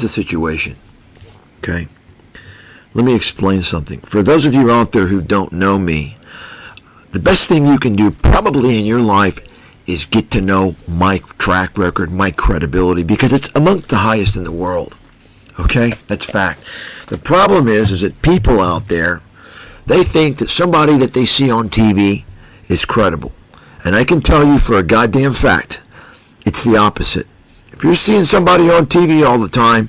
the situation. Okay? Let me explain something. For those of you out there who don't know me, the best thing you can do probably in your life is get to know my track record, my credibility, because it's among the highest in the world. Okay? That's fact. The problem is that people out there, they think that somebody that they see on TV is credible. And I can tell you for a goddamn fact, it's the opposite. If you're seeing somebody on TV all the time,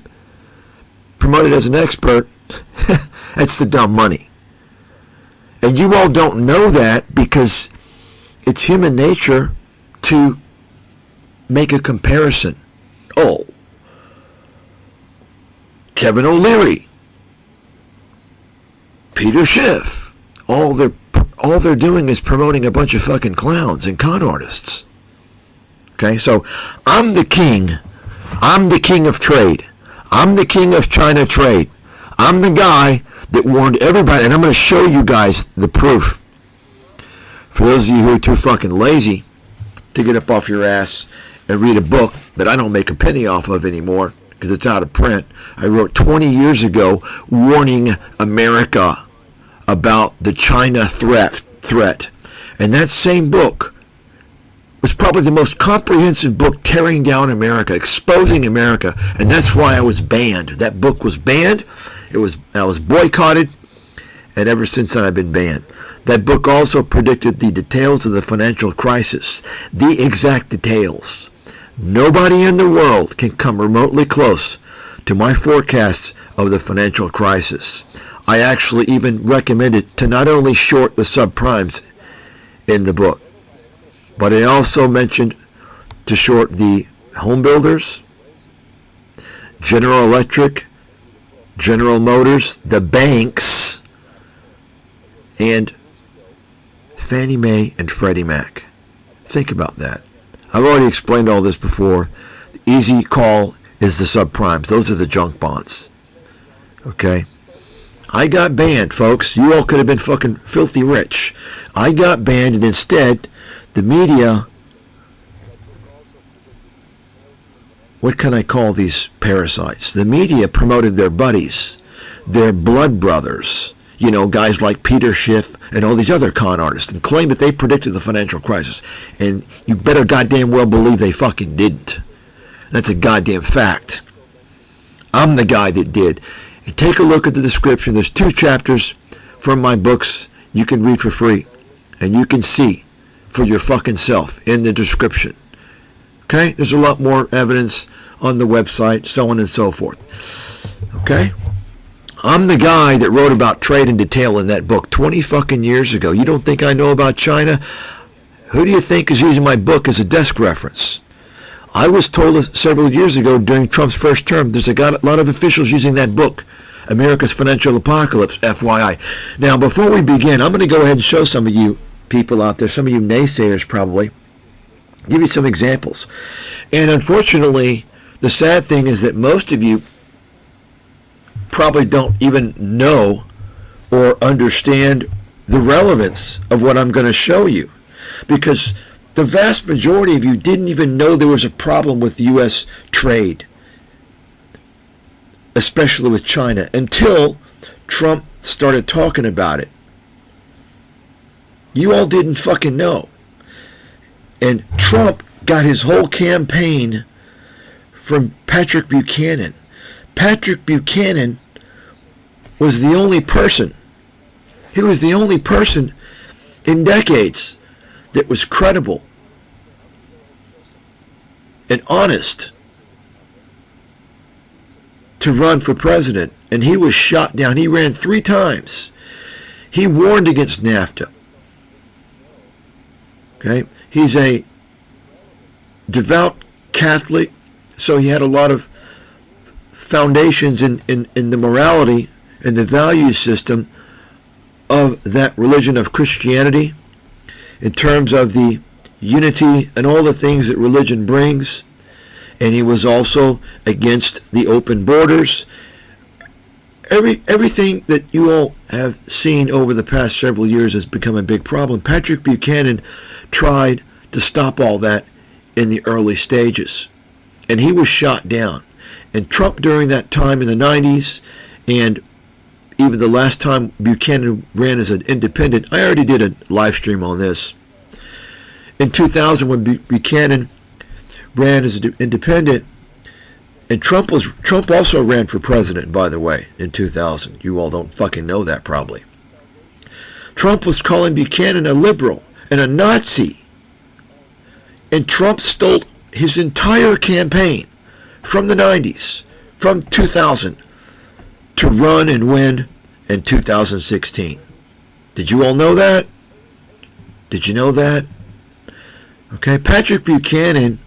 promoted as an expert, that's the dumb money. And you all don't know that because it's human nature to make a comparison. Oh, Kevin O'Leary, Peter Schiff, all they're doing is promoting a bunch of fucking clowns and con artists. Okay, so I'm the king. I'm the king of trade. I'm the king of China trade. I'm the guy that warned everybody, and I'm going to show you guys the proof. For those of you who are too fucking lazy to get up off your ass and read a book that I don't make a penny off of anymore because it's out of print, I wrote 20 years ago warning America about the China threat. And that same book was probably the most comprehensive book tearing down America, exposing America, and that's why I was banned. That book was banned. I was boycotted, and ever since then I've been banned. That book also predicted the details of the financial crisis, the exact details. Nobody in the world can come remotely close to my forecasts of the financial crisis. I actually even recommended to not only short the subprimes in the book, but I also mentioned to short the home builders, General Electric, General Motors, the banks, and Fannie Mae and Freddie Mac. Think about that. I've already explained all this before. The easy call is the subprimes. Those are the junk bonds. Okay? I got banned, folks. You all could have been fucking filthy rich. I got banned, and instead, the media, what can I call these parasites? The media promoted their buddies, their blood brothers, guys like Peter Schiff and all these other con artists, and claimed that they predicted the financial crisis. And you better goddamn well believe they fucking didn't. That's a goddamn fact. I'm the guy that did. And take a look at the description. There's 2 chapters from my books you can read for free. And you can see for your fucking self in the description. Okay? There's a lot more evidence on the website, so on and so forth. Okay? I'm the guy that wrote about trade in detail in that book 20 fucking years ago. You don't think I know about China? Who do you think is using my book as a desk reference? I was told several years ago during Trump's first term, there's a lot of officials using that book, America's Financial Apocalypse, FYI. Now, before we begin, I'm going to go ahead and show some of you people out there, some of you naysayers probably, give you some examples. And unfortunately, the sad thing is that most of you probably don't even know or understand the relevance of what I'm going to show you, because the vast majority of you didn't even know there was a problem with U.S. trade, especially with China, until Trump started talking about it. You all didn't fucking know. And Trump got his whole campaign from Patrick Buchanan. Patrick Buchanan was the only person, he was the only person in decades that was credible and honest to run for president. And he was shot down. He ran 3 times. He warned against NAFTA. Okay? He's a devout Catholic, so he had a lot of foundations in the morality and the value system of that religion of Christianity in terms of the unity and all the things that religion brings. And he was also against the open borders. Everything that you all have seen over the past several years has become a big problem. Patrick Buchanan tried to stop all that in the early stages, and he was shot down. And Trump during that time in the 90s, and even the last time Buchanan ran as an independent, I already did a live stream on this. In 2000, when Buchanan ran as an independent, and Trump also ran for president, by the way, in 2000. You all don't fucking know that probably. Trump was calling Buchanan a liberal and a Nazi. And Trump stole his entire campaign from the 90s, from 2000, to run and win in 2016. Did you all know that? Did you know that? Okay, Patrick Buchanan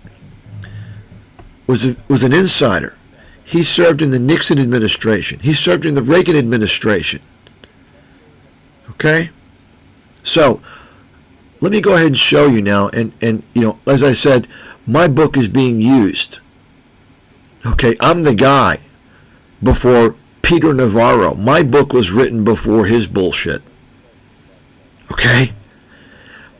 was an insider. He served in the Nixon administration. He served in the Reagan administration. Okay? So, let me go ahead and show you now. And you know, as I said, my book is being used. Okay, I'm the guy before Peter Navarro. My book was written before his bullshit. Okay?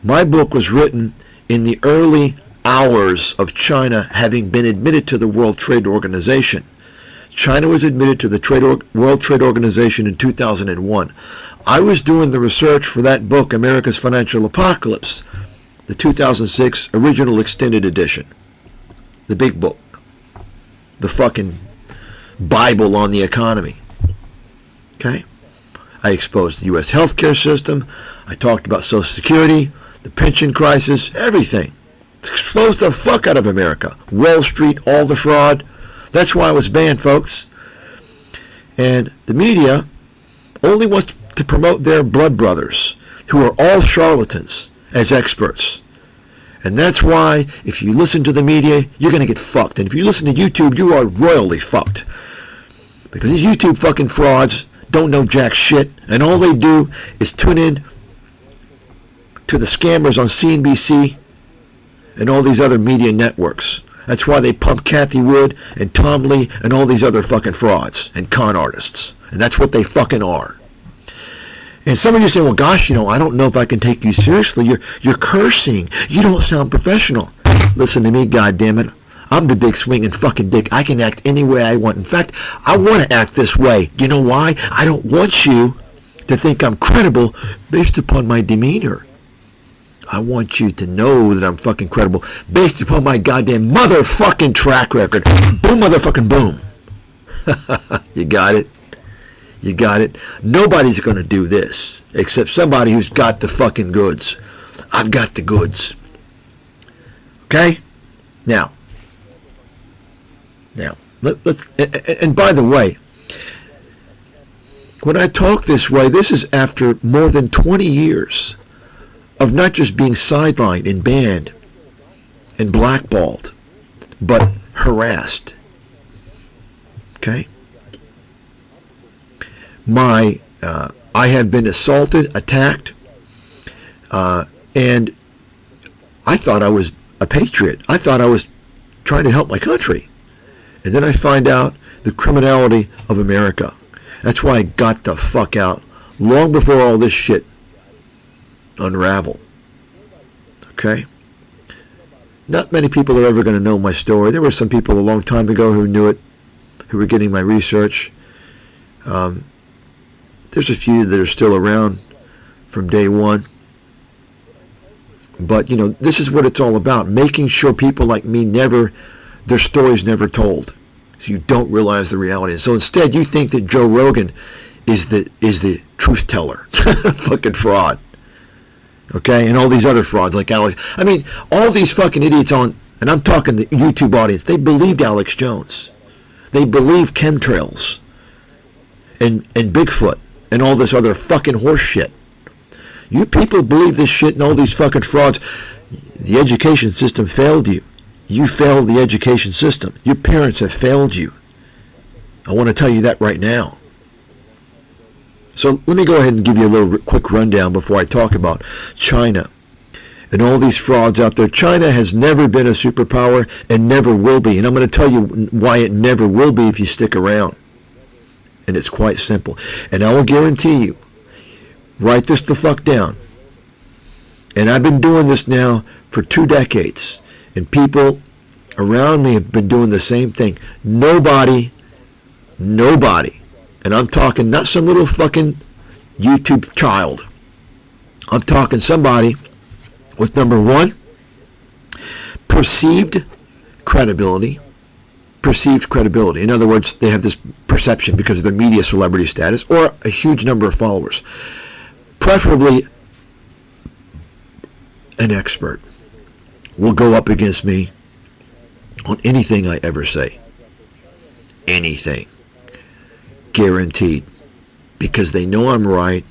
My book was written in the early hours of China having been admitted to the World Trade Organization. China was admitted to the World Trade Organization in 2001. I was doing the research for that book, America's Financial Apocalypse, the 2006 original extended edition. The big book. The fucking Bible on the economy. Okay? I exposed the U.S. healthcare system. I talked about Social Security, the pension crisis, everything. Exposed the fuck out of America. Wall Street, all the fraud. That's why it was banned, folks. And the media only wants to promote their blood brothers, who are all charlatans, as experts. And that's why, if you listen to the media, you're going to get fucked. And if you listen to YouTube, you are royally fucked. Because these YouTube fucking frauds don't know jack shit, and all they do is tune in to the scammers on CNBC and all these other media networks. That's why they pump Kathy Wood and Tom Lee and all these other fucking frauds and con artists. And that's what they fucking are. And some of you say, well, gosh, you know, I don't know if I can take you seriously. You're cursing. You don't sound professional. Listen to me, goddammit. I'm the big swinging fucking dick. I can act any way I want. In fact, I want to act this way. You know why? I don't want you to think I'm credible based upon my demeanor. I want you to know that I'm fucking credible based upon my goddamn motherfucking track record. Boom, motherfucking boom. You got it? You got it? Nobody's going to do this except somebody who's got the fucking goods. I've got the goods. Okay? Now, let's, and by the way, when I talk this way, this is after more than 20 years of not just being sidelined and banned and blackballed, but harassed. Okay? I have been assaulted, attacked, and I thought I was a patriot. I thought I was trying to help my country. And then I find out the criminality of America. That's why I got the fuck out long before all this shit unraveled. Okay? Not many people are ever going to know my story. There were some people a long time ago who knew it, who were getting my research. There's a few that are still around from day one. But, you know, this is what it's all about. Making sure people like me their story's never told. So you don't realize the reality. And so instead you think that Joe Rogan is the truth teller. Fucking fraud. Okay? And all these other frauds like Alex. I mean, all these fucking idiots on, and I'm talking the YouTube audience, they believed Alex Jones. They believed chemtrails and Bigfoot and all this other fucking horse shit. You people believe this shit and all these fucking frauds. The education system failed you. You failed the education system. Your parents have failed you. I want to tell you that right now. So let me go ahead and give you a little quick rundown before I talk about China and all these frauds out there. China has never been a superpower and never will be. And I'm going to tell you why it never will be if you stick around. And it's quite simple. And I will guarantee you, write this the fuck down. And I've been doing this now for 2 decades. And people around me have been doing the same thing. Nobody, and I'm talking not some little fucking YouTube child. I'm talking somebody with, number one, perceived credibility. In other words, they have this perception because of their media celebrity status or a huge number of followers. Preferably an expert will go up against me on anything I ever say. Anything. Guaranteed. Because they know I'm right,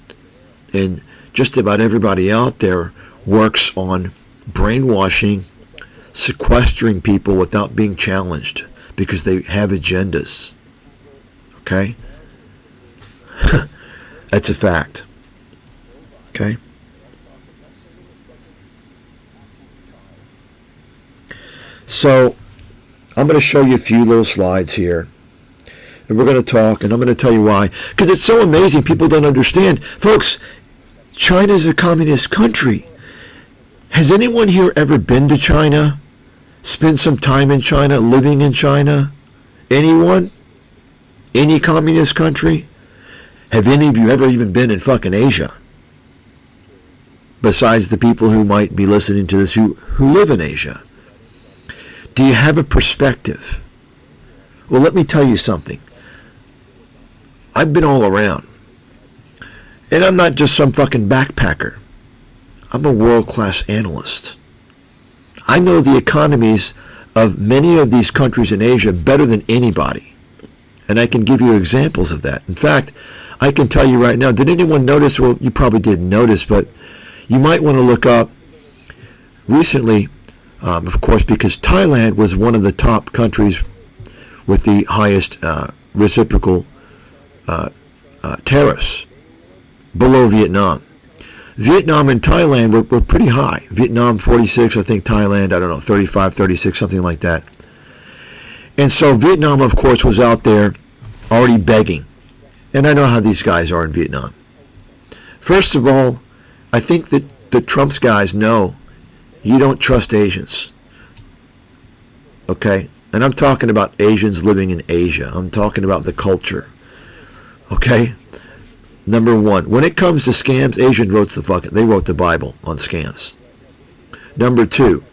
and just about everybody out there works on brainwashing, sequestering people without being challenged because they have agendas. Okay? That's a fact. Okay? So, I'm going to show you a few little slides here. And we're going to talk, and I'm going to tell you why. Because it's so amazing, people don't understand. Folks, China's a communist country. Has anyone here ever been to China? Spent some time in China, living in China? Anyone? Any communist country? Have any of you ever even been in fucking Asia? Besides the people who might be listening to this who live in Asia. Do you have a perspective? Well, let me tell you something. I've been all around. And I'm not just some fucking backpacker. I'm a world-class analyst. I know the economies of many of these countries in Asia better than anybody. And I can give you examples of that. In fact, I can tell you right now, did anyone notice? Well, you probably didn't notice, but you might want to look up recently, of course, because Thailand was one of the top countries with the highest reciprocal tariffs, below Vietnam. Vietnam and Thailand were pretty high. Vietnam 46, I think Thailand, I don't know, 35, 36, something like that. And so Vietnam, of course, was out there already begging. And I know how these guys are in Vietnam. First of all, I think that the Trump's guys know you don't trust Asians. Okay? And I'm talking about Asians living in Asia. I'm talking about the culture. Okay? Number one, when it comes to scams, Asians they wrote the Bible on scams. Number two,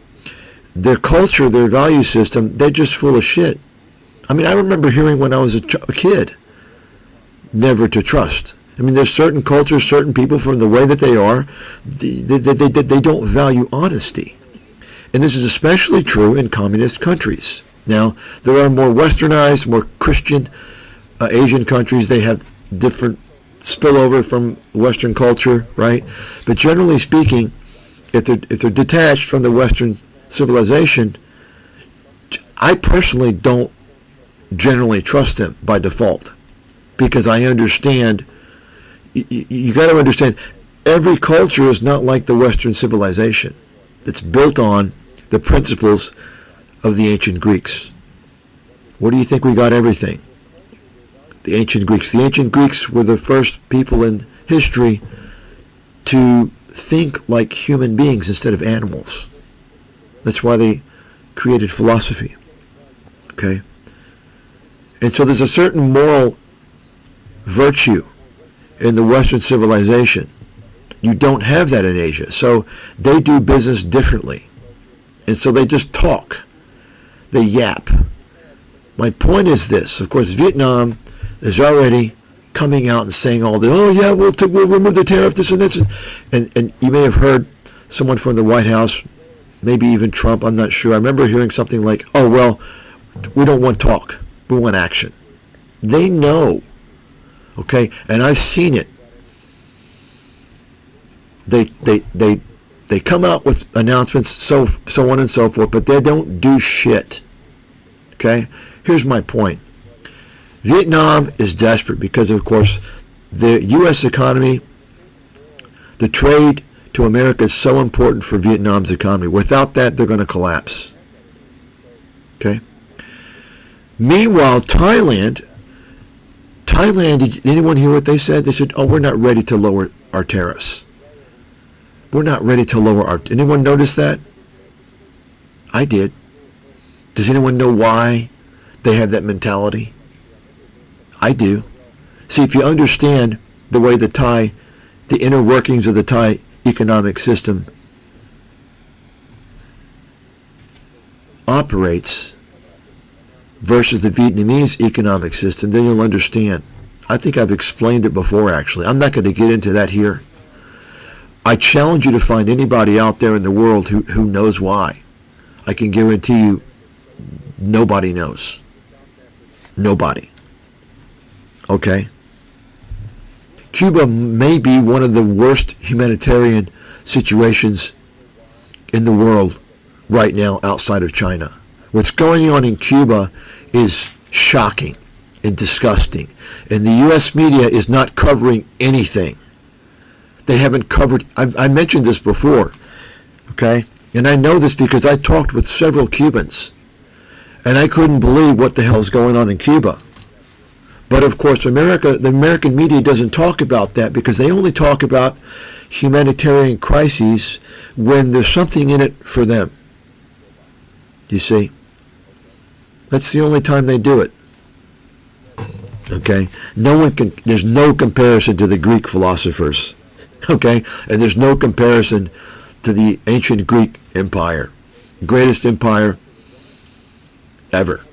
their culture, their value system, they're just full of shit. I mean, I remember hearing when I was a kid, never to trust. I mean, there's certain cultures, certain people, from the way that they are, they don't value honesty. And this is especially true in communist countries. Now, there are more westernized, more Christian Asian countries. They have different spillover from Western culture, right? But generally speaking, if they're detached from the Western civilization, I personally don't generally trust them by default, because I understand. You got to understand, every culture is not like the Western civilization. It's built on the principles of the ancient Greeks. Where do you think we got everything? The ancient Greeks. The ancient Greeks were the first people in history to think like human beings instead of animals. That's why they created philosophy. Okay? And so there's a certain moral virtue in the Western civilization. You don't have that in Asia. So they do business differently. And so they just talk. They yap. My point is this. Of course, Vietnam is already coming out and saying all the, oh yeah, we'll remove the tariff, this and this. And you may have heard someone from the White House, maybe even Trump, I'm not sure. I remember hearing something like, oh, well, we don't want talk. We want action. They know. Okay? And I've seen it. They come out with announcements, so on and so forth, but they don't do shit. Okay? Here's my point. Vietnam is desperate because, of course, the U.S. economy, the trade to America is so important for Vietnam's economy. Without that, they're going to collapse. Okay? Meanwhile, Thailand, did anyone hear what they said? They said, oh, we're not ready to lower our tariffs. We're not ready to lower our... Anyone notice that? I did. Does anyone know why they have that mentality? I do. See, if you understand the way the inner workings of the Thai economic system operates versus the Vietnamese economic system, then you'll understand. I think I've explained it before, actually. I'm not going to get into that here. I challenge you to find anybody out there in the world who knows why. I can guarantee you nobody knows. Nobody. Okay? Cuba may be one of the worst humanitarian situations in the world right now outside of China. What's going on in Cuba is shocking and disgusting. And the U.S. media is not covering anything. They haven't covered, I mentioned this before, okay? And I know this because I talked with several Cubans, and I couldn't believe what the hell is going on in Cuba. But of course, the American media doesn't talk about that because they only talk about humanitarian crises when there's something in it for them. You see? That's the only time they do it. Okay? There's no comparison to the Greek philosophers. Okay? And there's no comparison to the ancient Greek empire. Greatest empire ever.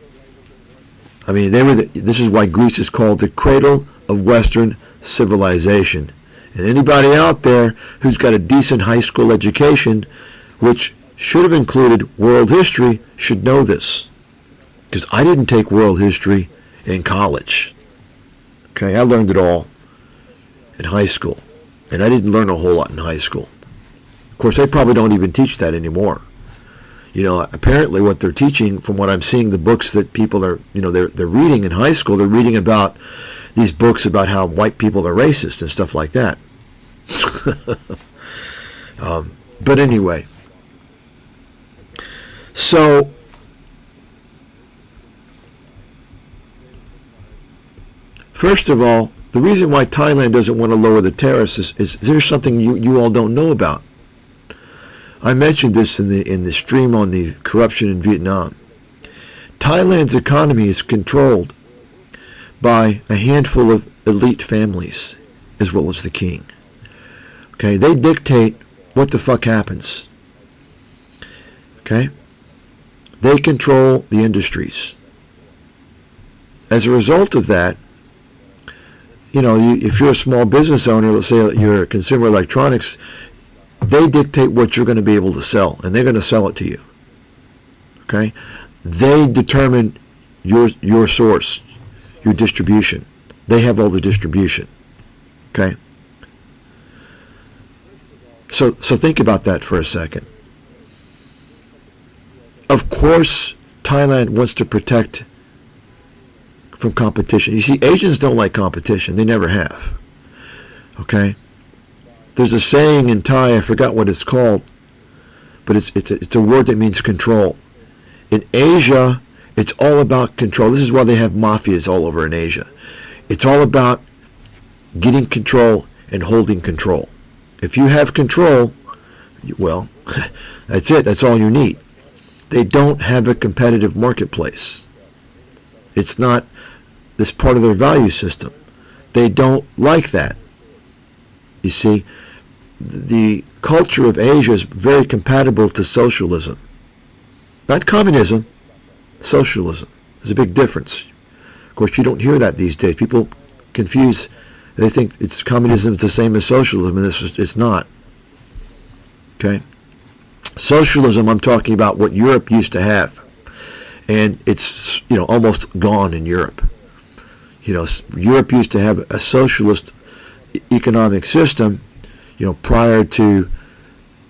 I mean, this is why Greece is called the cradle of Western civilization. And anybody out there who's got a decent high school education, which should have included world history, should know this. Because I didn't take world history in college. Okay, I learned it all in high school. And I didn't learn a whole lot in high school. Of course, they probably don't even teach that anymore. You know, apparently what they're teaching, from what I'm seeing, the books that people are, they're reading in high school, they're reading about these books about how white people are racist and stuff like that. But anyway, so first of all, the reason why Thailand doesn't want to lower the tariffs is there's something you all don't know about. I mentioned this in the stream on the corruption in Vietnam. Thailand's economy is controlled by a handful of elite families as well as the king. Okay, they dictate what the fuck happens. Okay? They control the industries. As a result of that, if you're a small business owner, let's say you're a consumer electronics, they dictate what you're going to be able to sell, and they're going to sell it to you. Okay? They determine your source, your distribution. They have all the distribution. Okay? So think about that for a second. Of course, Thailand wants to protect from competition. You see, Asians don't like competition. They never have. Okay? There's a saying in Thai, I forgot what it's called, but it's a word that means control. In Asia, it's all about control. This is why they have mafias all over in Asia. It's all about getting control and holding control. If you have control, well, that's it. That's all you need. They don't have a competitive marketplace. It's not this part of their value system. They don't like that. You see, the culture of Asia is very compatible to socialism. Not communism, socialism. There's a big difference. Of course, you don't hear that these days. People confuse. They think communism is the same as socialism, and it's not. Okay? Socialism, I'm talking about what Europe used to have. And it's, almost gone in Europe. Europe used to have a socialist economic system, prior to,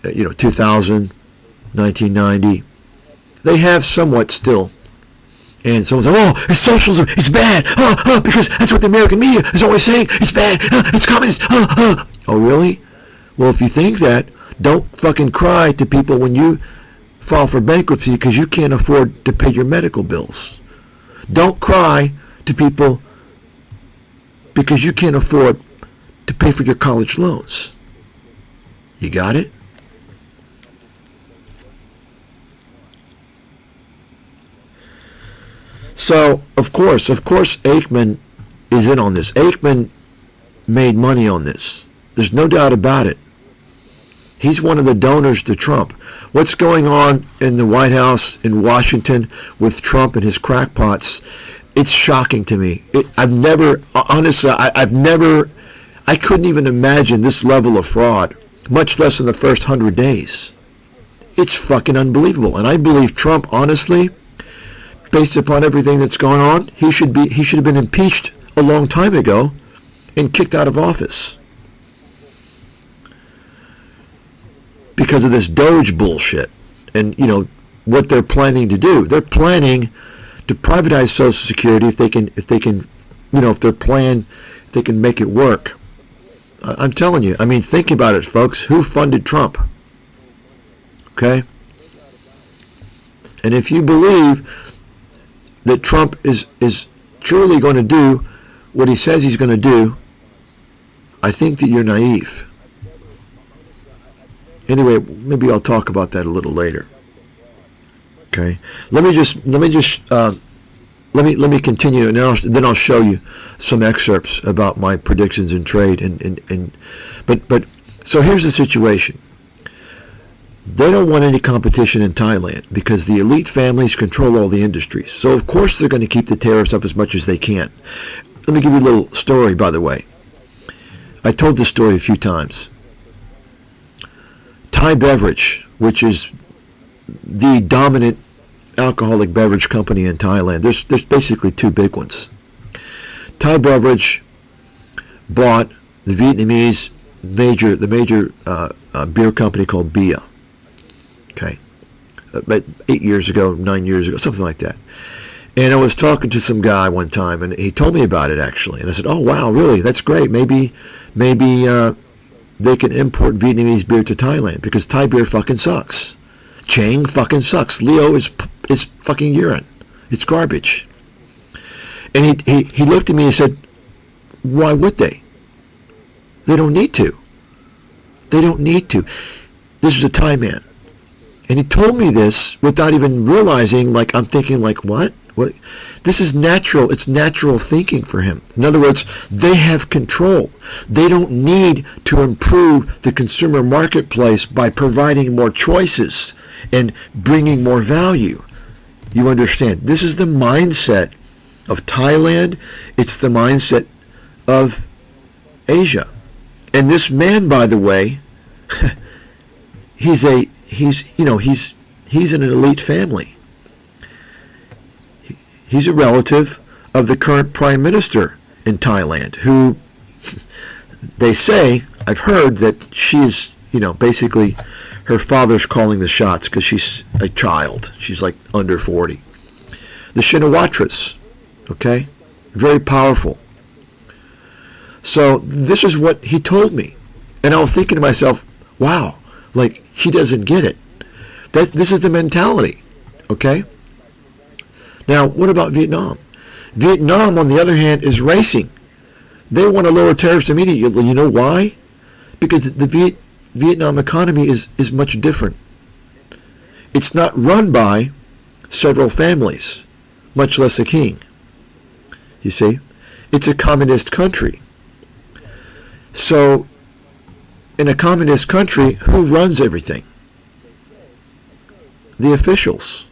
2000, 1990. They have somewhat still. And someone says, oh, it's socialism, it's bad, because that's what the American media is always saying, it's bad, it's communist, Oh, really? Well, if you think that, don't fucking cry to people when you file for bankruptcy because you can't afford to pay your medical bills. Don't cry to people because you can't afford to pay for your college loans. You got it? So, of course, Aikman is in on this. Aikman made money on this. There's no doubt about it. He's one of the donors to Trump. What's going on in the White House in Washington with Trump and his crackpots, it's shocking to me. I couldn't even imagine this level of fraud, much less in the first 100 days. It's fucking unbelievable. And I believe Trump, honestly, based upon everything that's going on, he should have been impeached a long time ago and kicked out of office because of this Doge bullshit and what they're planning to do. They're planning to privatize Social Security if they can if they can make it work. I'm telling you. I mean, think about it, folks. Who funded Trump? Okay? And if you believe that Trump is truly going to do what he says he's going to do, I think that you're naive. Anyway, maybe I'll talk about that a little later. Okay, let me continue, and then I'll show you some excerpts about my predictions in trade. But so here's the situation. They don't want any competition in Thailand because the elite families control all the industries. So of course they're going to keep the tariffs up as much as they can. Let me give you a little story, by the way. I told this story a few times. Thai Beverage, which is the dominant alcoholic beverage company in Thailand. There's basically two big ones. Thai Beverage bought the Vietnamese major beer company called Bia. Okay, about 8 years ago, 9 years ago, something like that. And I was talking to some guy one time, and he told me about it actually. And I said, "Oh wow, really? That's great. Maybe they can import Vietnamese beer to Thailand because Thai beer fucking sucks. Chang fucking sucks. Leo is fucking urine. It's garbage." And he looked at me and said, "Why would they? They don't need to. They don't need to." This is a Thai man. And he told me this without even realizing, like, I'm thinking, like, what? What? This is natural. It's natural thinking for him. In other words, they have control. They don't need to improve the consumer marketplace by providing more choices and bringing more value. You understand? This is the mindset of Thailand. It's the mindset of Asia. And this man, by the way, he's in an elite family. He's a relative of the current prime minister in Thailand, who they say, I've heard that she's, basically her father's calling the shots because she's a child. She's like under 40. The Shinawatras, okay? Very powerful. So this is what he told me. And I was thinking to myself, wow, like he doesn't get it. This is the mentality, okay? Now, what about Vietnam? Vietnam, on the other hand, is racing. They want to lower tariffs immediately. You know why? Because the Vietnam economy is much different. It's not run by several families, much less a king. You see? It's a communist country. So, in a communist country, who runs everything? The officials.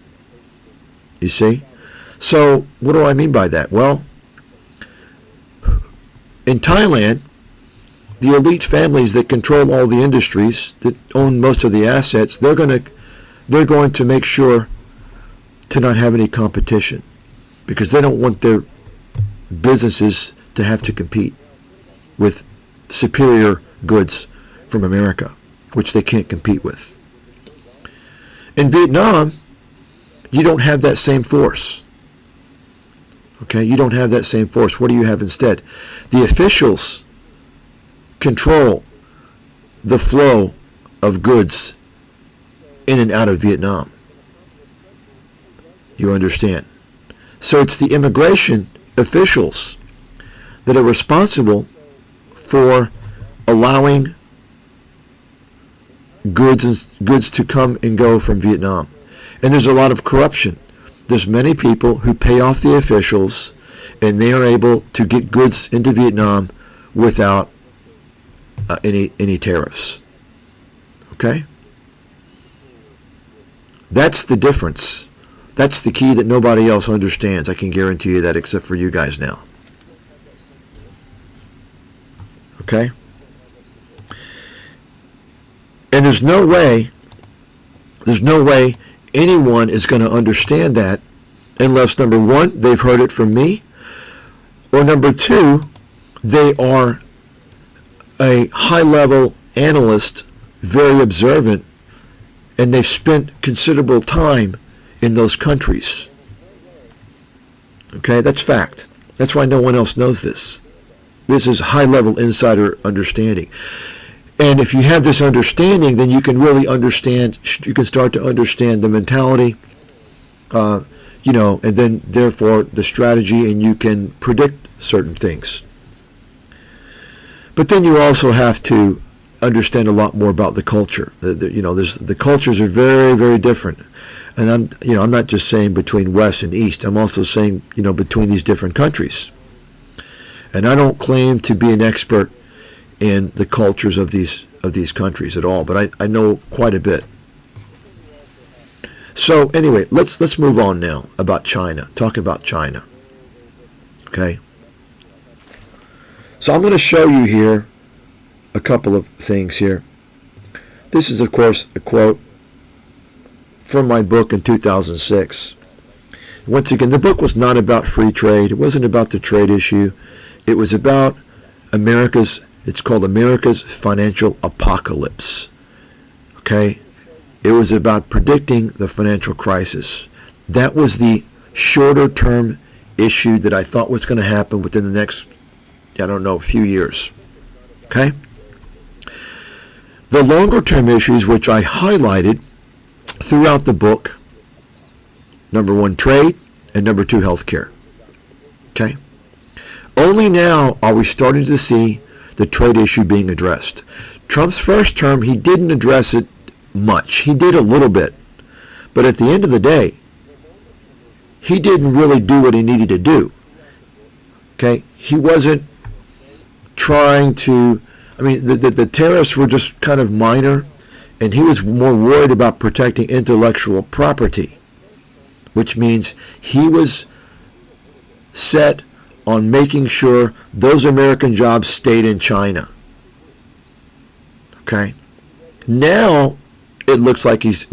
You see? So, what do I mean by that? Well, in Thailand, the elite families that control all the industries, that own most of the assets, they're going to make sure to not have any competition because they don't want their businesses to have to compete with superior goods from America, which they can't compete with. In Vietnam, you don't have that same force. Okay, you don't have that same force. What do you have instead? The officials control the flow of goods in and out of Vietnam. You understand? So it's the immigration officials that are responsible for allowing goods to come and go from Vietnam. And there's a lot of corruption. there's many people who pay off the officials, and they are able to get goods into Vietnam without any tariffs. Okay? That's the difference. That's the key that nobody else understands. I can guarantee you that, except for you guys now. Okay? And there's no way anyone is going to understand that unless, number one, they've heard it from me, or number two, they are a high-level analyst, very observant, and they've spent considerable time in those countries. Okay, that's fact. That's why no one else knows this. This is high-level insider understanding. And if you have this understanding, then you can really understand, you can start to understand the mentality, and then therefore the strategy, and you can predict certain things. But then you also have to understand a lot more about the culture. The cultures are very, very different. And I'm not just saying between West and East. I'm also saying, between these different countries. And I don't claim to be an expert in the cultures of these countries at all, but I know quite a bit. So anyway, let's move on now about China. Talk about China. Okay. So I'm going to show you here a couple of things here. This is, of course, a quote from my book in 2006. Once again, the book was not about free trade. It wasn't about the trade issue. It was about it's called America's Financial Apocalypse. Okay? It was about predicting the financial crisis. That was the shorter term issue that I thought was going to happen within the next, few years. Okay? The longer term issues, which I highlighted throughout the book, number one, trade, and number two, healthcare. Okay? Only now are we starting to see the trade issue being addressed. Trump's first term, he didn't address it much. He did a little bit. But at the end of the day, he didn't really do what he needed to do. Okay? He wasn't trying to, the tariffs were just kind of minor, and he was more worried about protecting intellectual property, which means he was set on making sure those American jobs stayed in China. Okay? Now, it looks like he's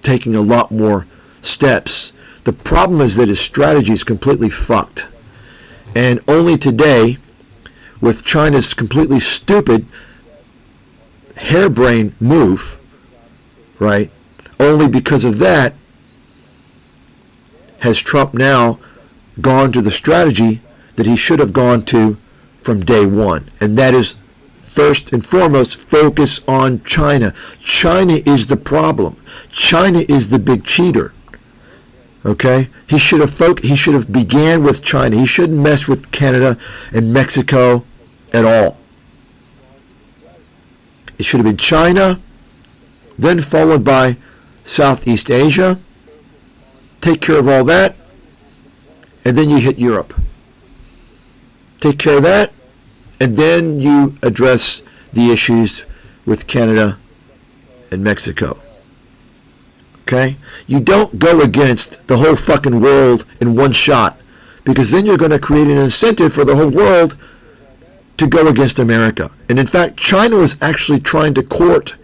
taking a lot more steps. The problem is that his strategy is completely fucked. And only today, with China's completely stupid, harebrained move, right? Only because of that has Trump now gone to the strategy that he should have gone to from day one. And that is, first and foremost, focus on China. China is the problem. China is the big cheater. Okay? He should have began with China. He shouldn't mess with Canada and Mexico at all. It should have been China, then followed by Southeast Asia. Take care of all that, and then you hit Europe. Take care of that, and then you address the issues with Canada and Mexico. Okay? You don't go against the whole fucking world in one shot, because then you're going to create an incentive for the whole world to go against America. And in fact, China was actually trying to court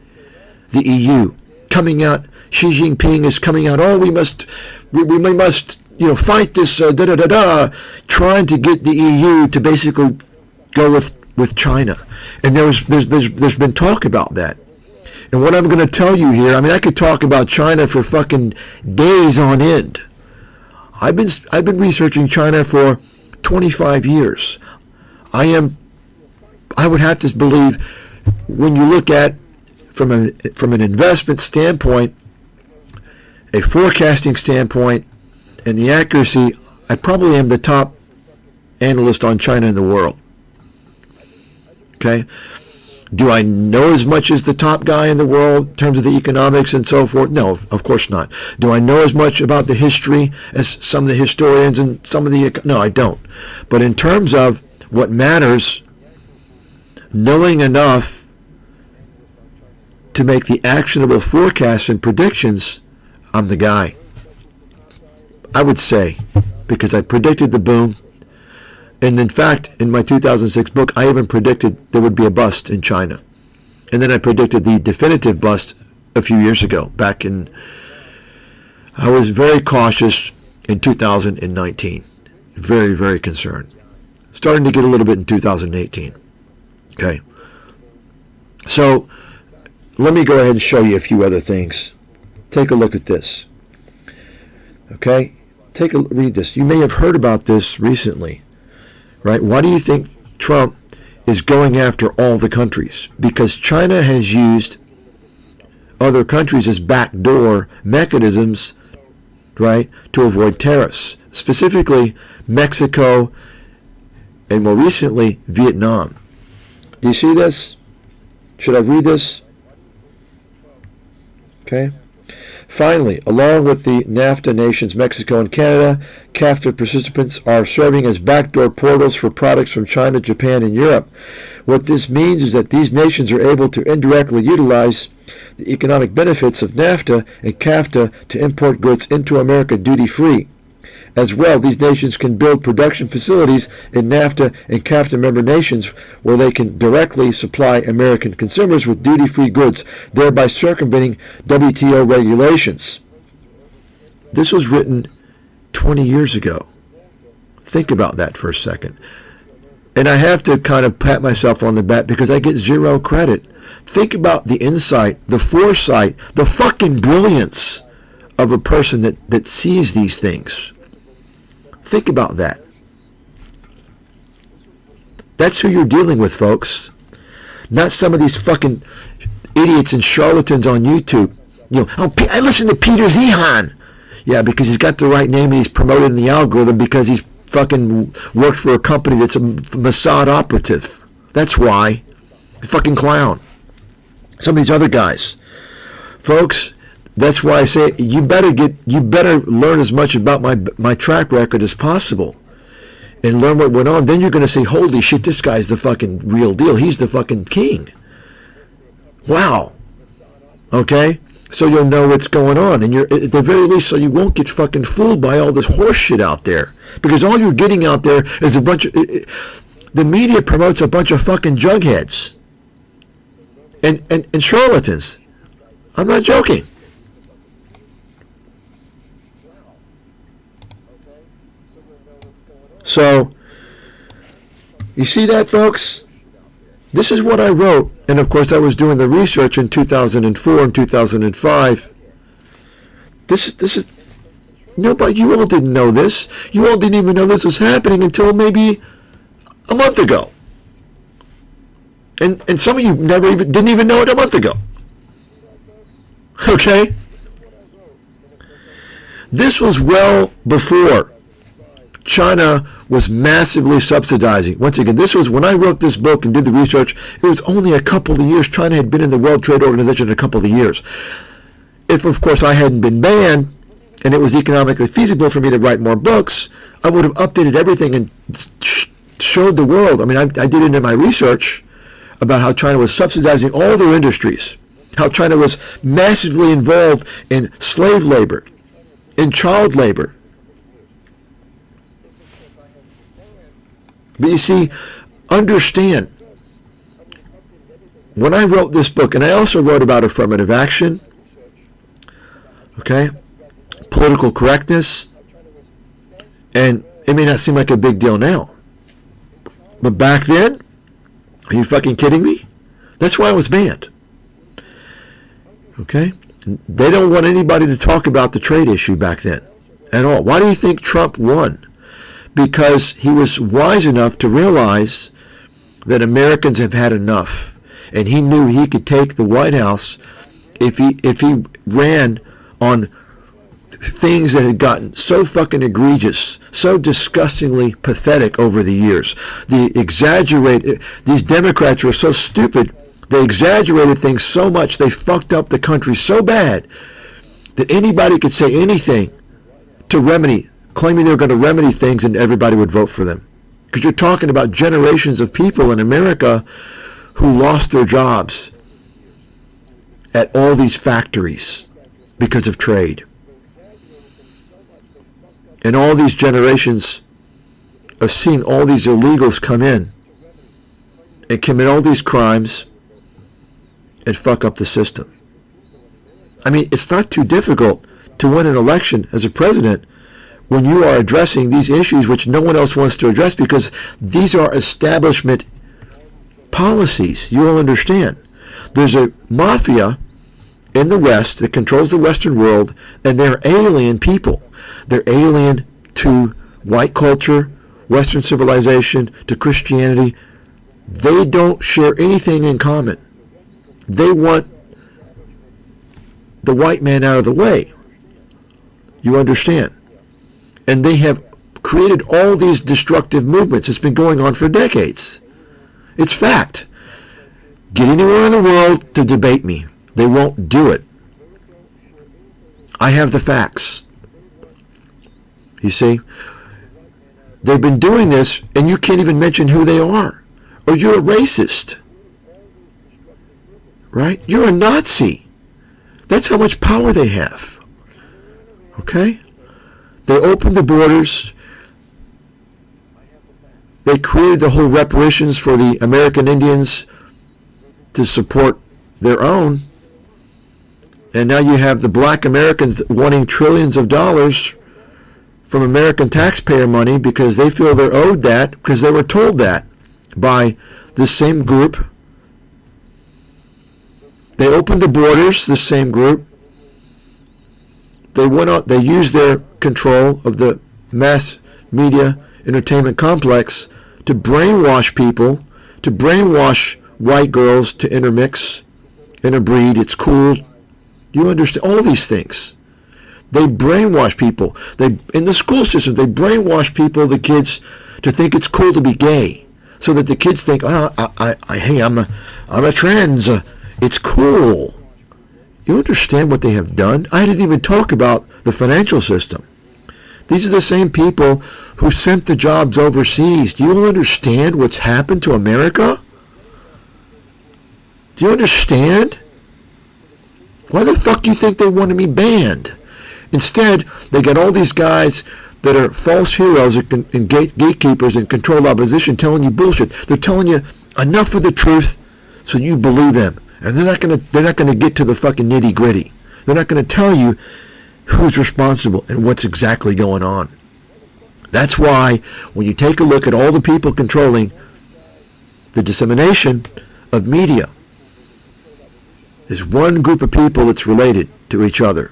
the EU, coming out. Xi Jinping is coming out. Oh, we must fight this trying to get the EU to basically go with China. And there's been talk about that. And what I'm going to tell you here, I could talk about China for fucking days on end. I've been researching China for 25 years. I would have to believe, when you look at from an investment standpoint, a forecasting standpoint, and the accuracy, I probably am the top analyst on China in the world. Okay? Do I know as much as the top guy in the world in terms of the economics and so forth? No, of course not. Do I know as much about the history as some of the historians and some of the... No, I don't. But in terms of what matters, knowing enough to make the actionable forecasts and predictions, I'm the guy. I would say, because I predicted the boom. And in fact, in my 2006 book, I even predicted there would be a bust in China. And then I predicted the definitive bust a few years ago, I was very cautious in 2019. Very, very concerned. Starting to get a little bit in 2018. Okay. So, let me go ahead and show you a few other things. Take a look at this. Okay? Read this. You may have heard about this recently. Right? Why do you think Trump is going after all the countries? Because China has used other countries as backdoor mechanisms, right, to avoid tariffs. Specifically, Mexico and more recently, Vietnam. Do you see this? Should I read this? Okay. Finally, along with the NAFTA nations, Mexico and Canada, CAFTA participants are serving as backdoor portals for products from China, Japan, and Europe. What this means is that these nations are able to indirectly utilize the economic benefits of NAFTA and CAFTA to import goods into America duty-free. As well, these nations can build production facilities in NAFTA and CAFTA member nations where they can directly supply American consumers with duty-free goods, thereby circumventing WTO regulations. This was written 20 years ago. Think about that for a second. And I have to kind of pat myself on the back because I get zero credit. Think about the insight, the foresight, the fucking brilliance of a person that sees these things. Think about that. That's who you're dealing with, folks. Not some of these fucking idiots and charlatans on YouTube. You know, oh, I listen to Peter Zehan. Yeah, because he's got the right name and he's promoted in the algorithm because he's fucking worked for a company that's a Mossad operative. That's why. Fucking clown. Some of these other guys. Folks, that's why I say you better learn as much about my track record as possible and learn what went on. Then you're going to say, holy shit, this guy's the fucking real deal. He's the fucking king. Wow. Okay? So you'll know what's going on. And you're at the very least, so you won't get fucking fooled by all this horse shit out there. Because all you're getting out there is a bunch of... the media promotes a bunch of fucking jugheads. And charlatans. I'm not joking. So, you see that, folks? This is what I wrote. And, of course, I was doing the research in 2004 and 2005. This is... Nobody, you all didn't know this. You all didn't even know this was happening until maybe a month ago. And some of you didn't even know it a month ago. Okay? This was well before China was massively subsidizing. Once again, this was when I wrote this book and did the research, it was only a couple of years. China had been in the World Trade Organization a couple of years. If, of course, I hadn't been banned and it was economically feasible for me to write more books, I would have updated everything and showed the world. I mean, I did it in my research about how China was subsidizing all their industries, how China was massively involved in slave labor, in child labor. But you see, understand, when I wrote this book, and I also wrote about affirmative action, okay, political correctness, and it may not seem like a big deal now, but back then, are you fucking kidding me? That's why I was banned. Okay? They don't want anybody to talk about the trade issue back then at all. Why do you think Trump won? Because he was wise enough to realize that Americans have had enough. And he knew he could take the White House if he ran on things that had gotten so fucking egregious, so disgustingly pathetic over the years. These Democrats were so stupid They exaggerated things so much, they fucked up the country so bad that anybody could say anything to remedy, claiming they were going to remedy things, and everybody would vote for them. Because you're talking about generations of people in America who lost their jobs at all these factories because of trade. And all these generations of seeing all these illegals come in and commit all these crimes and fuck up the system. I mean, it's not too difficult to win an election as a president when you are addressing these issues which no one else wants to address, because these are establishment policies. You will understand. There's a mafia in the West that controls the Western world, and they're alien people. They're alien to white culture, Western civilization, to Christianity. They don't share anything in common. They want the white man out of the way. You understand? And they have created all these destructive movements. It's been going on for decades. It's fact. Get anyone in the world to debate me. They won't do it. I have the facts. You see? They've been doing this, and you can't even mention who they are. Or you're a racist. Right? You're a Nazi. That's how much power they have. Okay? They opened the borders. They created the whole reparations for the American Indians to support their own. And now you have the black Americans wanting trillions of dollars from American taxpayer money because they feel they're owed that, because they were told that by this same group. They opened the borders, this same group. They went out, they used their control of the mass media entertainment complex to brainwash people, to brainwash white girls to intermix, interbreed. It's cool. You understand all these things. They brainwash people. They, in the school system, they brainwash people, the kids, to think it's cool to be gay, so that the kids think, hey, I'm a trans. It's cool. You understand what they have done? I didn't even talk about the financial system. These are the same people who sent the jobs overseas. Do you understand what's happened to America? Do you understand? Why the fuck do you think they wanted me banned? Instead, they got all these guys that are false heroes and gatekeepers and controlled opposition telling you bullshit. They're telling you enough of the truth so you believe them. And they're not gonna get to the fucking nitty gritty. They're not gonna tell you who's responsible and what's exactly going on. That's why when you take a look at all the people controlling the dissemination of media, there's one group of people that's related to each other.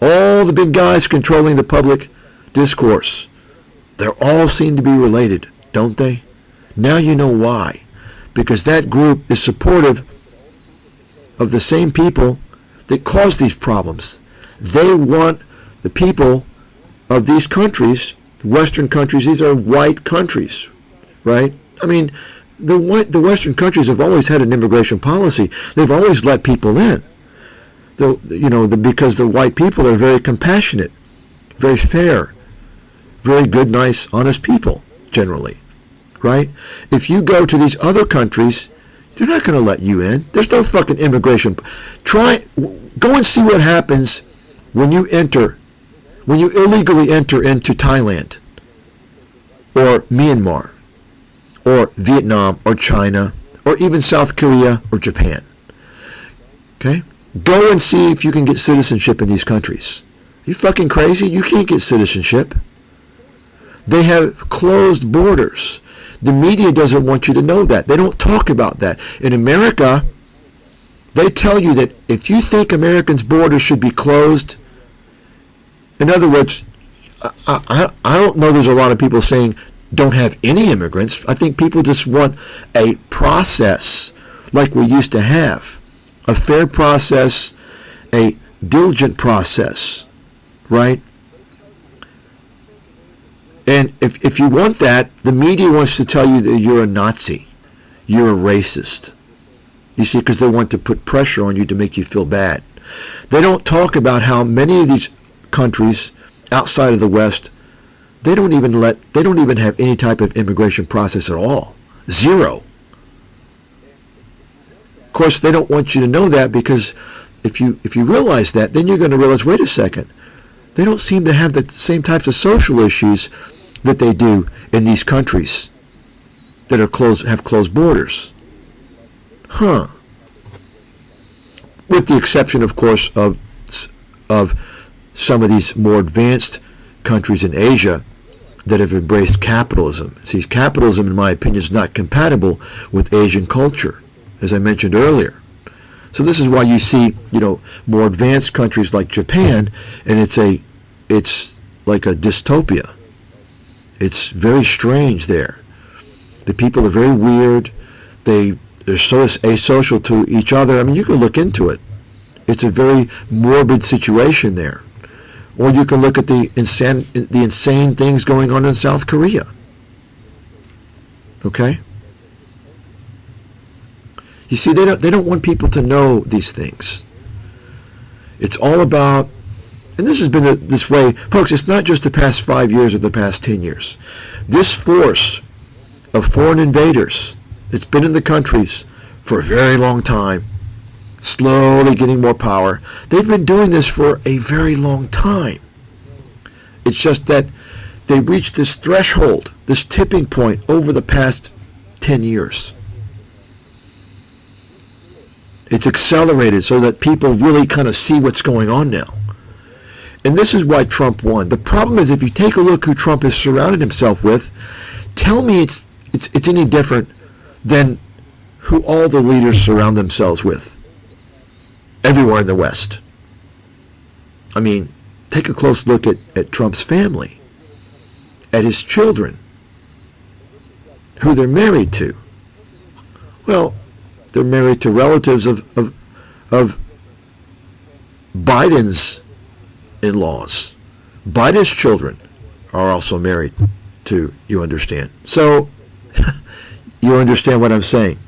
All the big guys controlling the public discourse, they all seem to be related, don't they? Now you know why. Because that group is supportive of the same people that cause these problems. They want the people of these countries, Western countries, these are white countries, right? I mean, the Western countries have always had an immigration policy. They've always let people in. Because the white people are very compassionate, very fair, very good, nice, honest people, generally, right? If you go to these other countries, they're not going to let you in. There's no fucking immigration. Go and see what happens when you illegally enter into Thailand or Myanmar or Vietnam or China or even South Korea or Japan. Okay? Go and see if you can get citizenship in these countries. You fucking crazy? You can't get citizenship. They have closed borders. The media doesn't want you to know that. They don't talk about that. In America, they tell you that if you think Americans' borders should be closed, in other words, I don't know there's a lot of people saying don't have any immigrants. I think people just want a process like we used to have. A fair process, a diligent process, right? And if you want that, the media wants to tell you that you're a Nazi, you're a racist, You see, because they want to put pressure on you to make you feel bad. They don't talk about how many of these countries outside of the West, they don't even have any type of immigration process at all. Zero. Of course, they don't want you to know that, because if you realize that, then you're going to realize, wait a second, they don't seem to have the same types of social issues that they do in these countries that have closed borders. Huh. With the exception, of course, of some of these more advanced countries in Asia that have embraced capitalism. See, capitalism, in my opinion, is not compatible with Asian culture, as I mentioned earlier. So this is why you see, more advanced countries like Japan, and it's like a dystopia. It's very strange there. The people are very weird. They're so asocial to each other. I mean, you can look into it. It's a very morbid situation there. Or you can look at the insane things going on in South Korea. Okay? You see, they don't want people to know these things. It's all about, and this has been this way, folks, it's not just the past 5 years or the past 10 years. This force of foreign invaders that's been in the countries for a very long time, slowly getting more power, they've been doing this for a very long time. It's just that they reached this threshold, this tipping point over the past 10 years. It's accelerated so that people really kind of see what's going on now. And this is why Trump won. The problem is, if you take a look who Trump has surrounded himself with, tell me it's any different than who all the leaders surround themselves with everywhere in the West. I mean, take a close look at Trump's family, at his children, who they're married to. Well, they're married to relatives of Biden's in-laws. Biden's children are also married to, you understand. So, you understand what I'm saying.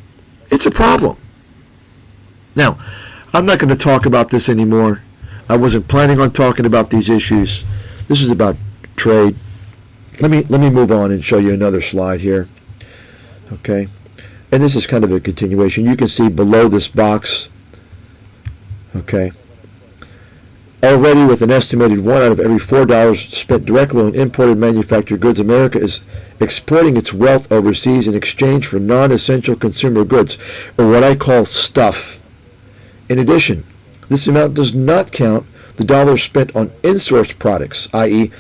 It's a problem. Now, I'm not going to talk about this anymore. I wasn't planning on talking about these issues. This is about trade. Let me move on and show you another slide here. Okay. And this is kind of a continuation. You can see below this box, okay, already with an estimated 1 out of every $4 spent directly on imported manufactured goods, America is exporting its wealth overseas in exchange for non-essential consumer goods, or what I call stuff. In addition, this amount does not count the dollars spent on in-sourced products, i.e.,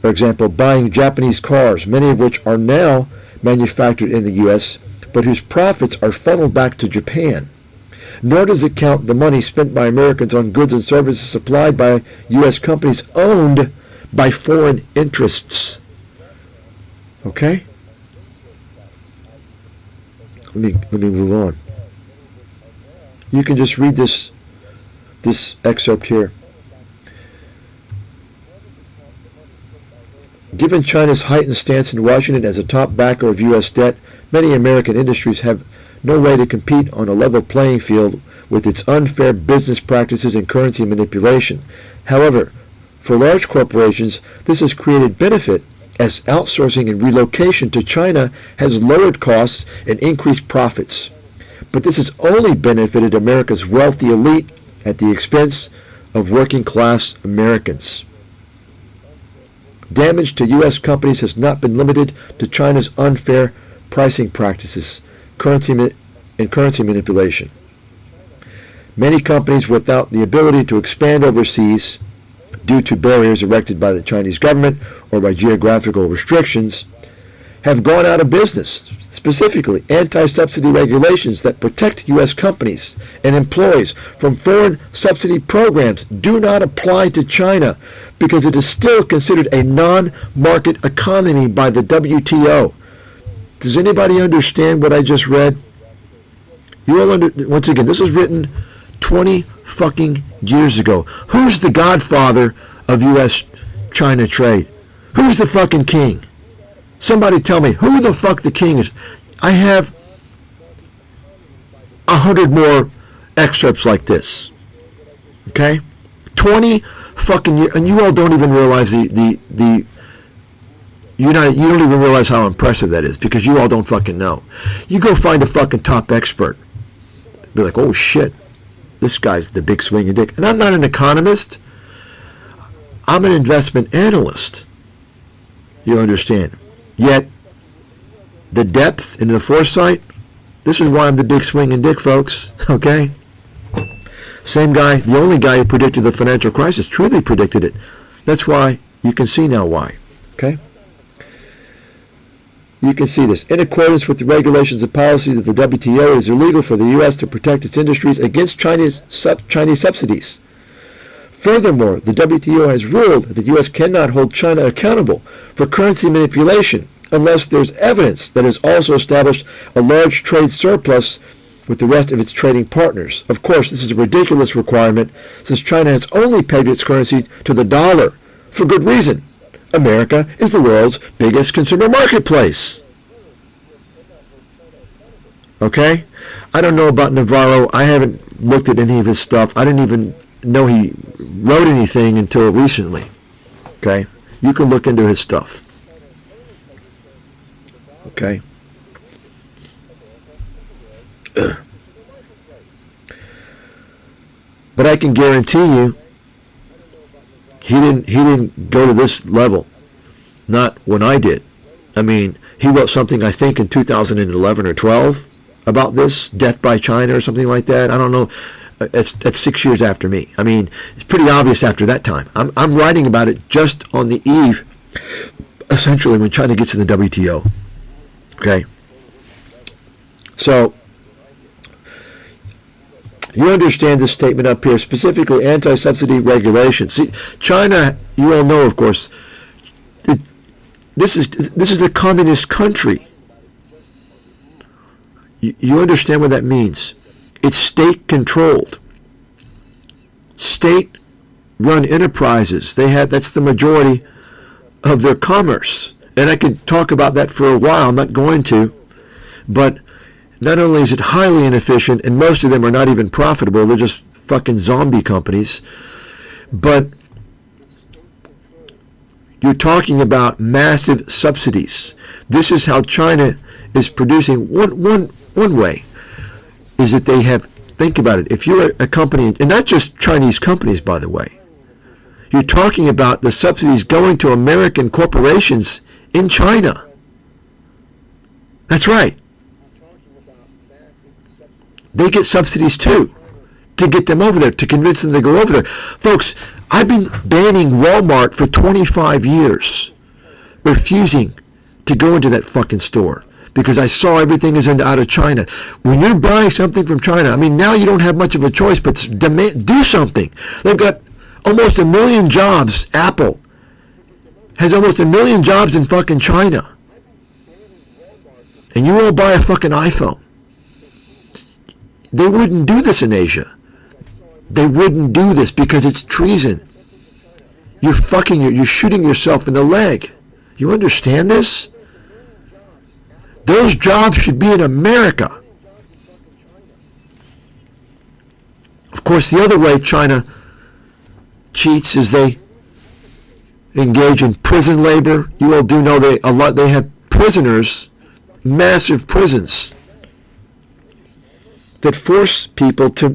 for example, buying Japanese cars, many of which are now manufactured in the U.S., but whose profits are funneled back to Japan. Nor does it count the money spent by Americans on goods and services supplied by U.S. companies owned by foreign interests. Okay? Let me move on. You can just read this excerpt here. Given China's heightened stance in Washington as a top backer of U.S. debt, many American industries have no way to compete on a level playing field with its unfair business practices and currency manipulation. However, for large corporations, this has created benefit, as outsourcing and relocation to China has lowered costs and increased profits. But this has only benefited America's wealthy elite at the expense of working-class Americans. Damage to U.S. companies has not been limited to China's unfair pricing practices, currency manipulation. Many companies without the ability to expand overseas due to barriers erected by the Chinese government or by geographical restrictions have gone out of business. Specifically, anti-subsidy regulations that protect U.S. companies and employees from foreign subsidy programs do not apply to China because it is still considered a non-market economy by the WTO. Does anybody understand what I just read? You all once again, this was written 20 fucking years ago. Who's the godfather of U.S.-China trade? Who's the fucking king? Somebody tell me who the fuck the king is. I 100 more excerpts like this. Okay? 20 fucking years, and you all don't even realize you don't even realize how impressive that is, because you all don't fucking know. You go find a fucking top expert. Be like, oh shit, this guy's the big swinging dick. And I'm not an economist. I'm an investment analyst. You understand? Yet, the depth and the foresight, this is why I'm the big swinging dick, folks. Okay? Same guy, the only guy who predicted the financial crisis, truly predicted it. That's why you can see now why. Okay? You can see this. In accordance with the regulations and policies of the WTO, it is illegal for the U.S. to protect its industries against Chinese subsidies. Furthermore, the WTO has ruled that the U.S. cannot hold China accountable for currency manipulation unless there's evidence that it has also established a large trade surplus with the rest of its trading partners. Of course, this is a ridiculous requirement since China has only pegged its currency to the dollar for good reason. America is the world's biggest consumer marketplace. Okay? I don't know about Navarro. I haven't looked at any of his stuff. I didn't even know he wrote anything until recently. Okay? You can look into his stuff. Okay? But I can guarantee you, he didn't go to this level. Not when I did. I mean, he wrote something, I think, in 2011 or 12 about this, Death by China or something like that. I don't know. That's 6 years after me. I mean, it's pretty obvious after that time. I'm writing about it just on the eve, essentially, when China gets in the WTO. Okay? So, you understand this statement up here, specifically anti-subsidy regulations. See, China, you all know, of course, this is a communist country. You understand what that means? It's state-controlled. State-run enterprises. That's the majority of their commerce. And I could talk about that for a while. I'm not going to. But not only is it highly inefficient, and most of them are not even profitable, they're just fucking zombie companies, but you're talking about massive subsidies. This is how China is producing. One way is that they have, think about it, if you're a company, and not just Chinese companies, by the way, you're talking about the subsidies going to American corporations in China. That's right. They get subsidies too, to get them over there, to convince them to go over there. Folks, I've been banning Walmart for 25 years, refusing to go into that fucking store, because I saw everything is out of China. When you're buying something from China, I mean, now you don't have much of a choice, but do something. They've got almost 1 million jobs. Apple has almost 1 million jobs in fucking China. And you all buy a fucking iPhone. They wouldn't do this in Asia. They wouldn't do this because it's treason. You're shooting yourself in the leg. You understand this? Those jobs should be in America. Of course, the other way China cheats is they engage in prison labor. You all do know they have prisoners, massive prisons, that force people to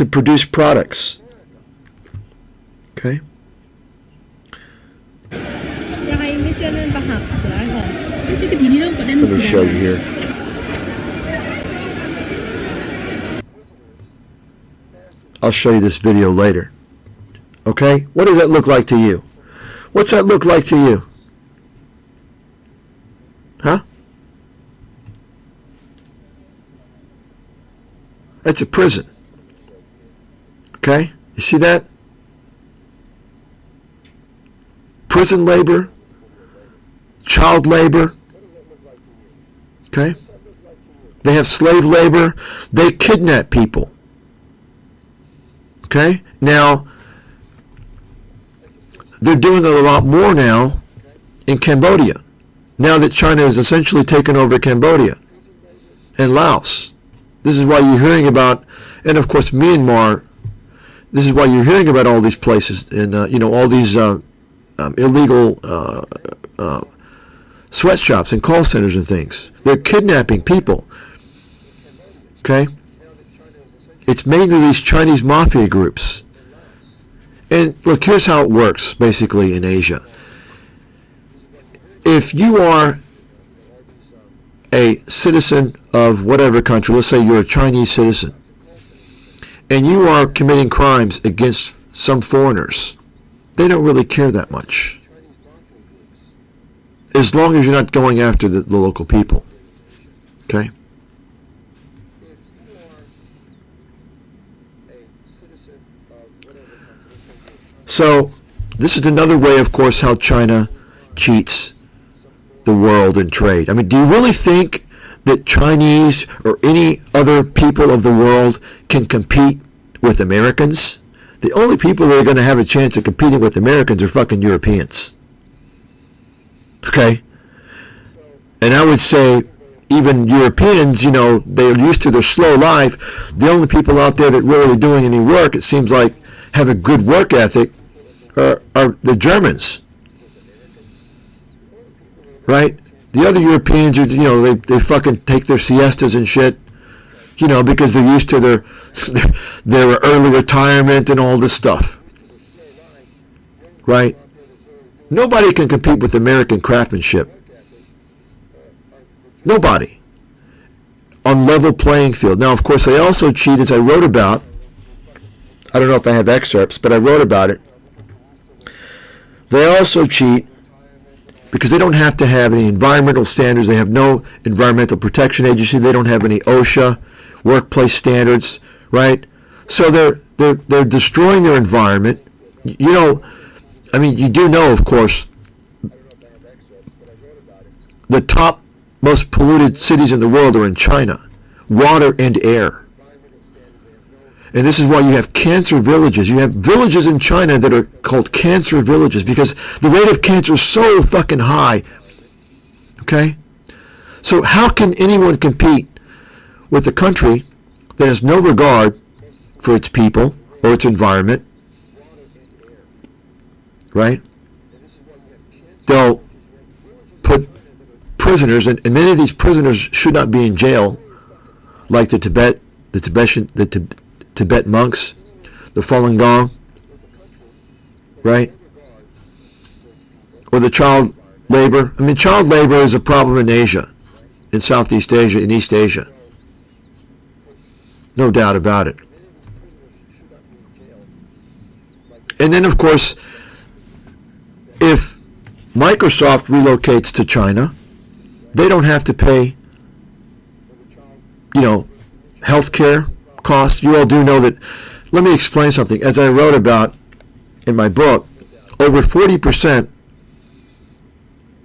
produce products. Okay? Let me show you here. I'll show you this video later. Okay? What does that look like to you? What's that look like to you? Huh? That's a prison. Okay? You see that? Prison labor, child labor. Okay? They have slave labor. They kidnap people. Okay? Now, they're doing it a lot more now in Cambodia. Now that China has essentially taken over Cambodia and Laos. This is why you're hearing about, and of course Myanmar. This is why you're hearing about all these places and all these illegal sweatshops and call centers and things. They're kidnapping people. Okay? It's mainly these Chinese mafia groups. And look, here's how it works basically in Asia. If you are a citizen of whatever country, let's say you're a Chinese citizen, and you are committing crimes against some foreigners, they don't really care that much. As long as you're not going after the local people. Okay? So, this is another way, of course, how China cheats the world in trade. I mean, do you really think that Chinese or any other people of the world can compete with Americans? The only people that are going to have a chance of competing with Americans are fucking Europeans. Okay? And I would say even Europeans, they're used to their slow life. The only people out there that really are doing any work, it seems like, have a good work ethic are the Germans. Right? The other Europeans, they fucking take their siestas and shit, because they're used to their early retirement and all this stuff. Right? Nobody can compete with American craftsmanship. Nobody. On level playing field. Now, of course, they also cheat, as I wrote about. I don't know if I have excerpts, but I wrote about it. They also cheat because they don't have to have any environmental standards. They have no environmental protection agency. They don't have any OSHA workplace standards, right? So they're destroying their environment. You do know, of course, the top most polluted cities in the world are in China, water and air. And this is why you have cancer villages. You have villages in China that are called cancer villages because the rate of cancer is so fucking high. Okay? So how can anyone compete with a country that has no regard for its people or its environment? Right? They'll put prisoners, and many of these prisoners should not be in jail, like the Tibet monks, the Falun Gong, right? Or the child labor. I mean, child labor is a problem in Asia, in Southeast Asia, in East Asia. No doubt about it. And then, of course, if Microsoft relocates to China, they don't have to pay, health care costs. You all do know that. Let me explain something. As I wrote about in my book, over 40%,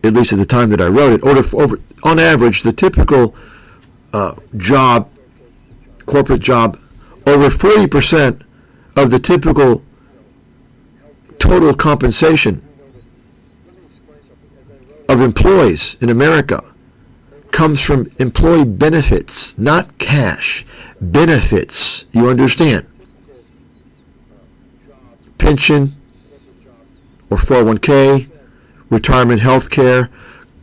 at least at the time that I wrote it, over on average, the typical corporate job, over 40% of the typical total compensation of employees in America comes from employee benefits, not cash. Benefits, you understand? Pension or 401k, retirement health care,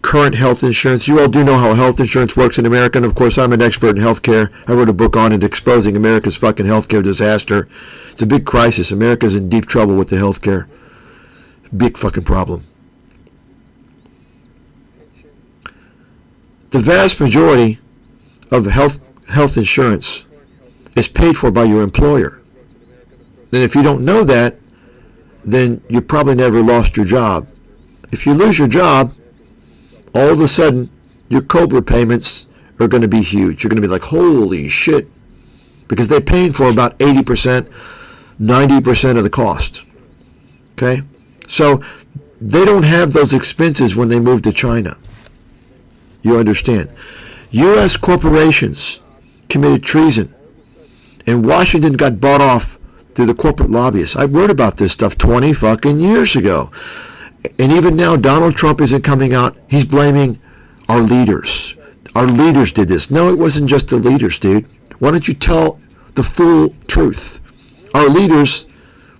current health insurance. You all do know how health insurance works in America, and of course I'm an expert in health care. I wrote a book on it exposing America's fucking healthcare disaster. It's a big crisis. America's in deep trouble with the healthcare. Big fucking problem. The vast majority of health insurance is paid for by your employer. And if you don't know that, then you probably never lost your job. If you lose your job, all of a sudden, your COBRA payments are going to be huge. You're going to be like, holy shit. Because they're paying for about 80%, 90% of the cost. Okay? So, they don't have those expenses when they move to China. You understand? U.S. corporations committed treason, and Washington got bought off through the corporate lobbyists. I wrote about this stuff 20 fucking years ago. And even now, Donald Trump isn't coming out. He's blaming our leaders. Our leaders did this. No, it wasn't just the leaders, dude. Why don't you tell the full truth? Our leaders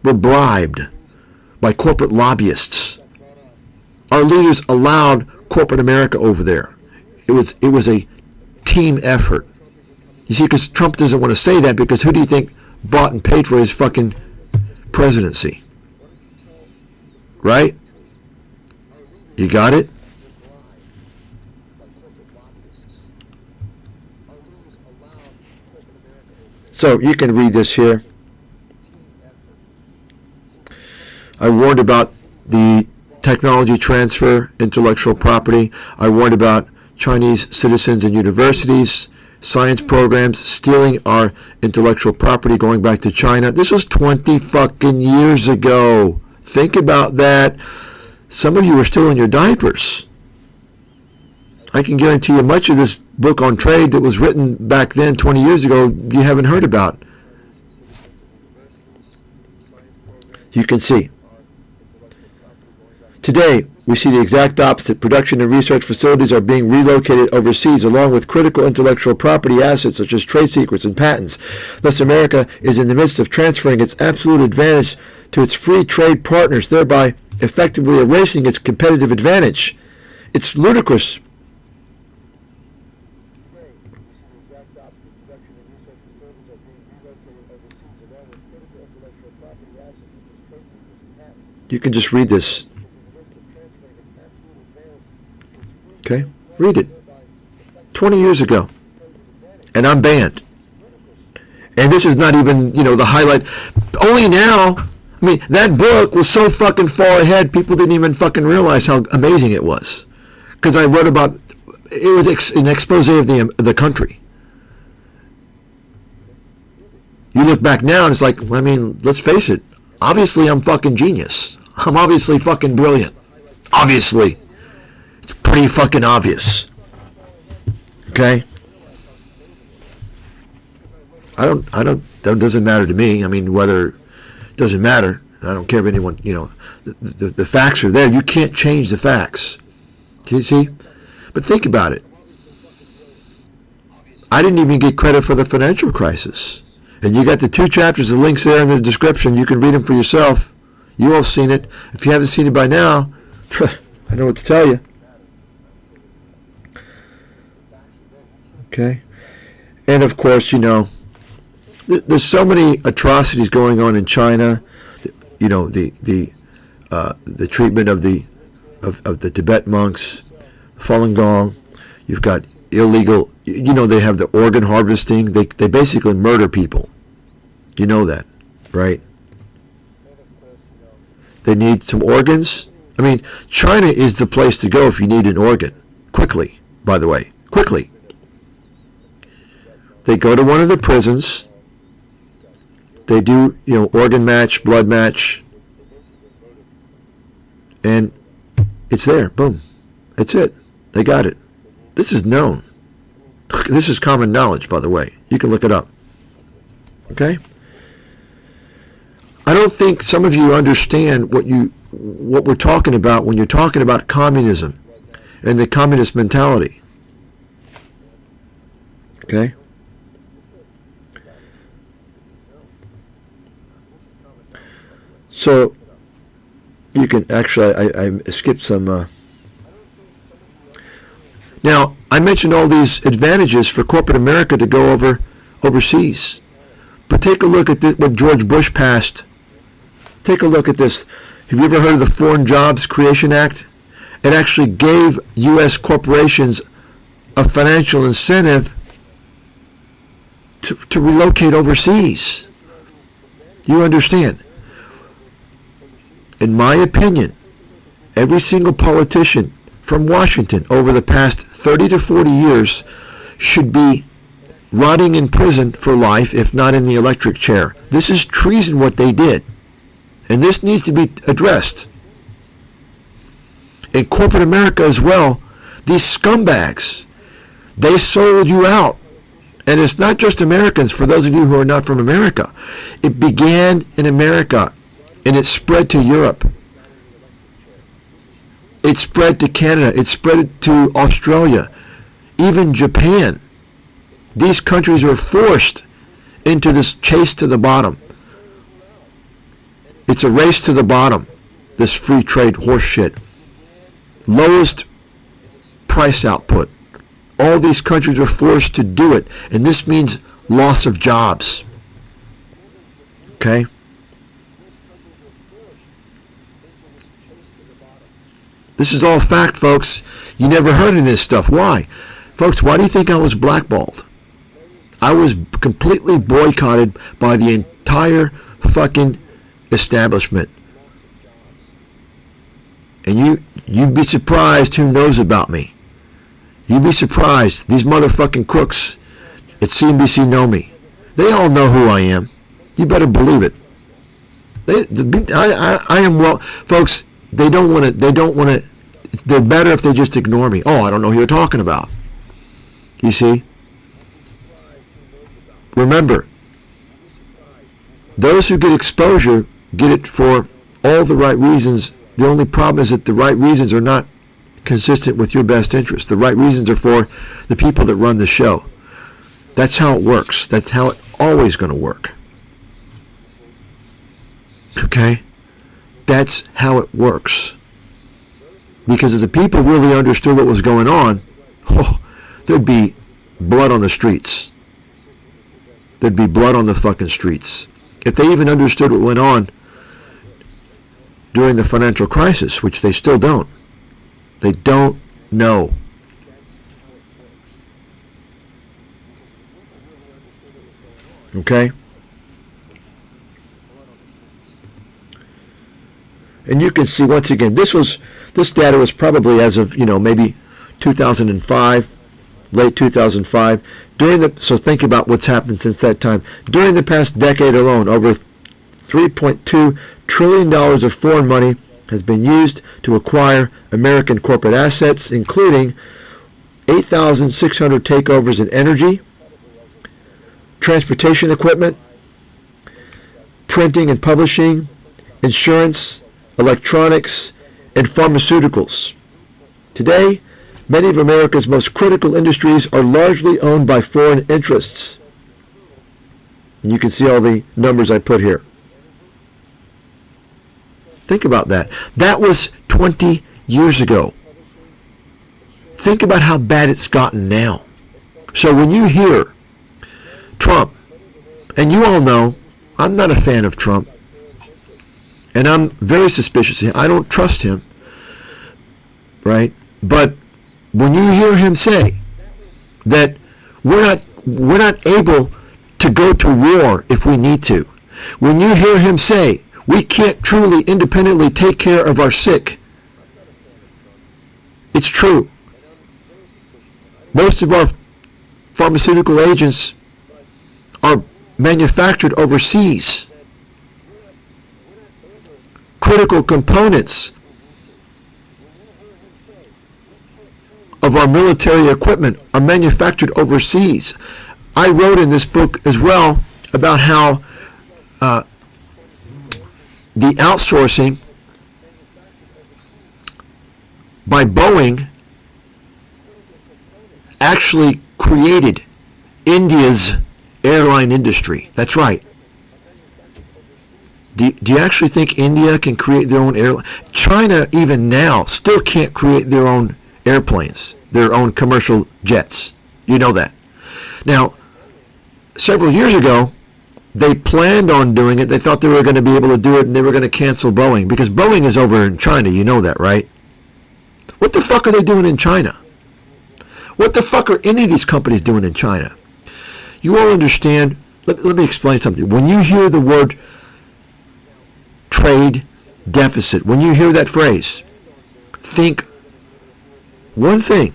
were bribed by corporate lobbyists. Our leaders allowed corporate America over there. It was a team effort. You see, because Trump doesn't want to say that, because who do you think bought and paid for his fucking presidency? Right? You got it? So you can read this here. I warned about the technology transfer, intellectual property. I warned about Chinese citizens in universities, science programs, stealing our intellectual property, going back to China. This was 20 fucking years ago. Think about that. Some of you are still in your diapers. I can guarantee you much of this book on trade that was written back then 20 years ago you haven't heard about. You can see. Today, we see the exact opposite. Production and research facilities are being relocated overseas, along with critical intellectual property assets such as trade secrets and patents. Thus, America is in the midst of transferring its absolute advantage to its free trade partners, thereby effectively erasing its competitive advantage. It's ludicrous. You can just read this. Okay? Read it. 20 years ago. And I'm banned. And this is not even, the highlight. Only now, that book was so fucking far ahead, people didn't even fucking realize how amazing it was. Because I wrote about, it was an expose of the country. You look back now and it's like, let's face it. Obviously, I'm fucking genius. I'm obviously fucking brilliant. Obviously. It's pretty fucking obvious. Okay? that doesn't matter to me. Whether it doesn't matter. I don't care if anyone, the facts are there. You can't change the facts. You see? But think about it. I didn't even get credit for the financial crisis. And you got the 2 chapters, the links there in the description. You can read them for yourself. You all seen it. If you haven't seen it by now, I know what to tell you. Okay? And of course, there's so many atrocities going on in China. The treatment of the Tibet monks, Falun Gong. You've got illegal. They have the organ harvesting. They basically murder people. You know that, right? They need some organs. China is the place to go if you need an organ. Quickly, by the way. Quickly. They go to one of the prisons. They do, organ match, blood match. And it's there. Boom. That's it. They got it. This is known. This is common knowledge, by the way. You can look it up. Okay? I don't think some of you understand what we're talking about when you're talking about communism and the communist mentality. Okay? So, you can actually, I skipped some. Now, I mentioned all these advantages for corporate America to go overseas. But take a look at what George Bush passed. Take a look at this. Have you ever heard of the Foreign Jobs Creation Act? It actually gave U.S. corporations a financial incentive to relocate overseas. You understand? In my opinion, every single politician from Washington over the past 30 to 40 years should be rotting in prison for life, if not in the electric chair. This is treason what they did. And this needs to be addressed. In corporate America as well, these scumbags, they sold you out. And it's not just Americans, for those of you who are not from America. It began in America, and it spread to Europe. It spread to Canada. It spread to Australia, even Japan. These countries are forced into this chase to the bottom. It's a race to the bottom, this free trade horse shit. Lowest price output. All these countries are forced to do it, and this means loss of jobs. Okay? This is all fact, folks. You never heard of this stuff. Why? Folks, why do you think I was blackballed? I was completely boycotted by the entire fucking establishment. And you'd be surprised who knows about me. You'd be surprised. These motherfucking crooks at CNBC know me. They all know who I am. You better believe it. I am well, folks. They don't want to. They're better if they just ignore me. Oh, I don't know who you're talking about. You see? Remember, those who get exposure get it for all the right reasons. The only problem is that the right reasons are not consistent with your best interest. The right reasons are for the people that run the show. That's how it works. That's how it's always going to work. Okay? That's how it works. Because if the people really understood what was going on, there'd be blood on the streets. There'd be blood on the fucking streets. If they even understood what went on during the financial crisis, which they still don't. They don't know. Okay? And you can see, once again, this data was probably as of, maybe 2005, late 2005. So think about what's happened since that time. During the past decade alone, over $3.2 trillion of foreign money has been used to acquire American corporate assets, including 8,600 takeovers in energy, transportation equipment, printing and publishing, insurance, electronics, and pharmaceuticals. Today, many of America's most critical industries are largely owned by foreign interests. And you can see all the numbers I put here. Think about that. That was 20 years ago. Think about how bad it's gotten now. So when you hear Trump, and you all know I'm not a fan of Trump, and I'm very suspicious of him. I don't trust him, right? But when you hear him say that we're not able to go to war if we need to, when you hear him say we can't truly independently take care of our sick, it's true. Most of our pharmaceutical agents are manufactured overseas. Critical components of our military equipment are manufactured overseas. I wrote in this book as well about how the outsourcing by Boeing actually created India's airline industry. That's right. Do you actually think India can create their own airline? China, even now, still can't create their own airplanes, their own commercial jets. You know that. Now, several years ago, they planned on doing it. They thought they were going to be able to do it, and they were going to cancel Boeing, because Boeing is over in China. You know that, right? What the fuck are they doing in China? What the fuck are any of these companies doing in China? You all understand? Let me explain something. When you hear the word trade deficit, when you hear that phrase, think one thing: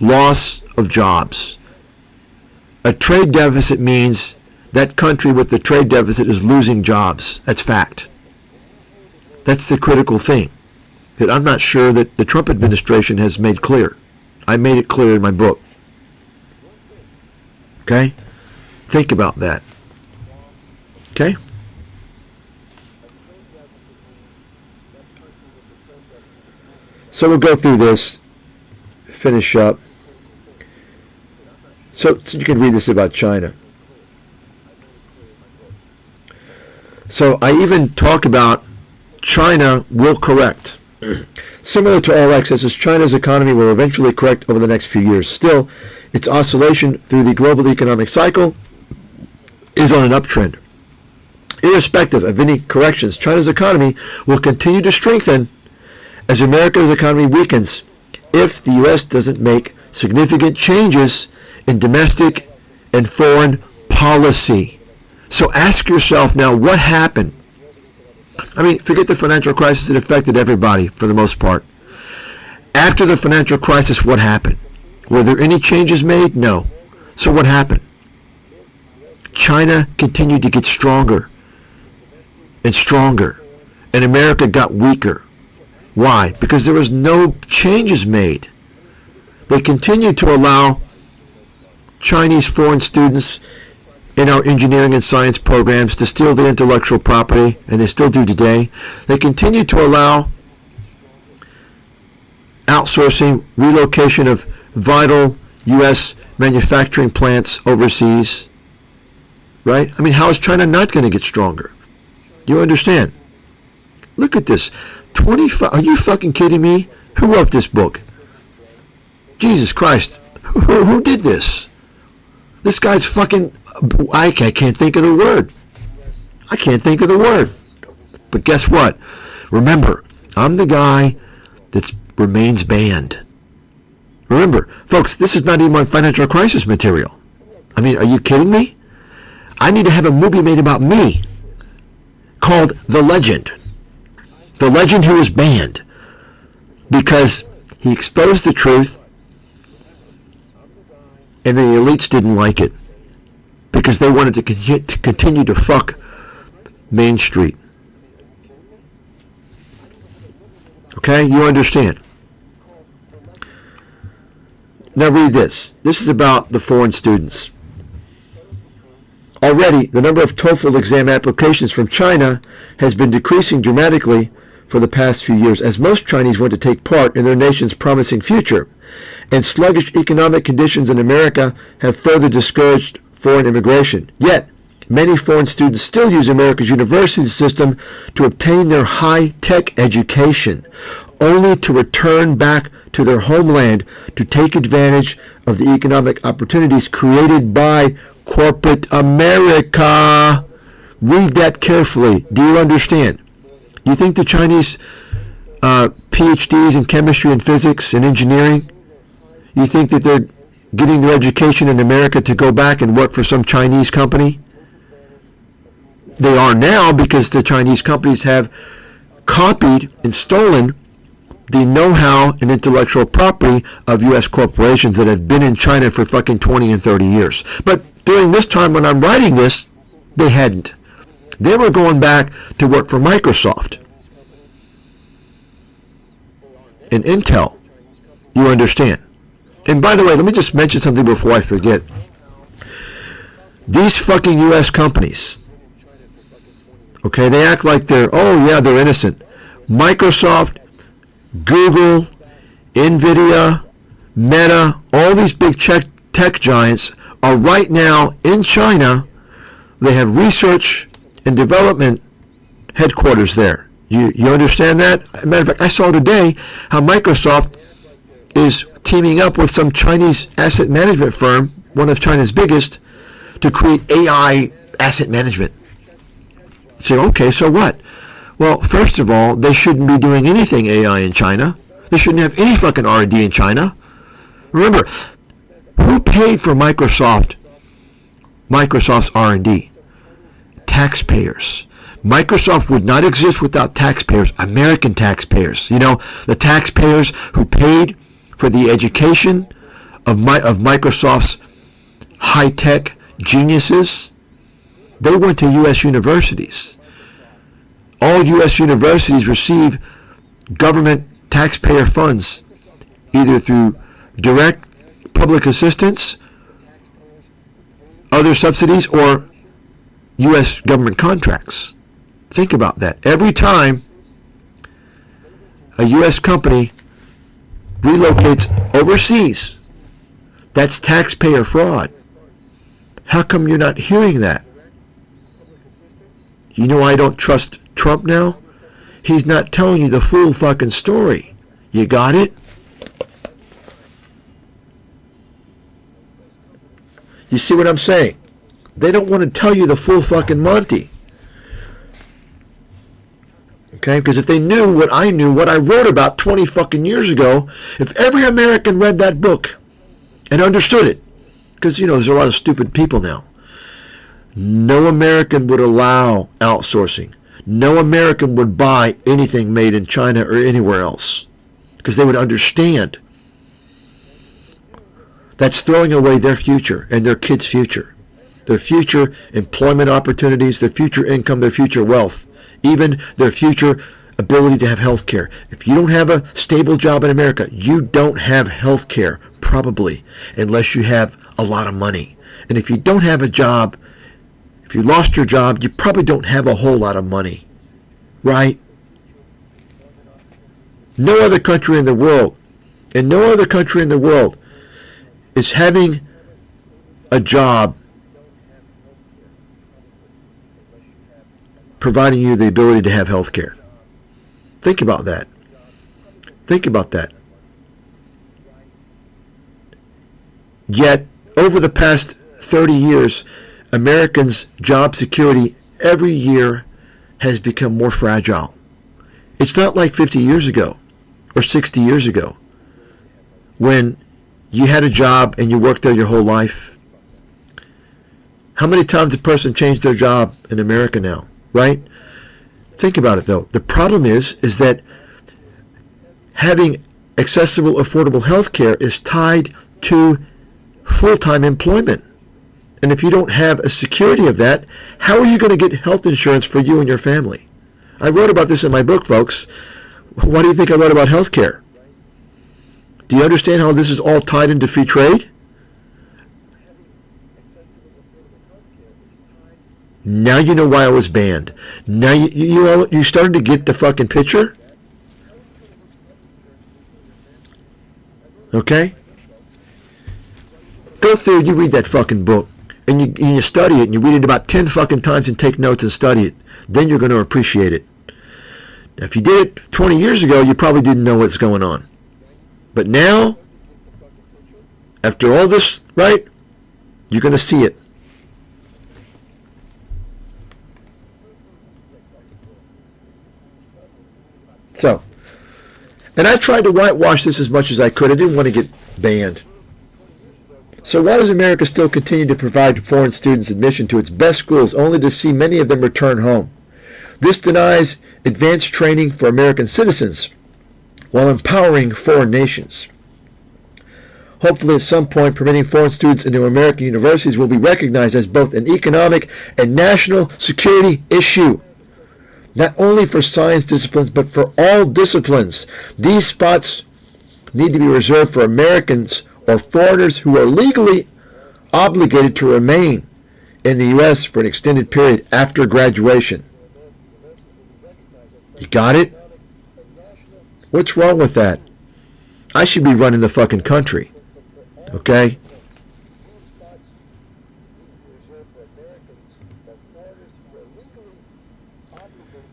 loss of jobs. A trade deficit means that country with the trade deficit is losing jobs. That's fact. That's the critical thing that I'm not sure that the Trump administration has made clear. I made it clear in my book. Okay? Think about that. Okay? So we'll go through this, finish up. So you can read this about China. So I even talk about China will correct. Similar to all excesses, China's economy will eventually correct over the next few years. Still, its oscillation through the global economic cycle is on an uptrend. Irrespective of any corrections, China's economy will continue to strengthen as America's economy weakens if the U.S. doesn't make significant changes in domestic and foreign policy. So ask yourself now, what happened? I mean, forget the financial crisis. It affected everybody for the most part. After the financial crisis, what happened? Were there any changes made? No. So what happened? China continued to get stronger and stronger, and America got weaker. Why? Because there was no changes made. They continued to allow Chinese foreign students in our engineering and science programs to steal their intellectual property, and they still do today. They continue to allow outsourcing, relocation of vital U.S. manufacturing plants overseas. Right? I mean, how is China not going to get stronger? Do you understand? Look at this. 25. Are you fucking kidding me? Who wrote this book? Jesus Christ. Who did this? This guy's fucking... I can't think of the word. I can't think of the word. But guess what? Remember, I'm the guy that remains banned. Remember, folks, this is not even my financial crisis material. I mean, are you kidding me? I need to have a movie made about me called The Legend. The Legend who was banned because he exposed the truth and the elites didn't like it because they wanted to continue to fuck Main Street. Okay, you understand. Now read this. This is about the foreign students. Already, the number of TOEFL exam applications from China has been decreasing dramatically for the past few years, as most Chinese want to take part in their nation's promising future, and sluggish economic conditions in America have further discouraged foreign immigration. Yet, many foreign students still use America's university system to obtain their high-tech education, only to return back to their homeland to take advantage of the economic opportunities created by corporate America. Read that carefully. Do you understand? You think the Chinese PhDs in chemistry and physics and engineering, you think that they're getting their education in America to go back and work for some Chinese company? They are now because the Chinese companies have copied and stolen the know-how and intellectual property of U.S. corporations that have been in China for fucking 20 and 30 years. But during this time when I'm writing this, they hadn't. They were going back to work for Microsoft and Intel. You understand? And by the way, let me just mention something before I forget. These fucking U.S. companies, okay, they act like they're innocent. Microsoft, Google, Nvidia, Meta, all these big tech giants are right now in China. They have research and development headquarters there. You understand that? As a matter of fact, I saw today how Microsoft is teaming up with some Chinese asset management firm, one of China's biggest, to create AI asset management. So, okay, so what? Well, first of all, they shouldn't be doing anything AI in China. They shouldn't have any fucking R&D in China. Remember, who paid for Microsoft's R&D? Taxpayers. Microsoft would not exist without taxpayers, American taxpayers. You know, the taxpayers who paid for the education of Microsoft's high-tech geniuses, they went to U.S. universities. All U.S. universities receive government taxpayer funds, either through direct public assistance, other subsidies, or U.S. government contracts. Think about that. Every time a U.S. company relocates overseas, That's taxpayer fraud. How come you're not hearing that? You know I don't trust Trump now? He's not telling you the full fucking story. You got it? You see what I'm saying? They don't want to tell you the full fucking Monty. Okay? Because if they knew what I knew, what I wrote about 20 fucking years ago, if every American read that book and understood it, because, you know, there's a lot of stupid people now. No American would allow outsourcing. No American would buy anything made in China or anywhere else, because they would understand that's throwing away their future and their kids' future. Their future employment opportunities, their future income, their future wealth, even their future ability to have health care. If you don't have a stable job in America, you don't have health care, probably, unless you have a lot of money. And if you don't have a job, if you lost your job, you probably don't have a whole lot of money, right? No other country in the world, and no other country in the world is having a job providing you the ability to have health care. Think about that. Think about that. Yet, over the past 30 years, Americans' job security every year has become more fragile. It's not like 50 years ago or 60 years ago when you had a job and you worked there your whole life. How many times a person changed their job in America now, right? Think about it though. The problem is that having accessible, affordable health care is tied to full-time employment. And if you don't have a security of that, how are you going to get health insurance for you and your family? I wrote about this in my book, folks. Why do you think I wrote about health care? Do you understand how this is all tied into free trade? Now you know why I was banned. Now you started to get the fucking picture? Okay? Go through, you read that fucking book. And you study it, and you read it about 10 fucking times and take notes and study it. Then you're going to appreciate it. Now, if you did it 20 years ago, you probably didn't know what's going on. But now, after all this, right, you're going to see it. So, and I tried to whitewash this as much as I could. I didn't want to get banned. So why does America still continue to provide foreign students admission to its best schools only to see many of them return home? This denies advanced training for American citizens while empowering foreign nations. Hopefully at some point permitting foreign students into American universities will be recognized as both an economic and national security issue. Not only for science disciplines, but for all disciplines. These spots need to be reserved for Americans or foreigners who are legally obligated to remain in the U.S. for an extended period after graduation. You got it? What's wrong with that? I should be running the fucking country. Okay?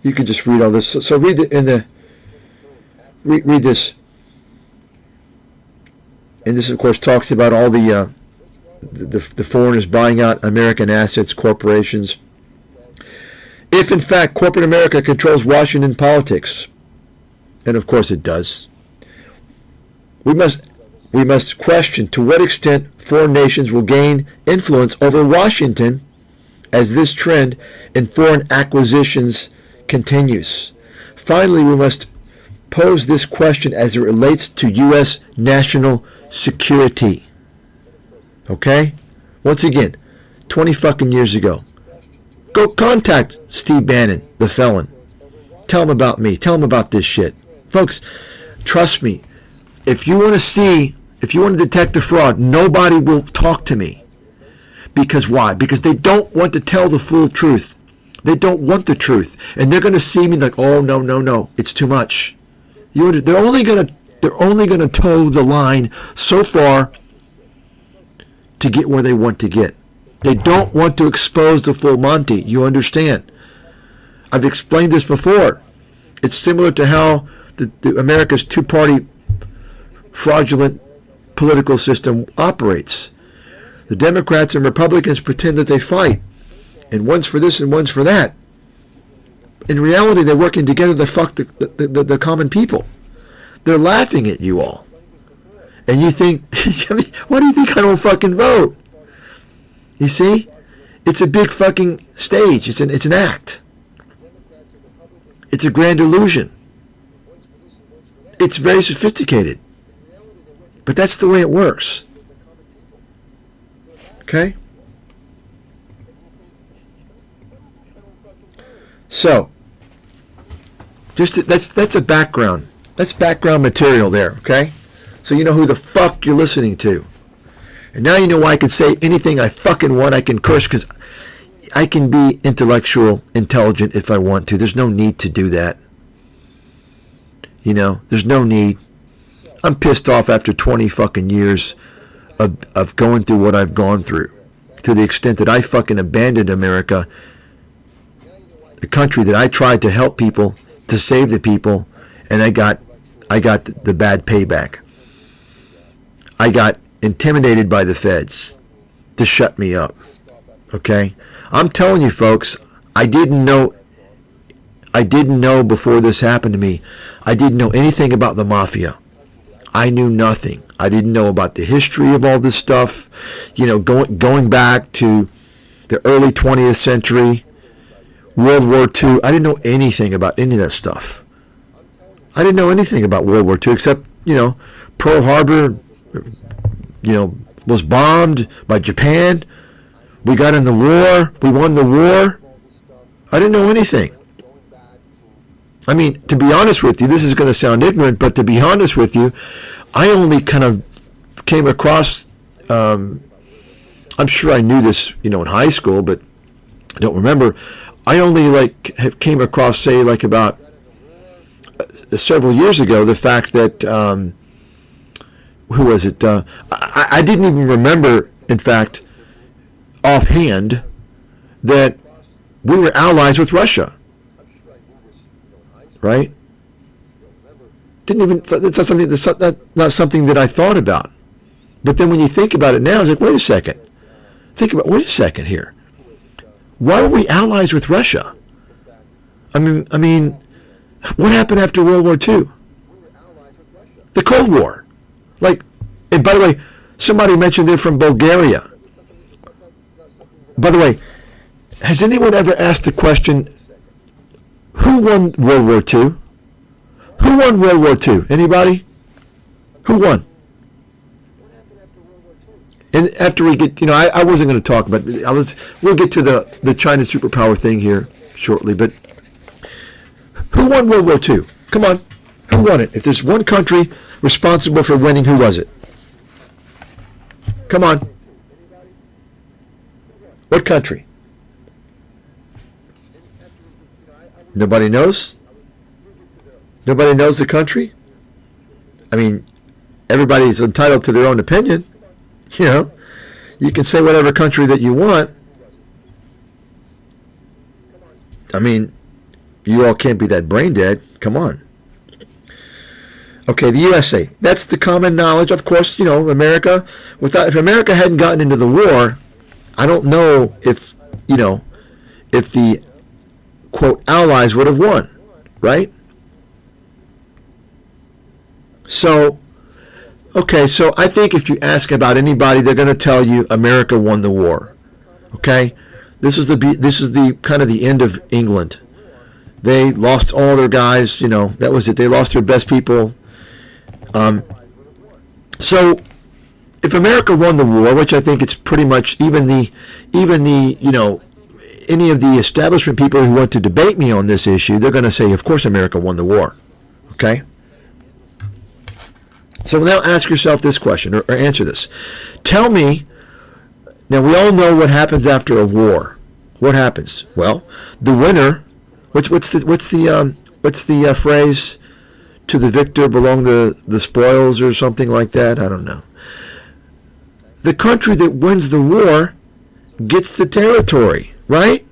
You could just read all this. So read read this. And this, of course, talks about all the foreigners buying out American assets, corporations. If, in fact, corporate America controls Washington politics, and of course it does, we must question to what extent foreign nations will gain influence over Washington as this trend in foreign acquisitions continues. Finally, we must pose this question as it relates to U.S. national security. Okay? Once again, 20 fucking years ago. Go contact Steve Bannon, the felon. Tell him about me. Tell him about this shit. Folks, trust me. If you want to detect the fraud, nobody will talk to me. Because why? Because they don't want to tell the full truth. They don't want the truth. And they're going to see me like, oh, no. It's too much. They're only going to toe the line so far to get where they want to get. They don't want to expose the full Monty. You understand? I've explained this before. It's similar to how the America's two-party fraudulent political system operates. The Democrats and Republicans pretend that they fight, and one's for this and one's for that. In reality, they're working together to fuck the common people. They're laughing at you all. And you think, I mean, why do you think I don't fucking vote? You see? It's a big fucking stage. It's an act. It's a grand illusion. It's very sophisticated. But that's the way it works. Okay? So, that's a background. That's background material there, okay? So you know who the fuck you're listening to. And now you know why I can say anything I fucking want. I can curse because I can be intelligent if I want to. There's no need to do that. You know, there's no need. I'm pissed off after 20 fucking years of going through what I've gone through, to the extent that I fucking abandoned America, the country that I tried to help people, to save the people, and I got the bad payback. I got intimidated by the feds to shut me up. Okay? I'm telling you folks, I didn't know before this happened to me. I didn't know anything about the mafia. I knew nothing. I didn't know about the history of all this stuff. You know, going back to the early 20th century, World War II. I didn't know anything about any of that stuff. I didn't know anything about World War II except, you know, Pearl Harbor, you know, was bombed by Japan. We got in the war. We won the war. I didn't know anything. I mean, to be honest with you, this is going to sound ignorant, but to be honest with you, I only kind of came across, I'm sure I knew this, you know, in high school, but I don't remember. I only came across, say, like about several years ago, the fact that, who was it? I didn't even remember, in fact, offhand, that we were allies with Russia. Right? That's not something that I thought about. But then when you think about it now, it's like, wait a second. Wait a second here. Why were we allies with Russia? I mean, what happened after World War II? The Cold War. And by the way, somebody mentioned they're from Bulgaria. By the way, has anyone ever asked the question, who won World War II? Who won World War II? Anybody? Who won? And after we get, you know, I wasn't going to talk about it. We'll get to the China superpower thing here shortly, but who won World War II? Come on. Who won it? If there's one country responsible for winning, who was it? Come on. What country? Nobody knows? Nobody knows the country? I mean, everybody's entitled to their own opinion. You know, you can say whatever country that you want. I mean, you all can't be that brain dead. Come on. Okay, the USA. That's the common knowledge. Of course, you know, America. If America hadn't gotten into the war, I don't know if the quote allies would have won, right? So, okay, so I think if you ask about anybody, they're going to tell you America won the war. Okay, this is the kind of the end of England. They lost all their guys. You know, that was it. They lost their best people. So, if America won the war, which I think it's pretty much even the you know, any of the establishment people who want to debate me on this issue, they're going to say, of course America won the war. Okay? So now ask yourself this question, or answer this. Tell me, now we all know what happens after a war. What happens? Well, the winner, what's the phrase? To the victor belong the spoils or something like that? I don't know. the country that wins the war gets the territory, right?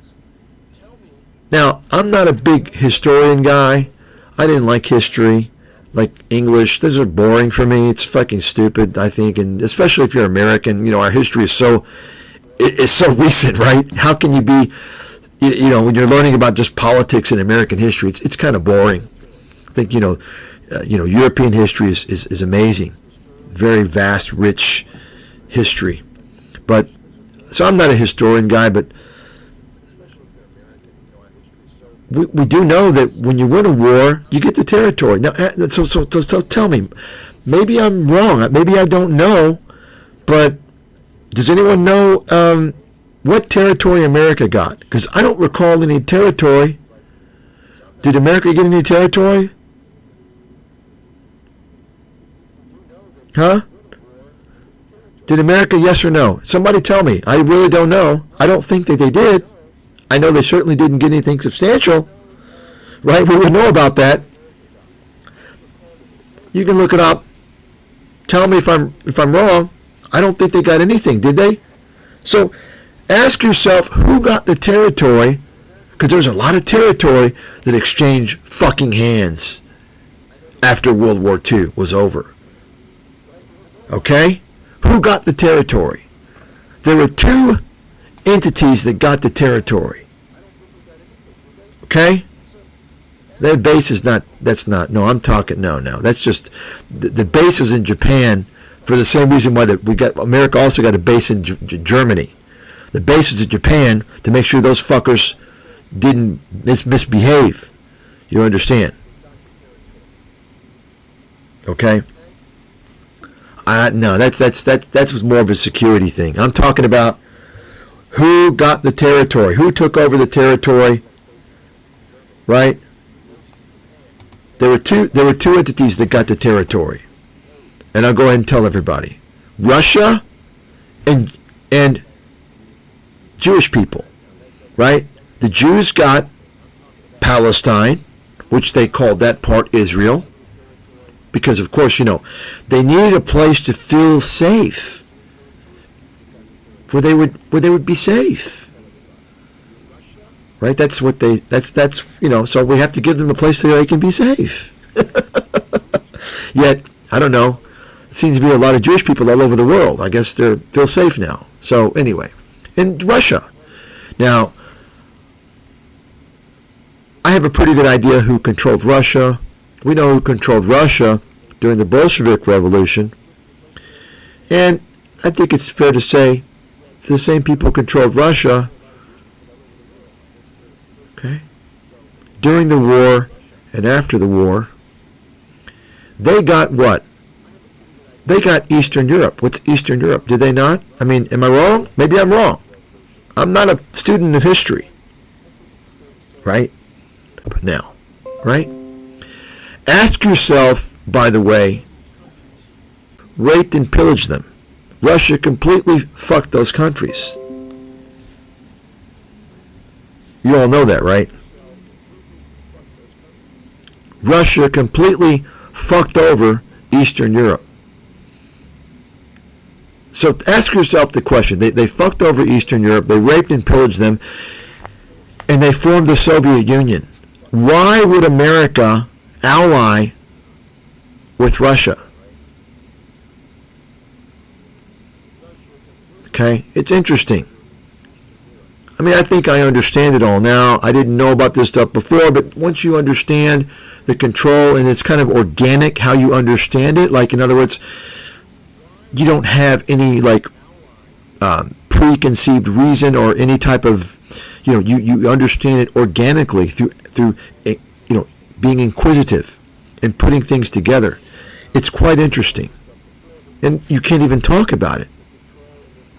Now, I'm not a big historian guy. I didn't like history, like English. Those are boring for me. It's fucking stupid, I think, and especially if you're American. You know, our history is so recent, right? How can you be, you know, when you're learning about just politics in American history, it's kind of boring. I think, European history is amazing. Very vast, rich history. But, so I'm not a historian guy, but we do know that when you win a war, you get the territory. Now, so tell me, maybe I'm wrong. Maybe I don't know, but does anyone know what territory America got? Because I don't recall any territory. Did America get any territory? Huh? Did America, yes or no? Somebody tell me. I really don't know. I don't think that they did. I know they certainly didn't get anything substantial. Right? We would know about that. You can look it up. Tell me if I'm wrong. I don't think they got anything, did they? So ask yourself who got the territory, because there's a lot of territory that exchanged fucking hands after World War II was over. Okay? Who got the territory? There were two entities that got the territory. Okay? That base is not, I'm talking, no. That's just, the base was in Japan for the same reason why America also got a base in Germany. The base was in Japan to make sure those fuckers didn't misbehave. You understand? Okay? No, that's more of a security thing. I'm talking about who got the territory, who took over the territory, right? There were two entities that got the territory, and I'll go ahead and tell everybody: Russia and Jewish people, right? The Jews got Palestine, which they called that part Israel. Because, of course, they needed a place to feel safe, where they would be safe, right? That's so we have to give them a place where they can be safe. Yet, I don't know, it seems to be a lot of Jewish people all over the world. I guess they feel safe now. So anyway, in Russia, now, I have a pretty good idea who controlled Russia. We know who controlled Russia during the Bolshevik Revolution. And I think it's fair to say the same people controlled Russia, okay, during the war and after the war. They got what? They got Eastern Europe. What's Eastern Europe? Did they not? I mean, am I wrong? Maybe I'm wrong. I'm not a student of history. Right? But now, right? Ask yourself, by the way, raped and pillaged them. Russia completely fucked those countries. You all know that, right? Russia completely fucked over Eastern Europe. So ask yourself the question. They fucked over Eastern Europe, they raped and pillaged them, and they formed the Soviet Union. Why would America ally with Russia? Okay, it's interesting. I mean, I think I understand it all now. I didn't know about this stuff before, but once you understand the control, and it's kind of organic how you understand it, like in other words, you don't have any preconceived reason or any type of, you understand it organically through being inquisitive and putting things together. It's quite interesting. And you can't even talk about it,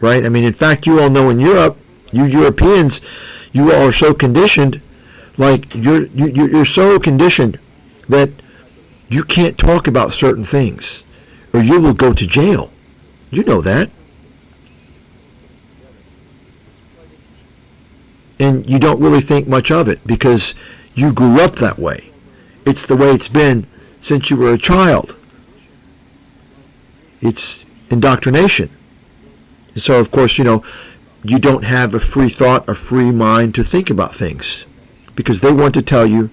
right? I mean, in fact, you all know in Europe, you Europeans, you all are so conditioned, like you're so conditioned that you can't talk about certain things or you will go to jail. You know that. And you don't really think much of it because you grew up that way. It's the way it's been since you were a child. It's indoctrination. So, of course, you don't have a free thought, a free mind to think about things because they want to tell you,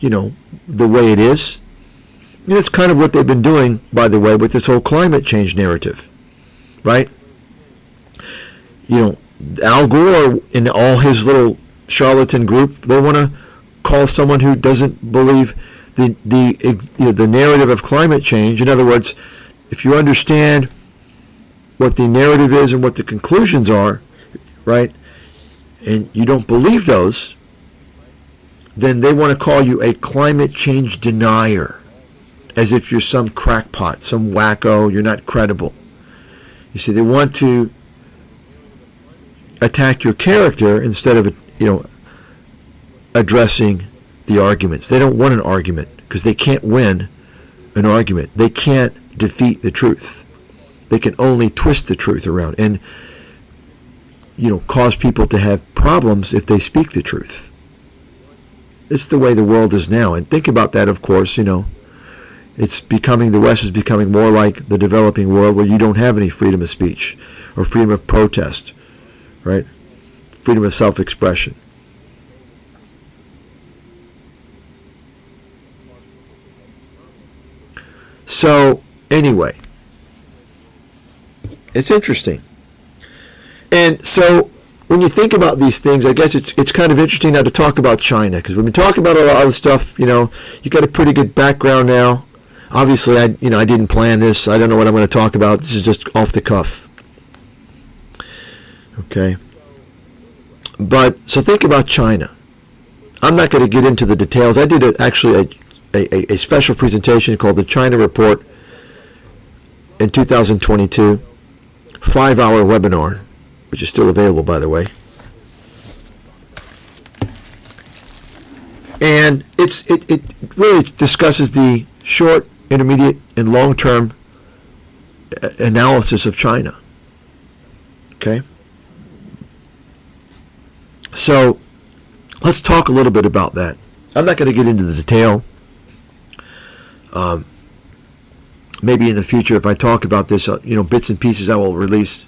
the way it is. And it's kind of what they've been doing, by the way, with this whole climate change narrative, right? Al Gore and all his little charlatan group, they want to call someone who doesn't believe the narrative of climate change. In other words, if you understand what the narrative is and what the conclusions are, right, and you don't believe those, then they want to call you a climate change denier, as if you're some crackpot, some wacko, you're not credible. You see, they want to attack your character instead of, addressing the arguments. They don't want an argument because they can't win an argument. They can't defeat the truth. They can only twist the truth around and, cause people to have problems if they speak the truth. It's the way the world is now. And think about that, of course, the West is becoming more like the developing world where you don't have any freedom of speech or freedom of protest, right? Freedom of self-expression. So, anyway, it's interesting. And so, when you think about these things, I guess it's kind of interesting now to talk about China, because we've been talking about a lot of stuff, you got a pretty good background now. Obviously, I didn't plan this. I don't know what I'm going to talk about. This is just off the cuff. Okay. But, so think about China. I'm not going to get into the details. I did actually a special presentation called the China Report in 2022, 5-hour webinar, which is still available, by the way. And it really discusses the short, intermediate, and long-term analysis of China. Okay? So, let's talk a little bit about that. I'm not going to get into the detail. Maybe in the future, if I talk about this, bits and pieces I will release.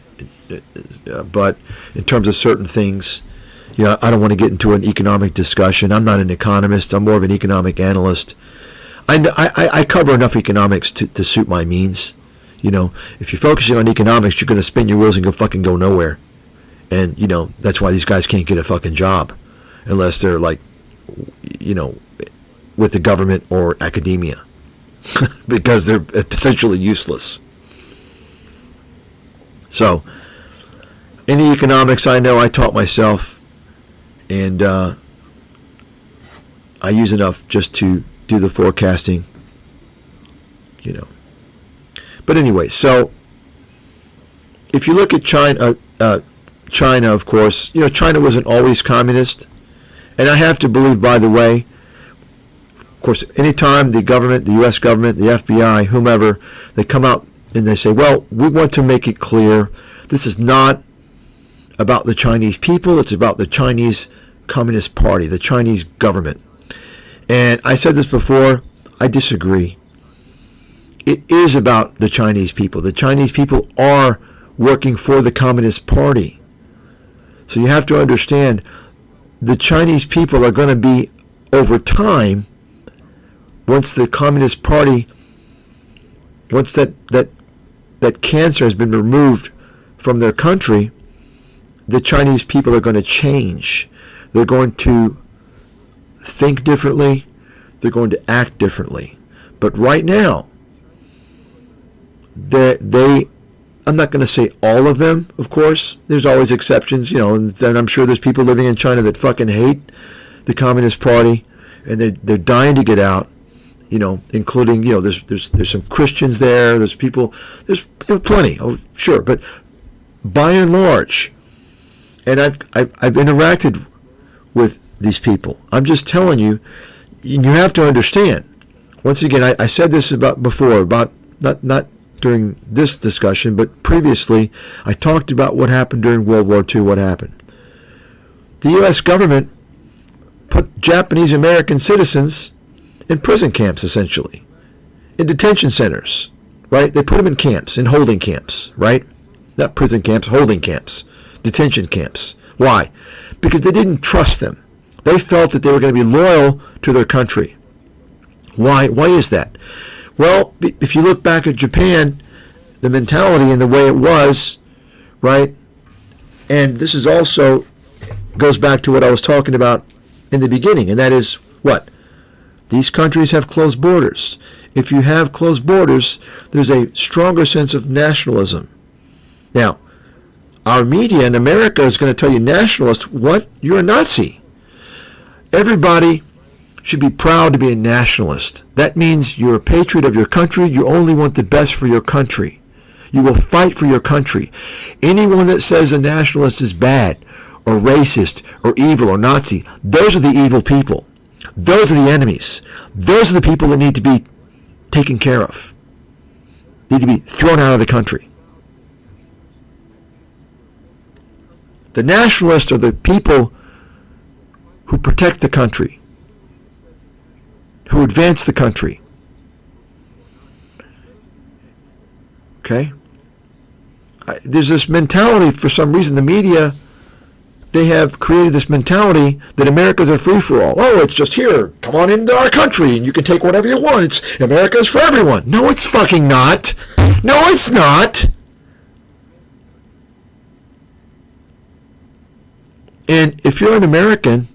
But in terms of certain things, I don't want to get into an economic discussion. I'm not an economist. I'm more of an economic analyst. I cover enough economics to suit my means. If you're focusing on economics, you're going to spin your wheels and go nowhere. And, that's why these guys can't get a fucking job unless they're with the government or academia because they're essentially useless. So, any economics I know, I taught myself, and I use enough just to do the forecasting, But anyway, so if you look at China, of course, China wasn't always communist, and I have to believe, by the way, of course, anytime the government, the U.S. government, the FBI, whomever, they come out and they say, well, we want to make it clear this is not about the Chinese people, it's about the Chinese Communist Party, the Chinese government. And I said this before, I disagree. It is about the Chinese people. The Chinese people are working for the Communist Party. So you have to understand, the Chinese people are going to be, over time, once the Communist Party, once that cancer has been removed from their country, the Chinese people are going to change. They're going to think differently. They're going to act differently. But right now, I'm not going to say all of them, of course. There's always exceptions, and I'm sure there's people living in China that fucking hate the Communist Party, and they're dying to get out, including, there's some Christians there, there's people, there's plenty, oh, sure, but by and large, and I've interacted with these people. I'm just telling you, you have to understand. Once again, I said this before, not during this discussion, but previously, I talked about what happened during World War II, what happened. The U.S. government put Japanese American citizens in prison camps, essentially, in detention centers, right? They put them in camps, in holding camps, right? not prison camps, holding camps, detention camps. Why? Because they didn't trust them. They felt that they were going to be loyal to their country. Why is that? Well, if you look back at Japan, the mentality and the way it was, right? And this is also goes back to what I was talking about in the beginning, and that is what? These countries have closed borders. If you have closed borders, there's a stronger sense of nationalism. Now, our media in America is going to tell you, nationalist, what? You're a Nazi. Everybody should be proud to be a nationalist. That means you're a patriot of your country. You only want the best for your country. You will fight for your country. Anyone that says a nationalist is bad or racist or evil or Nazi, those are the evil people. Those are the enemies. Those are the people that need to be taken care of. Need to be thrown out of the country. The nationalists are the people who protect the country, who advance the country. Okay? There's this mentality, for some reason, the media, they have created this mentality that America's a free-for-all. Oh, it's just here. Come on into our country and you can take whatever you want. America's for everyone. No, it's fucking not. No, it's not. And if you're an American,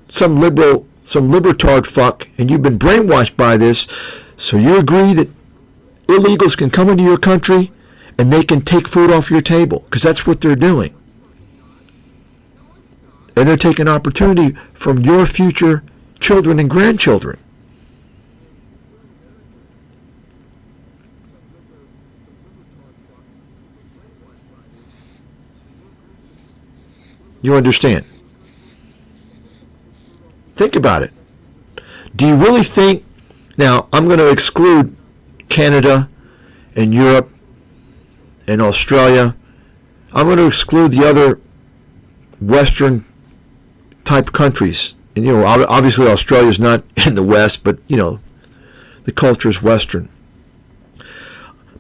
some libertard fuck, and you've been brainwashed by this, so you agree that illegals can come into your country and they can take food off your table, because that's what they're doing. And they're taking opportunity from your future children and grandchildren. You understand? Think about it. Do you really think, now I'm going to exclude Canada and Europe and Australia. I'm going to exclude the other Western type countries. And obviously Australia's not in the West, but the culture is Western.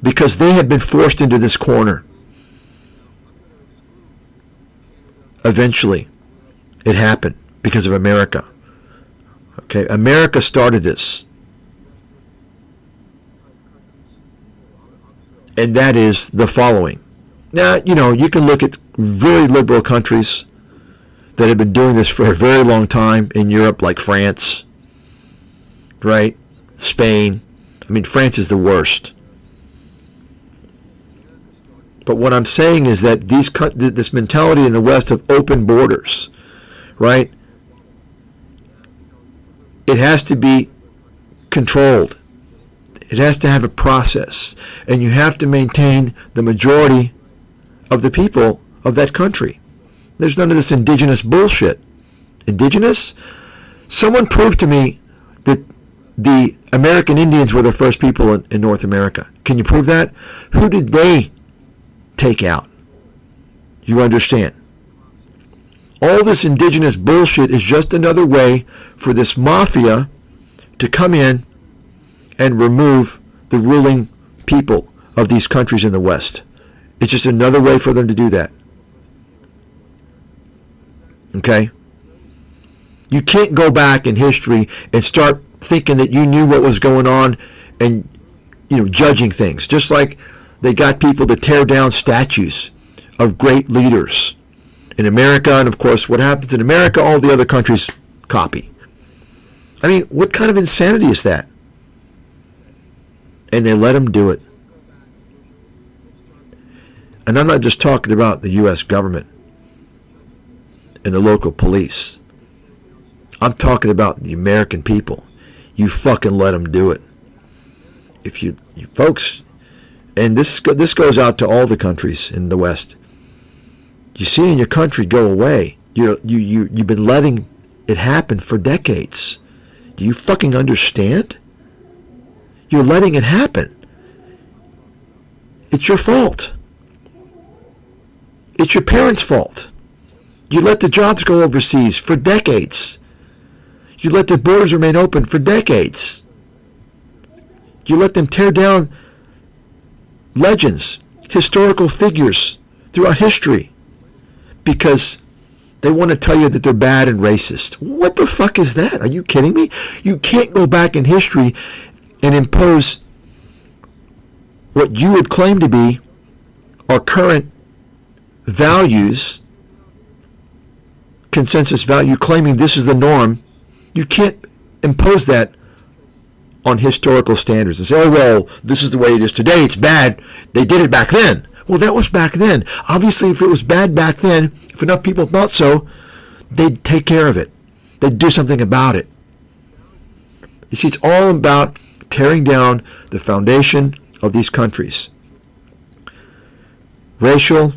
Because they have been forced into this corner. Eventually, it happened because of America. Okay, America started this. And that is the following. Now, you can look at very liberal countries that have been doing this for a very long time in Europe, like France, right? Spain. I mean, France is the worst. But what I'm saying is that this mentality in the West of open borders, right? It has to be controlled. It has to have a process. And you have to maintain the majority of the people of that country. There's none of this indigenous bullshit. Indigenous? Someone proved to me that the American Indians were the first people in North America. Can you prove that? Who did they take out? You understand? All this indigenous bullshit is just another way for this mafia to come in and remove the ruling people of these countries in the West. It's just another way for them to do that. Okay? You can't go back in history and start thinking that you knew what was going on and, judging things. Just like they got people to tear down statues of great leaders in America. And of course, what happens in America, all the other countries copy. I mean, what kind of insanity is that? And they let them do it. And I'm not just talking about the U.S. government and the local police. I'm talking about the American people. You fucking let them do it. If you folks, and this goes out to all the countries in the West. You see in your country go away. You've been letting it happen for decades. Do you fucking understand? You're letting it happen. It's your fault. It's your parents' fault. You let the jobs go overseas for decades. You let the borders remain open for decades. You let them tear down legends historical figures throughout history because they want to tell you that they're bad and racist. What the fuck is that? Are you kidding me? You can't go back in history and impose what you would claim to be our current values, consensus value, claiming this is the norm. You can't impose that on historical standards and say, oh, well, this is the way it is today. It's bad. They did it back then. Well, that was back then. Obviously, if it was bad back then, if enough people thought so, they'd take care of it. They'd do something about it. You see, it's all about tearing down the foundation of these countries. Racial,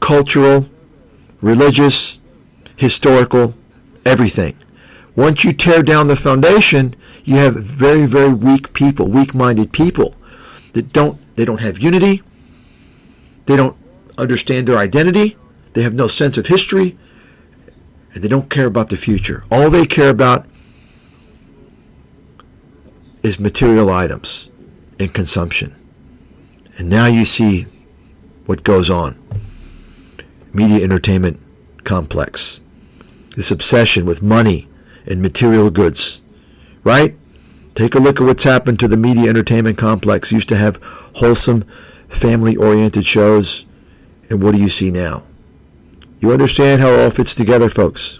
cultural, religious, historical, everything. Once you tear down the foundation, you have very, very weak people, weak-minded people that don't have unity. They don't understand their identity. They have no sense of history. And they don't care about the future. All they care about is material items and consumption. And now you see what goes on. Media entertainment complex. This obsession with money and material goods. Right? Take a look at what's happened to the media entertainment complex. It used to have wholesome, family-oriented shows. And what do you see now? You understand how it all fits together, folks?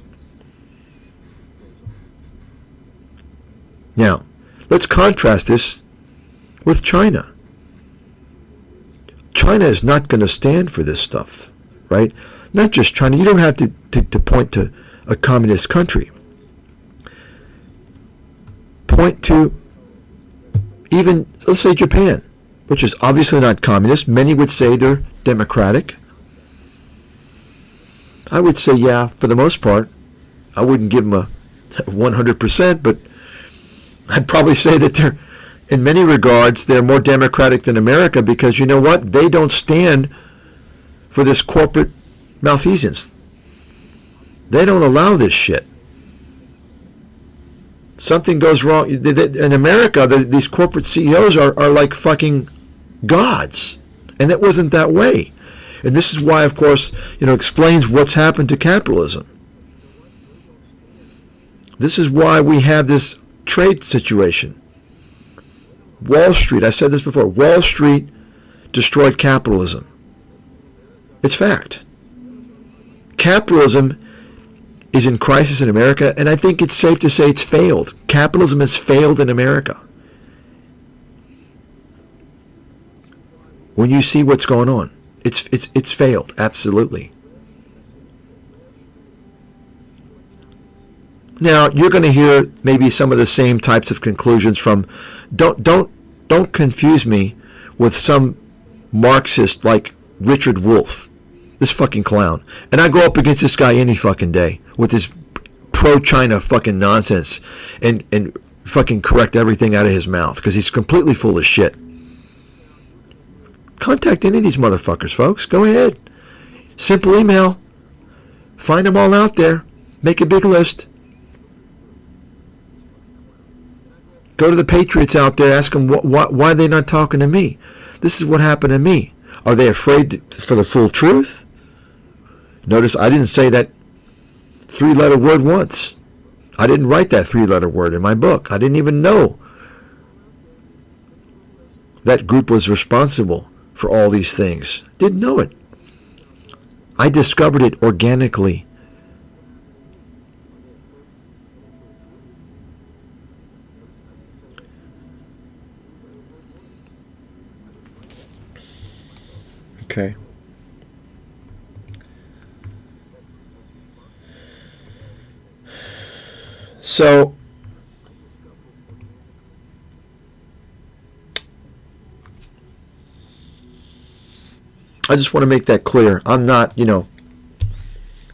Now, let's contrast this with China. China is not going to stand for this stuff, right? Not just China. You don't have to point to a communist country. Point to even, let's say, Japan, which is obviously not communist. Many would say they're democratic. I would say, yeah, for the most part. I wouldn't give them a 100%, but I'd probably say that they're, in many regards, they're more democratic than America because you know what? They don't stand for this corporate malfeasance. They don't allow this shit. Something goes wrong. In America, these corporate CEOs are like fucking gods. And that wasn't that way. And this is why, of course, explains what's happened to capitalism. This is why we have this trade situation. Wall Street, I said this before, Wall Street destroyed capitalism. It's fact. Capitalism is in crisis in America, and I think it's safe to say it's failed. Capitalism has failed in America. When you see what's going on, it's failed, absolutely. Now, you're going to hear maybe some of the same types of conclusions from, don't confuse me with some Marxist like Richard Wolff, this fucking clown. And I go up against this guy any fucking day with his pro-China fucking nonsense and fucking correct everything out of his mouth because he's completely full of shit. Contact any of these motherfuckers, folks. Go ahead. Simple email. Find them all out there. Make a big list. Go to the patriots out there. Ask them why are they not talking to me. This is what happened to me. Are they afraid for the full truth? Notice I didn't say that three-letter word once. I didn't write that three-letter word in my book. I didn't even know that group was responsible for all these things. Didn't know it. I discovered it organically. Okay. So, I just want to make that clear. I'm not,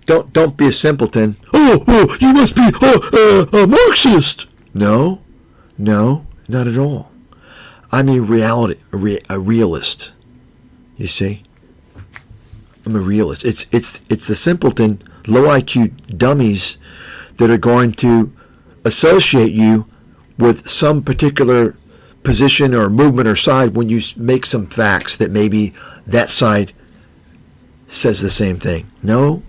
don't be a simpleton. Oh, you must be a Marxist. No, not at all. I'm a realist. You see? I'm a realist. It's the simpleton, low IQ dummies that are going to associate you with some particular position or movement or side when you make some facts that maybe that side says the same thing. No,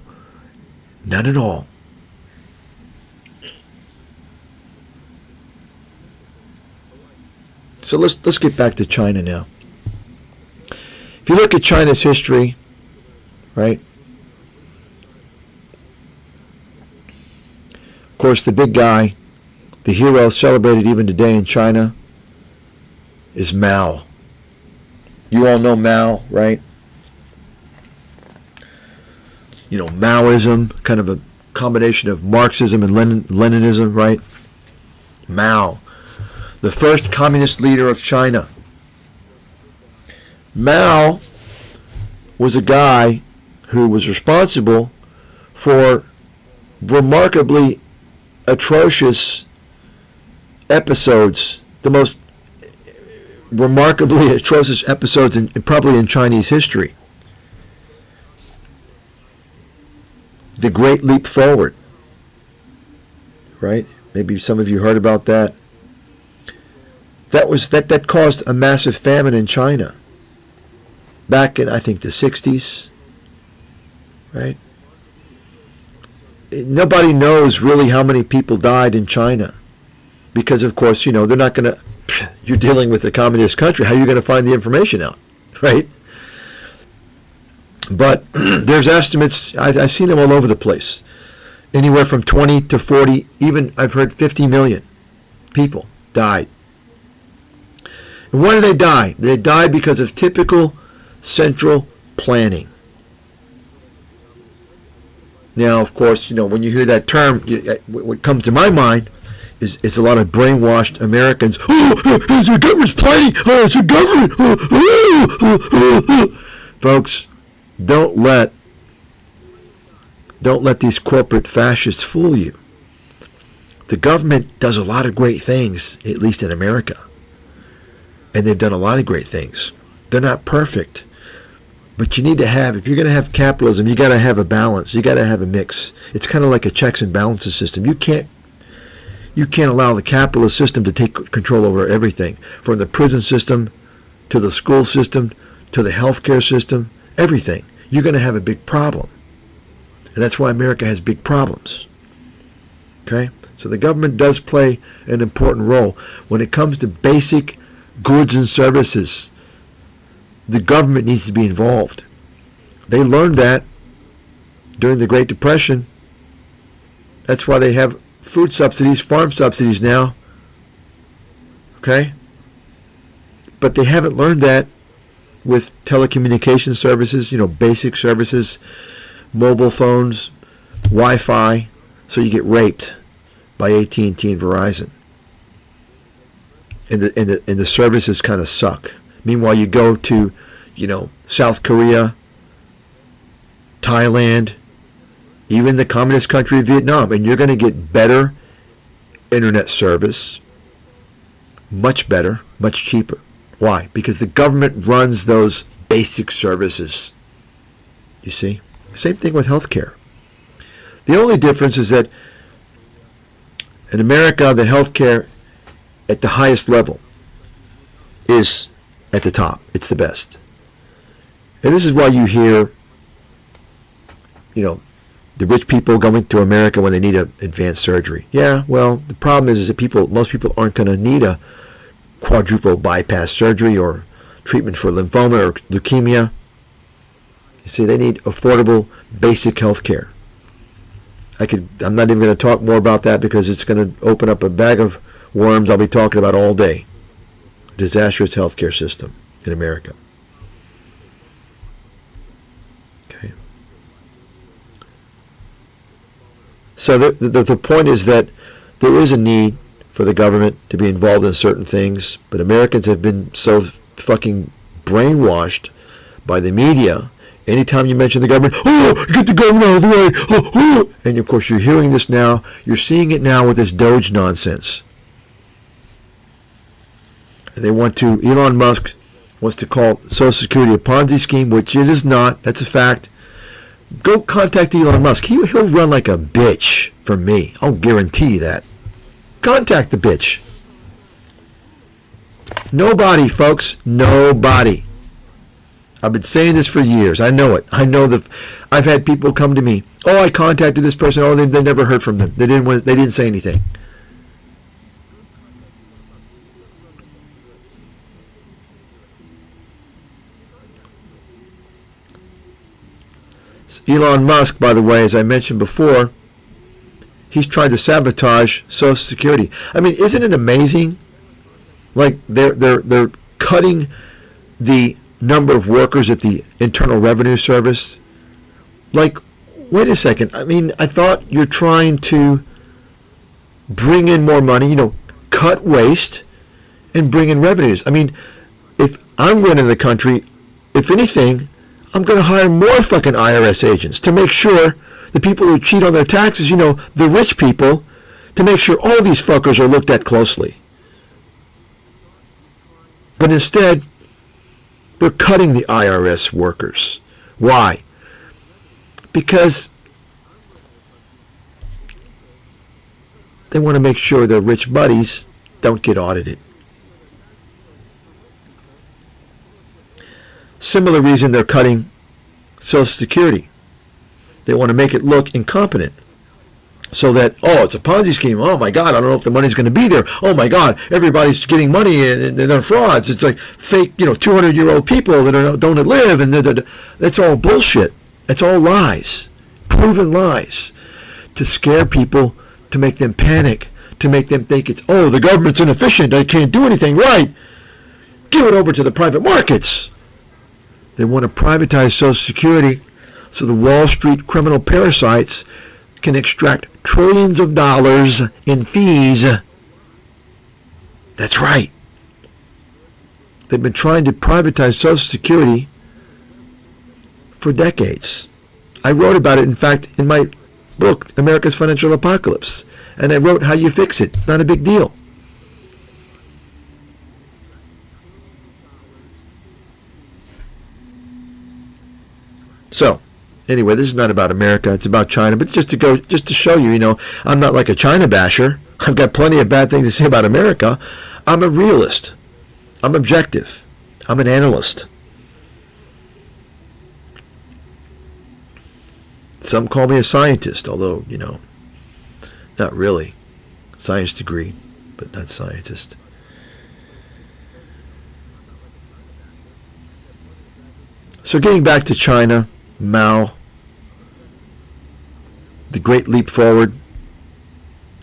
none at all. So let's get back to China now. If you look at China's history, right? Of course, the big guy, the hero celebrated even today in China, is Mao. You all know Mao, right? You know, Maoism, kind of a combination of Marxism and Leninism, right? Mao, the first communist leader of China. Mao was a guy who was responsible for remarkably atrocious episodes, the most remarkably atrocious episodes probably in Chinese history. The Great Leap Forward, right? Maybe some of you heard about that. That caused a massive famine in China back in, I think, the 60s, right? Nobody knows really how many people died in China because, of course, you know, they're not going to, you're dealing with a communist country. How are you going to find the information out, right? But there's estimates, I've seen them all over the place, anywhere from 20 to 40, even I've heard 50 million people died. And why did they die? They died because of typical central planning. Now, of course, you know, when you hear that term, what comes to my mind is a lot of brainwashed Americans. Oh, it's the government's planning. Oh, it's the government. Folks, don't let these corporate fascists fool you. The government does a lot of great things, at least in America. And they've done a lot of great things. They're not perfect. But you need to have, if you're going to have capitalism, you got to have a balance. You got to have a mix. It's kind of like a checks and balances system. You can't allow the capitalist system to take control over everything, from the prison system to the school system to the healthcare system, everything. You're going to have a big problem. And that's why America has big problems. Okay? So the government does play an important role when it comes to basic goods and services. The government needs to be involved. They learned that during the Great Depression. That's why they have food subsidies, farm subsidies now. Okay? But they haven't learned that with telecommunication services, you know, basic services, mobile phones, Wi-Fi, so you get raped by AT&T and Verizon. And the services kind of suck. Meanwhile, you go to, you know, South Korea, Thailand, even the communist country of Vietnam, and you're going to get better internet service, much better, much cheaper. Why? Because the government runs those basic services. You see? Same thing with healthcare. The only difference is that in America, the healthcare at the highest level is at the top. It's the best. And this is why you hear, you know, the rich people going to America when they need advanced surgery. Yeah, well, the problem is that most people aren't going to need a quadruple bypass surgery or treatment for lymphoma or leukemia. You see, they need affordable, basic health care. I'm not even going to talk more about that because it's going to open up a bag of worms I'll be talking about all day. Disastrous healthcare system in America. Okay. So the point is that there is a need for the government to be involved in certain things, but Americans have been so fucking brainwashed by the media. Anytime you mention the government, oh, get the government out of the way. Oh, oh. And of course, you're hearing this now. You're seeing it now with this Doge nonsense. And they want to, Elon Musk wants to call Social Security a Ponzi scheme, which it is not. That's a fact. Go contact Elon Musk. He'll run like a bitch for me. I'll guarantee you that. Contact the bitch. Nobody, folks. Nobody. I've been saying this for years. I know it. I know I've had people come to me. Oh, I contacted this person. Oh, they never heard from them. They didn't say anything. Elon Musk, by the way, as I mentioned before, he's tried to sabotage Social Security. I mean, isn't it amazing? Like they're cutting the number of workers at the Internal Revenue Service. Like, wait a second. I mean, I thought you're trying to bring in more money, cut waste and bring in revenues. I mean, if I'm running the country, if anything, I'm going to hire more fucking IRS agents to make sure the people who cheat on their taxes, the rich people, to make sure all these fuckers are looked at closely. But instead, they're cutting the IRS workers. Why? Because they want to make sure their rich buddies don't get audited. Similar reason they're cutting Social Security. They want to make it look incompetent. So that, it's a Ponzi scheme. Oh my God, I don't know if the money's going to be there. Oh my God, everybody's getting money and they're frauds. It's like fake, 200-year-old people that don't live. And that's all bullshit. That's all lies. Proven lies. To scare people, to make them panic, to make them think the government's inefficient. I can't do anything right. Give it over to the private markets. They want to privatize Social Security so the Wall Street criminal parasites can extract trillions of dollars in fees. That's right. They've been trying to privatize Social Security for decades. I wrote about it, in fact, in my book, America's Financial Apocalypse. And I wrote how you fix it. Not a big deal. So, anyway, this is not about America. It's about China. But just to show you, I'm not like a China basher. I've got plenty of bad things to say about America. I'm a realist. I'm objective. I'm an analyst. Some call me a scientist, although, not really. Science degree, but not scientist. So getting back to China, Mao, the Great Leap Forward,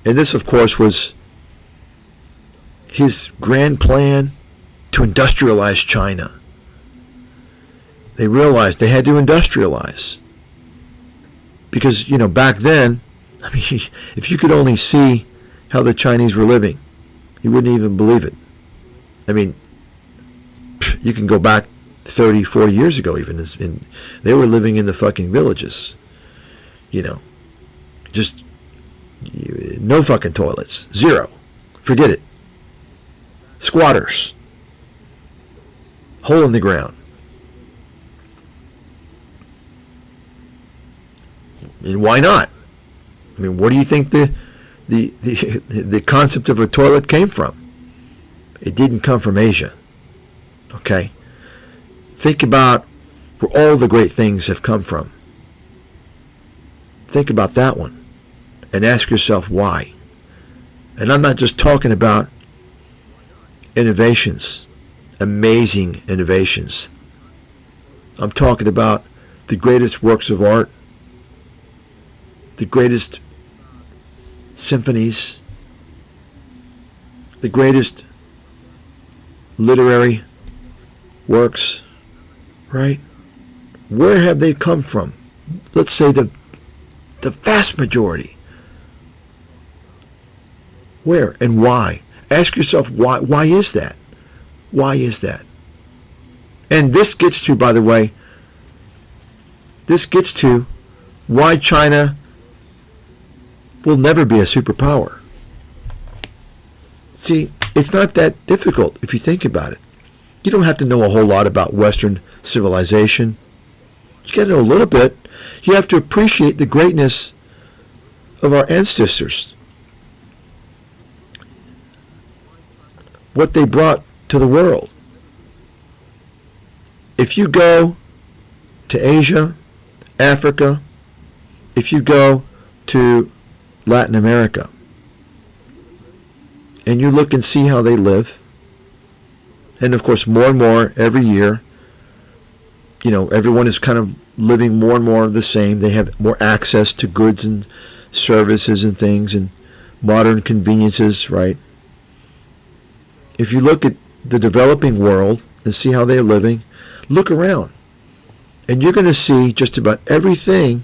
and this, of course, was his grand plan to industrialize China. They realized they had to industrialize. Because, back then, I mean, if you could only see how the Chinese were living, you wouldn't even believe it. I mean, you can go back 30, 40 years ago even, they were living in the fucking villages. Just no fucking toilets. Zero. Forget it. Squatters. Hole in the ground. And why not? I mean, what do you think the concept of a toilet came from? It didn't come from Asia. Okay? Think about where all the great things have come from. Think about that one. And ask yourself why. And I'm not just talking about innovations, amazing innovations. I'm talking about the greatest works of art, the greatest symphonies, the greatest literary works, right? Where have they come from? Let's say the vast majority. Where and why? Ask yourself why. Why is that? Why is that? And this gets to, by the way, why China will never be a superpower. See, it's not that difficult if you think about it. You don't have to know a whole lot about Western civilization. You got to know a little bit. You have to appreciate the greatness of our ancestors. What they brought to the world. If you go to Asia, Africa, if you go to Latin America, and you look and see how they live, and of course more and more every year, everyone is kind of living more and more the same. They have more access to goods and services and things and modern conveniences, right? If you look at the developing world and see how they're living, look around. And you're going to see just about everything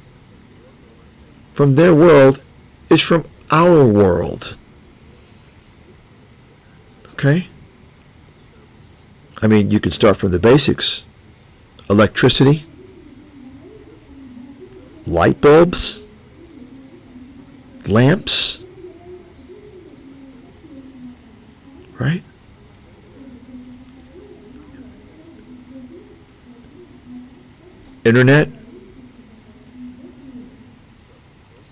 from their world is from our world. Okay? I mean, you can start from the basics. Electricity, light bulbs, lamps, right? Internet,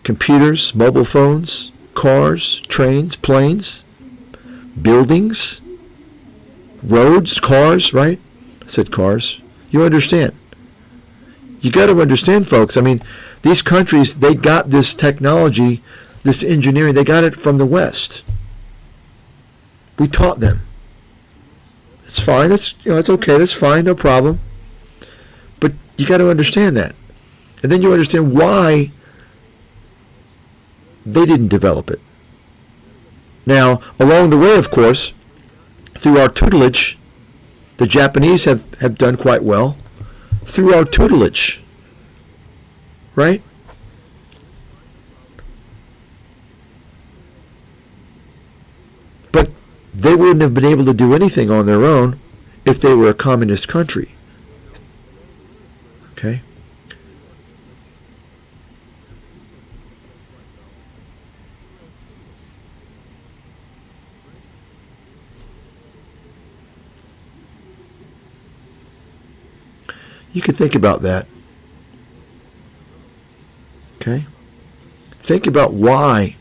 computers, mobile phones, cars, trains, planes, buildings, roads, cars, right? I said cars. You understand. You got to understand, folks. I mean, these countries, they got this technology, this engineering, they got it from the West. We taught them. It's fine. It's okay. That's fine. No problem. But you got to understand that. And then you understand why they didn't develop it. Now, along the way, of course, through our tutelage, the Japanese have done quite well through our tutelage, right? But they wouldn't have been able to do anything on their own if they were a communist country. Okay? You can think about that. Okay? Think about why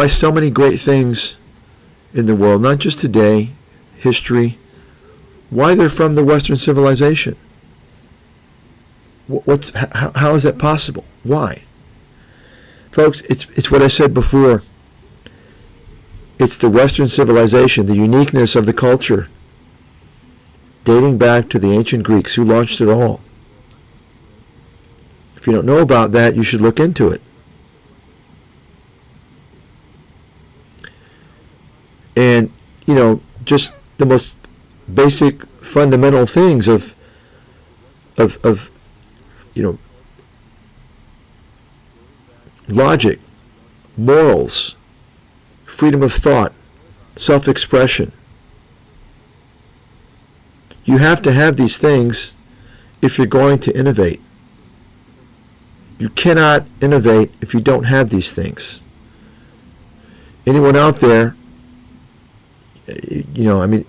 so many great things in the world, not just today, history, why they're from the Western civilization. How is that possible? Why? Folks, it's what I said before. It's the Western civilization, the uniqueness of the culture, dating back to the ancient Greeks who launched it all. If you don't know about that, you should look into it. And, just the most basic fundamental things of logic, morals, freedom of thought, self-expression. You have to have these things if you're going to innovate. You cannot innovate if you don't have these things. Anyone out there,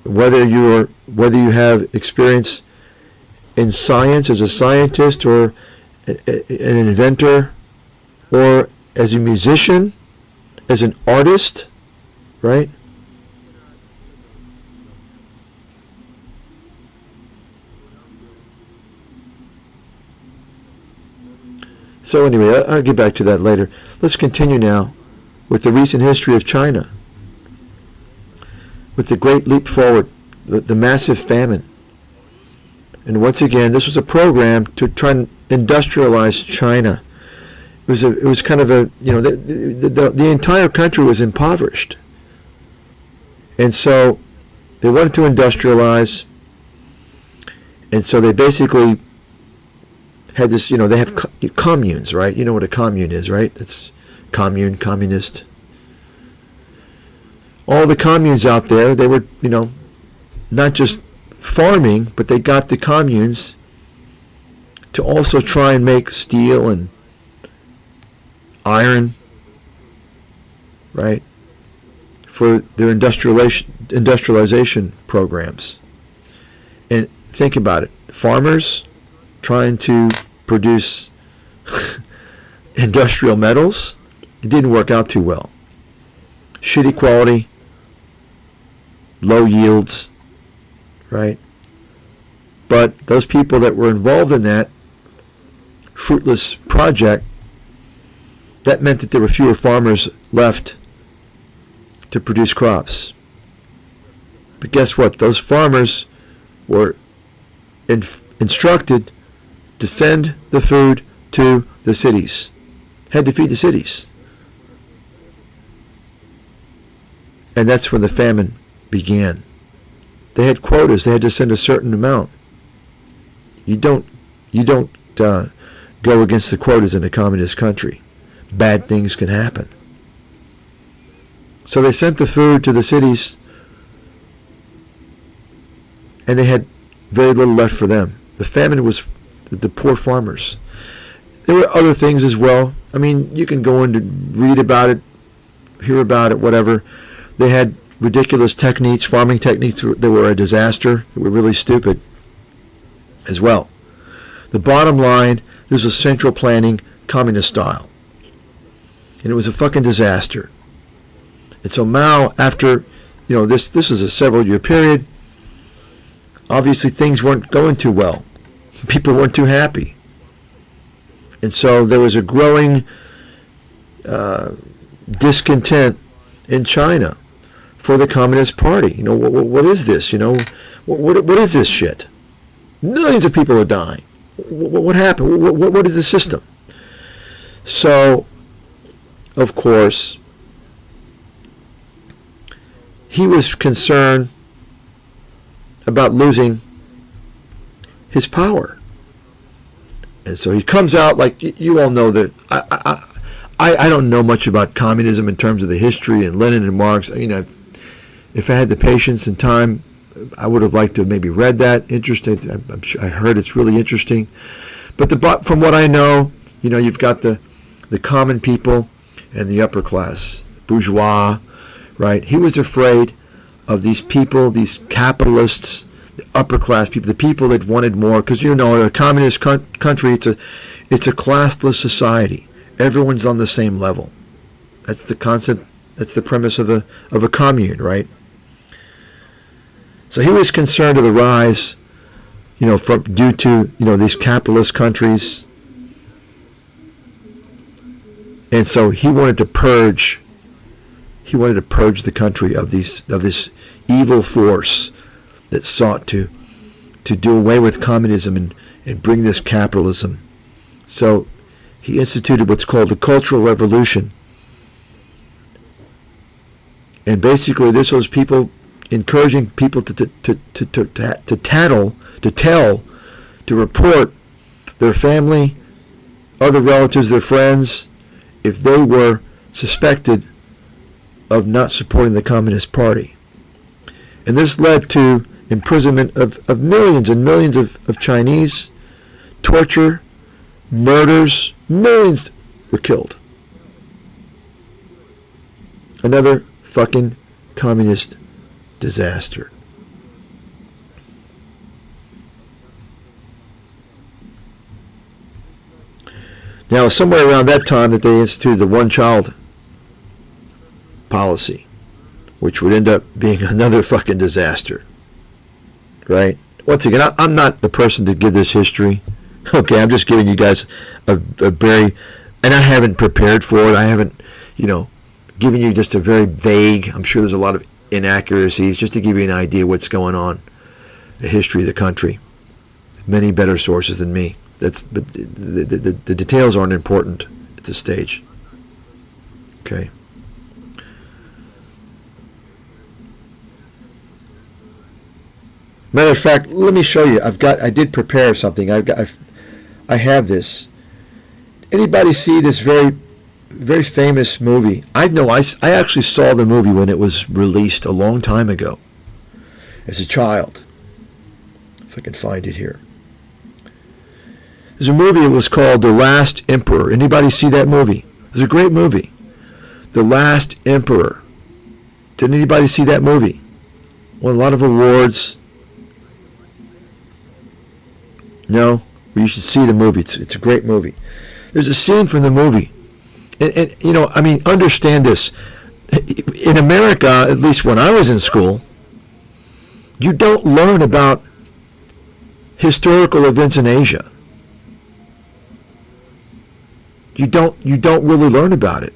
whether you have experience in science as a scientist or an inventor or as a musician, as an artist, right? So anyway, I'll get back to that later. Let's continue now with the recent history of China, with the great leap forward, the massive famine. And once again, this was a program to try and industrialize China. It was kind of the entire country was impoverished. And so they wanted to industrialize, and so they basically had this, they have communes, right? You know what a commune is, right? It's communist. All the communes out there, they were, not just farming, but they got the communes to also try and make steel and iron, right? For their industrialization programs. And think about it. Farmers trying to produce industrial metals, it didn't work out too well. Shitty quality, low yields, right? But those people that were involved in that fruitless project, that meant that there were fewer farmers left to produce crops. But guess what? Those farmers were instructed to send the food to the cities. Had to feed the cities. And that's when the famine began. They had quotas. They had to send a certain amount. You don't go against the quotas in a communist country. Bad things can happen. So they sent the food to the cities, and they had very little left for them. The famine was the poor farmers. There were other things as well. I mean, you can go in to read about it, hear about it, whatever. They had ridiculous techniques, farming techniques that were a disaster, that were really stupid as well. The bottom line, this was central planning, communist style. And it was a fucking disaster. And so Mao, after, this was a several year period, obviously things weren't going too well. People weren't too happy. And so there was a growing discontent in China for the Communist Party. What is this? What is this shit? Millions of people are dying. What happened? What is the system? So, of course, he was concerned about losing his power. And so he comes out, like you all know that I don't know much about communism in terms of the history and Lenin and Marx. If I had the patience and time, I would have liked to have maybe read that. Interesting. I heard it's really interesting. But from what I know, you've got the common people and the upper class, bourgeois, right? He was afraid of these people, these capitalists, the upper class people, the people that wanted more. Because in a communist country, it's a classless society. Everyone's on the same level. That's the concept. That's the premise of a commune, right? So he was concerned of the rise, due to these capitalist countries, and so he wanted to purge. He wanted to purge the country of this evil force that sought to do away with communism and bring this capitalism. So he instituted what's called the Cultural Revolution. And basically this was people encouraging people to tell, to report their family, other relatives, their friends, if they were suspected of not supporting the Communist Party. And this led to imprisonment of millions and millions of Chinese, torture, murders, millions were killed. Another fucking communist disaster. Now, somewhere around that time that they instituted the one-child policy, which would end up being another fucking disaster, right? Once again, I'm not the person to give this history. Okay, I'm just giving you guys a very, and I haven't prepared for it. I haven't, given you just a very vague, I'm sure there's a lot of inaccuracies, just to give you an idea what's going on, the history of the country. Many better sources than me. But the details aren't important at this stage. Okay. Matter of fact, let me show you. I did prepare something. I have this. Anybody see this very, very famous movie? I actually saw the movie when it was released a long time ago, as a child. If I can find it here. There's a movie. It was called The Last Emperor. Anybody see that movie? It was a great movie. The Last Emperor. Did anybody see that movie? Won a lot of awards. No? Well, you should see the movie. It's a great movie. There's a scene from the movie. And understand this. In America, at least when I was in school, You don't learn about historical events in Asia. You don't really learn about it.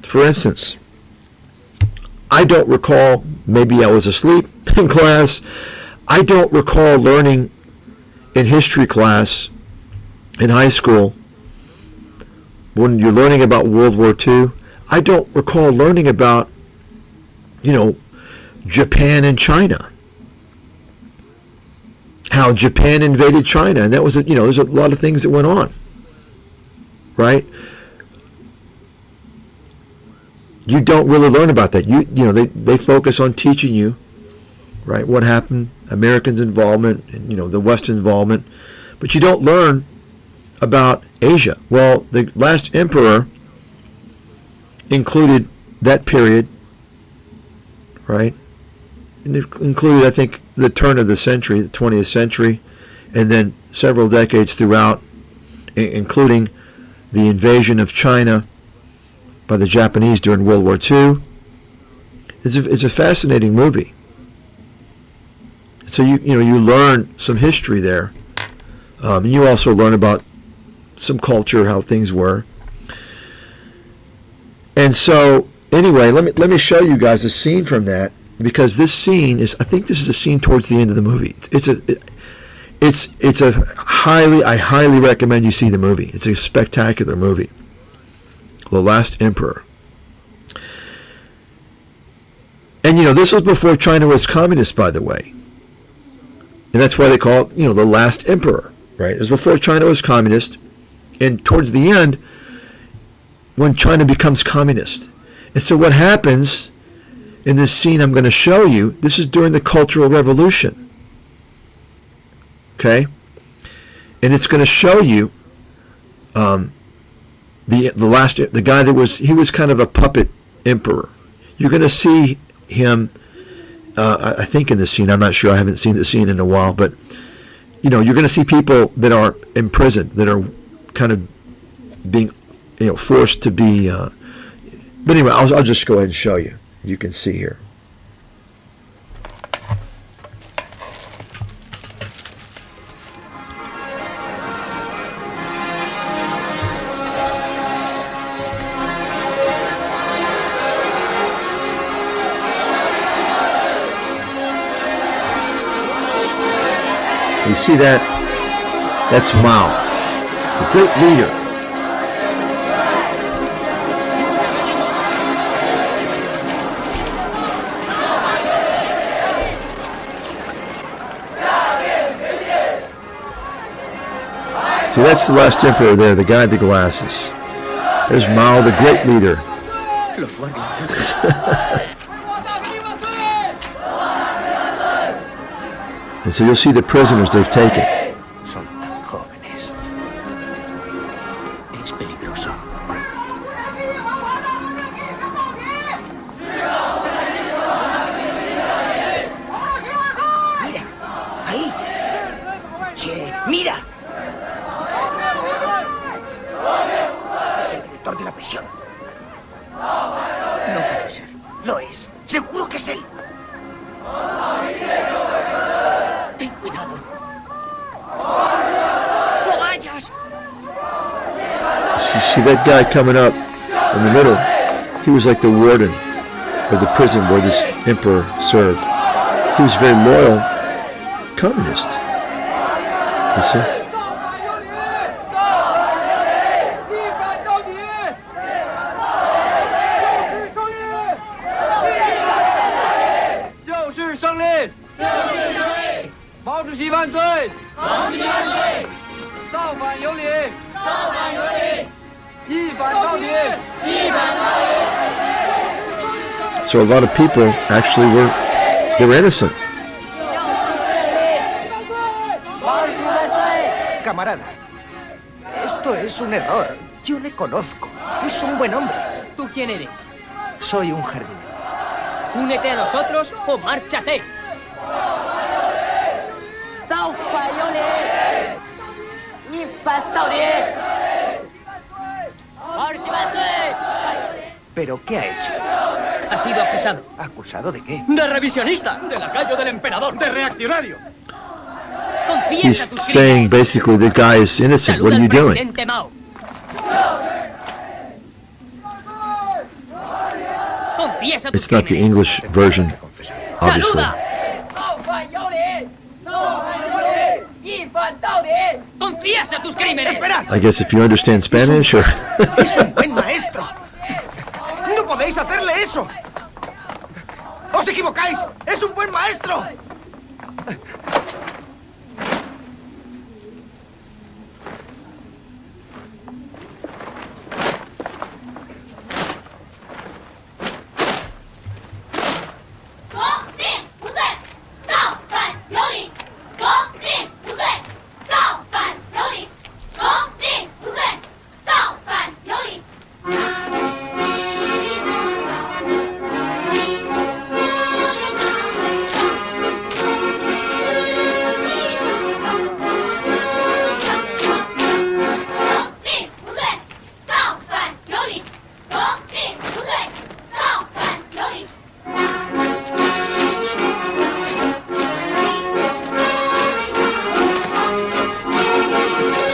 For instance, I don't recall, maybe I was asleep in class, I don't recall learning in history class in high school, when you're learning about World War II, I don't recall learning about, Japan and China. How Japan invaded China, and that was, there's a lot of things that went on, right? You don't really learn about that. They focus on teaching you, right, what happened, Americans' involvement, and the Western involvement, but you don't learn about Asia. Well, the last emperor included that period, right? And it included, I think, the turn of the century, the 20th century, and then several decades throughout, including the invasion of China by the Japanese during World War II. It's a fascinating movie. So you learn some history there, and you also learn about some culture, how things were. And so anyway, let me show you guys a scene from that, because this scene is, I think this is a scene towards the end of the movie. I highly recommend you see the movie. It's a spectacular movie. The Last Emperor. And this was before China was communist, by the way. And that's why they call it, the Last Emperor, right? It was before China was communist. And towards the end, when China becomes communist. And so what happens in this scene I'm going to show you, this is during the Cultural Revolution. Okay? And it's going to show you the guy he was kind of a puppet emperor. You're going to see him, I think in this scene, I'm not sure, I haven't seen the scene in a while, but you're going to see people that are imprisoned, that are kind of being, forced to be. But anyway, I'll just go ahead and show you. You can see here. You see that? That's Mao, the great leader. See, that's the last emperor there, the guy with the glasses. There's Mao, the great leader. And so you'll see the prisoners they've taken. Son tan jóvenes. Es peligroso. Mira, ahí. Che, mira. Es el director de la prisión. No puede ser. Lo es. Seguro que es él. Ten cuidado. ¡No vayas! You see that guy coming up in the middle? He was like the warden of the prison where this emperor served. He was very loyal communist. You see? So a lot of people actually were innocent. Camarada, esto es un error. Yo le conozco. Es un buen hombre. ¿Tú quién eres? Soy un jardinero. Únete a nosotros o márchate. ¿Pero qué ha hecho? Ha sido acusado. ¿Acusado de qué? ¡De revisionista! ¡De lacayo del emperador! ¡De reaccionario! Confiesa He's tus saying crímenes. basically the guy is innocent. What Saluda are al you doing? presidente Mao. Confiesa tus It's not the crímenes. English version, obviously. ¡Saluda! ¡Confiesa tus crímenes! ¡Esperad! I guess if you understand Spanish, or ¡Es un buen maestro! ¡No podéis hacerle eso! ¡Os equivocáis! ¡Es un buen maestro!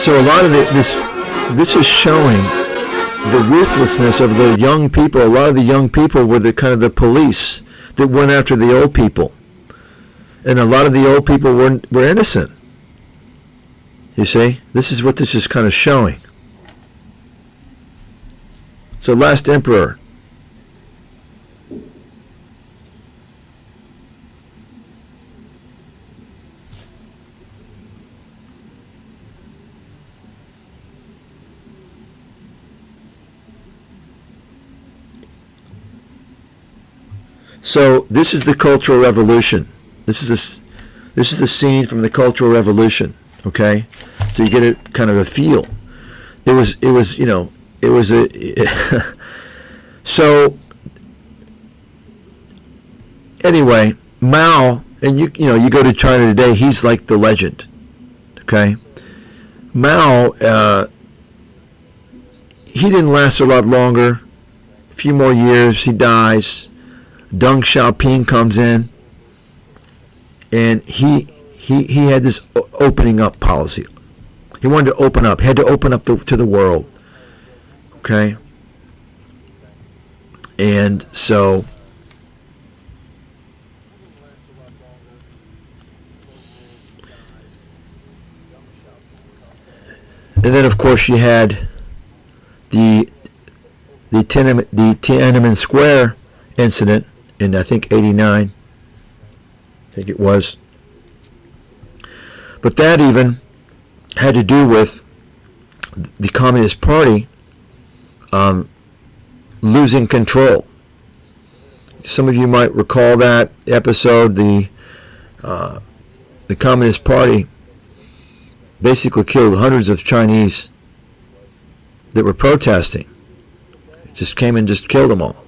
so a lot of this is showing the ruthlessness of the young people. A lot of the young people were the kind of the police that went after the old people, and a lot of the old people were innocent. You see, this is what this is kind of showing. So, last emperor. So this is the Cultural Revolution. This is the scene from the Cultural Revolution. Okay, so you get a kind of a feel. It was so anyway, Mao, and you go to China today, he's like the legend. Okay, Mao, he didn't last a lot longer. A few more years, he dies. Deng Xiaoping comes in, and he had this opening up policy. He wanted to open up, had to open up to the world. Okay? And so and then of course you had the Tiananmen Square incident in I think 89. I think it was. But that even had to do with the Communist Party losing control. Some of you might recall that episode. The Communist Party basically killed hundreds of Chinese that were protesting. Just came and just killed them all.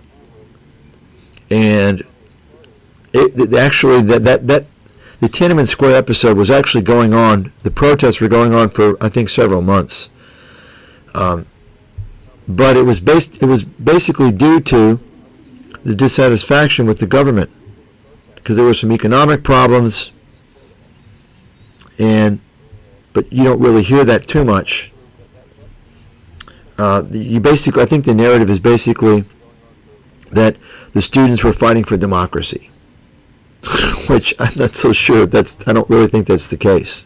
And actually the Tiananmen Square episode was actually going on. The protests were going on for I think several months. But it was basically due to the dissatisfaction with the government, because there were some economic problems, but you don't really hear that too much. I think the narrative is basically that the students were fighting for democracy, which I'm not so sure. I don't really think that's the case.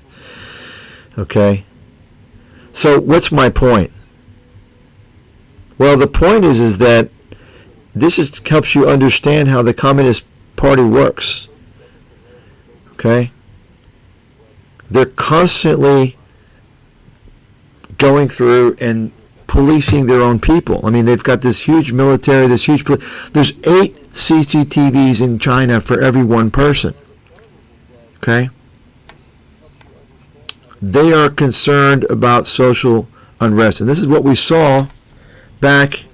Okay. So what's my point? Well, the point is that this helps you understand how the Communist Party works. Okay? They're constantly going through and policing their own people. I mean, they've got this huge military, there's 8 CCTVs in China for every one person. Okay? They are concerned about social unrest. And this is what we saw back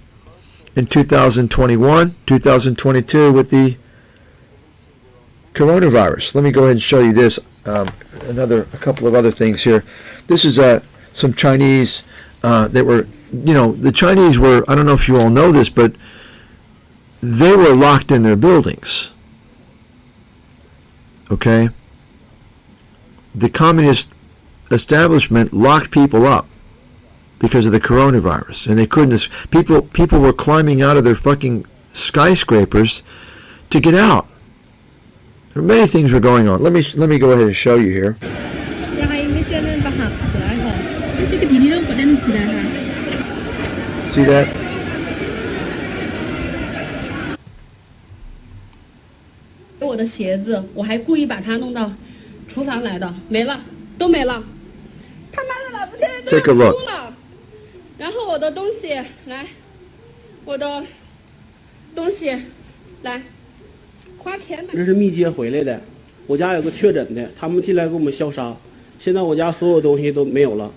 in 2021, 2022 with the coronavirus. Let me go ahead and show you this. A couple of other things here. This is some Chinese that were, the Chinese were, I don't know if you all know this, but they were locked in their buildings. Okay? The communist establishment locked people up because of the coronavirus, and they couldn't. People were climbing out of their fucking skyscrapers to get out. There were many things were going on. Let me go ahead and show you here. See that?我的鞋子，我还故意把它弄到厨房来的，没了，都没了。他妈的，老子现在都要哭了。然后我的东西来，我的东西来，花钱买。这是密接回来的，我家有个确诊的，他们进来给我们消杀。现在我家所有东西都没有了，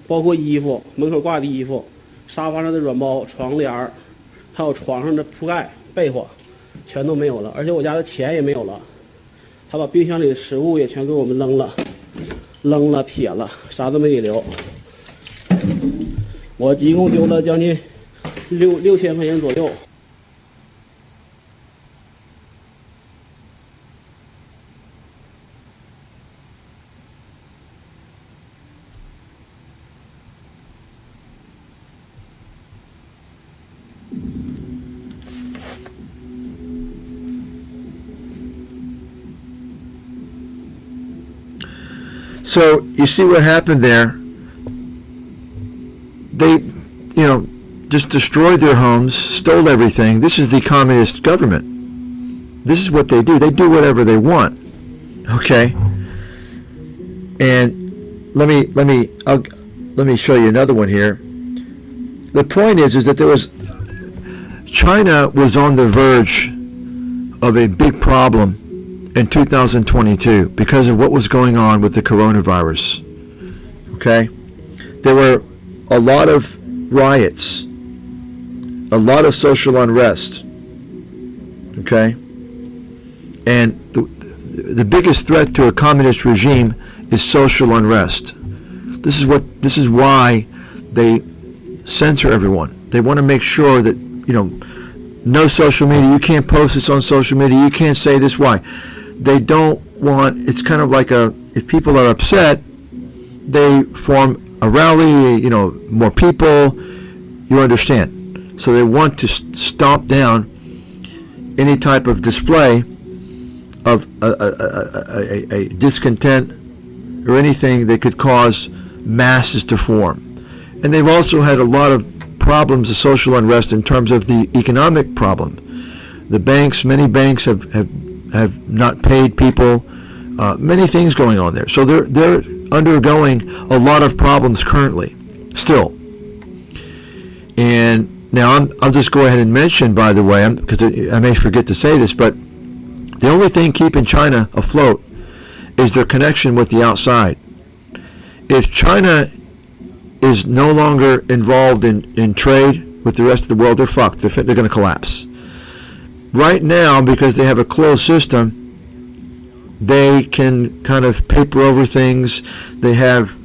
包括衣服，门口挂的衣服，沙发上的软包、床帘儿，还有床上的铺盖、被窝，全都没有了。而且我家的钱也没有了，他把冰箱里的食物也全给我们扔了、撇了，啥都没给留。我一共丢了将近6000块钱左右。So you see what happened there. They, just destroyed their homes, stole everything. This is the communist government. This is what they do. They do whatever they want. Okay. And let me show you another one here. The point is that China was on the verge of a big problem in 2022 because of what was going on with the coronavirus. Okay? There were a lot of riots, a lot of social unrest. Okay? And the biggest threat to a communist regime is social unrest. This is why they censor everyone. They want to make sure that, no social media, you can't post this on social media, you can't say this. Why? They don't want, it's kind of like if people are upset, they form a rally, more people, you understand. So they want to stomp down any type of display of a discontent or anything that could cause masses to form. And they've also had a lot of problems of social unrest in terms of the economic problem. The banks, many banks have not paid people, many things going on there. So they're undergoing a lot of problems currently, still. And now I'll just go ahead and mention, by the way, because I may forget to say this, but the only thing keeping China afloat is their connection with the outside. If China is no longer involved in trade with the rest of the world, they're fucked. They're going to collapse. Right now, because they have a closed system, they can kind of paper over things. They have,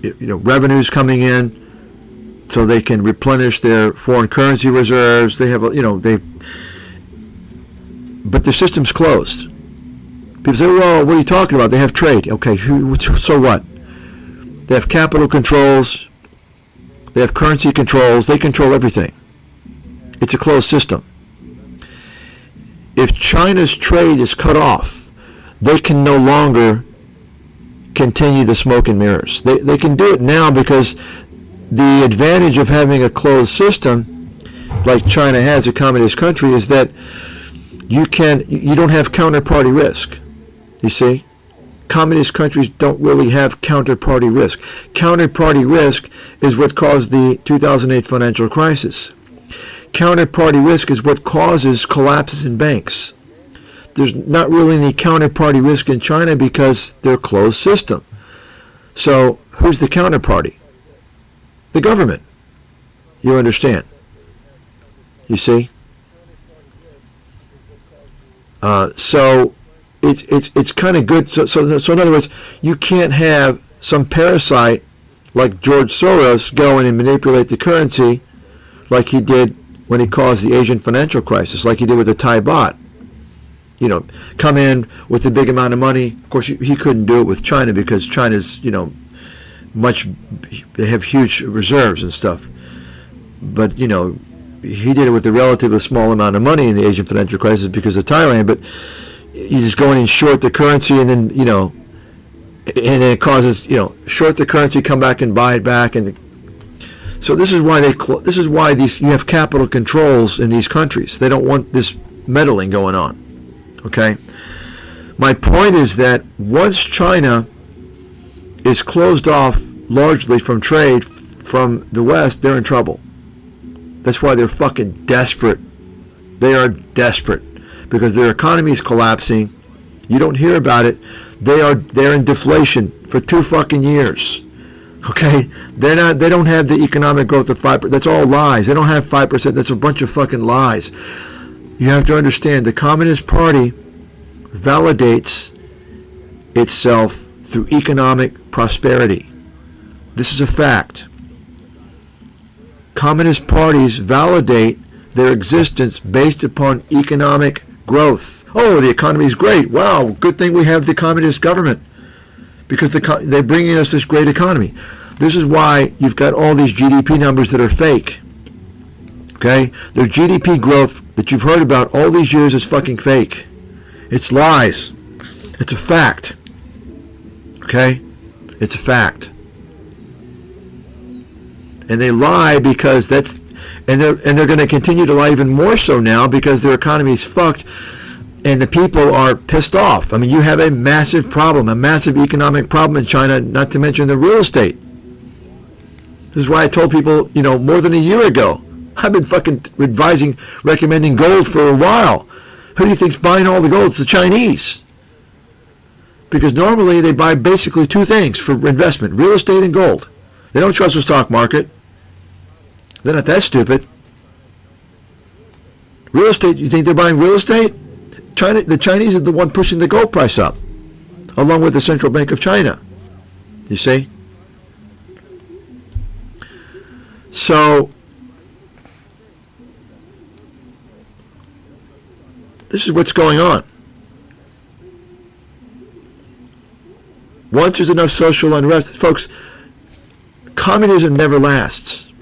revenues coming in, so they can replenish their foreign currency reserves. They have, but the system's closed. People say, well, what are you talking about? They have trade. Okay, so what? They have capital controls. They have currency controls. They control everything. It's a closed system. If China's trade is cut off, they can no longer continue the smoke and mirrors. They can do it now because the advantage of having a closed system, like China has, a communist country, is that you don't have counterparty risk. You see? Communist countries don't really have counterparty risk. Counterparty risk is what caused the 2008 financial crisis. Counterparty risk is what causes collapses in banks. There's not really any counterparty risk in China because they're a closed system. So who's the counterparty? The government. You understand? You see? So it's kind of good. So in other words, you can't have some parasite like George Soros go in and manipulate the currency like he did when he caused the Asian financial crisis, like he did with the Thai baht. You know, come in with a big amount of money. Of course, he couldn't do it with China because China's, you know, they have huge reserves and stuff. But, you know, he did it with a relatively small amount of money in the Asian financial crisis because of Thailand. But you just go in and short the currency, and then, you know, and then it causes, you know, short the currency, come back and buy it back. And so this is why you have capital controls in these countries. They don't want this meddling going on. Okay? My point is that once China is closed off largely from trade from the West, they're in trouble. That's why they're fucking desperate. They are desperate because their economy is collapsing. You don't hear about it. They're in deflation for 2 fucking years. Okay? They don't have the economic growth of 5%. That's all lies. They don't have 5%. That's a bunch of fucking lies. You have to understand the Communist Party validates itself through economic prosperity. This is a fact. Communist parties validate their existence based upon economic growth. Oh, the economy is great. Wow, good thing we have the communist government because they're bringing us this great economy. This is why you've got all these GDP numbers that are fake. Okay? Their GDP growth that you've heard about all these years is fucking fake. It's lies. It's a fact. Okay? It's a fact. And they lie because they're going to continue to lie even more so now because their economy is fucked and the people are pissed off. I mean, you have a massive problem, a massive economic problem in China, not to mention the real estate. This is why I told people, you know, more than a year ago, I've been fucking recommending gold for a while. Who do you think's buying all the gold? It's the Chinese. Because normally they buy basically 2 things for investment, real estate and gold. They don't trust the stock market. They're not that stupid. Real estate, you think they're buying real estate? The Chinese are the one pushing the gold price up, along with the Central Bank of China. You see? So, this is what's going on. Once there's enough social unrest, folks, communism never lasts.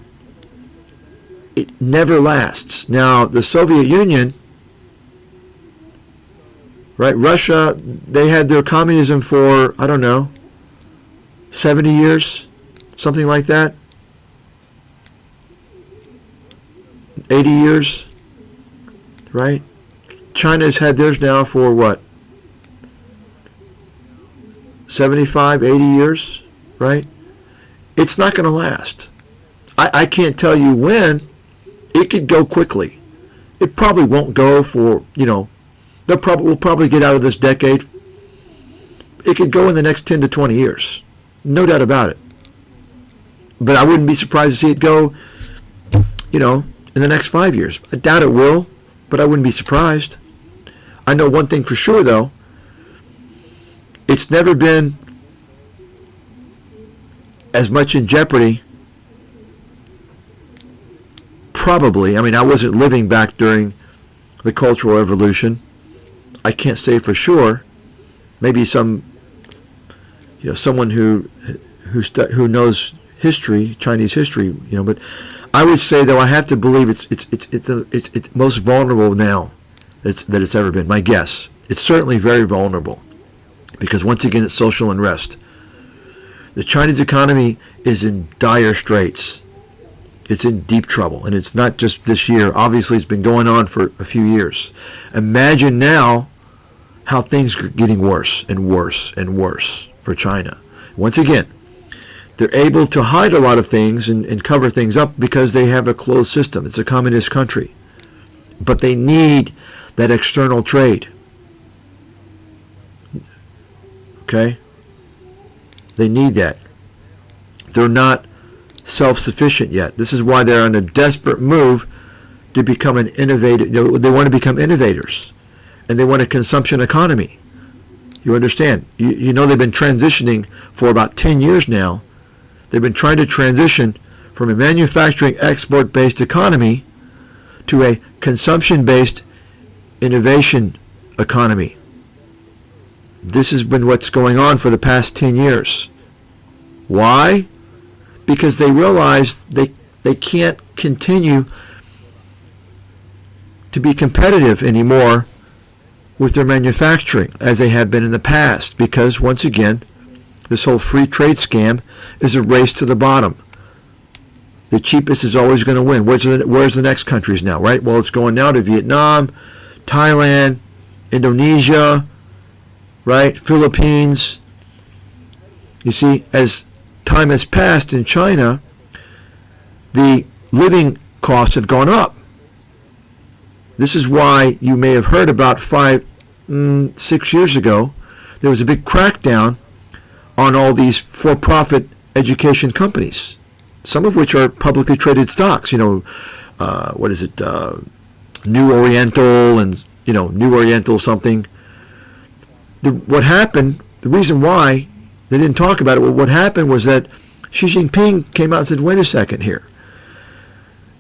It never lasts. Now, the Soviet Union, right, Russia, they had their communism for, I don't know, 70 years, something like that. 80 years, right? China's had theirs now for what? 75, 80 years, right? It's not going to last. I can't tell you when. It could go quickly. It probably won't go for, you know, we'll probably get out of this decade. It could go in the next 10 to 20 years. No doubt about it. But I wouldn't be surprised to see it go, you know, in the next 5 years. I doubt it will, but I wouldn't be surprised. I know one thing for sure, though. It's never been as much in jeopardy. Probably. I mean, I wasn't living back during the Cultural Revolution. I can't say for sure. Maybe someone who knows history, Chinese history, you know. But I would say, though, I have to believe it's most vulnerable now that it's ever been. My guess. It's certainly very vulnerable because once again, it's social unrest. The Chinese economy is in dire straits. It's in deep trouble, and it's not just this year. Obviously, it's been going on for a few years. Imagine now how things are getting worse and worse and worse for China. Once again, they're able to hide a lot of things and cover things up because they have a closed system. It's a communist country. But they need that external trade. Okay? They need that. They're not self-sufficient yet. This is why they're on a desperate move to become an innovator. You know, they want to become innovators, and they want a consumption economy. You understand? You know they've been transitioning for about 10 years now. They've been trying to transition from a manufacturing export-based economy to a consumption-based innovation economy. This has been what's going on for the past 10 years. Why? Because they realize they can't continue to be competitive anymore with their manufacturing as they have been in the past, because once again, this whole free trade scam is a race to the bottom. The cheapest is always going to win. Where's the next countries now, right? Well, it's going now to Vietnam, Thailand, Indonesia, right? Philippines. You see, as time has passed in China, the living costs have gone up. This is why you may have heard about 6 years ago, there was a big crackdown on all these for-profit education companies, some of which are publicly traded stocks. New Oriental and, New Oriental something. What happened, the reason why they didn't talk about it, what happened was that Xi Jinping came out and said, wait a second here.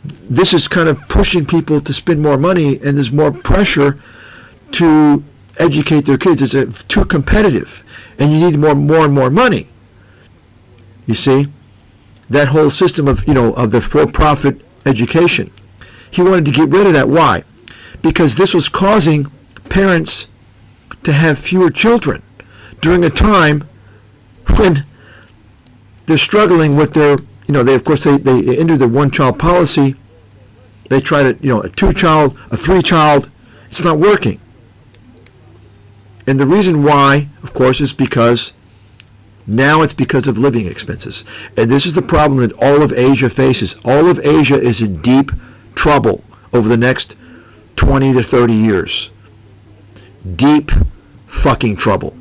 This is kind of pushing people to spend more money, and there's more pressure to educate their kids. It's too competitive, and you need more and more money. You see, that whole system of the for-profit education. He wanted to get rid of that. Why? Because this was causing parents to have fewer children during a time when they're struggling with their, they entered the one-child policy. They tried a two-child, a three-child. It's not working. And the reason why, of course, is because now it's because of living expenses. And this is the problem that all of Asia faces. All of Asia is in deep trouble over the next 20 to 30 years. Deep fucking trouble.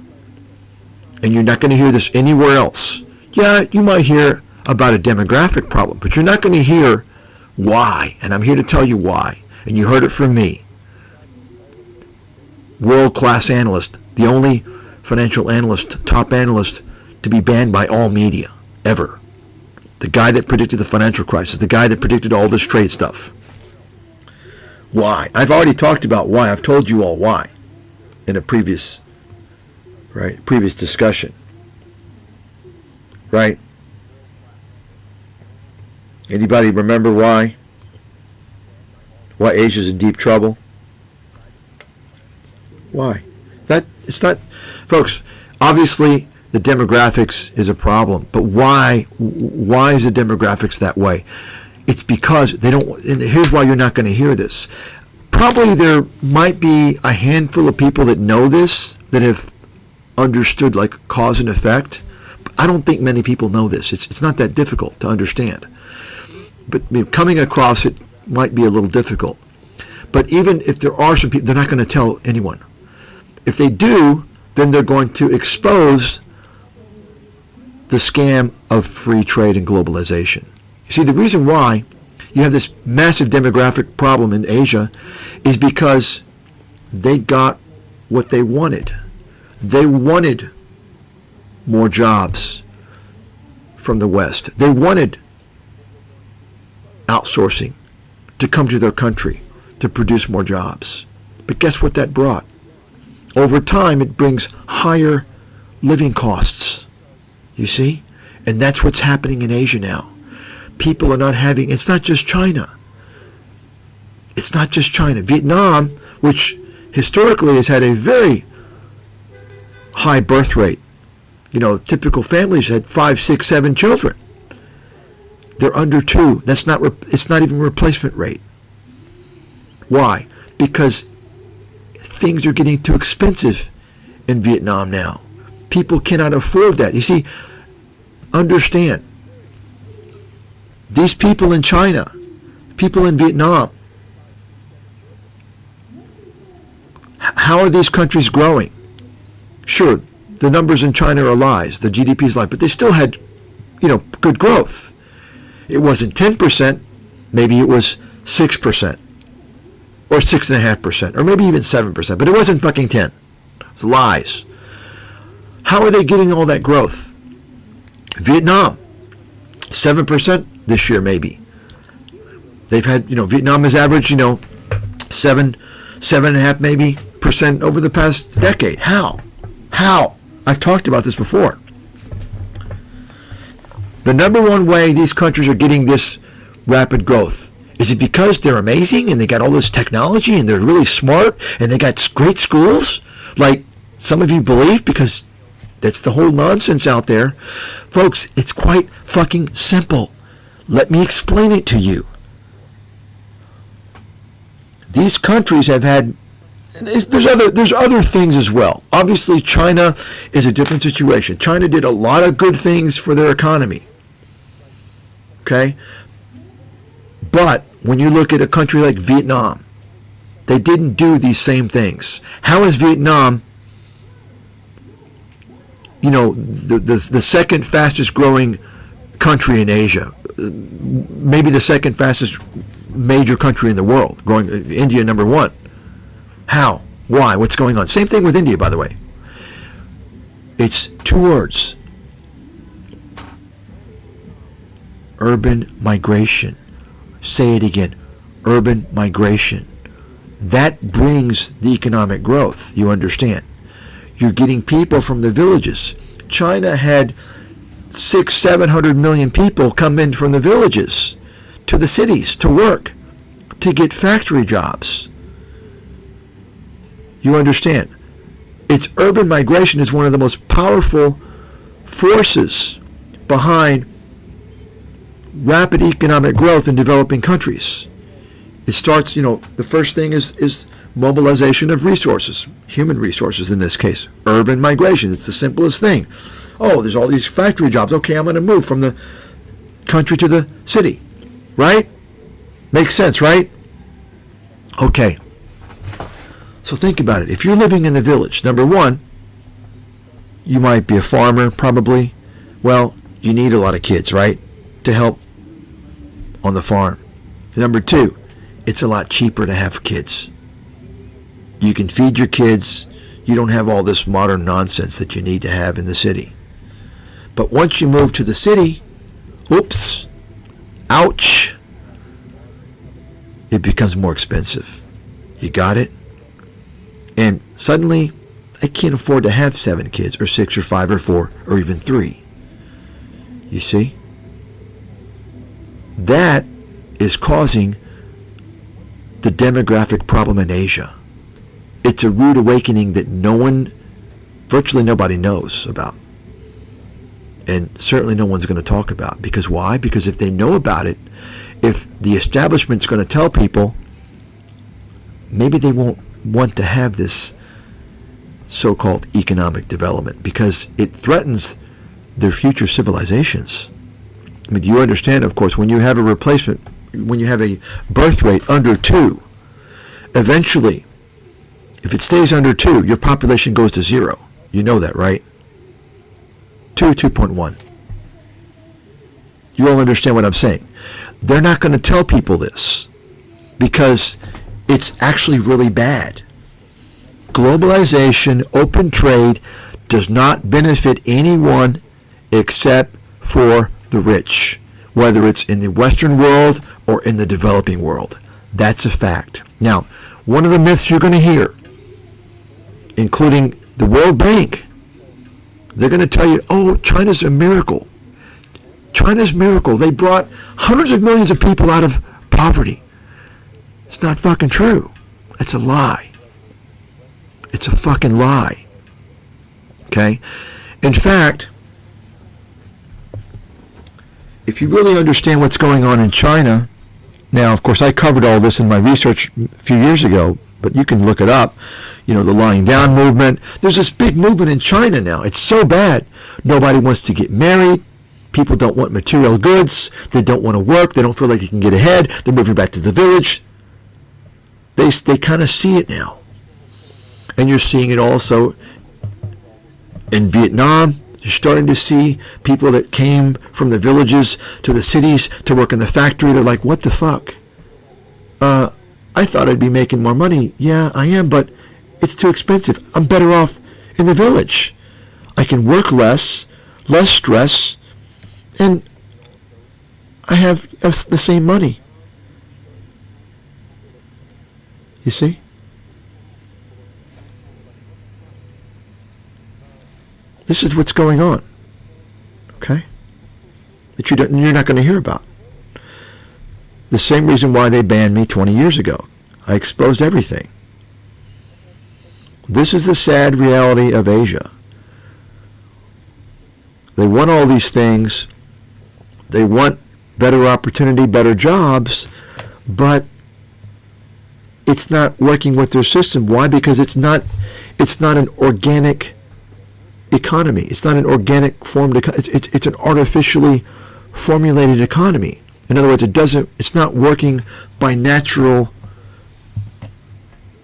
And you're not going to hear this anywhere else. Yeah, you might hear about a demographic problem, but you're not going to hear why. And I'm here to tell you why. And you heard it from me. World-class analyst, the only financial analyst, top analyst to be banned by all media, ever. The guy that predicted the financial crisis, the guy that predicted all this trade stuff. Why? I've already talked about why. I've told you all why in a previous discussion. Right? Anybody remember why? Why Asia's in deep trouble? Why? It's not, folks, obviously the demographics is a problem, but why is the demographics that way? It's because they don't, and here's why you're not going to hear this. Probably there might be a handful of people that know this, that have understood like cause and effect. But I don't think many people know this. It's not that difficult to understand. But coming across it might be a little difficult. But even if there are some people, they're not going to tell anyone. If they do, then they're going to expose the scam of free trade and globalization. You see, the reason why you have this massive demographic problem in Asia is because they got what they wanted. They wanted more jobs from the West. They wanted outsourcing to come to their country to produce more jobs. But guess what that brought? Over time, it brings higher living costs, you see? And that's what's happening in Asia now. People are not having, it's not just China. It's not just China. Vietnam, which historically has had a very high birth rate. Typical families had 5, 6, 7 children. They're under 2. It's not even replacement rate. Why? Because things are getting too expensive in Vietnam now. People cannot afford that. You see, understand, these people in China, people in Vietnam, how are these countries growing? Sure, the numbers in China are lies, the GDP is lies, but they still had, good growth. It wasn't 10%, maybe it was 6%, or 6.5%, or maybe even 7%, but it wasn't fucking 10. It's lies. How are they getting all that growth? Vietnam, 7% this year maybe. They've had, Vietnam has averaged, 7.5 maybe % over the past decade. How? I've talked about this before. The number one way these countries are getting this rapid growth, is it because they're amazing and they got all this technology and they're really smart and they got great schools, like some of you believe? Because that's the whole nonsense out there. Folks, it's quite fucking simple. Let me explain it to you. These countries have had, there's other things as well. Obviously, China is a different situation. China did a lot of good things for their economy. Okay? But when you look at a country like Vietnam, they didn't do these same things. How is Vietnam, the second fastest growing country in Asia? Maybe the second fastest major country in the world, growing. India number one. How? Why? What's going on? Same thing with India, by the way. It's two words. Urban migration. Say it again. Urban migration. That brings the economic growth, you understand. You're getting people from the villages. China had 600-700 million people come in from the villages to the cities to work, to get factory jobs. You understand? It's urban migration is one of the most powerful forces behind rapid economic growth in developing countries. It starts, the first thing is mobilization of resources, human resources in this case. Urban migration, it's the simplest thing. Oh, there's all these factory jobs. Okay, I'm going to move from the country to the city. Right? Makes sense, right? Okay. So think about it. If you're living in the village, number one, you might be a farmer, probably. Well, you need a lot of kids, right? To help on the farm. Number two, it's a lot cheaper to have kids. You can feed your kids. You don't have all this modern nonsense that you need to have in the city. But once you move to the city, oops, ouch, it becomes more expensive. You got it? And suddenly, I can't afford to have 7 kids, or 6, or 5, or 4, or even 3. You see? That is causing the demographic problem in Asia. It's a rude awakening that virtually nobody knows about. And certainly no one's going to talk about. Because why? Because if they know about it, if the establishment's going to tell people, maybe they won't want to have this so-called economic development because it threatens their future civilizations. I mean, do you understand, of course, when you have a replacement, when you have a birth rate under 2, eventually, if it stays under 2, your population goes to 0. You know that, right? 2.1. You all understand what I'm saying. They're not going to tell people this because it's actually really bad. Globalization, open trade, does not benefit anyone except for the rich, whether it's in the Western world or in the developing world. That's a fact. Now, one of the myths you're going to hear, including the World Bank, they're going to tell you, oh, China's a miracle. China's a miracle. They brought hundreds of millions of people out of poverty. It's not fucking true. It's a lie. It's a fucking lie. Okay? In fact, if you really understand what's going on in China, now, of course, I covered all this in my research a few years ago, but you can look it up. The lying down movement. There's this big movement in China now. It's so bad. Nobody wants to get married. People don't want material goods. They don't want to work. They don't feel like they can get ahead. They're moving back to the village. They kind of see it now. And you're seeing it also in Vietnam. You're starting to see people that came from the villages to the cities to work in the factory. They're like, what the fuck? I thought I'd be making more money. Yeah, I am, but it's too expensive. I'm better off in the village. I can work less stress, and I have the same money. You see? This is what's going on. Okay? That you're not going to hear about. The same reason why they banned me 20 years ago. I exposed everything. This is the sad reality of Asia. They want all these things. They want better opportunity, better jobs, but it's not working with their system. Why? Because it's not an organic economy. It's not an organic formed economy. It's an artificially formulated economy. In other words, it's not working by natural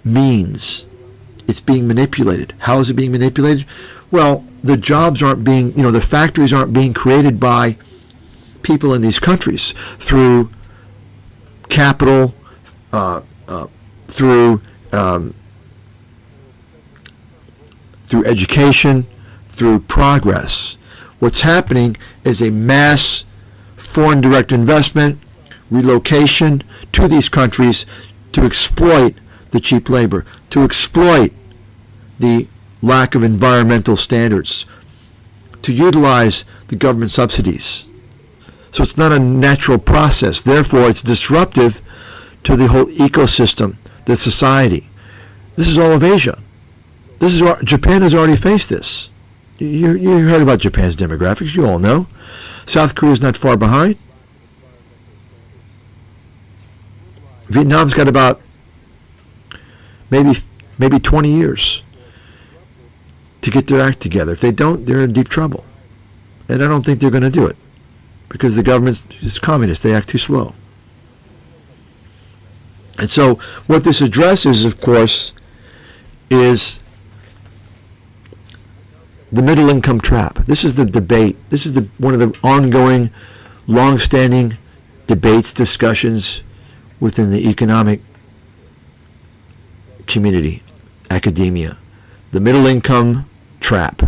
means. It's being manipulated. How is it being manipulated? Well, the jobs aren't being, the factories aren't being created by people in these countries through capital, through education, through progress. What's happening is a mass foreign direct investment, relocation to these countries to exploit the cheap labor, to exploit the lack of environmental standards, to utilize the government subsidies. So it's not a natural process. Therefore, it's disruptive to the whole ecosystem, the society. This is all of Asia. Japan has already faced this. You heard about Japan's demographics. You all know. South Korea is not far behind. Vietnam's got about maybe 20 years to get their act together. If they don't, they're in deep trouble. And I don't think they're going to do it because the government is communist. They act too slow. And so what this addresses, of course, is the middle income trap. This is the debate. This is one of the ongoing, long-standing debates, discussions within the economic community, academia. The middle income trap.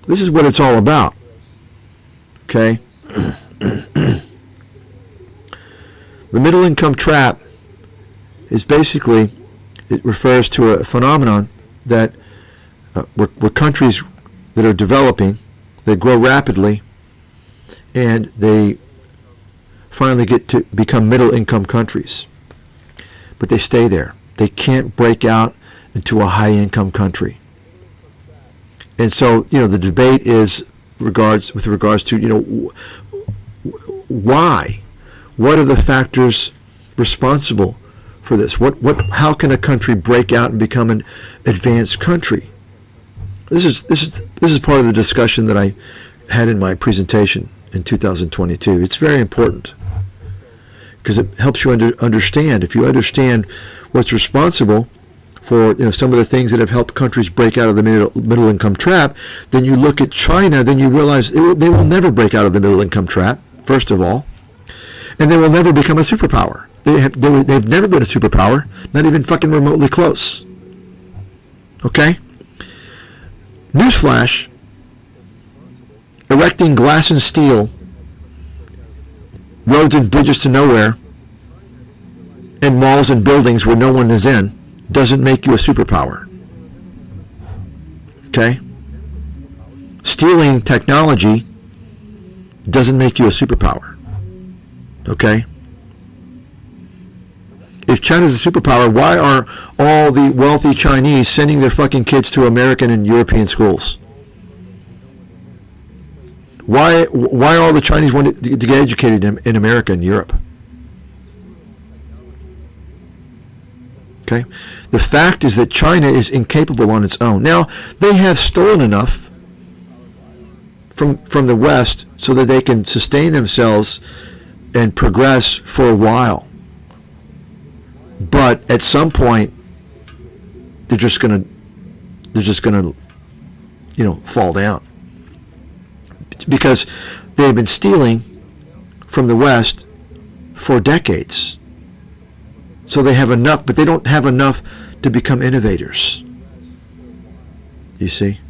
This is what it's all about. Okay? The middle income trap is basically, it refers to a phenomenon that where countries that are developing, they grow rapidly, and they finally get to become middle income countries. But they stay there. They can't break out into a high income country. And so, the debate is with regards to, why? What are the factors responsible for this? How can a country break out and become an advanced country? This is part of the discussion that I had in my presentation in 2022. It's very important because it helps you understand. If you understand what's responsible for some of the things that have helped countries break out of the middle income trap, then you look at China, then you realize they will never break out of the middle income trap, first of all, and they will never become a superpower. They've never been a superpower, not even fucking remotely close. Okay? Newsflash, erecting glass and steel, roads and bridges to nowhere, and malls and buildings where no one is in, doesn't make you a superpower. Okay? Stealing technology doesn't make you a superpower. Okay? If China's a superpower, why are all the wealthy Chinese sending their fucking kids to American and European schools? Why all the Chinese want to get educated in America and Europe? Okay? The fact is that China is incapable on its own. Now, they have stolen enough from the West so that they can sustain themselves and progress for a while. But at some point, they're just gonna fall down because they've been stealing from the West for decades. So they have enough, but they don't have enough to become innovators. You see,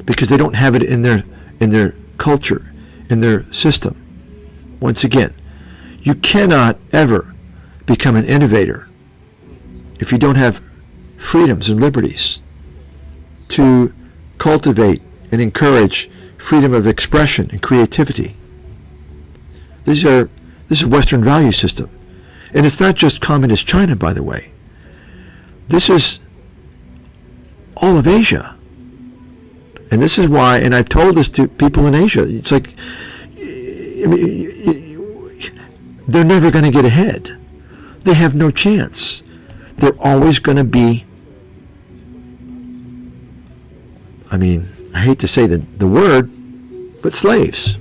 because they don't have it in their culture, in their system. Once again, you cannot ever become an innovator if you don't have freedoms and liberties to cultivate and encourage freedom of expression and creativity. This is a Western value system. And it's not just communist China, by the way. This is all of Asia. And this is why, and I've told this to people in Asia, it's like, I mean, they're never going to get ahead. They have no chance. They're always going to be, I mean, I hate to say the word, but slaves.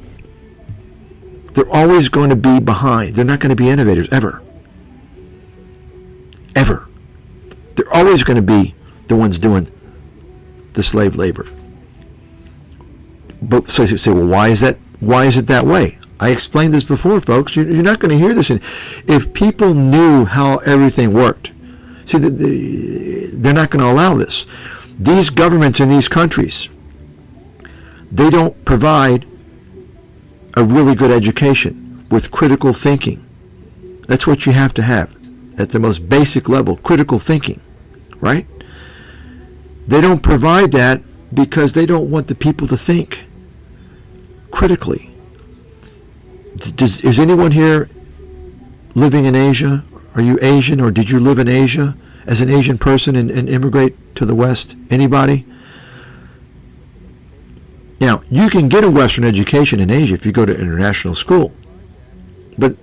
They're always going to be behind. They're not going to be innovators, ever. Ever. They're always going to be the ones doing the slave labor. But so you say, well, why is that? Why is it that way? I explained this before, folks. You're not going to hear this. If people knew how everything worked, see, they're not going to allow this. These governments in these countries, they don't provide a really good education with critical thinking. That's what you have to have at the most basic level, critical thinking, right? They don't provide that because they don't want the people to think critically. Is anyone here living in Asia? Are you Asian, or did you live in Asia as an Asian person and immigrate to the West? Anybody? Now, you can get a Western education in Asia if you go to international school. But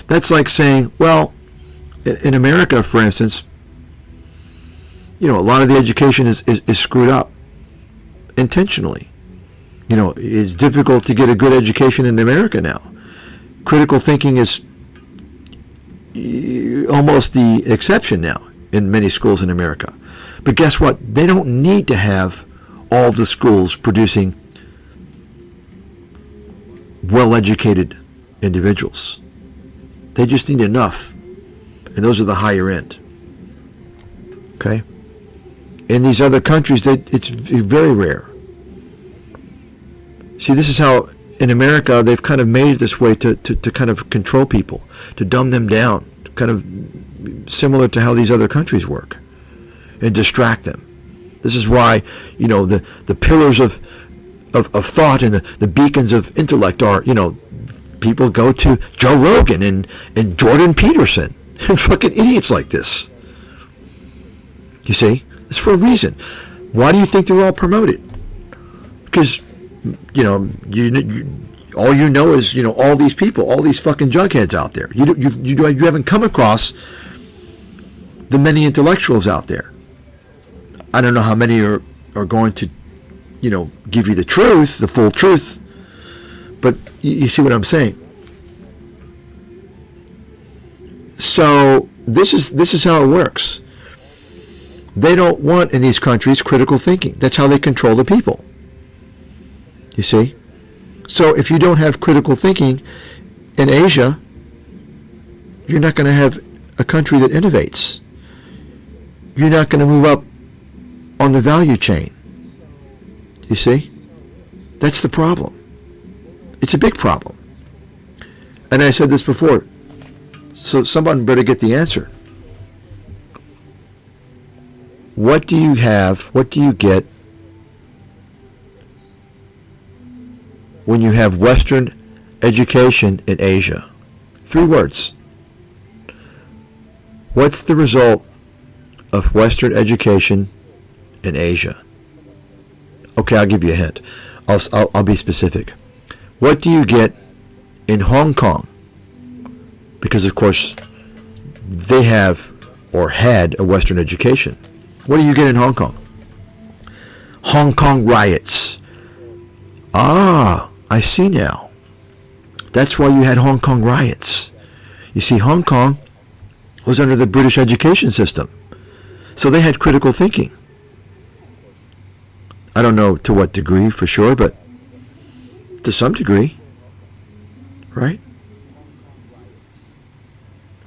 that's like saying, well, in America, for instance, you know, a lot of the education is screwed up intentionally. You know, it's difficult to get a good education in America now. Critical thinking is almost the exception now in many schools in America. But guess what? They don't need to have all the schools producing well-educated individuals. They just need enough. And those are the higher end. Okay? In these other countries, it's very rare. See, this is how in America they've kind of made it this way to kind of control people, to dumb them down, kind of similar to how these other countries work, and distract them. This is why, you know, the pillars of thought and the beacons of intellect are, you know, people go to Joe Rogan and Jordan Peterson and fucking idiots like this. You see? It's for a reason. Why do you think they're all promoted? Because, you know, all you know is, you know, all these people, all these fucking jugheads out there. You haven't come across the many intellectuals out there. I don't know how many are going to, you know, give you the truth, the full truth, but you see what I'm saying. So this is how it works. They don't want in these countries critical thinking. That's how they control the people. You see? So if you don't have critical thinking in Asia, you're not going to have a country that innovates. You're not going to move up on the value chain. You see? That's the problem. It's a big problem. And I said this before, so someone better get the answer. What do you have, what do you get when you have Western education in Asia? 3 words. What's the result of Western education in Asia? Okay, I'll give you a hint. I'll be specific. What do you get in Hong Kong? Because, of course, they have or had a Western education. What do you get in Hong Kong? Hong Kong riots. Ah, I see now. That's why you had Hong Kong riots. You see, Hong Kong was under the British education system. So they had critical thinking. I don't know to what degree for sure, but to some degree, right?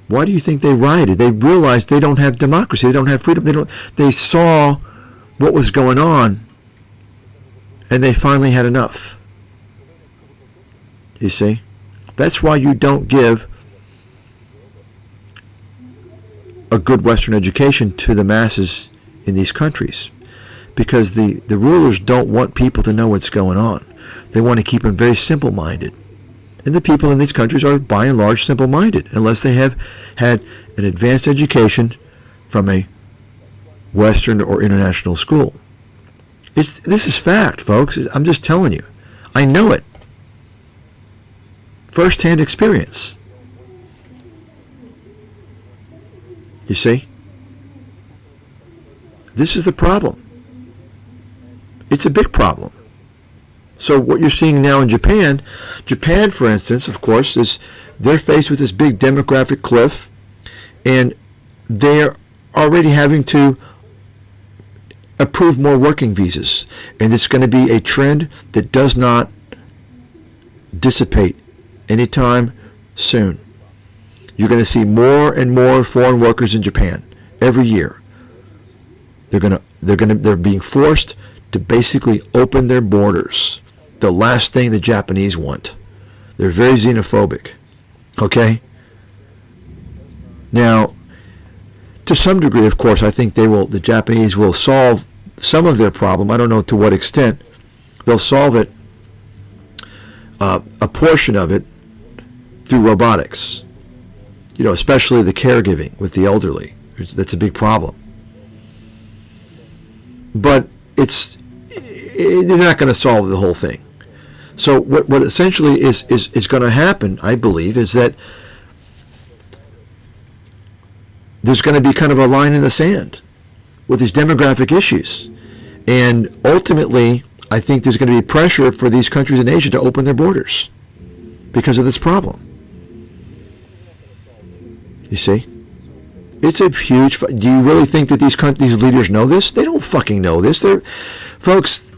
Why do you think they rioted? They realized they don't have democracy. They don't have freedom. They saw what was going on, and they finally had enough. You see? That's why you don't give a good Western education to the masses in these countries, because the rulers don't want people to know what's going on. They want to keep them very simple-minded. And the people in these countries are, by and large, simple-minded, unless they have had an advanced education from a Western or international school. This is fact, folks. I'm just telling you. I know it. First-hand experience. You see? This is the problem. It's a big problem. So what you're seeing now in Japan, for instance, of course, they're faced with this big demographic cliff, and they're already having to approve more working visas. And it's going to be a trend that does not dissipate anytime soon. You're going to see more and more foreign workers in Japan every year. They're being forced to basically open their borders. The last thing the Japanese want. They're very xenophobic. Okay? Now, to some degree, of course, I think the Japanese will solve some of their problem. I don't know to what extent. They'll solve it, a portion of it, through robotics. Especially the caregiving with the elderly. That's a big problem. But they're not going to solve the whole thing. So what essentially is going to happen, I believe, is that there's going to be kind of a line in the sand with these demographic issues. And ultimately, I think there's going to be pressure for these countries in Asia to open their borders because of this problem. You see? It's a huge... Do you really think that these leaders know this? They don't fucking know this. Folks,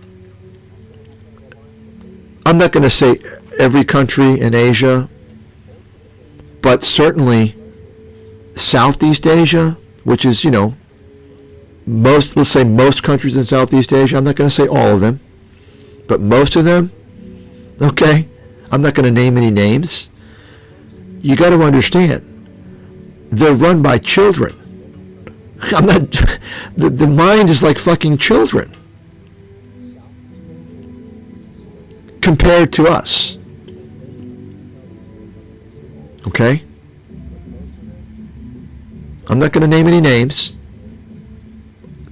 I'm not going to say every country in Asia, but certainly Southeast Asia, which is, most countries in Southeast Asia. I'm not going to say all of them, but most of them, okay? I'm not going to name any names. You got to understand, they're run by children. The mind is like fucking children compared to us. Okay? I'm not going to name any names.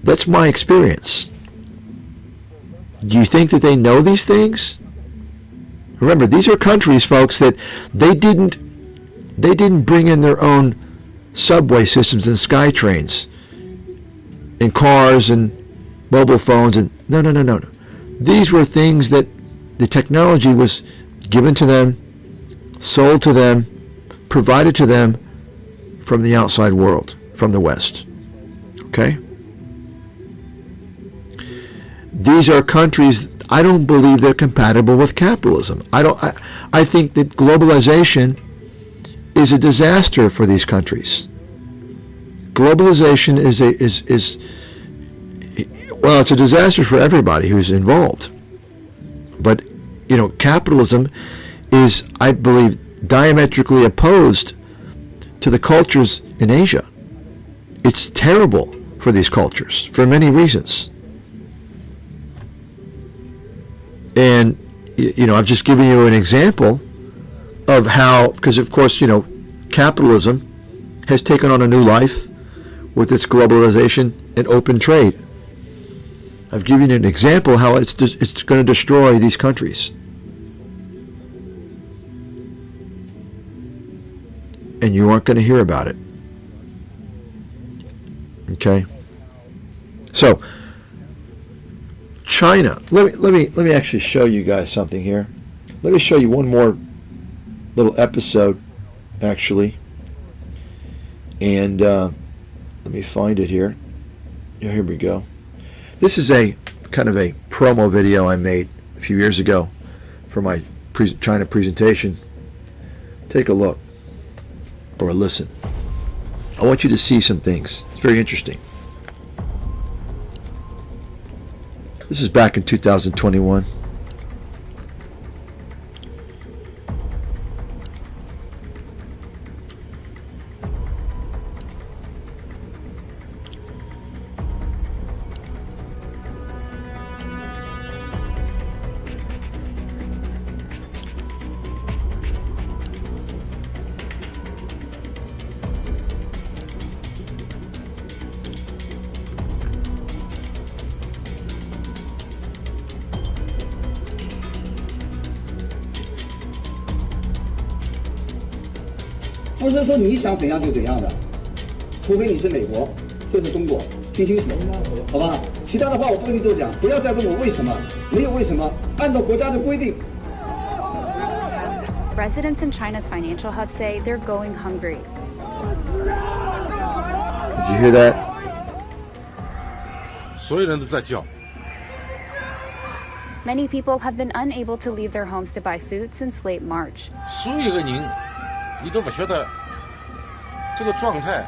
That's my experience. Do you think that they know these things? Remember, these are countries, folks, that they didn't bring in their own subway systems and sky trains and cars and mobile phones and no. These were things that the technology was given to them, sold to them, provided to them from the outside world, from the West. Okay? These are countries, I don't believe they're compatible with capitalism. I think that globalization is a disaster for these countries. Globalization is it's a disaster for everybody who's involved. But, capitalism is, I believe, diametrically opposed to the cultures in Asia. It's terrible for these cultures for many reasons. And, I've just given you an example of how, because of course, capitalism has taken on a new life with its globalization and open trade. I've given you an example how it's going to destroy these countries. And you aren't going to hear about it. Okay? So, China. Let me actually show you guys something here. Let me show you one more little episode, actually. And let me find it here. Yeah, here we go. This is a kind of a promo video I made a few years ago for my China presentation. Take a look or listen. I want you to see some things. It's very interesting. This is back in 2021. 不是说你想怎样就怎样的，除非你是美国，这是中国，听清楚，好吧？其他的话我不跟你多讲，不要再问我为什么，没有为什么，按照国家的规定。 Residents in China's financial hub say they're going hungry. Did you hear that? 所有人都在叫。 Many people have been unable to leave their homes to buy food since late March. 所有个人，你都不晓得这个状态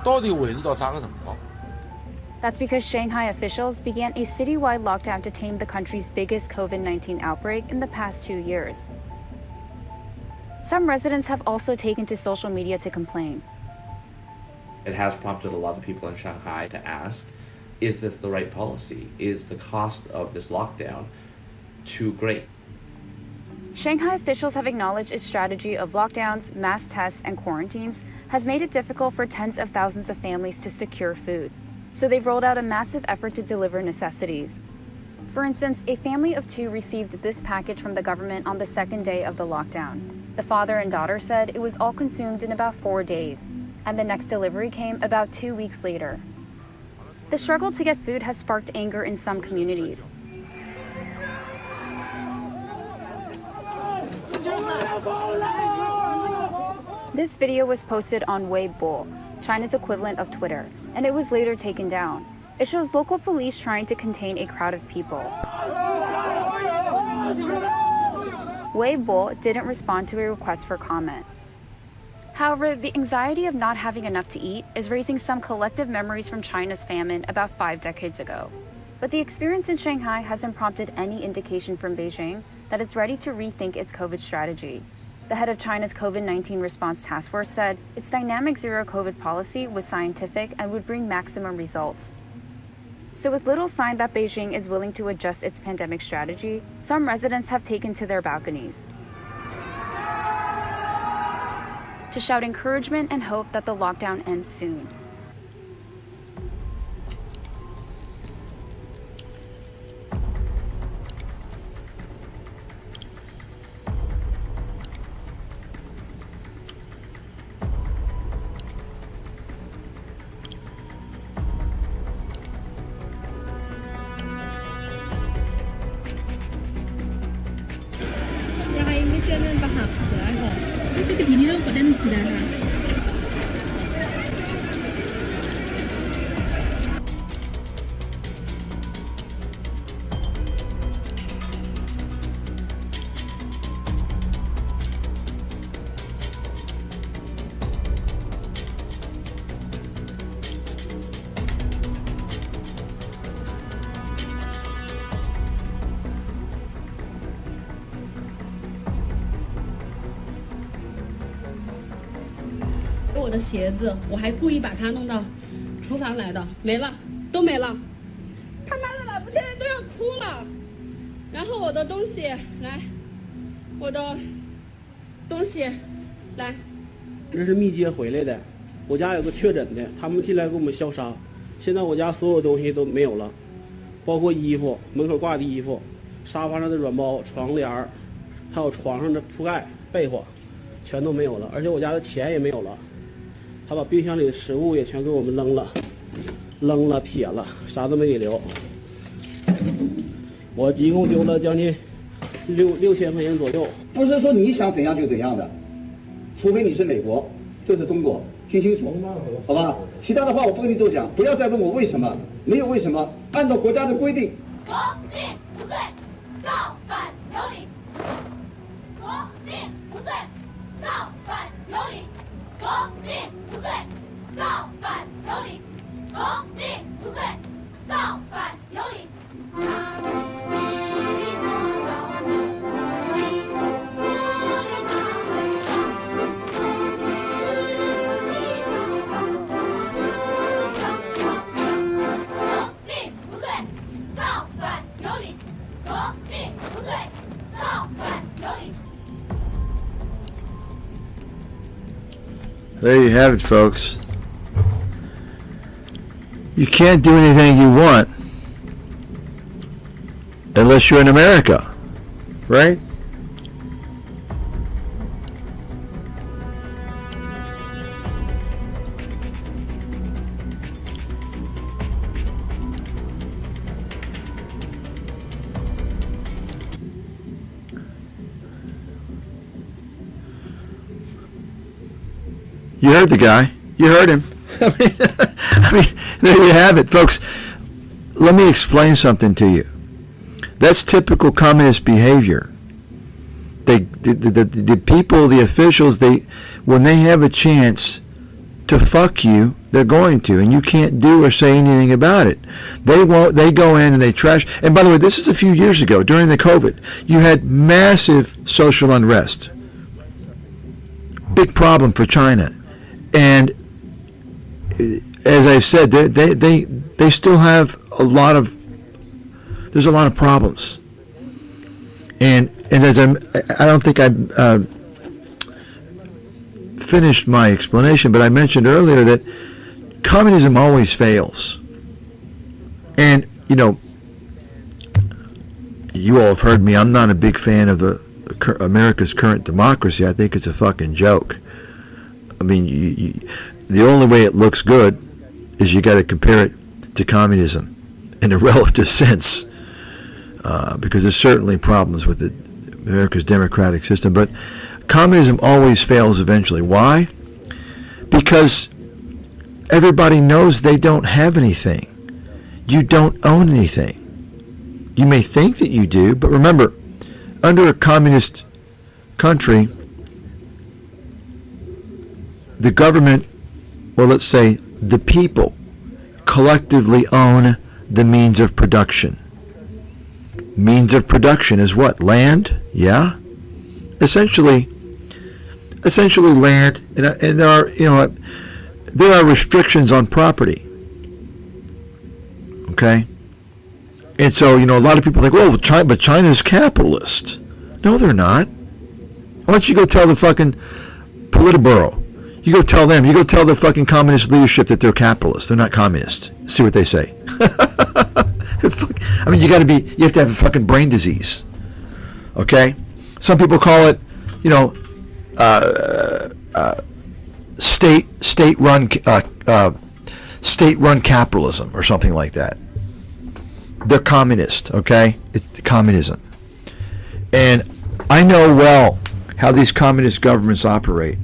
到底维持到啥个程度。 That's because Shanghai officials began a citywide lockdown to tame the country's biggest COVID-19 outbreak in the past 2 years. Some residents have also taken to social media to complain. It has prompted a lot of people in Shanghai to ask, is this the right policy? Is the cost of this lockdown too great? Shanghai officials have acknowledged its strategy of lockdowns, mass tests, and quarantines has made it difficult for tens of thousands of families to secure food. So they've rolled out a massive effort to deliver necessities. For instance, a family of 2 received this package from the government on the second day of the lockdown. The father and daughter said it was all consumed in about 4 days, and the next delivery came about 2 weeks later. The struggle to get food has sparked anger in some communities. This video was posted on Weibo, China's equivalent of Twitter, and it was later taken down. It shows local police trying to contain a crowd of people. Weibo didn't respond to a request for comment. However, the anxiety of not having enough to eat is raising some collective memories from China's famine about 5 decades ago. But the experience in Shanghai hasn't prompted any indication from Beijing that it's ready to rethink its COVID strategy. The head of China's COVID-19 response task force said its dynamic zero-COVID policy was scientific and would bring maximum results. So with little sign that Beijing is willing to adjust its pandemic strategy, some residents have taken to their balconies to shout encouragement and hope that the lockdown ends soon. Yeah. 我的鞋子，我还故意把它弄到厨房来的，没了，都没了。他妈的，老子现在都要哭了。然后我的东西来，我的东西来。这是密接回来的，我家有个确诊的，他们进来给我们消杀。现在我家所有东西都没有了，包括衣服，门口挂的衣服，沙发上的软包、床帘儿，还有床上的铺盖、被窝，全都没有了。而且我家的钱也没有了。他把冰箱里的食物也全给我们扔了，撇了，啥都没给留。我一共丢了将近6000块钱左右。不是说你想怎样就怎样的，除非你是美国，这是中国，听清楚，好吧？其他的话我不跟你多讲，不要再问我为什么，没有为什么，按照国家的规定。革命不对，造反有理。革命不对，造反有理。革命不对，造反有理。革命不对，造反有理。There you have it, folks. You can't do anything you want unless you're in America, right? You heard the guy. You heard him. I mean, there you have it, folks. Let me explain something to you. That's typical communist behavior. The people, the officials, when they have a chance to fuck you, they're going to, and you can't do or say anything about it. They won't. They go in and they trash. And by the way, this is a few years ago during the COVID. You had massive social unrest. Big problem for China, and as I said, they still have there's a lot of problems. And as I don't think I finished my explanation, but I mentioned earlier that communism always fails. And, you all have heard me, I'm not a big fan of America's current democracy. I think it's a fucking joke. I mean, the only way it looks good is you got to compare it to communism in a relative sense. Because there's certainly problems with America's democratic system, but communism always fails eventually. Why? Because everybody knows they don't have anything. You don't own anything. You may think that you do, but remember, under a communist country, the government, or let's say the people, collectively own the means of production. Means of production is what? Land? Yeah. Essentially land, and there are restrictions on property. Okay. And so a lot of people think, well, but China's capitalist. No, they're not. Why don't you go tell the fucking Politburo? You go tell them. You go tell the fucking communist leadership that they're capitalists. They're not communists. See what they say. I mean, you have to have a fucking brain disease. Okay? Some people call it, state-run capitalism or something like that. They're communist, okay? It's the communism. And I know well how these communist governments operate.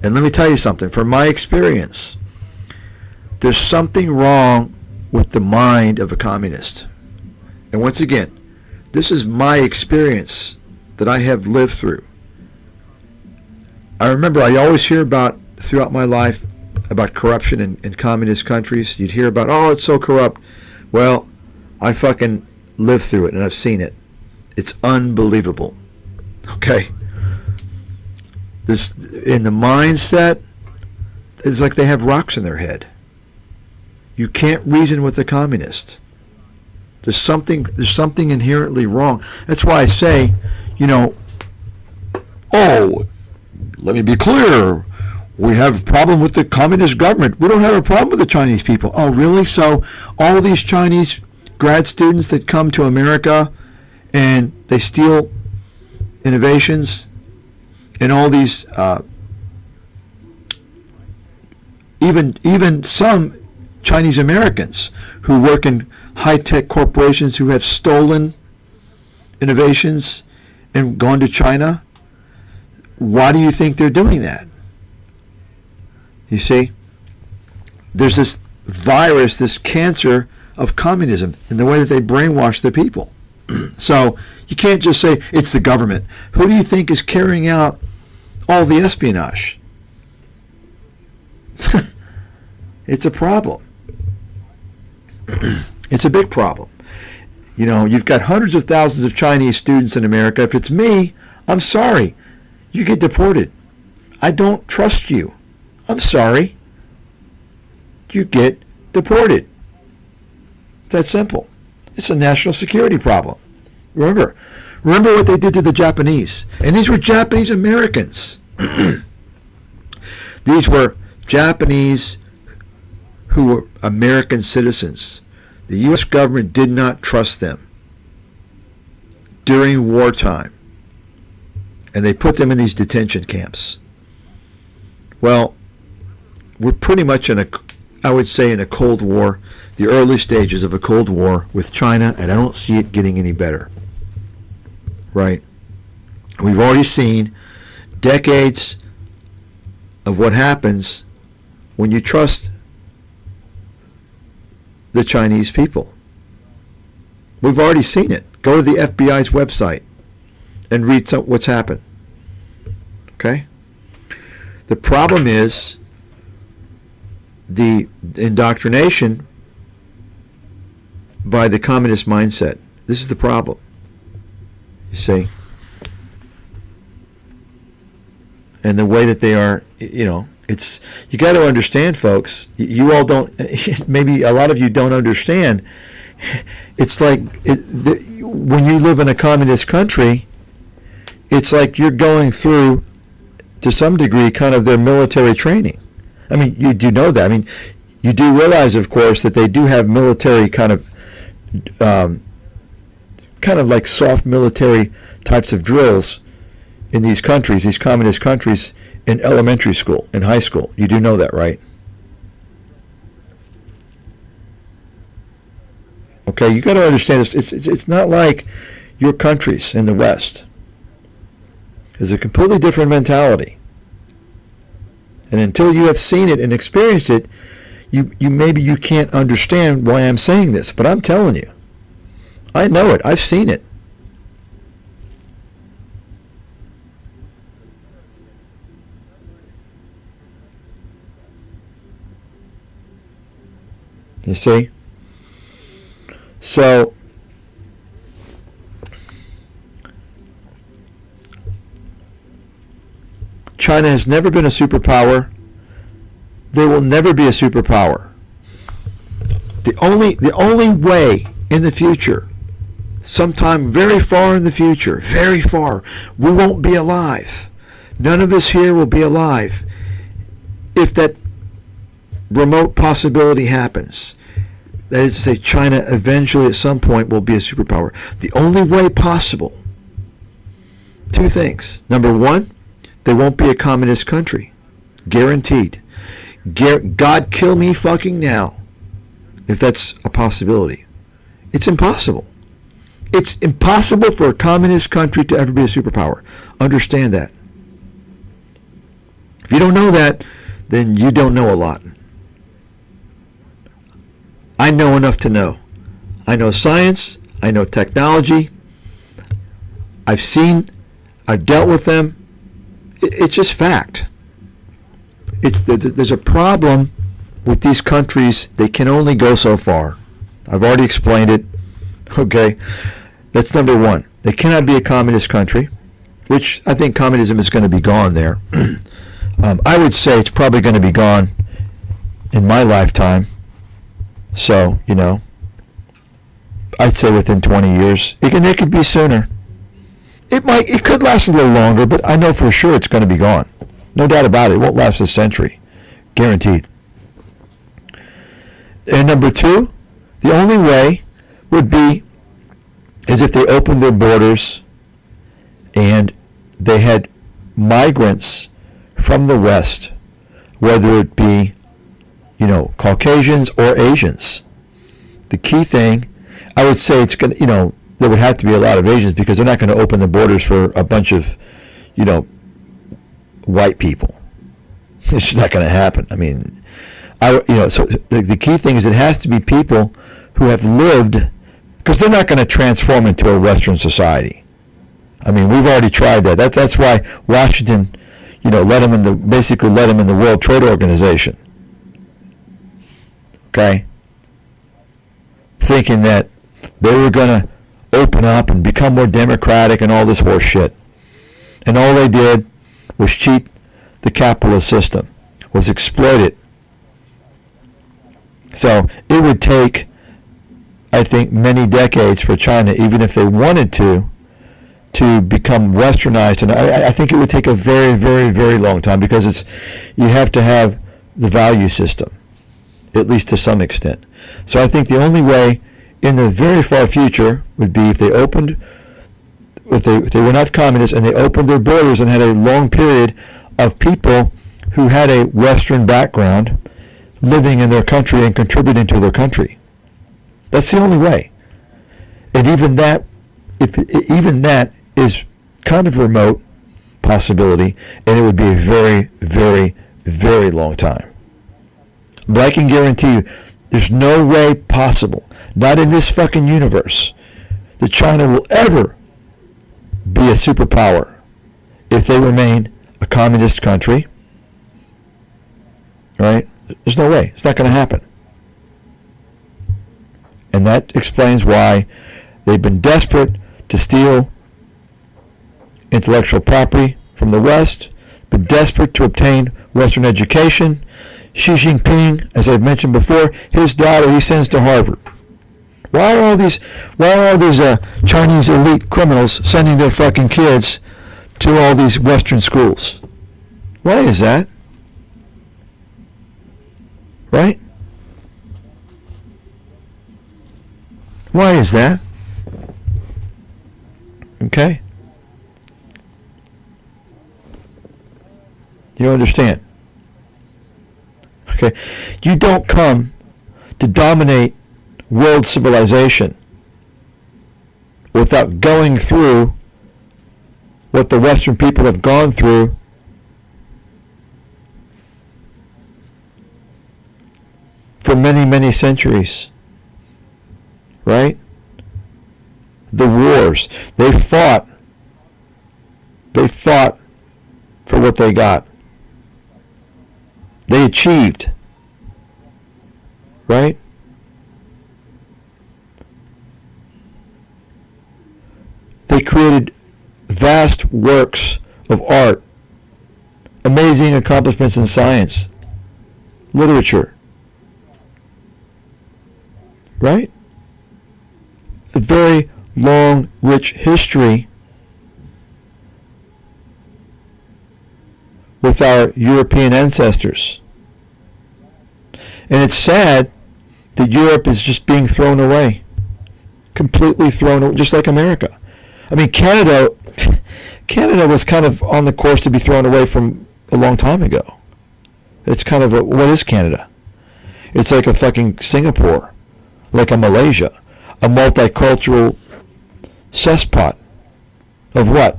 And let me tell you something. From my experience, there's something wrong with the mind of a communist. And once again, this is my experience that I have lived through. I remember I always hear about, throughout my life, about corruption in communist countries. You'd hear about, oh, it's so corrupt. Well, I fucking lived through it and I've seen it. It's unbelievable. Okay? This, in the mindset, it's like they have rocks in their head. You can't reason with a communist. There's something inherently wrong. That's why I say, oh, let me be clear. We have a problem with the communist government. We don't have a problem with the Chinese people. Oh, really? So all these Chinese grad students that come to America and they steal innovations and all these, even some Chinese Americans who work in high-tech corporations who have stolen innovations and gone to China, why do you think they're doing that? You see, there's this virus, this cancer of communism in the way that they brainwash the people. So you can't just say it's the government. Who do you think is carrying out all the espionage? It's a problem. It's a big problem. You've got hundreds of thousands of Chinese students in America. If it's me, I'm sorry. You get deported. I don't trust you. I'm sorry. You get deported. That's simple. It's a national security problem. Remember what they did to the Japanese. And these were Japanese Americans. These were Japanese who were American citizens. The U.S. government did not trust them during wartime. And they put them in these detention camps. Well, we're pretty much in a Cold War, the early stages of a Cold War with China, and I don't see it getting any better. Right? We've already seen decades of what happens when you trust the Chinese people. We've already seen it. Go to the FBI's website and read what's happened. Okay? The problem is the indoctrination by the communist mindset. This is the problem. You see? And the way that they are, it's, you got to understand, folks, you all don't, maybe a lot of you don't understand. It's like when you live in a communist country, it's like you're going through, to some degree, kind of their military training. I mean, you do know that. I mean, you do realize, of course, that they do have military kind of like soft military types of drills in these countries, these communist countries, in elementary school, in high school. You do know that, right? Okay, you got to understand, it's not like your countries in the West. It's a completely different mentality. And until you have seen it and experienced it, maybe you can't understand why I'm saying this, but I'm telling you. I know it. I've seen it. You see? So, China has never been a superpower. They will never be a superpower. The only way in the future, sometime very far in the future, very far, we won't be alive. None of us here will be alive if that remote possibility happens. That is to say, China eventually at some point will be a superpower. The only way possible, two things. Number one, they won't be a communist country. Guaranteed. God kill me fucking now if that's a possibility. It's impossible. It's impossible for a communist country to ever be a superpower. Understand that. If you don't know that, then you don't know a lot. I know enough to know. I know science. I know technology. I've dealt with them. It's just fact. There's a problem with these countries. They can only go so far. I've already explained it. Okay, that's number one. They cannot be a communist country, which I think communism is going to be gone there. I would say it's probably going to be gone in my lifetime. So, I'd say within 20 years. It could be sooner. It could last a little longer, but I know for sure it's going to be gone. No doubt about it. It won't last a century. Guaranteed. And number two, the only way would be is if they opened their borders and they had migrants from the West, whether it be, Caucasians or Asians. The key thing, I would say it's going to, there would have to be a lot of Asians because they're not going to open the borders for a bunch of, white people. It's just not going to happen. I mean, so the key thing is it has to be people who have lived, because they're not going to transform into a Western society. I mean, we've already tried that. That's why Washington, let them in the World Trade Organization. Okay? Thinking that they were going to open up and become more democratic and all this horse shit. And all they did was cheat the capitalist system, was exploit it. So it would take, I think, many decades for China, even if they wanted to become westernized. And I think it would take a very, very, very long time because you have to have the value system, at least to some extent. So I think the only way in the very far future would be if they were not communists and they opened their borders and had a long period of people who had a Western background living in their country and contributing to their country. That's the only way. And even that is kind of a remote possibility, and it would be a very, very, very long time. But I can guarantee you, there's no way possible, not in this fucking universe, that China will ever be a superpower if they remain a communist country. Right? There's no way. It's not going to happen. And that explains why they've been desperate to steal intellectual property from the West, been desperate to obtain Western education. Xi Jinping, as I've mentioned before, his daughter he sends to Harvard. Why are all these Chinese elite criminals sending their fucking kids to all these Western schools? Why is that? Right? Why is that? Okay? You understand? Okay? You don't come to dominate world civilization without going through what the Western people have gone through for many, many centuries. Right? The wars. They fought for what they got. They achieved. Right? They created vast works of art, amazing accomplishments in science, literature. Right? A very long, rich history with our European ancestors. And it's sad that Europe is just being thrown away. Completely thrown away, just like America. I mean, Canada was kind of on the course to be thrown away from a long time ago. It's kind of what is Canada? It's like a fucking Singapore, like a Malaysia, a multicultural cesspot of what?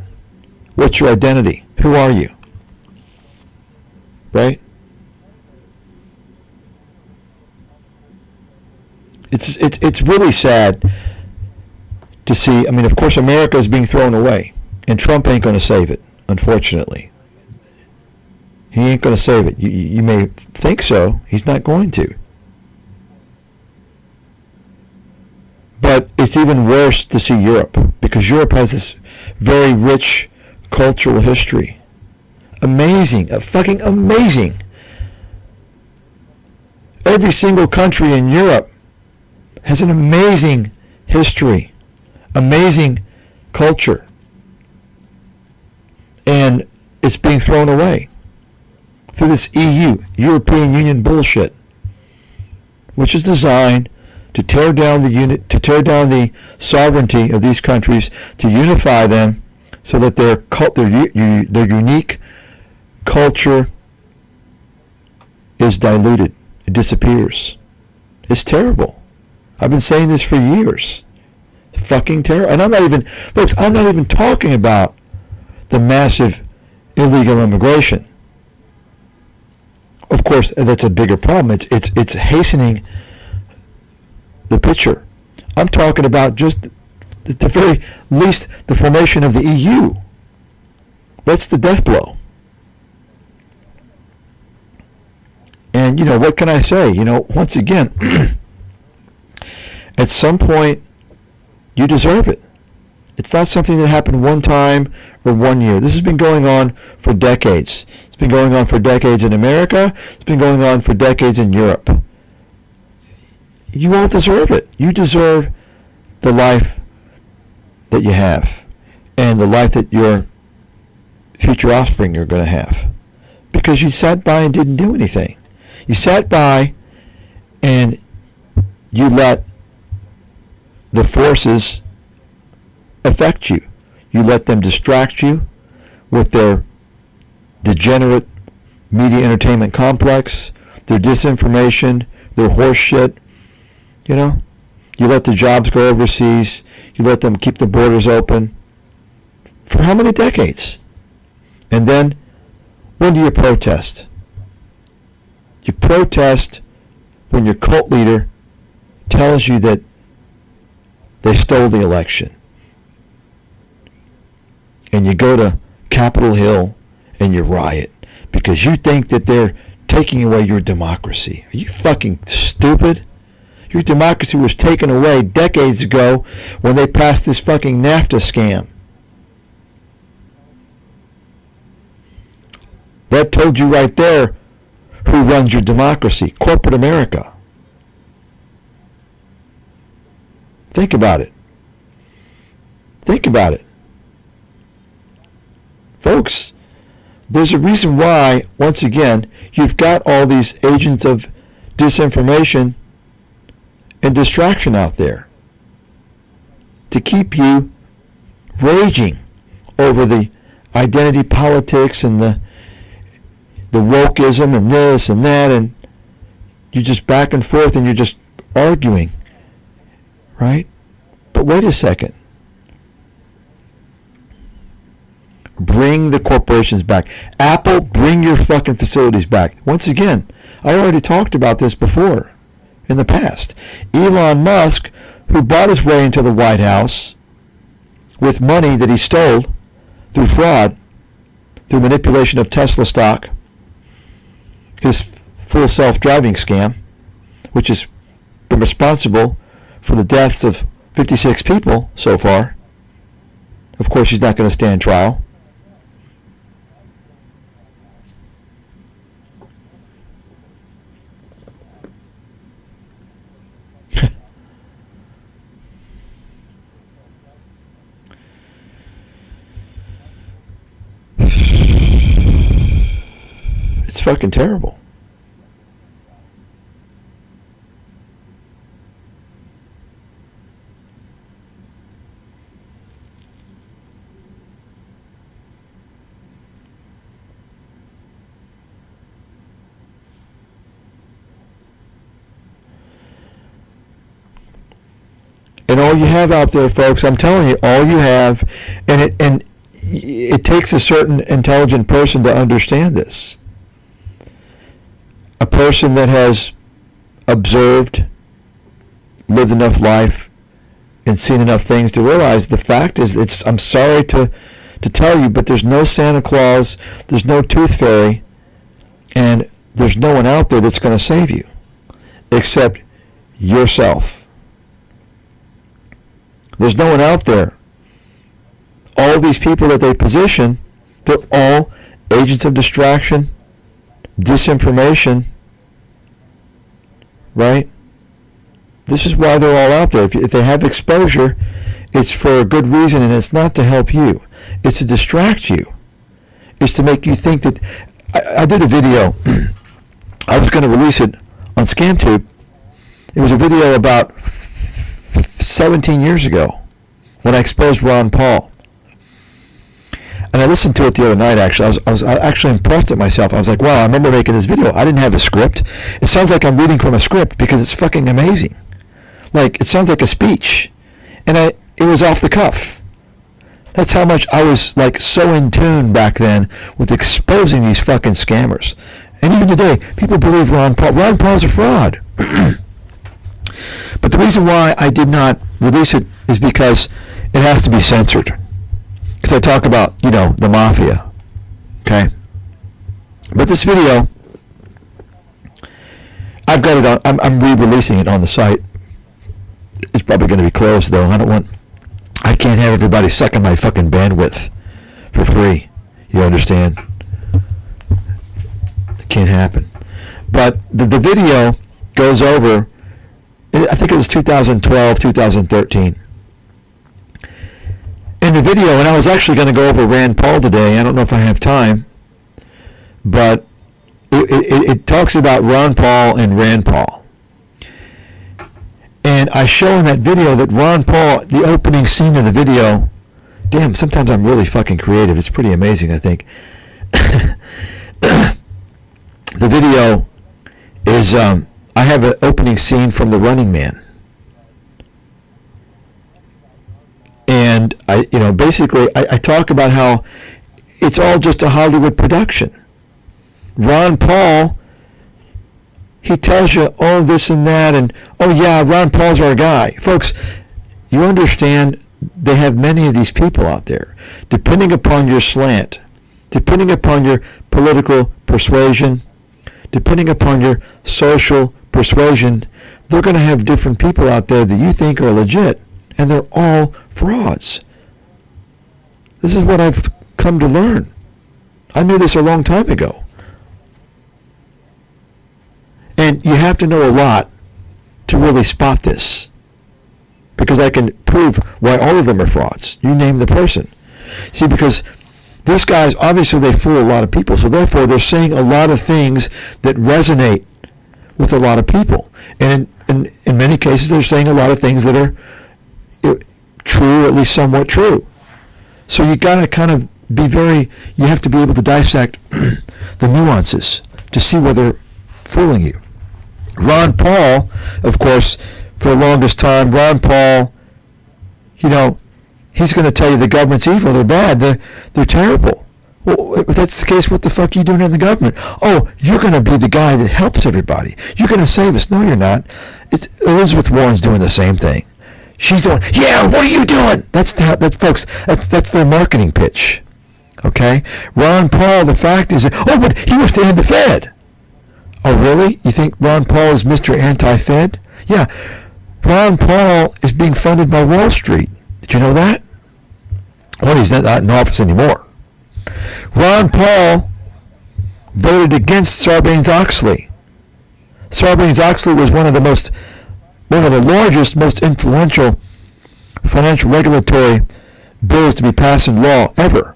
What's your identity? Who are you? Right? It's really sad to see. I mean, of course, America is being thrown away, and Trump ain't going to save it, unfortunately. He ain't going to save it. You may think so. He's not going to. But it's even worse to see Europe, because Europe has this very rich cultural history. Amazing, fucking amazing. Every single country in Europe has an amazing history, amazing culture. And it's being thrown away through this EU, European Union bullshit, which is designed to tear down the sovereignty of these countries, to unify them so that their unique culture is diluted. It disappears. It's terrible. I've been saying this for years. Fucking terrible. And I'm not even talking about the massive illegal immigration. Of course, that's a bigger problem. It's hastening the picture. I'm talking about just the very least the formation of the EU. That's the death blow. And what can I say? Once again, at some point you deserve it. It's not something that happened one time or 1 year. This has been going on for decades. It's been going on for decades in America. It's been going on for decades in Europe. You all deserve it. You deserve the life that you have and the life that your future offspring are going to have, because you sat by and didn't do anything. You sat by and you let the forces affect you. You let them distract you with their degenerate media entertainment complex, their disinformation, their horse shit. You let the jobs go overseas. You let them keep the borders open. For how many decades? And then, when do you protest? You protest when your cult leader tells you that they stole the election. And you go to Capitol Hill and you riot because you think that they're taking away your democracy. Are you fucking stupid? Your democracy was taken away decades ago when they passed this fucking NAFTA scam. That told you right there who runs your democracy. Corporate America. Think about it. Think about it. Folks, there's a reason why, once again, you've got all these agents of disinformation and distraction out there to keep you raging over the identity politics and the wokeism and this and that, and you're just back and forth and you're just arguing, right? But wait a second. Bring the corporations back. Apple, bring your fucking facilities back. Once again, I already talked about this before in the past. Elon Musk, who bought his way into the White House with money that he stole through fraud, through manipulation of Tesla stock, his full self-driving scam, which has been responsible for the deaths of 56 people so far. Of course, he's not going to stand trial. It's fucking terrible. And all you have out there, folks, I'm telling you, all you have, and it takes a certain intelligent person to understand this. A person that has observed, lived enough life, and seen enough things to realize the fact is, I'm sorry to tell you, but there's no Santa Claus, there's no Tooth Fairy, and there's no one out there that's going to save you except yourself. There's no one out there. All these people that they position, they're all agents of distraction, disinformation, right? This is why they're all out there. If they have exposure, it's for a good reason, and it's not to help you. It's to distract you. It's to make you think that... I did a video. I was going to release it on ScamTube. It was a video about 17 years ago when I exposed Ron Paul. And I listened to it the other night, actually. I was actually impressed at myself. I was like, wow, I remember making this video. I didn't have a script. It sounds like I'm reading from a script because it's fucking amazing. Like, it sounds like a speech. And it was off the cuff. That's how much I was, like, so in tune back then with exposing these fucking scammers. And even today, people believe Ron Paul. Ron Paul's a fraud. But the reason why I did not release it is because it has to be censored. Because I talk about, the mafia. Okay? But this video, I've got it on, I'm re-releasing it on the site. It's probably going to be closed, though. I can't have everybody sucking my fucking bandwidth for free. You understand? It can't happen. But the video goes over, I think it was 2012, 2013. In the video, and I was actually going to go over Rand Paul today. I don't know if I have time, but it talks about Ron Paul and Rand Paul. And I show in that video that Ron Paul, the opening scene of the video, damn, sometimes I'm really fucking creative. It's pretty amazing, I think. The video is, I have an opening scene from The Running Man. And basically I talk about how it's all just a Hollywood production. Ron Paul he tells you all this and that, and oh yeah, Ron Paul's our guy. Folks, you understand they have many of these people out there. Depending upon your slant, depending upon your political persuasion, depending upon your social persuasion, they're going to have different people out there that you think are legit, and they're all frauds. This is what I've come to learn. I knew this a long time ago. And you have to know a lot to really spot this, because I can prove why all of them are frauds. You name the person. See, because these guys, obviously they fool a lot of people, so therefore they're saying a lot of things that resonate with a lot of people. And in many cases they're saying a lot of things that are true, or at least somewhat true. So you got to kind of you have to be able to dissect the nuances to see where they're fooling you. Ron Paul, of course, for the longest time, Ron Paul, he's going to tell you the government's evil, they're bad, they're terrible. Well, if that's the case, what the fuck are you doing in the government? Oh, you're going to be the guy that helps everybody. You're going to save us. No, you're not. Elizabeth Warren's doing the same thing. She's doing, yeah, what are you doing? That's their marketing pitch. Okay? Ron Paul, the fact is, but he wants to end the Fed. Oh, really? You think Ron Paul is Mr. Anti-Fed? Yeah. Ron Paul is being funded by Wall Street. Did you know that? Well, he's not in office anymore. Ron Paul voted against Sarbanes-Oxley. Sarbanes-Oxley was one of the largest, most influential financial regulatory bills to be passed in law ever.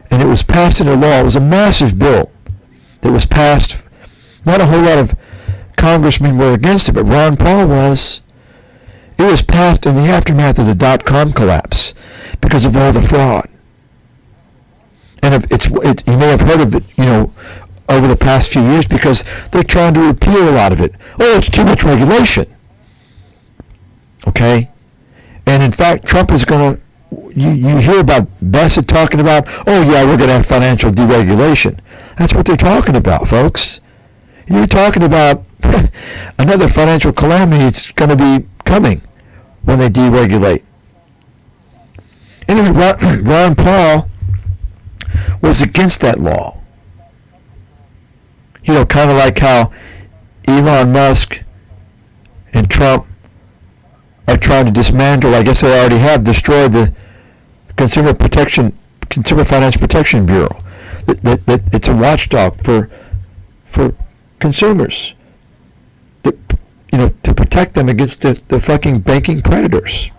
And it was passed into law. It was a massive bill that was passed. Not a whole lot of congressmen were against it, but Ron Paul was. It was passed in the aftermath of the dot-com collapse because of all the fraud. And you may have heard of it, over the past few years, because they're trying to repeal a lot of it. Oh, it's too much regulation. Okay? And in fact, Trump is going to, you hear about Bassett talking about, oh yeah, we're going to have financial deregulation. That's what they're talking about, folks. You're talking about another financial calamity that's going to be coming when they deregulate. Anyway, Ron Paul was against that law. Kind of like how Elon Musk and Trump are trying to dismantle, I guess they already have destroyed the Consumer Finance Protection Bureau. It's a watchdog for consumers, to protect them against the fucking banking predators.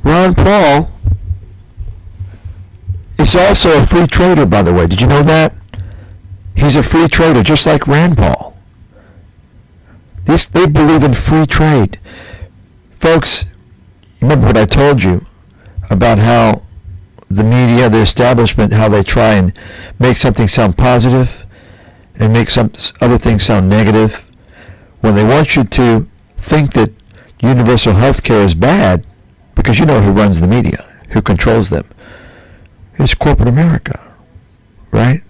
Ron Paul is also a free trader, by the way. Did you know that? He's a free trader, just like Rand Paul. They believe in free trade. Folks, remember what I told you about how the media, the establishment, how they try and make something sound positive and make some other things sound negative? When they want you to think that universal health care is bad, because you know who runs the media, who controls them. It's corporate America, right?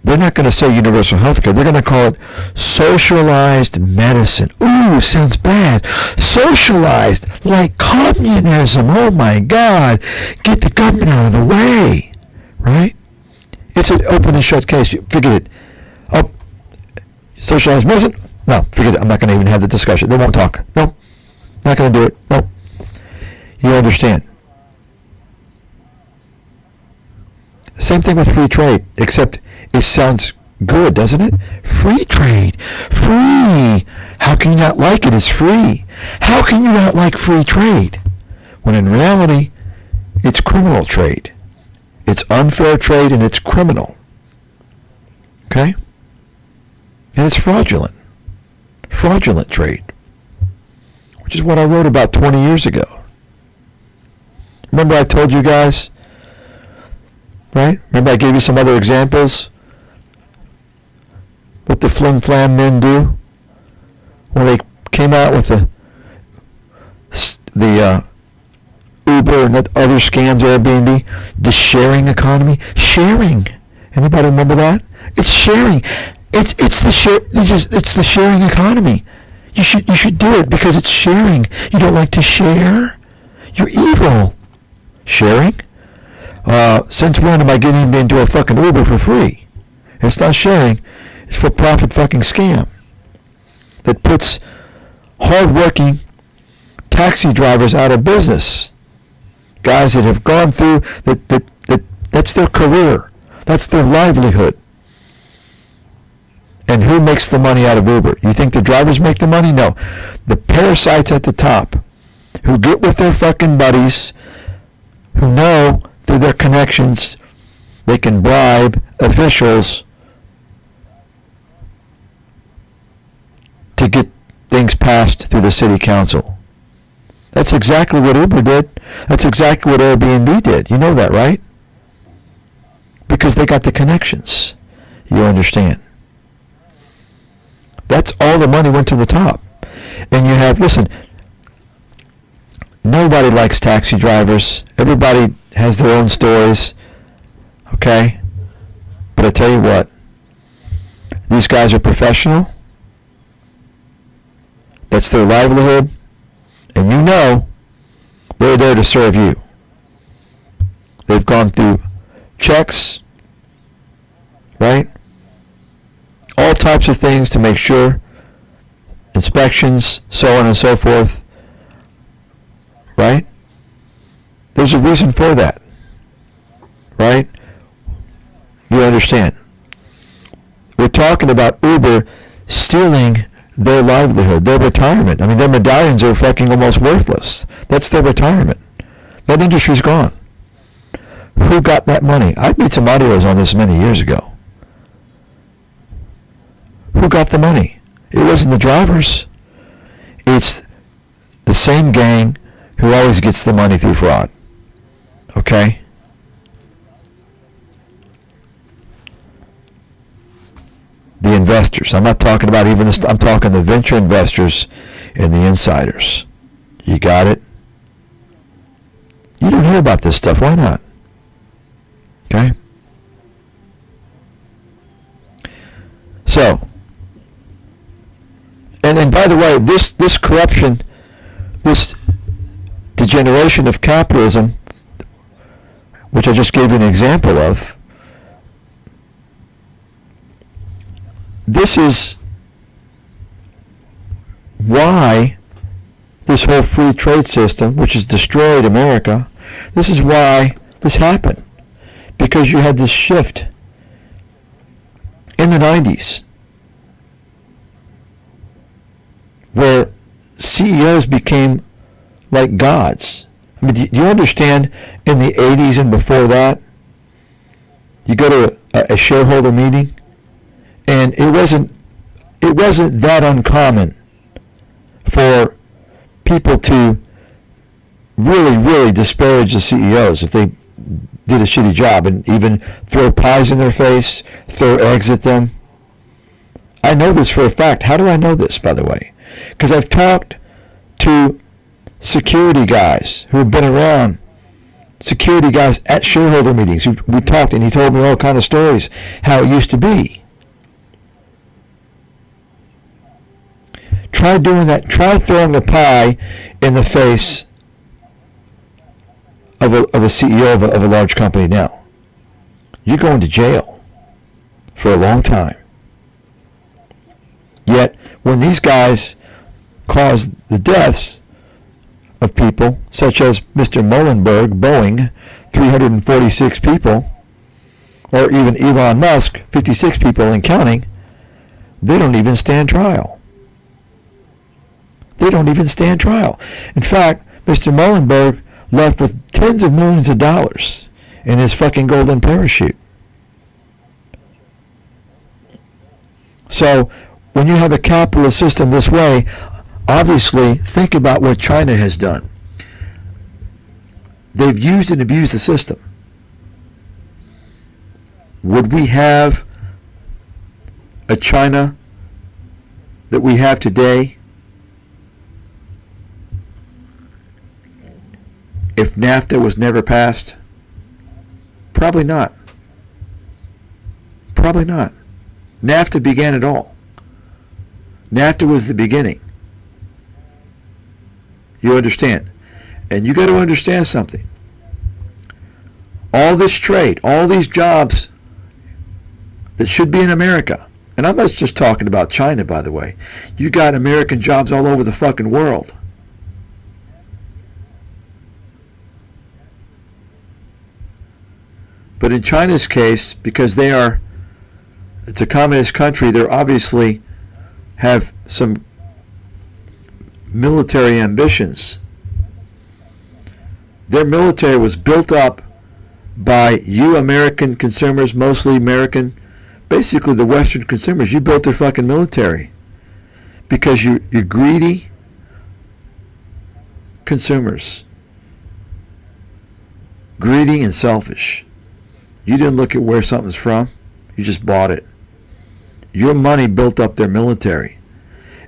They're not going to say universal health care. They're going to call it socialized medicine. Ooh, sounds bad. Socialized, like communism. Oh my God. Get the government out of the way, right? It's an open and shut case. Forget it. Oh, socialized medicine? No, forget it. I'm not going to even have the discussion. They won't talk. No. Not going to do it. No. You understand. Same thing with free trade, except it sounds good, doesn't it? Free trade. Free. How can you not like it? It's free. How can you not like free trade? When in reality, it's criminal trade. It's unfair trade and it's criminal. Okay? And it's fraudulent. Fraudulent trade. Which is what I wrote about 20 years ago. Remember I told you guys Right? Remember I gave you some other examples? What the flim flam men do when they came out with the Uber and that other scams, Airbnb, the sharing economy. Sharing. Anybody remember that? It's sharing. It's the sharing economy. You should do it because it's sharing. You don't like to share? You're evil. Sharing? Since when am I getting into a fucking Uber for free? It's not sharing. It's for profit fucking scam that puts hard-working taxi drivers out of business. Guys that have gone through that's their career. That's their livelihood. And who makes the money out of Uber? You think the drivers make the money? No. The parasites at the top who get with their fucking buddies, who know through their connections they can bribe officials to get things passed through the city council. That's exactly what Uber did. That's exactly what Airbnb did. You know that, right? Because they got the connections. You understand. That's all the money went to the top. And you have, listen, nobody likes taxi drivers. Everybody has their own stories. Okay? But I tell you what, these guys are professional. That's their livelihood. And you know they're there to serve you. They've gone through checks, right? All types of things to make sure, inspections, so on and so forth, right? There's a reason for that, right? You understand. We're talking about Uber stealing their livelihood, their retirement. I mean, their medallions are fucking almost worthless. That's their retirement. That industry's gone. Who got that money? I made some audios on this many years ago. Who got the money? It wasn't the drivers. It's the same gang who always gets the money through fraud. Okay? The investors. I'm not talking about even this. I'm talking the venture investors and the insiders. You got it? You don't hear about this stuff. Why not? Okay? So, and by the way, this corruption, this degeneration of capitalism, which I just gave you an example of, this is why this whole free trade system, which has destroyed America, this is why this happened. Because you had this shift in the 90s where CEOs became like gods. I mean, do you understand in the 80s and before that, you go to a shareholder meeting, and it wasn't that uncommon for people to really disparage the CEOs if they did a shitty job, and even throw pies in their face, throw eggs at them. I know this for a fact. How do I know this, by the way? Because I've talked to security guys who have been around, security guys at shareholder meetings. We talked, and he told me all kind of stories, how it used to be. Try doing that. Try throwing a pie in the face of a CEO of a large company now. You're going to jail for a long time. Yet, when these guys cause the deaths of people, such as Mr. Muhlenberg, Boeing, 346 people, or even Elon Musk, 56 people and counting, they don't even stand trial. They don't even stand trial. In fact, Mr. Muhlenberg left with tens of millions of dollars in his fucking golden parachute. So, when you have a capitalist system this way, obviously, think about what China has done. They've used and abused the system. would we have a China that we have today if NAFTA was never passed? Probably not. Probably not. NAFTA began it all. NAFTA was the beginning. You understand? And you got to understand something. All this trade, all these jobs that should be in America, and I'm not just talking about China, by the way. You got American jobs all over the fucking world. But in China's case, because it's a communist country, they obviously have some military ambitions. Their military was built up by you American consumers, mostly American, basically the Western consumers. You built their fucking military because you're greedy consumers. Greedy and selfish. You didn't look at where something's from. You just bought it. Your money built up their military.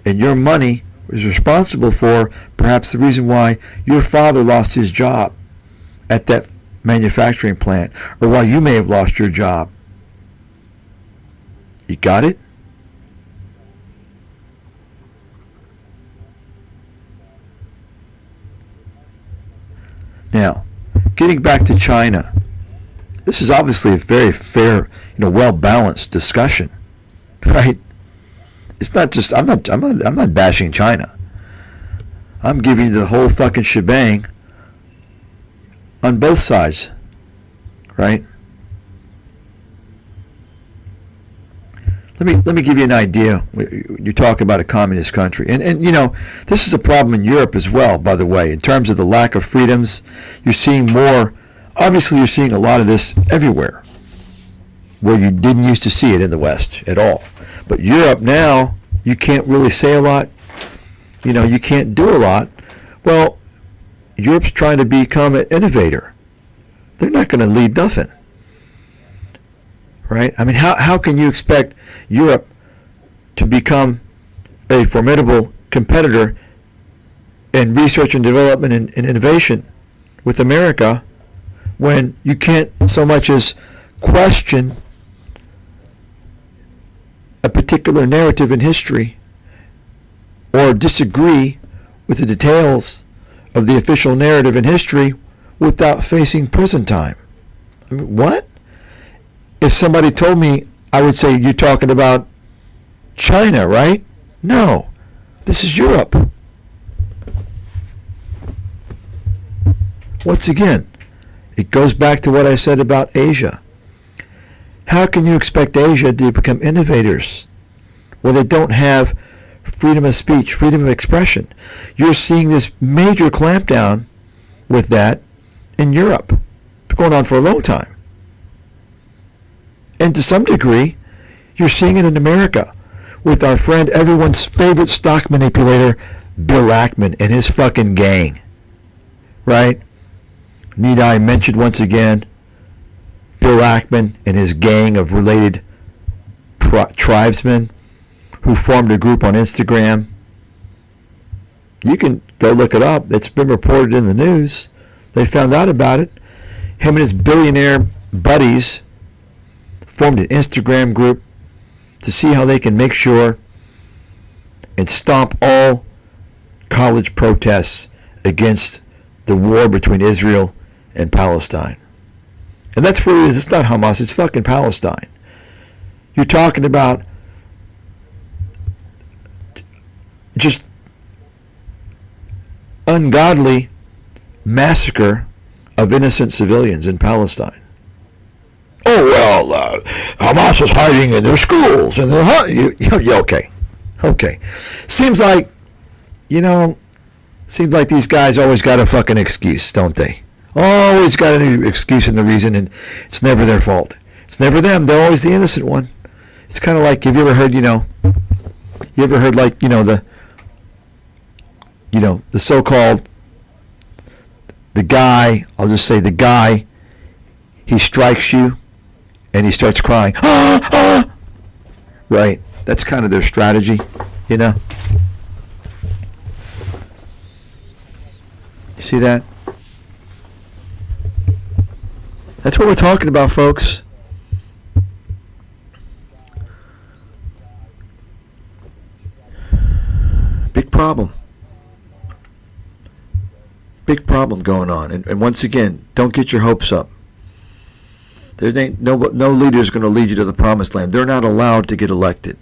And your money was responsible for perhaps the reason why your father lost his job at that manufacturing plant, or why you may have lost your job. You got it? Now, getting back to China, this is obviously a very fair, well-balanced discussion, right? It's not just I'm not bashing China. I'm giving you the whole fucking shebang on both sides, right? Let me give you an idea. You talk about a communist country, and this is a problem in Europe as well, by the way, in terms of the lack of freedoms. You're seeing more. Obviously, you're seeing a lot of this everywhere, where you didn't used to see it in the West at all. But Europe now, you can't really say a lot. You can't do a lot. Well, Europe's trying to become an innovator. They're not going to lead nothing. Right? I mean, how can you expect Europe to become a formidable competitor in research and development and innovation with America when you can't so much as question a particular narrative in history or disagree with the details of the official narrative in history without facing prison time? I mean, what? If somebody told me, I would say, you're talking about China, right? No, this is Europe. Once again, it goes back to what I said about Asia. How can you expect Asia to become innovators? Well, they don't have freedom of speech, freedom of expression. You're seeing this major clampdown with that in Europe. It's been going on for a long time. And to some degree, you're seeing it in America with our friend, everyone's favorite stock manipulator, Bill Ackman and his fucking gang. Right? Need I mention once again, Bill Ackman and his gang of related tribesmen who formed a group on Instagram. You can go look it up. It's been reported in the news. They found out about it. Him and his billionaire buddies formed an Instagram group to see how they can make sure and stomp all college protests against the war between Israel and Palestine. And that's what it is. It's not Hamas, it's fucking Palestine. You're talking about just ungodly massacre of innocent civilians in Palestine. Oh, well, Hamas is hiding in their schools. And they're okay. Seems like these guys always got a fucking excuse, don't they? Always got an excuse and the reason, and it's never their fault. It's never them. They're always the innocent one. It's kind of like, have you ever heard, the so-called, the guy, I'll just say the guy, he strikes you and he starts crying. Right? That's kind of their strategy, you know? You see that? That's what we're talking about, folks. Big problem. Big problem going on. And once again, don't get your hopes up. There ain't no leader is going to lead you to the promised land. They're not allowed to get elected.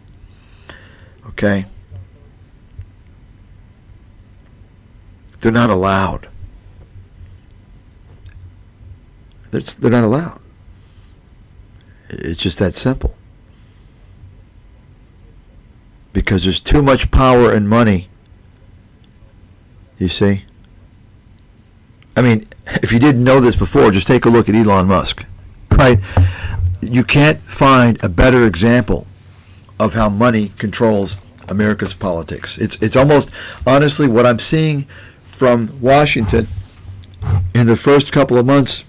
Okay? They're not allowed. They're not allowed. It's just that simple. Because there's too much power and money. You see? I mean, if you didn't know this before, just take a look at Elon Musk. Right? You can't find a better example of how money controls America's politics. It's almost, honestly, what I'm seeing from Washington in the first couple of months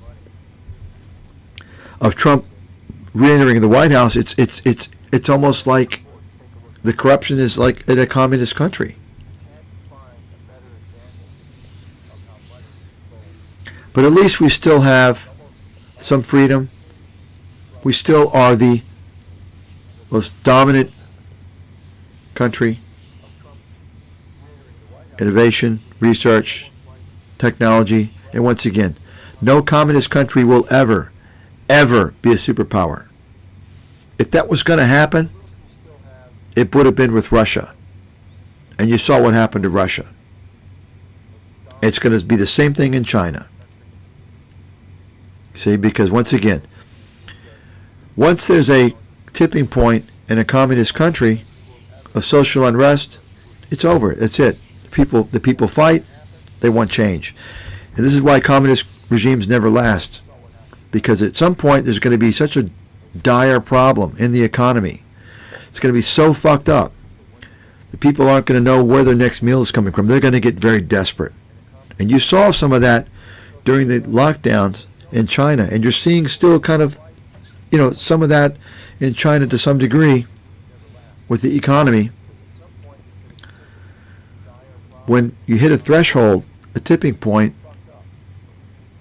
of Trump re-entering the White House. It's almost like the corruption is like in a communist country. But at least we still have some freedom. We still are the most dominant country. Innovation, research, technology, and once again, no communist country will ever be a superpower. If that was going to happen, it would have been with Russia. And you saw what happened to Russia. It's going to be the same thing in China. See, because once again, once there's a tipping point in a communist country of social unrest, it's over. It's it. The people fight. They want change. And this is why communist regimes never last. Because at some point there's going to be such a dire problem in the economy. It's going to be so fucked up. The people aren't going to know where their next meal is coming from. They're going to get very desperate. And you saw some of that during the lockdowns in China. And you're seeing still kind of, some of that in China to some degree with the economy. When you hit a threshold, a tipping point,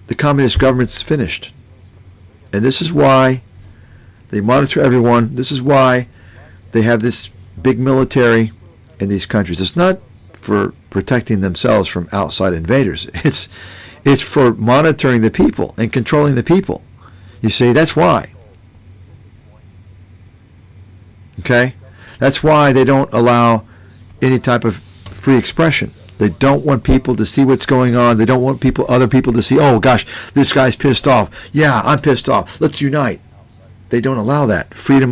the communist government's finished. And this is why they monitor everyone. This is why they have this big military in these countries. It's not for protecting themselves from outside invaders. It's for monitoring the people and controlling the people. You see, that's why. Okay? That's why they don't allow any type of free expression. They don't want people to see what's going on. They don't want other people to see, oh gosh, this guy's pissed off. Yeah, I'm pissed off. Let's unite. They don't allow that freedom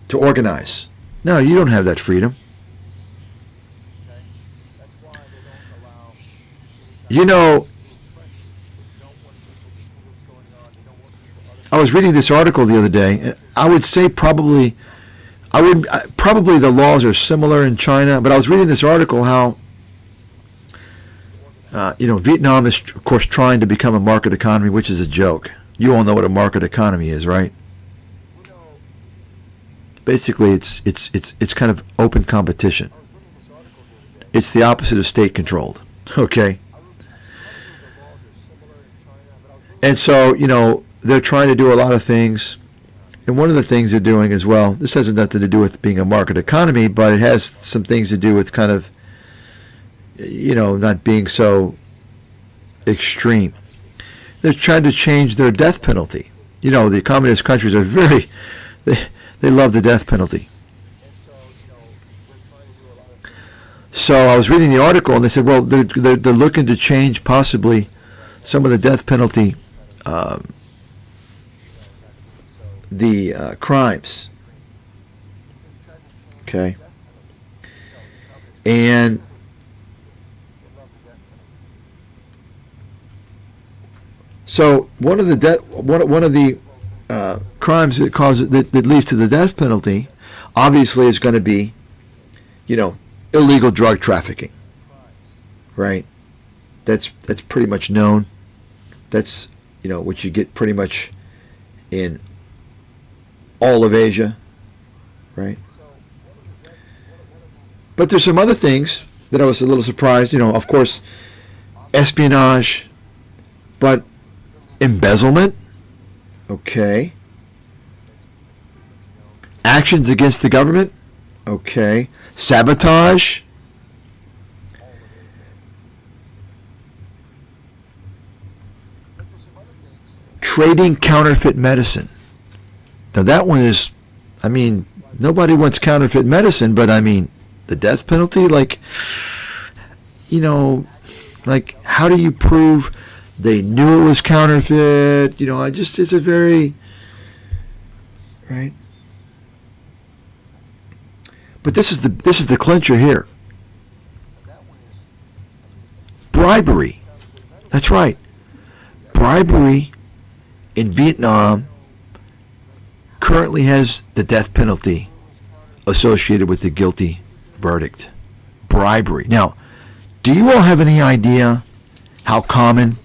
to organize. No, you don't have that freedom. I was reading this article the other day, and I would say probably the laws are similar in China, but I was reading this article how Vietnam is, of course, trying to become a market economy, which is a joke. You all know what a market economy is, right? Basically, it's kind of open competition. It's the opposite of state-controlled, okay? And so, they're trying to do a lot of things. And one of the things they're doing as well, this has nothing to do with being a market economy, but it has some things to do with kind of, not being so extreme. They're trying to change their death penalty. The communist countries are they love the death penalty. So I was reading the article, and they said, well, they're looking to change possibly some of the death penalty, the crimes. Okay. And so one of the crimes that leads to the death penalty, obviously, is going to be, illegal drug trafficking. Right. That's pretty much known. That's which you get pretty much in all of Asia, right? But there's some other things that I was a little surprised. Of course, espionage, but embezzlement, okay. Actions against the government, okay. Sabotage, trading counterfeit medicine. Now that one is, nobody wants counterfeit medicine, but the death penalty, how do you prove they knew it was counterfeit? It's a very, right? But this is the clincher here. Bribery. That's right. Bribery in Vietnam currently has the death penalty associated with the guilty verdict. Bribery. Now, do you all have any idea how common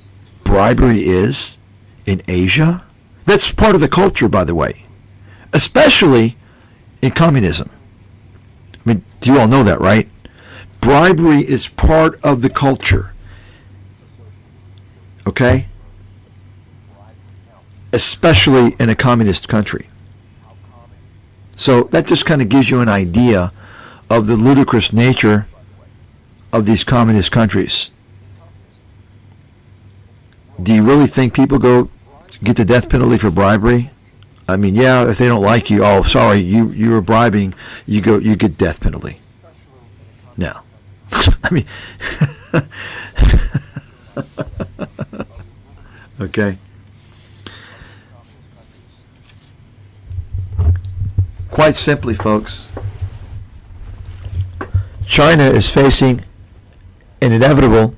bribery is in Asia? That's part of the culture, by the way, especially in communism. Do you all know that, right? Bribery is part of the culture. Okay? Especially in a communist country. So that just kind of gives you an idea of the ludicrous nature of these communist countries. Do you really think people go get the death penalty for bribery? Yeah, if they don't like you, oh, sorry, you were bribing, you get death penalty. No. Okay. Quite simply, folks, China is facing an inevitable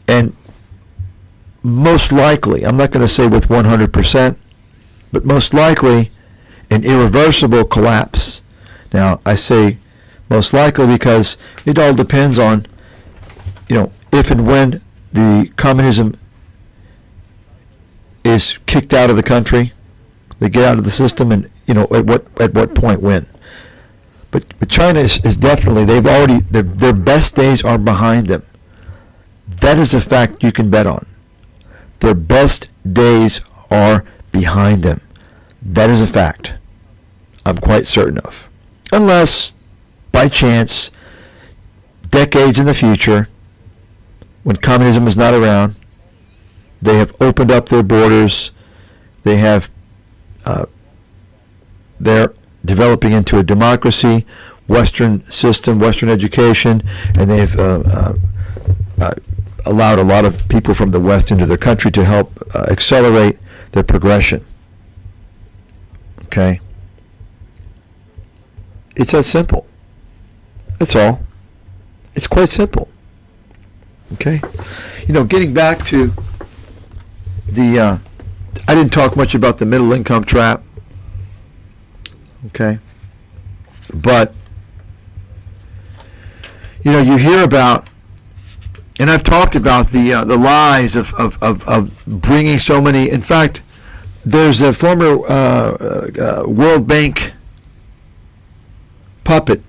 and most likely, I'm not going to say with 100%, but most likely an irreversible collapse. Now, I say most likely because it all depends on, if and when the communism is kicked out of the country, they get out of the system, and at what point when. But China is definitely, they've already, their best days are behind them. That is a fact you can bet on. Their best days are behind them. That is a fact I'm quite certain of. Unless, by chance, decades in the future, when communism is not around, they have opened up their borders, they're developing into a democracy, Western system, Western education, and they've allowed a lot of people from the West into their country to help accelerate their progression. Okay? It's that simple. That's all. It's quite simple. Okay? Getting back to the, I didn't talk much about the middle income trap. Okay? But, you hear about, and I've talked about the lies of bringing so many. In fact, there's a former World Bank puppet.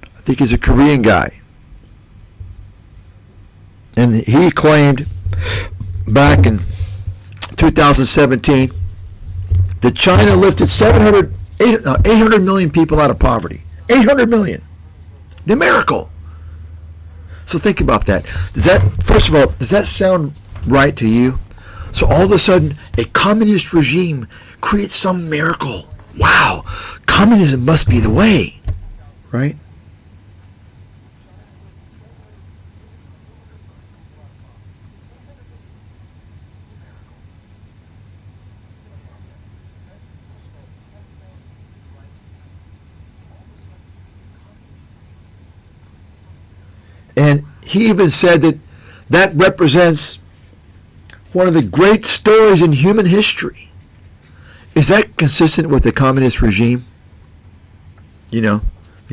I think he's a Korean guy. And he claimed back in 2017 that China lifted 800 million people out of poverty. 800 million. The miracle. So think about that. First of all, does that sound right to you? So all of a sudden, a communist regime creates some miracle. Wow, communism must be the way, right? And he even said that represents one of the great stories in human history. Is that consistent with the communist regime? The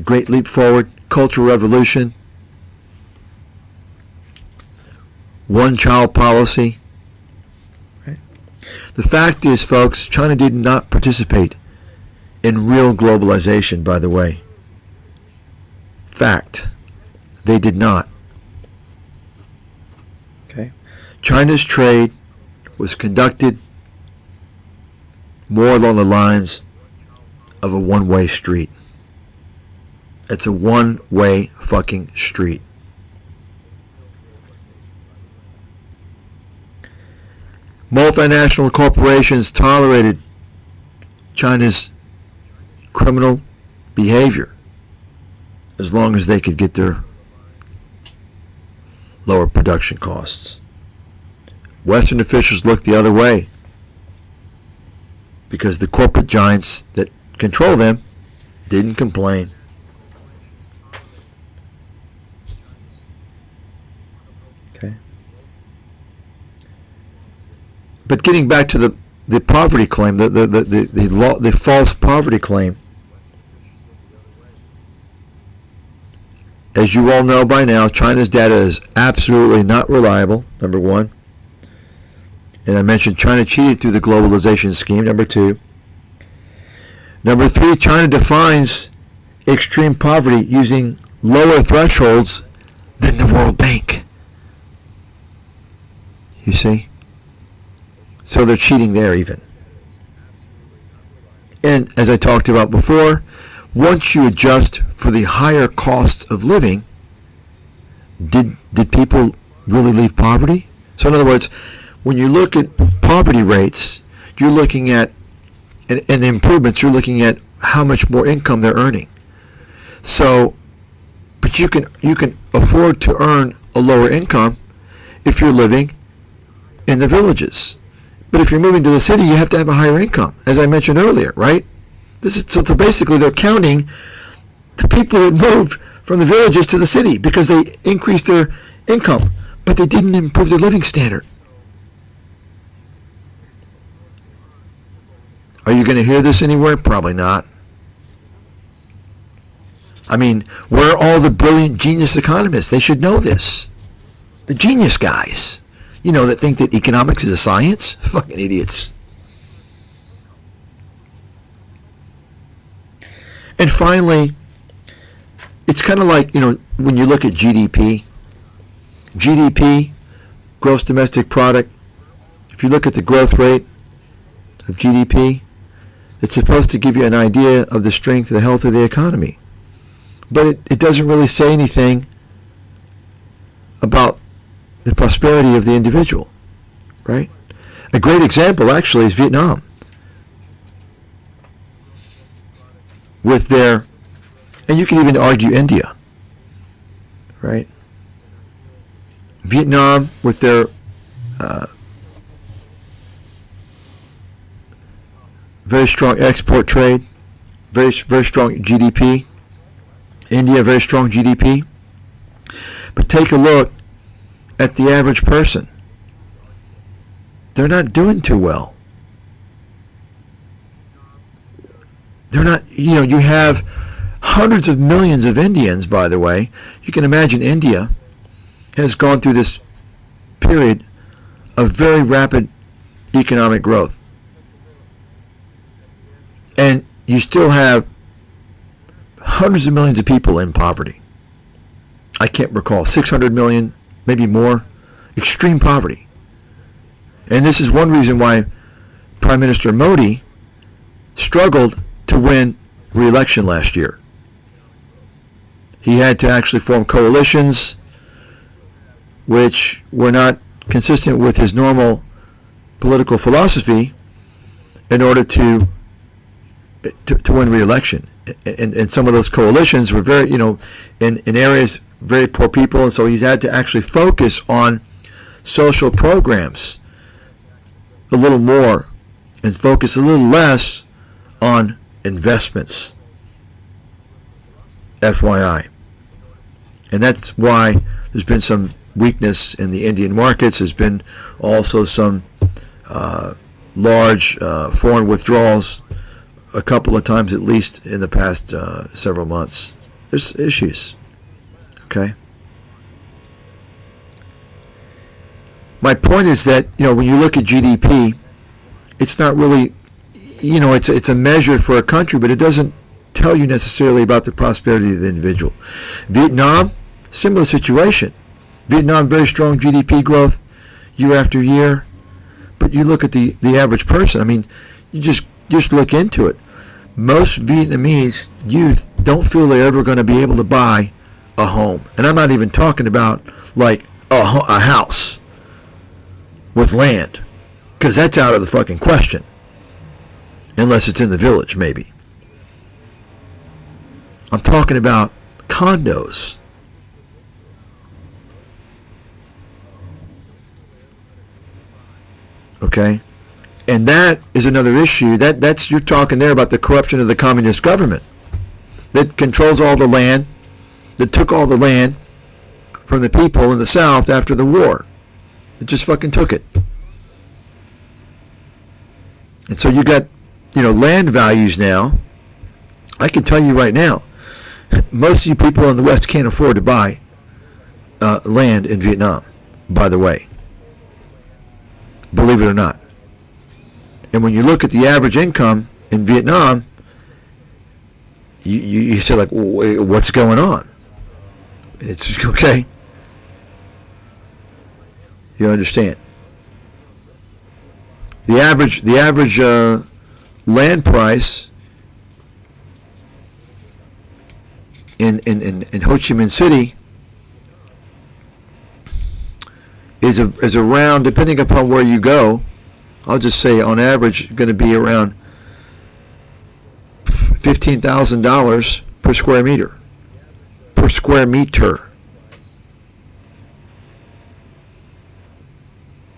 Great Leap Forward, Cultural Revolution, one-child policy, The fact is, folks, China did not participate in real globalization, by the way. Fact. They did not. Okay? China's trade was conducted more along the lines of a one-way street. It's a one-way fucking street. Multinational corporations tolerated China's criminal behavior as long as they could get their lower production costs. Western officials looked the other way because the corporate giants that control them didn't complain. Okay. But getting back to the poverty claim, the false poverty claim, as you all know by now, China's data is absolutely not reliable, number one. And I mentioned China cheated through the globalization scheme, number two. Number three, China defines extreme poverty using lower thresholds than the World Bank. You see? So they're cheating there even. And as I talked about before, once you adjust for the higher cost of living, did people really leave poverty? So in other words, when you look at poverty rates, you're looking at, and improvements, you're looking at how much more income they're earning. So, but you can afford to earn a lower income if you're living in the villages. But if you're moving to the city, you have to have a higher income, as I mentioned earlier, right? So basically they're counting the people that moved from the villages to the city because they increased their income, but they didn't improve their living standard. Are you going to hear this anywhere? Probably not. I mean, where are all the brilliant genius economists? They should know this. The genius guys, that think that economics is a science? Fucking idiots. And finally, it's kind of like, when you look at GDP, gross domestic product, if you look at the growth rate of GDP, it's supposed to give you an idea of the strength, the health of the economy. But it doesn't really say anything about the prosperity of the individual, right? A great example, actually, is Vietnam. With their, and you can even argue India, right? Vietnam with their very strong export trade, very strong GDP. India, very strong GDP. But take a look at the average person. They're not doing too well. They're not, you have hundreds of millions of Indians, by the way. You can imagine India has gone through this period of very rapid economic growth. And you still have hundreds of millions of people in poverty. I can't recall, 600 million, maybe more, extreme poverty. And this is one reason why Prime Minister Modi struggled to win re-election last year. He had to actually form coalitions which were not consistent with his normal political philosophy in order to win re-election. And some of those coalitions were very, in areas, very poor people, and so he's had to actually focus on social programs a little more and focus a little less on investments. FYI. And that's why there's been some weakness in the Indian markets. There's been also some large foreign withdrawals a couple of times at least in the past several months. There's issues. Okay? My point is that, when you look at GDP it's not really, it's a measure for a country, but it doesn't tell you necessarily about the prosperity of the individual. Vietnam, similar situation. Vietnam, very strong GDP growth year after year, but you look at the average person. I mean, you just look into it. Most Vietnamese youth don't feel they're ever going to be able to buy a home, and I'm not even talking about like a house with land, because that's out of the fucking question, unless it's in the village, maybe. I'm talking about condos. Okay? And that is another issue. That's you're talking there about the corruption of the communist government that controls all the land, that took all the land from the people in the South after the war. It just fucking took it. And so you got, land values now. I can tell you right now, most of you people in the West can't afford to buy land in Vietnam, by the way. Believe it or not. And when you look at the average income in Vietnam, you say like, what's going on? It's okay. You understand? The average land price in Ho Chi Minh City is around, depending upon where you go, I'll just say on average going to be around $15,000 per square meter. Per square meter.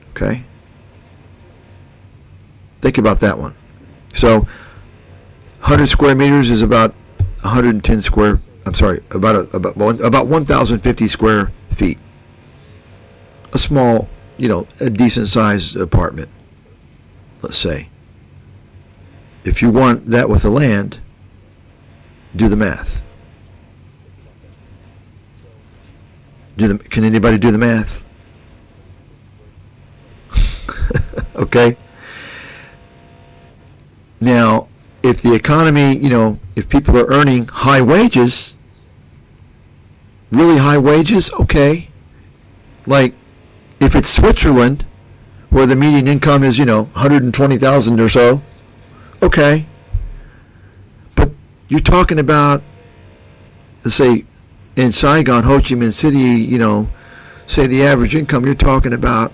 Okay? Think about that one. So 100 square meters is about 110 square, about 1,050 square feet. A small, a decent sized apartment, let's say. If you want that with the land, do the math. Can anybody do the math? Okay? Now, if the economy, if people are earning high wages, really high wages, okay. Like, if it's Switzerland, where the median income is, 120,000 or so, okay. But you're talking about, let's say, in Saigon, Ho Chi Minh City, say the average income, you're talking about,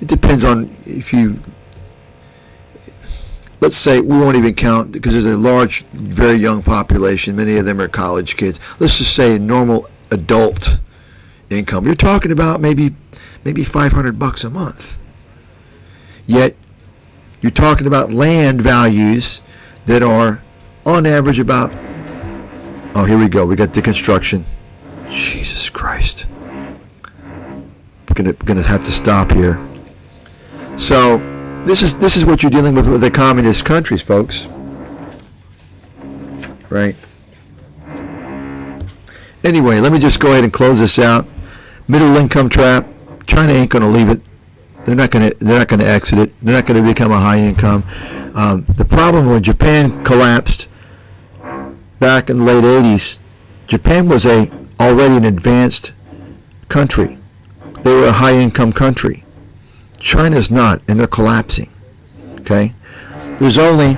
it depends on if you, let's say, we won't even count, because there's a large, very young population, many of them are college kids. Let's just say normal adult income. You're talking about maybe $500 a month. Yet, you're talking about land values that are, on average, about, oh, here we go. We got deconstruction. Jesus Christ. We're gonna have to stop here. So, this is what you're dealing with the communist countries, folks. Right? Anyway, let me just go ahead and close this out. Middle income trap. China ain't going to leave it. They're not going to exit it. They're not going to become a high income. The problem when Japan collapsed back in the late 80s, Japan was already an advanced country. They were a high income country. China's not, and they're collapsing. Okay? There's only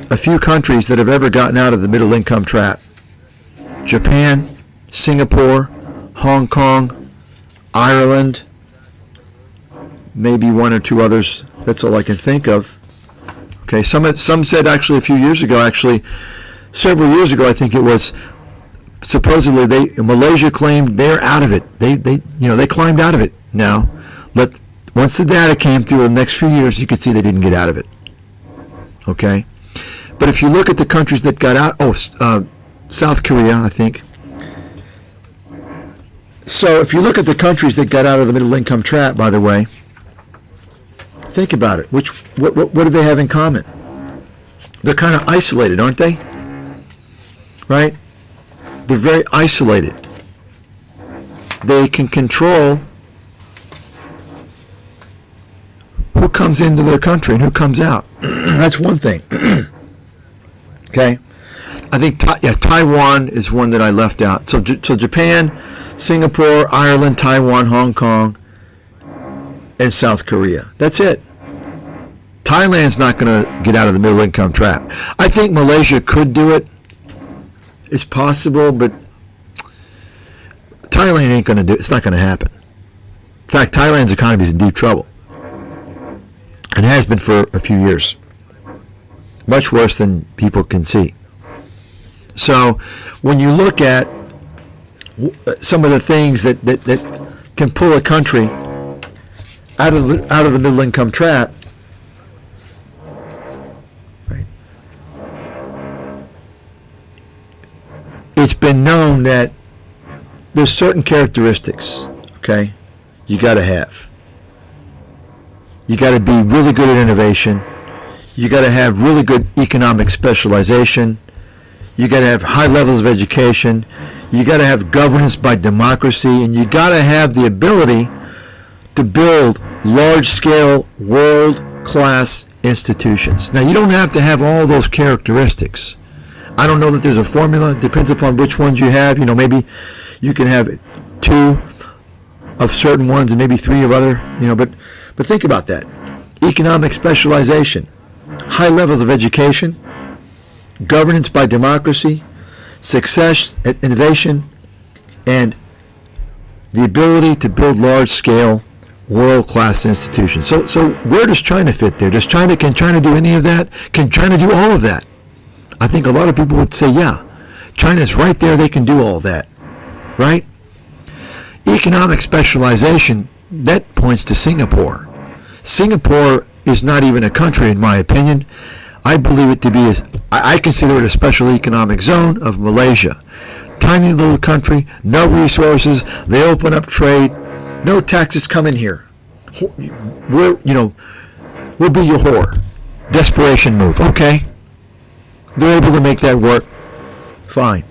a few countries that have ever gotten out of the middle income trap. Japan, Singapore, Hong Kong, Ireland, maybe one or two others. That's all I can think of. Okay, some said actually a few years ago, several years ago, I think it was, supposedly Malaysia claimed they're out of it. They climbed out of it. Now, once the data came through in the next few years, you could see they didn't get out of it. Okay, but if you look at the countries that got out, South Korea, I think. So if you look at the countries that got out of the middle income trap, by the way, think about it. What do they have in common? They're kind of isolated, aren't they? Right? They're very isolated. They can control who comes into their country and who comes out. That's one thing. Okay? I think Taiwan is one that I left out. So Japan, Singapore, Ireland, Taiwan, Hong Kong, and South Korea. That's it. Thailand's not going to get out of the middle income trap. I think Malaysia could do it. It's possible, but Thailand ain't going to do it. It's not going to happen. In fact, Thailand's economy is in deep trouble. And has been for a few years. Much worse than people can see. So when you look at some of the things that can pull a country out of the middle income trap, right? It's been known that there's certain characteristics, okay, you got to have. You got to be really good at innovation. You got to have really good economic specialization. You got to have high levels of education. You got to have governance by democracy, and you got to have the ability to build large-scale, world-class institutions. Now, you don't have to have all those characteristics. I don't know that there's a formula. It depends upon which ones you have. You know, maybe you can have 2 of certain ones and maybe 3 of other. You know, but think about that: economic specialization, high levels of education, governance by democracy, success at innovation, and the ability to build large-scale, world-class institutions. So where does China fit there? Can China do any of that? Can China do all of that? I think a lot of people would say, yeah, China's right there. They can do all that, right? Economic specialization, that points to Singapore. Singapore is not even a country, in my opinion. I believe it to be, I consider it a special economic zone of Malaysia. Tiny little country, no resources, they open up trade, no taxes come in here. We'll be your whore. Desperation move, okay? They're able to make that work, fine.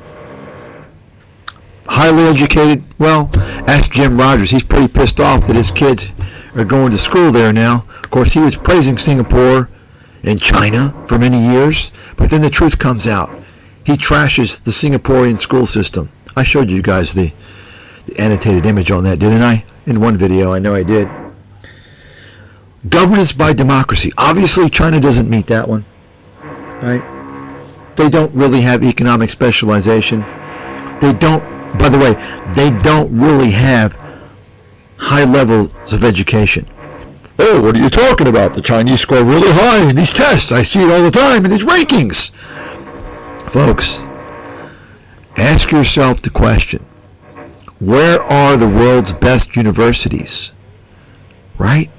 Highly educated, well, ask Jim Rogers. He's pretty pissed off that his kids are going to school there now. Of course, he was praising Singapore and China for many years, but then the truth comes out. He trashes the Singaporean school system. I showed you guys the annotated image on that, didn't I? In one video, I know I did. Governance by democracy. Obviously, China doesn't meet that one, right? They don't really have economic specialization. They don't, by the way, they don't really have high levels of education. Oh, what are you talking about? The Chinese score really high in these tests. I see it all the time in these rankings. Folks, ask yourself the question, where are the world's best universities? Right?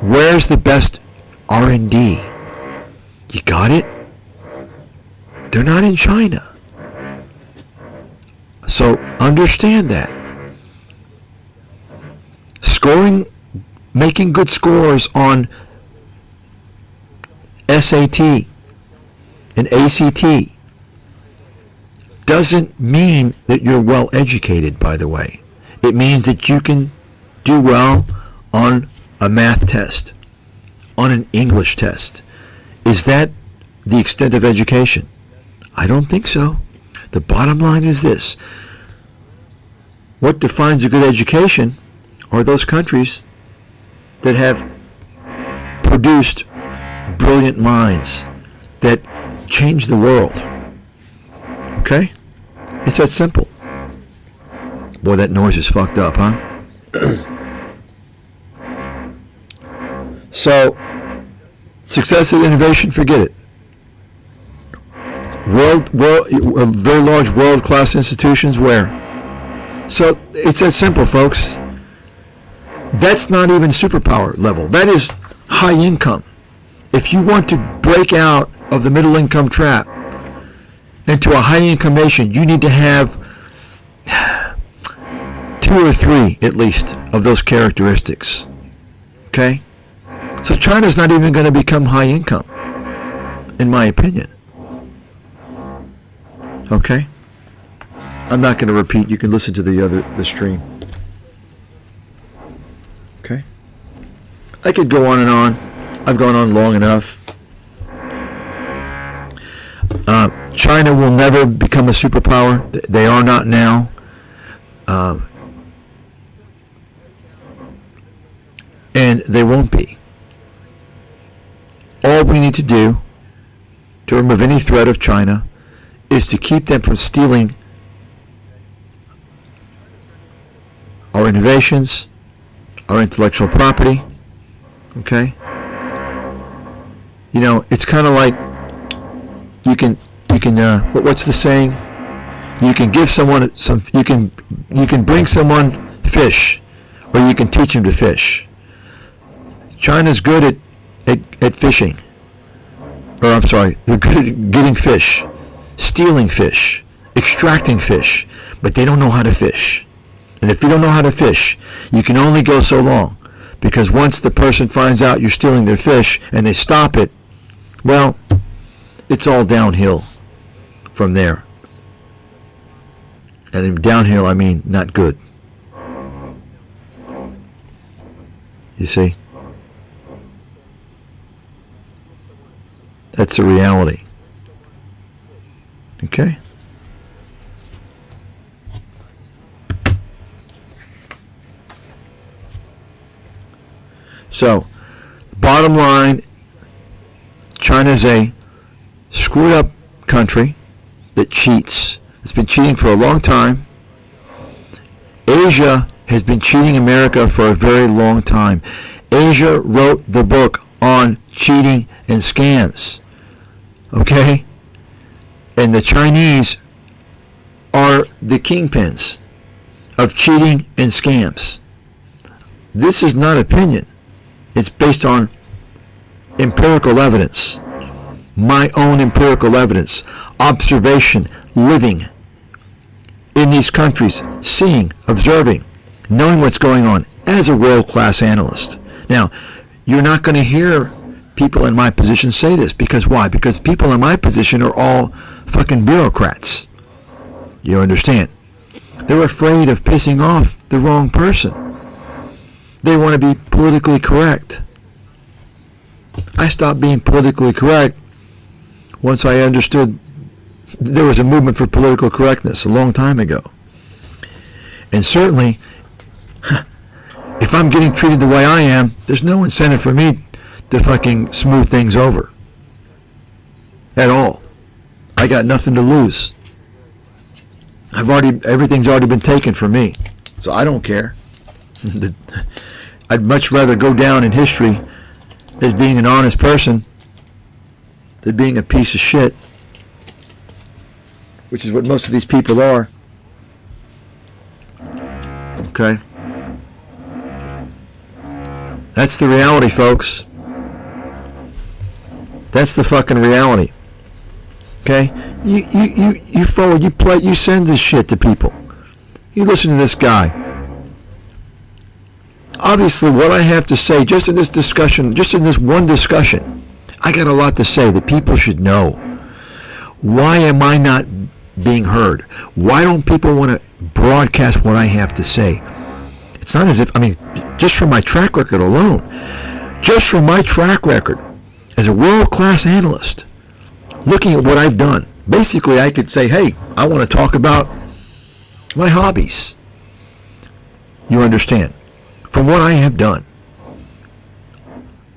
Where's the best R&D? You got it? They're not in China. So understand that. Making good scores on SAT and ACT doesn't mean that you're well educated, by the way. It means that you can do well on a math test, on an English test. Is that the extent of education? I don't think so. The bottom line is this. What defines a good education are those countries that have produced brilliant minds that change the world. Okay? It's that simple. Boy, that noise is fucked up, huh? So, success and innovation, forget it. Very large world-class institutions, where? So, it's that simple, folks. That's not even superpower level. That is high income. If you want to break out of the middle income trap into a high income nation, you need to have 2 or 3 at least of those characteristics. Okay? So China's not even going to become high income, in my opinion. Okay? I'm not going to repeat. You can listen to the stream. Okay? I could go on and on. I've gone on long enough. China will never become a superpower. They are not now. And they won't be. All we need to do to remove any threat of China is to keep them from stealing our innovations, our intellectual property. Okay? You know, it's kind of like what's the saying? You can give someone you can bring someone fish, or you can teach them to fish. China's good at fishing. Or I'm sorry, they're good at getting fish, stealing fish, extracting fish, but they don't know how to fish. And if you don't know how to fish, you can only go so long, because once the person finds out you're stealing their fish and they stop it, well, it's all downhill from there. And in downhill, I mean not good. You see? That's the reality. Okay? So, bottom line, China's a screwed up country that cheats. It's been cheating for a long time. Asia has been cheating America for a very long time. Asia wrote the book on cheating and scams. Okay? And the Chinese are the kingpins of cheating and scams. This is not opinion. It's based on empirical evidence. My own empirical evidence. Observation, living in these countries, seeing, observing, knowing what's going on as a world-class analyst. Now, you're not going to hear people in my position say this. Because why? Because people in my position are all fucking bureaucrats. You understand? They're afraid of pissing off the wrong person. They want to be politically correct. I stopped being politically correct once I understood there was a movement for political correctness a long time ago. And certainly, if I'm getting treated the way I am, there's no incentive for me to fucking smooth things over. At all. I got nothing to lose. Everything's already been taken from me. So I don't care. I'd much rather go down in history as being an honest person than being a piece of shit, which is what most of these people are. Okay? That's the reality, folks. That's the fucking reality. Okay? You forward, you send this shit to people. You listen to this guy. Obviously, what I have to say, just in this discussion, just in this one discussion, I got a lot to say that people should know. Why am I not being heard? Why don't people want to broadcast what I have to say? It's not as if, just from my track record alone, just from my track record as a world-class analyst, looking at what I've done, basically I could say, hey, I want to talk about my hobbies. You understand? From what I have done,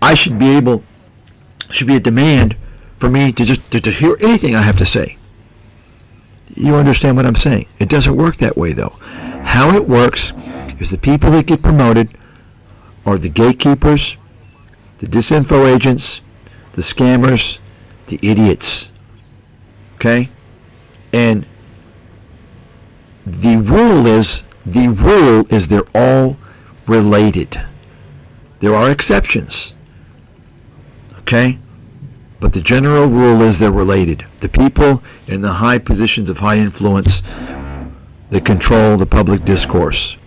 I should be a demand for me to just to hear anything I have to say. You understand what I'm saying? It doesn't work that way, though. How it works is the people that get promoted are the gatekeepers, the disinfo agents, the scammers, the idiots. Okay? And the rule is they're all related. There are exceptions. Okay? But the general rule is they're related. The people in the high positions of high influence that control the public discourse.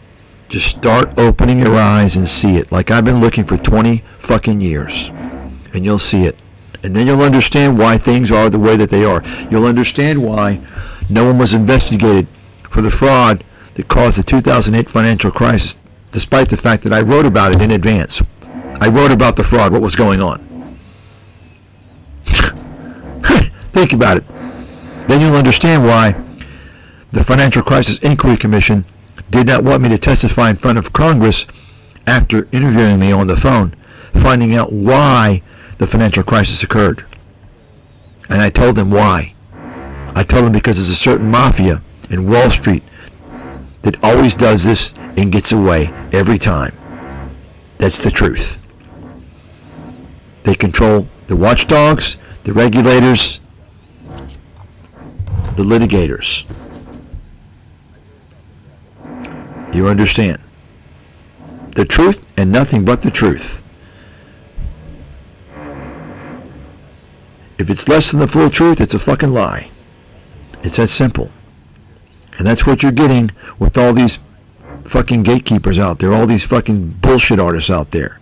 Just start opening your eyes and see it. Like I've been looking for 20 fucking years. And you'll see it. And then you'll understand why things are the way that they are. You'll understand why no one was investigated for the fraud that caused the 2008 financial crisis, despite the fact that I wrote about it in advance. I wrote about the fraud, what was going on. Think about it. Then you'll understand why the Financial Crisis Inquiry Commission did not want me to testify in front of Congress after interviewing me on the phone, finding out why the financial crisis occurred. And I told them why. I told them because there's a certain mafia in Wall Street that always does this and gets away every time. That's the truth. They control the watchdogs, the regulators, the litigators. You understand? The truth and nothing but the truth. If it's less than the full truth, it's a fucking lie. It's that simple. And that's what you're getting with all these fucking gatekeepers out there, all these fucking bullshit artists out there.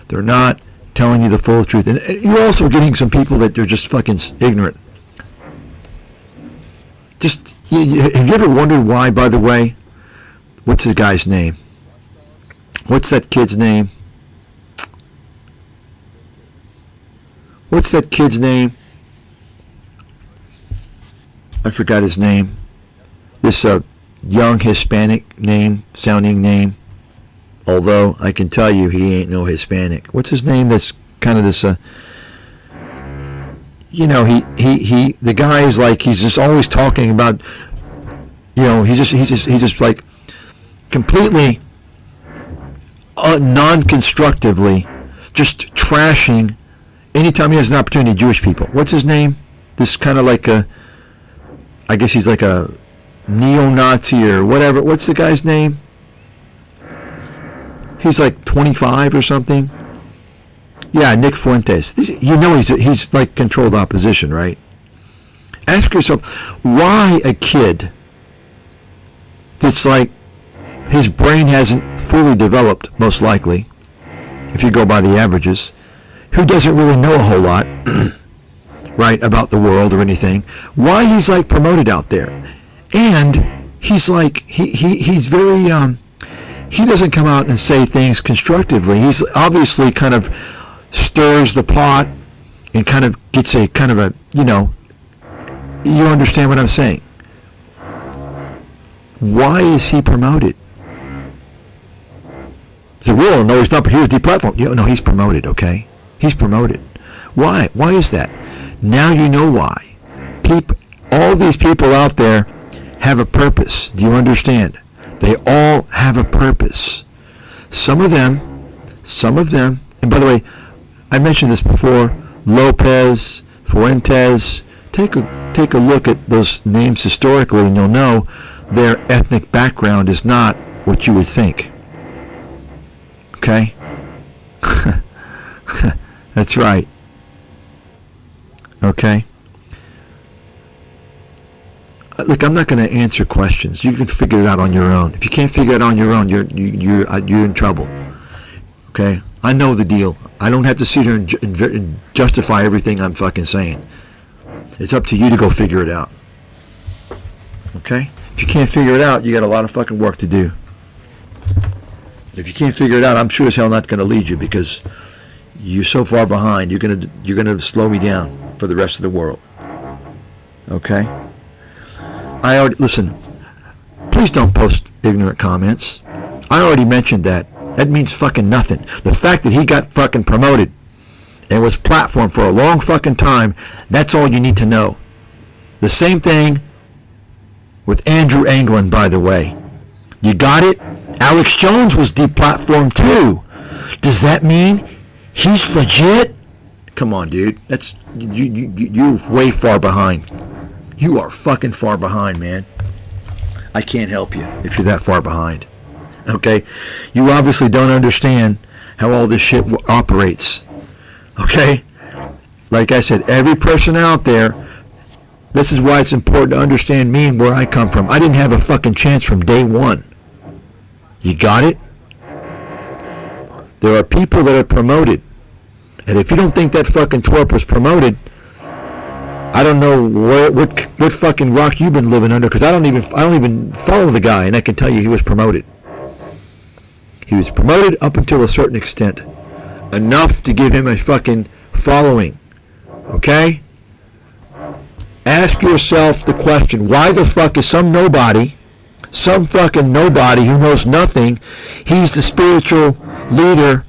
They're not telling you the full truth. And you're also getting some people that are just fucking ignorant. Just, have you ever wondered why, by the way? What's the guy's name? What's that kid's name? What's that kid's name? I forgot his name. This young Hispanic sounding name. Although I can tell you he ain't no Hispanic. What's his name? That's kind of this. The guy is like, he's just always talking about. He's just like completely non-constructively just trashing anytime he has an opportunity Jewish people. What's his name? This kind of like I guess he's like a neo-Nazi or whatever. What's the guy's name? He's like 25 or something. Yeah, Nick Fuentes. He's like controlled opposition, right? Ask yourself, why a kid that's like, his brain hasn't fully developed, most likely, if you go by the averages, who doesn't really know a whole lot, right, about the world or anything, why he's like promoted out there. And he's like, he's very, he doesn't come out and say things constructively. He's obviously kind of stirs the pot and kind of gets a kind of a, you understand what I'm saying. Why is he promoted? So, well, no, he's not, but here's deplatformed. No, he's promoted, okay? He's promoted. Why? Why is that? Now you know why. All these people out there have a purpose. Do you understand? They all have a purpose. Some of them, and by the way, I mentioned this before, Lopez, Fuentes, take a look at those names historically and you'll know their ethnic background is not what you would think. Okay? That's right. Okay? Look, I'm not going to answer questions. You can figure it out on your own. If you can't figure it out on your own, you're in trouble. Okay? I know the deal. I don't have to sit here and justify everything I'm fucking saying. It's up to you to go figure it out. Okay? If you can't figure it out, you got a lot of fucking work to do. If you can't figure it out, I'm sure as hell not going to lead you because you're so far behind. You're gonna slow me down for the rest of the world. Okay? Listen. Please don't post ignorant comments. I already mentioned that. That means fucking nothing. The fact that he got fucking promoted and was platformed for a long fucking time, that's all you need to know. The same thing with Andrew Anglin, by the way. You got it? Alex Jones was deplatformed too. Does that mean he's legit? Come on, dude. That's you're way far behind. You are fucking far behind, man. I can't help you if you're that far behind. Okay? You obviously don't understand how all this shit operates. Okay? Like I said, every person out there, this is why it's important to understand me and where I come from. I didn't have a fucking chance from day one. You got it? There are people that are promoted. And if you don't think that fucking twerp was promoted, I don't know what fucking rock you've been living under, because I don't even follow the guy, and I can tell you he was promoted. He was promoted up until a certain extent. enough to give him a fucking following. Okay? Ask yourself the question, why the fuck is some fucking nobody who knows nothing, he's the spiritual leader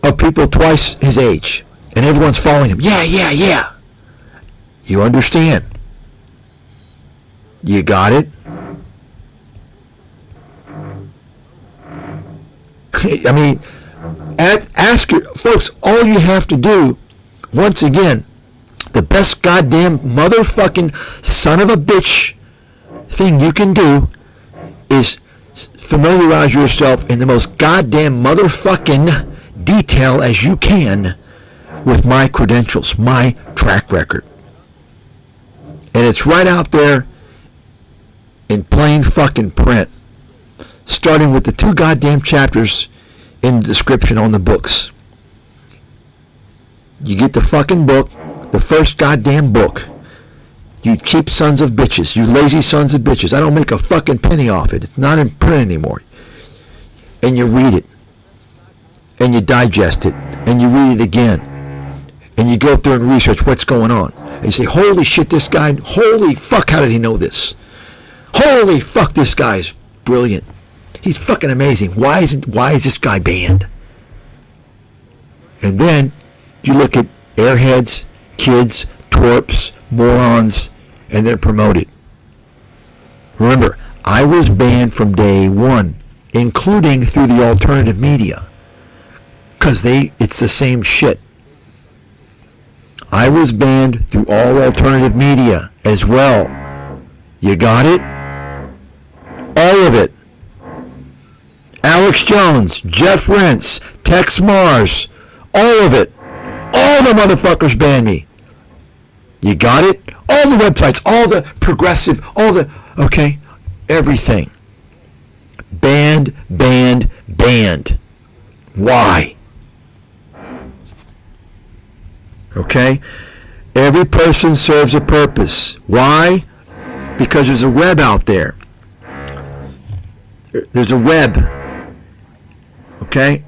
of people twice his age, and everyone's following him? Yeah. You understand? You got it? I mean, ask your folks, all you have to do, once again, the best goddamn motherfucking son of a bitch thing you can do is familiarize yourself in the most goddamn motherfucking detail as you can with my credentials, my track record. And it's right out there in plain fucking print, starting with the 2 goddamn chapters in the description on the books. You get the fucking book, the first goddamn book. You cheap sons of bitches, you lazy sons of bitches. I don't make a fucking penny off it. It's not in print anymore. And you read it. And you digest it. And you read it again. And you go through and research what's going on. And you say, holy shit, this guy, holy fuck, how did he know this? Holy fuck, this guy's brilliant. He's fucking amazing. Why is this guy banned? And then you look at airheads, kids, twerps, morons, and they're promoted. Remember, I was banned from day one, including through the alternative media, because it's the same shit. I was banned through all alternative media as well. You got it? All of it. Alex Jones, Jeff Rentz, Tex Mars, all of it. All the motherfuckers banned me. You got it? All the websites, all the progressive, okay? Everything. Banned. Why? Okay? Every person serves a purpose. Why? Because there's a web out there. There's a web. Okay?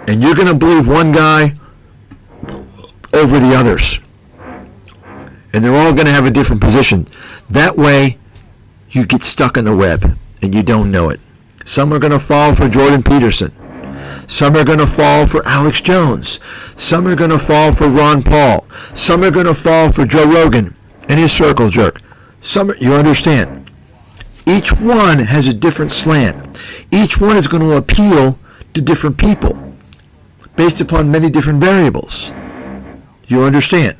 And you're going to believe one guy over the others. And they're all going to have a different position. That way, you get stuck in the web and you don't know it. Some are going to fall for Jordan Peterson. Some are going to fall for Alex Jones. Some are going to fall for Ron Paul. Some are going to fall for Joe Rogan and his circle jerk. You understand? Each one has a different slant. Each one is going to appeal to different people based upon many different variables. You understand?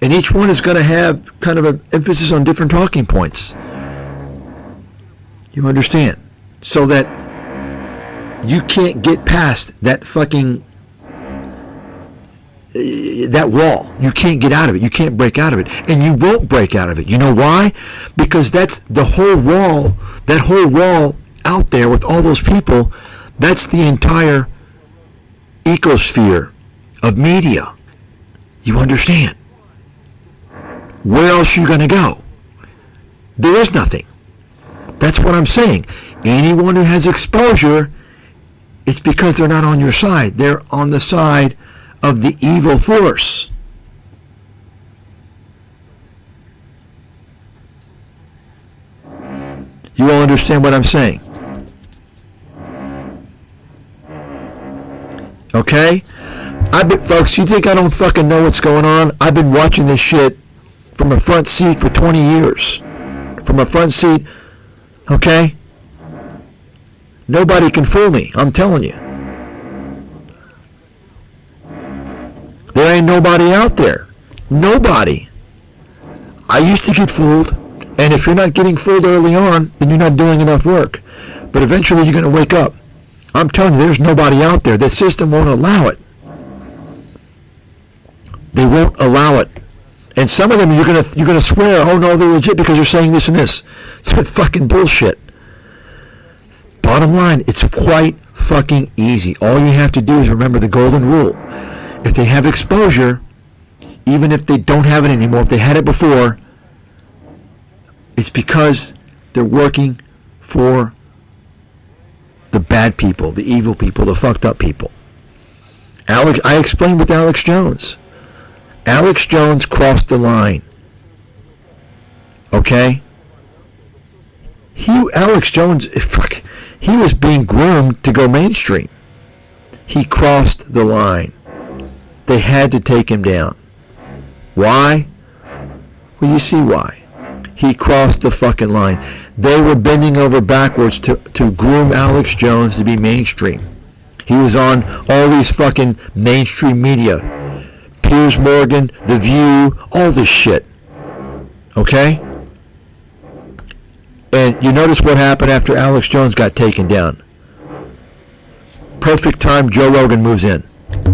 And each one is going to have kind of an emphasis on different talking points. You understand? So that you can't get past that fucking, that wall. You can't get out of it. You can't break out of it. And you won't break out of it. You know why? Because that's the whole wall, that whole wall out there with all those people, that's the entire ecosphere of media. You understand? Where else are you going to go? There is nothing. That's what I'm saying. Anyone who has exposure, it's because they're not on your side. They're on the side of the evil force. You all understand what I'm saying? Okay? Folks, you think I don't fucking know what's going on? I've been watching this shit from a front seat for 20 years. From a front seat, okay? Nobody can fool me, I'm telling you. There ain't nobody out there. Nobody. I used to get fooled, and if you're not getting fooled early on, then you're not doing enough work. But eventually you're going to wake up. I'm telling you, there's nobody out there. The system won't allow it. They won't allow it. And some of them you're gonna swear, oh no, they're legit because they're saying this and this. It's fucking bullshit. Bottom line, it's quite fucking easy. All you have to do is remember the golden rule. If they have exposure, even if they don't have it anymore, if they had it before, it's because they're working for the bad people, the evil people, the fucked up people. I explained with Alex Jones. Alex Jones crossed the line. Okay? Alex Jones, he was being groomed to go mainstream. He crossed the line. They had to take him down. Why? Well, you see why. He crossed the fucking line. They were bending over backwards to groom Alex Jones to be mainstream. He was on all these fucking mainstream media. Piers Morgan, The View, all this shit. Okay? And you notice what happened after Alex Jones got taken down. Perfect time, Joe Rogan moves in.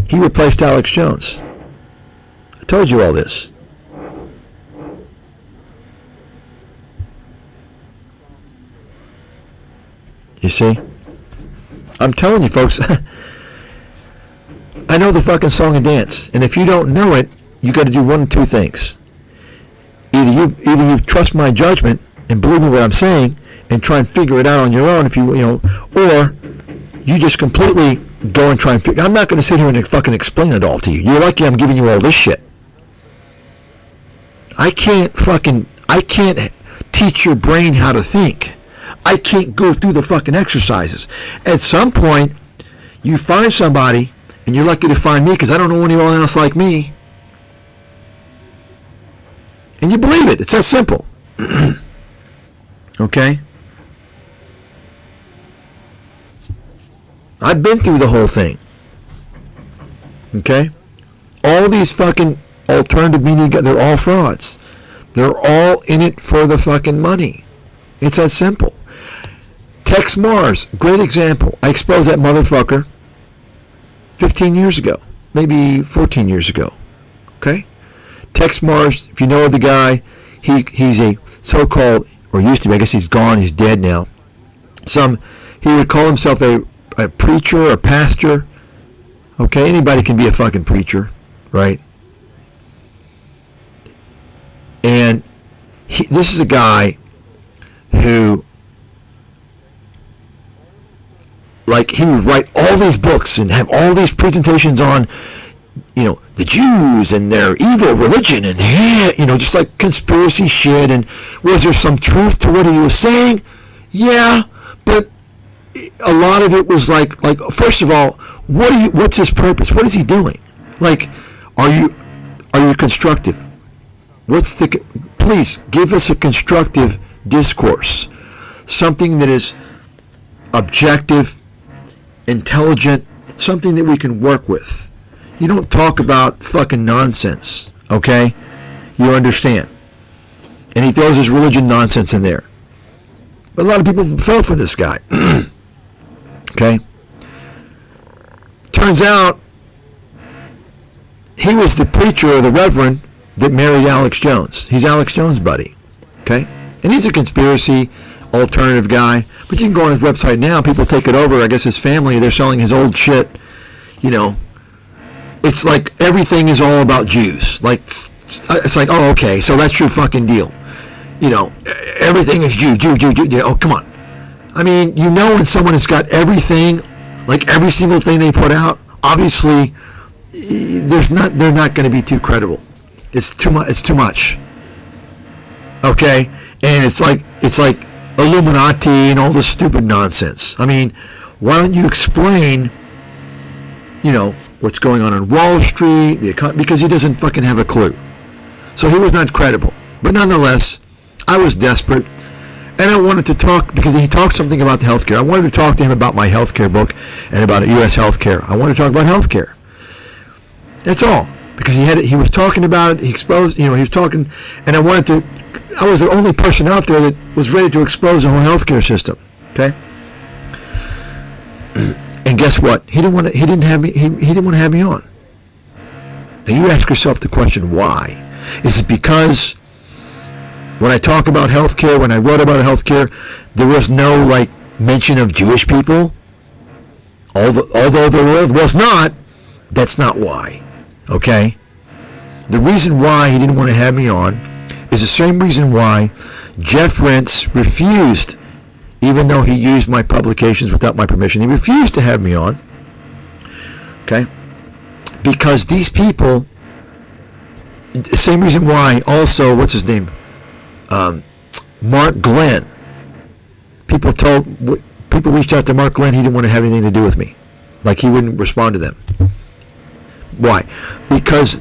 He replaced Alex Jones. I told you all this. You see? I'm telling you, folks, I know the fucking song and dance. And if you don't know it, you got to do one of two things. Either you trust my judgment and believe me what I'm saying and try and figure it out on your own, or you just completely go and try and figure. I'm not going to sit here and fucking explain it all to you. You're lucky I'm giving you all this shit. I can't teach your brain how to think. I can't go through the fucking exercises. At some point, you find somebody, and you're lucky to find me because I don't know anyone else like me. And you believe it. It's that simple. Okay? I've been through the whole thing. Okay? All these fucking alternative media, they're all frauds. They're all in it for the fucking money. It's that simple. Tex Mars, great example. I exposed that motherfucker 15 years ago, maybe 14 years ago. Okay? Tex Mars, if you know the guy, he's a so-called, or used to be, I guess he's gone, he's dead now. He would call himself a preacher, a pastor. Okay, anybody can be a fucking preacher, right? And this is a guy who, he would write all these books and have all these presentations on, the Jews and their evil religion and, just like conspiracy shit. And was there some truth to what he was saying? Yeah, but a lot of it was like first of all, what's his purpose? What is he doing? Are you constructive? Please give us a constructive discourse, something that is objective, intelligent, something that we can work with. You don't talk about fucking nonsense, okay? You understand? And he throws his religion nonsense in there. But a lot of people fell for this guy. Okay? Turns out he was the preacher or the reverend that married Alex Jones. He's Alex Jones' buddy. Okay? And he's a conspiracy alternative guy. But you can go on his website now. People take it over. I guess his family, they're selling his old shit. It's like everything is all about Jews. It's like, oh, okay, so that's your fucking deal. Everything is Jew. Oh, come on. I mean, when someone has got everything, every single thing they put out, obviously, they're not going to be too credible. It's too much. It's too much. Okay, and it's like Illuminati and all this stupid nonsense. I mean, why don't you explain, what's going on Wall Street, the economy, because he doesn't fucking have a clue. So he was not credible. But nonetheless, I was desperate, and I wanted to talk, because he talked something about the healthcare. I wanted to talk to him about my healthcare book and about U.S. healthcare. I wanted to talk about healthcare. That's all. Because he was talking about it, he exposed, he was talking, and I was the only person out there that was ready to expose the whole healthcare system. Okay? And guess what? He didn't want to have me on. Now you ask yourself the question, why? Is it because when I talk about healthcare, when I wrote about healthcare, there was no mention of Jewish people? Although there was not, that's not why. Okay? The reason why he didn't want to have me on is the same reason why Jeff Rentz refused, even though he used my publications without my permission, he refused to have me on. Okay? Because these people, same reason why also, what's his name? Mark Glenn. People reached out to Mark Glenn, he didn't want to have anything to do with me. Like he wouldn't respond to them. Why? Because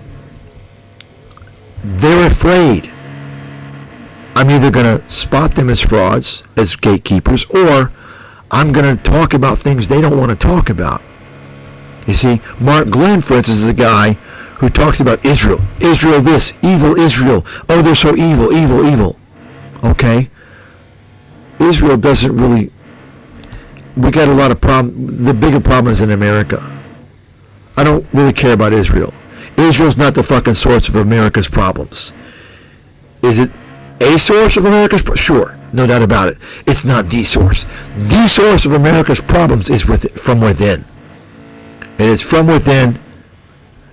they're afraid I'm either going to spot them as frauds, as gatekeepers, or I'm going to talk about things they don't want to talk about. You see, Mark Glenn, for instance, is a guy who talks about Israel. Israel this, evil Israel. Oh, they're so evil, evil, evil. Okay? Israel doesn't really... We got a lot of problems. The bigger problem is in America. I don't really care about Israel. Israel's not the fucking source of America's problems. Is it a source of America's problems? Sure, no doubt about it. It's not the source. The source of America's problems is from within. And it's from within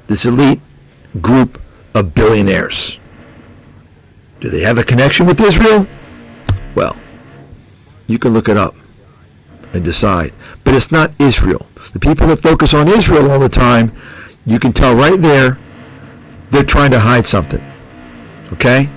this elite group of billionaires. Do they have a connection with Israel? Well, you can look it up and decide. But it's not Israel. The people that focus on Israel all the time, you can tell right there, they're trying to hide something. Okay?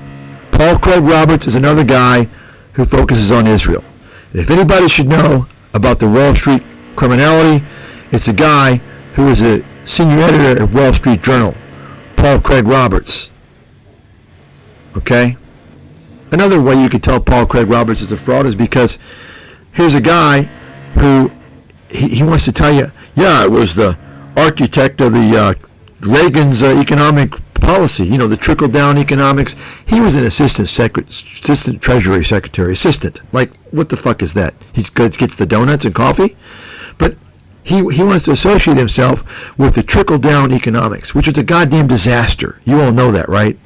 Paul Craig Roberts is another guy who focuses on Israel. And if anybody should know about the Wall Street criminality, it's a guy who is a senior editor at Wall Street Journal, Paul Craig Roberts. Okay? Another way you could tell Paul Craig Roberts is a fraud is because here's a guy who he wants to tell you, yeah, I was the architect of the Reagan's economic policy, you know, the trickle-down economics. He was an assistant Treasury Secretary, assistant. Like, what the fuck is that? He gets the donuts and coffee? But he wants to associate himself with the trickle-down economics, which is a goddamn disaster. You all know that, right?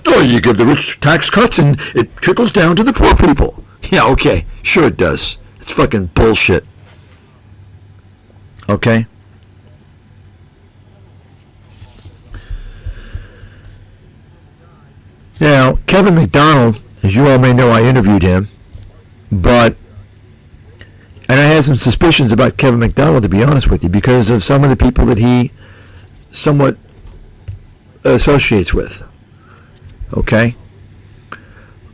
Oh, you give the rich tax cuts and it trickles down to the poor people. Yeah, okay. Sure it does. It's fucking bullshit. Okay? Now, Kevin McDonald, as you all may know, I interviewed him, and I had some suspicions about Kevin McDonald, to be honest with you, because of some of the people that he somewhat associates with. Okay?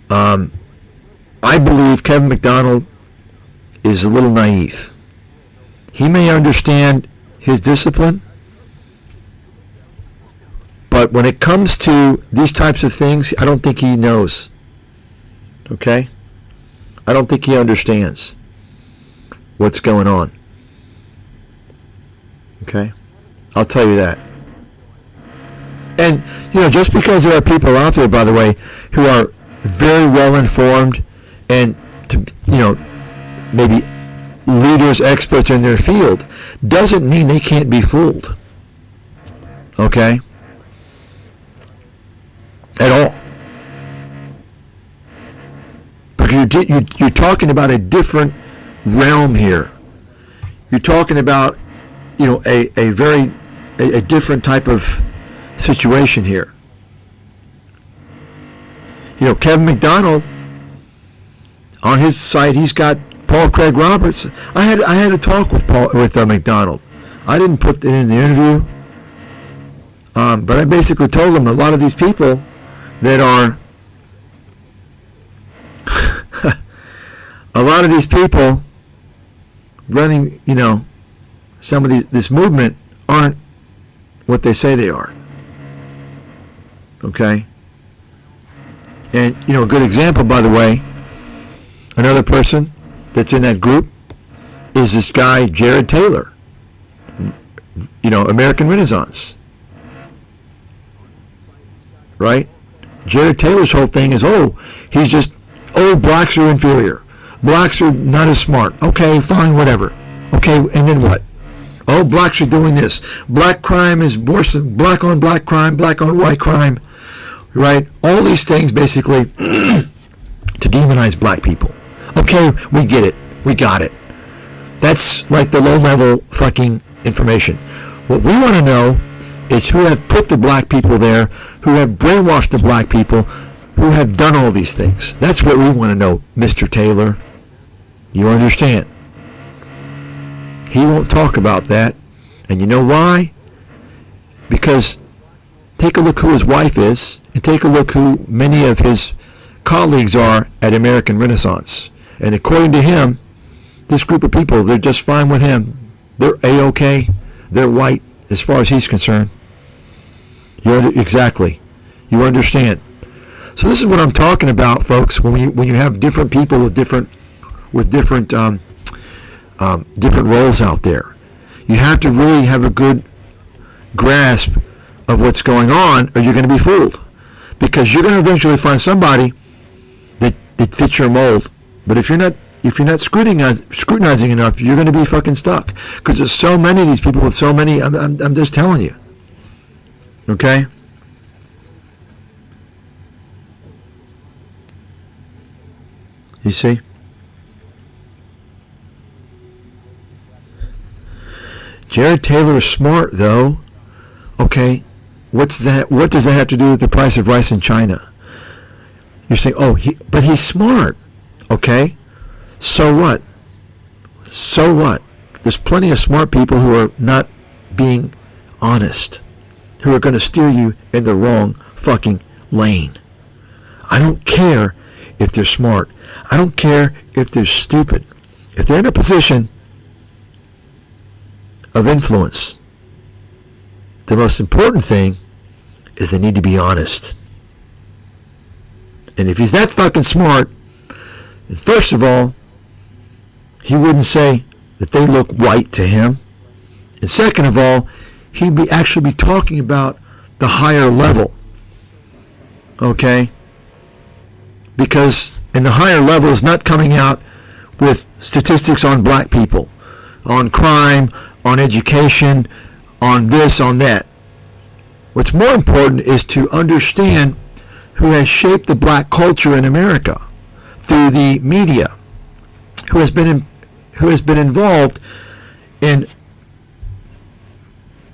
I believe Kevin McDonald is a little naive. He may understand his discipline, but when it comes to these types of things, I don't think he knows. Okay? I don't think he understands what's going on. Okay? I'll tell you that. And, you know, just because there are people out there, by the way, who are very well informed and, you know, maybe leaders, experts in their field, doesn't mean they can't be fooled. Okay? At all. Because you're talking about a different realm here. You're talking about, you know, a different type of situation here. You know, Kevin McDonald, on his site, he's got Paul Craig Roberts. I had a talk with McDonald. I didn't put it in the interview, but I basically told him a lot of these people that are a lot of these people running, you know, some of this movement aren't what they say they are. Okay? And, you know, a good example, by the way, another person that's in that group is this guy, Jared Taylor. You know, American Renaissance. Right? Jared Taylor's whole thing is, blacks are inferior. Blacks are not as smart. Okay, fine, whatever. Okay, and then what? Oh, blacks are doing this. Black crime is worse than black on black crime, black on white crime. Right? All these things basically to demonize black people. Okay, we get it. We got it. That's like the low-level fucking information. What we want to know is who have put the black people there, who have brainwashed the black people, who have done all these things. That's what we want to know, Mr. Taylor. You understand? He won't talk about that. And you know why? Because take a look who his wife is, and take a look who many of his colleagues are at American Renaissance. And according to him, this group of people, they're just fine with him. They're A-OK. They're white as far as he's concerned. Exactly. You understand. So this is what I'm talking about, folks. When you have different people with different roles out there, you have to really have a good grasp of what's going on, or you're going to be fooled. Because you're going to eventually find somebody that fits your mold. But if you're not scrutinizing enough, you're going to be fucking stuck. Because there's so many of these people with so many. I'm just telling you. Okay. You see? Jared Taylor is smart, though. Okay. What's that? What does that have to do with the price of rice in China? You're saying, but he's smart. Okay. So what? So what? There's plenty of smart people who are not being honest, who are going to steer you in the wrong fucking lane. I don't care if they're smart. I don't care if they're stupid. If they're in a position of influence, the most important thing is they need to be honest. And if he's that fucking smart, then first of all, he wouldn't say that they look white to him. And second of all, he'd actually be talking about the higher level. Okay? Because in the higher level is not coming out with statistics on black people, on crime, on education, on this, on that. What's more important is to understand who has shaped the black culture in America through the media, who has been involved in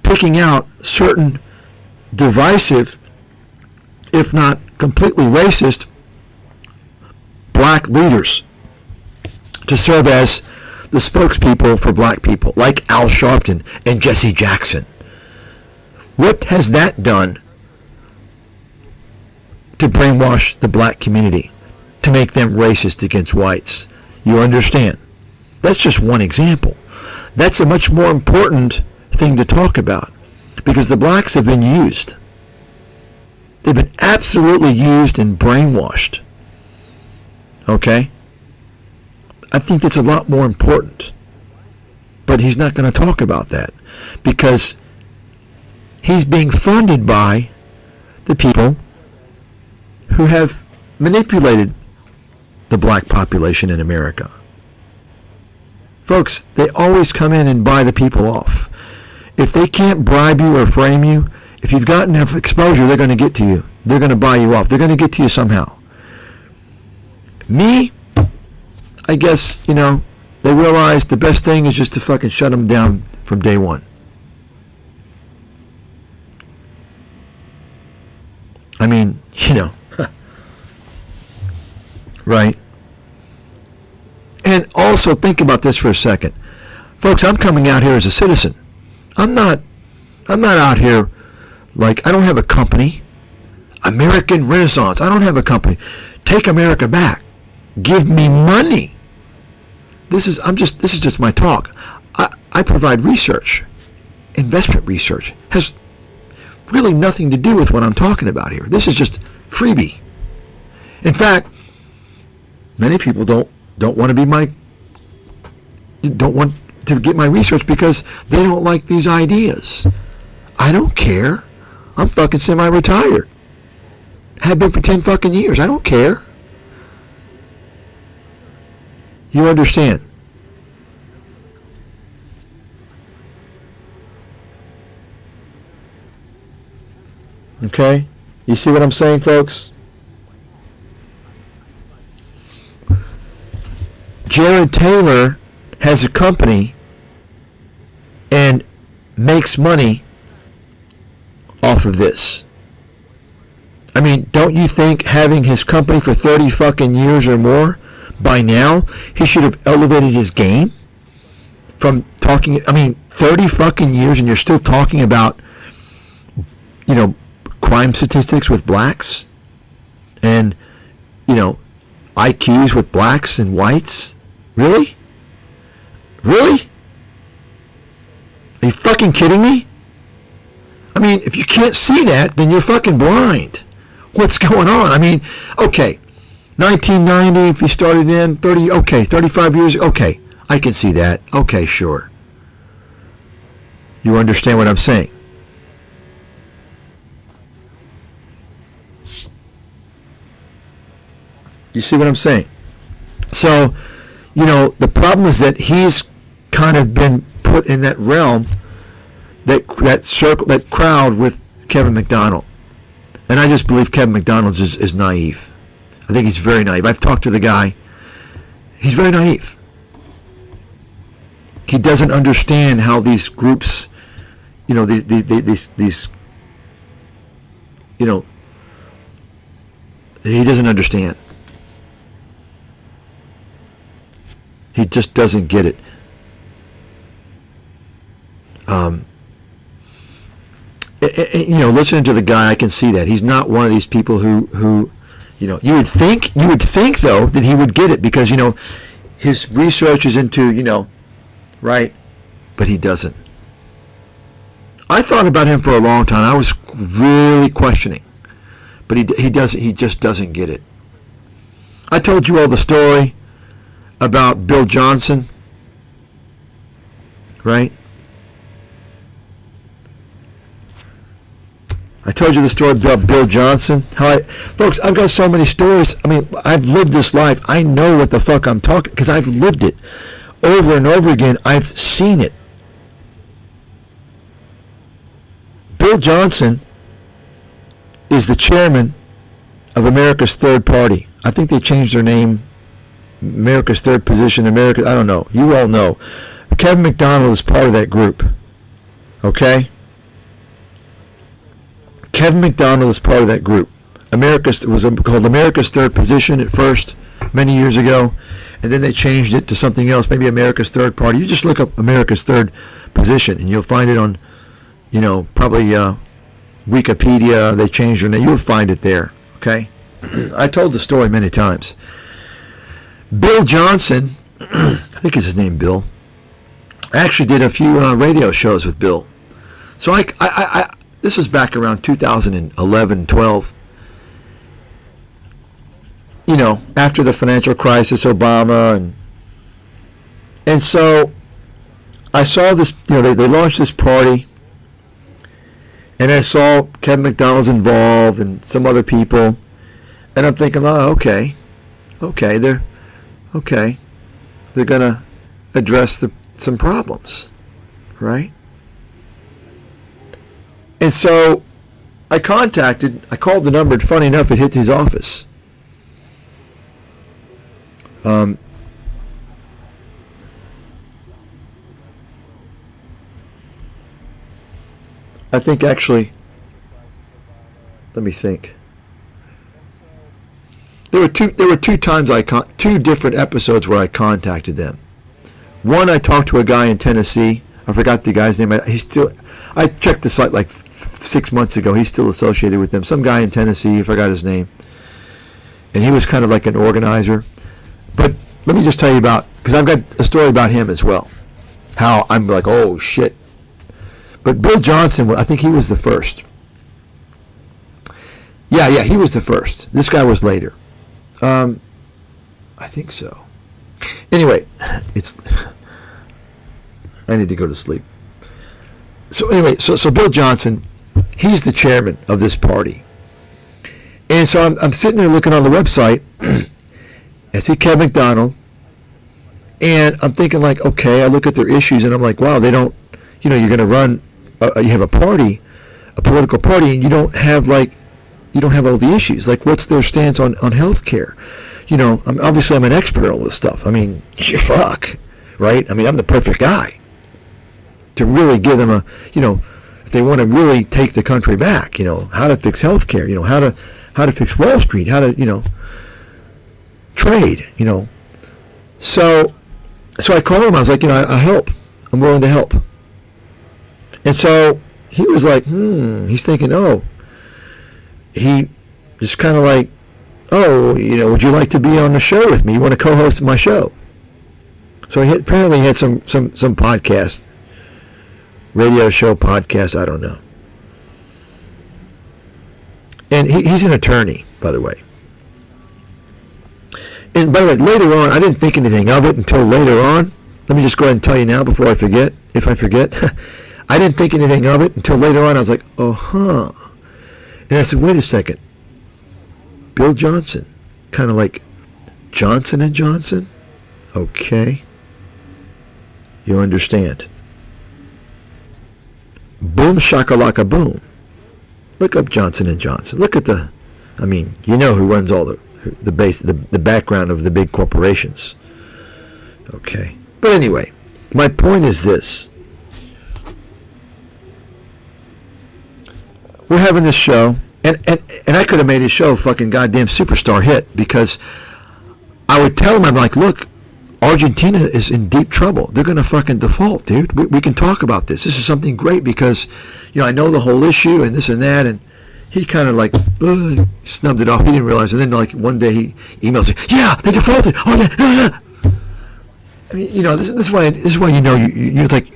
picking out certain divisive, if not completely racist, black leaders to serve as the spokespeople for black people, like Al Sharpton and Jesse Jackson. What has that done to brainwash the black community, to make them racist against whites? You understand? That's just one example. That's a much more important thing to talk about, because the blacks have been used. They've been absolutely used and brainwashed. Okay? I think that's a lot more important. But he's not going to talk about that, because he's being funded by the people who have manipulated the black population in America. Folks, they always come in and buy the people off. If they can't bribe you or frame you, if you've got enough exposure, they're going to get to you. They're going to buy you off. They're going to get to you somehow. Me, I guess, they realize the best thing is just to fucking shut them down from day one. I mean, right? And also think about this for a second. Folks, I'm coming out here as a citizen. I'm not out here like, I don't have a company. American Renaissance. I don't have a company. Take America back. Give me money. This is just my talk. I provide research. Investment research has really nothing to do with what I'm talking about here. This is just freebie. In fact, many people don't want to get my research because they don't like these ideas. I don't care. I'm fucking semi-retired. Have been for 10 fucking years. I don't care. You understand? Okay? You see what I'm saying, folks? Jared Taylor has a company and makes money off of this. I mean, don't you think having his company for 30 fucking years or more, by now, he should have elevated his game? From talking, 30 fucking years and you're still talking about crime statistics with blacks and, IQs with blacks and whites? Really? Really? Are you fucking kidding me? I mean, if you can't see that, then you're fucking blind. What's going on? I mean, okay, 1990, if you started in 35 years, okay, I can see that. Okay, sure. You understand what I'm saying? You see what I'm saying? So, the problem is that he's kind of been put in that realm, that circle, that crowd with Kevin McDonald. And I just believe Kevin McDonald is naive. I think he's very naive. I've talked to the guy. He's very naive. He doesn't understand how these groups, these he doesn't understand. He just doesn't get it. Listening to the guy, I can see that he's not one of these people who you would think though that he would get it because his research is into right, but he doesn't. I thought about him for a long time. I was really questioning, but he doesn't. He just doesn't get it. I told you all the story about Bill Johnson, right? I told you the story about Bill Johnson. Folks, I've got so many stories. I mean, I've lived this life. I know what the fuck I'm talking, because I've lived it over and over again. I've seen it. Bill Johnson is the chairman of America's Third Party. I think they changed their name. America's Third Position. I don't know. You all know. Kevin McDonald is part of that group. Okay? Kevin McDonald is part of that group. It was called America's Third Position at first, many years ago, and then they changed it to something else, maybe America's Third Party. You just look up America's Third Position, and you'll find it on, probably Wikipedia. They changed their name. You'll find it there, okay? I told the story many times. Bill Johnson, I think it's his name, Bill, I actually did a few radio shows with Bill. So I this was back around 2011, 12. After the financial crisis, Obama, and so I saw this. They launched this party, and I saw Kevin McDonald's involved and some other people, and I'm thinking, oh, okay, they're gonna address some problems, right? And so I called the number, and funny enough, it hit his office. I think actually, let me think. There were two times two different episodes where I contacted them. One, I talked to a guy in Tennessee. I forgot the guy's name. I checked the site like 6 months ago. He's still associated with them. Some guy in Tennessee, I forgot his name. And he was kind of like an organizer. But let me just tell you because I've got a story about him as well. How I'm like, oh shit. But Bill Johnson, I think he was the first. Yeah, he was the first. This guy was later. I think so. Anyway, I need to go to sleep. So anyway, so Bill Johnson, he's the chairman of this party. And so I'm sitting there looking on the website. I see Kevin McDonald. And I'm thinking like, okay, I look at their issues and I'm like, wow, they don't, you're going to run, you have a party, a political party, and you don't have all the issues. Like, what's their stance on health care? Obviously I'm an expert on all this stuff. I mean, fuck, right? I mean, I'm the perfect guy to really give them if they want to really take the country back, how to fix health care, how to fix Wall Street, how to, trade, So I called him. I was like, I help. I'm willing to help. And so he was like, he's thinking, he just kind of like, would you like to be on the show with me? You want to co-host my show? So he apparently had some podcast, radio show podcast, I don't know. And he's an attorney, by the way. And by the way, later on, I didn't think anything of it until later on. Let me just go ahead and tell you now before I forget, if I forget. I didn't think anything of it until later on. I was like, And I said, wait a second. Bill Johnson, kind of like Johnson & Johnson? Okay. You understand. Boom shakalaka boom. Look up Johnson & Johnson. Look at you know who runs all the background of the big corporations. Okay. But anyway, my point is this. We're having this show, and I could have made his show a fucking goddamn superstar hit, because I would tell him, I'm like, look, Argentina is in deep trouble. They're going to fucking default, dude. We can talk about this. This is something great because, I know the whole issue and this and that, and he kind of like snubbed it off. He didn't realize. And then like one day he emails me, yeah, they defaulted. I mean, this is why you're like,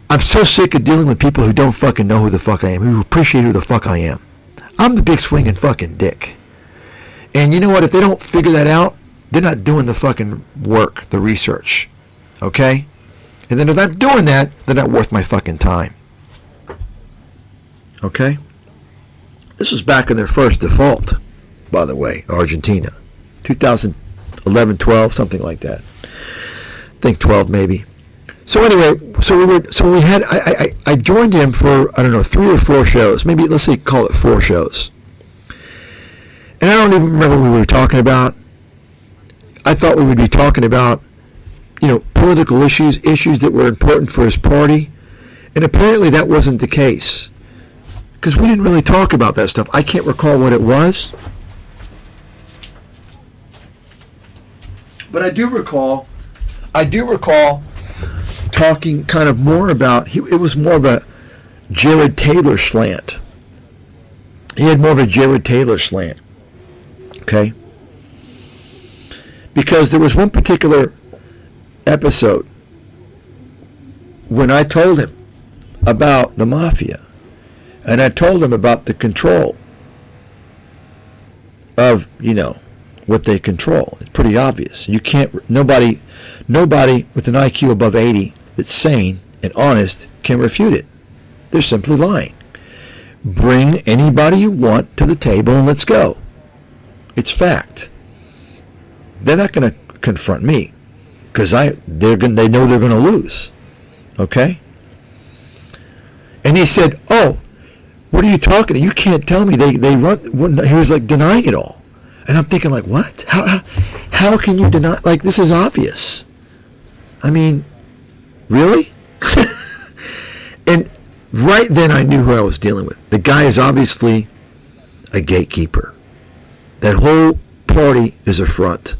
I'm so sick of dealing with people who don't fucking know who the fuck I am, who appreciate who the fuck I am. I'm the big swinging fucking dick. And you know what? If they don't figure that out, they're not doing the fucking work, the research. Okay? And then if they're not doing that, they're not worth my fucking time. Okay? This was back in their first default, by the way, Argentina. 2011, 12, something like that. I think 12 maybe. So anyway, I joined him for, 3 or 4 shows. Maybe, let's say, call it 4 shows. And I don't even remember what we were talking about. I thought we would be talking about, political issues that were important for his party. And apparently that wasn't the case. Because we didn't really talk about that stuff. I can't recall what it was. But I do recall talking kind of more about, it was more of a Jared Taylor slant. He had more of a Jared Taylor slant. Okay? Because there was one particular episode when I told him about the mafia, and I told him about the control of, what they control. It's pretty obvious. You can't, nobody with an IQ above 80 that's sane and honest can refute it. They're simply lying. Bring anybody you want to the table and let's go. It's fact. They're not going to confront me because they know they're going to lose. Okay? And he said, what are you talking about? You can't tell me they run. He was like denying it all. And I'm thinking like, what? How can you deny? Like, this is obvious. I mean, really? And right then I knew who I was dealing with. The guy is obviously a gatekeeper. That whole party is a front.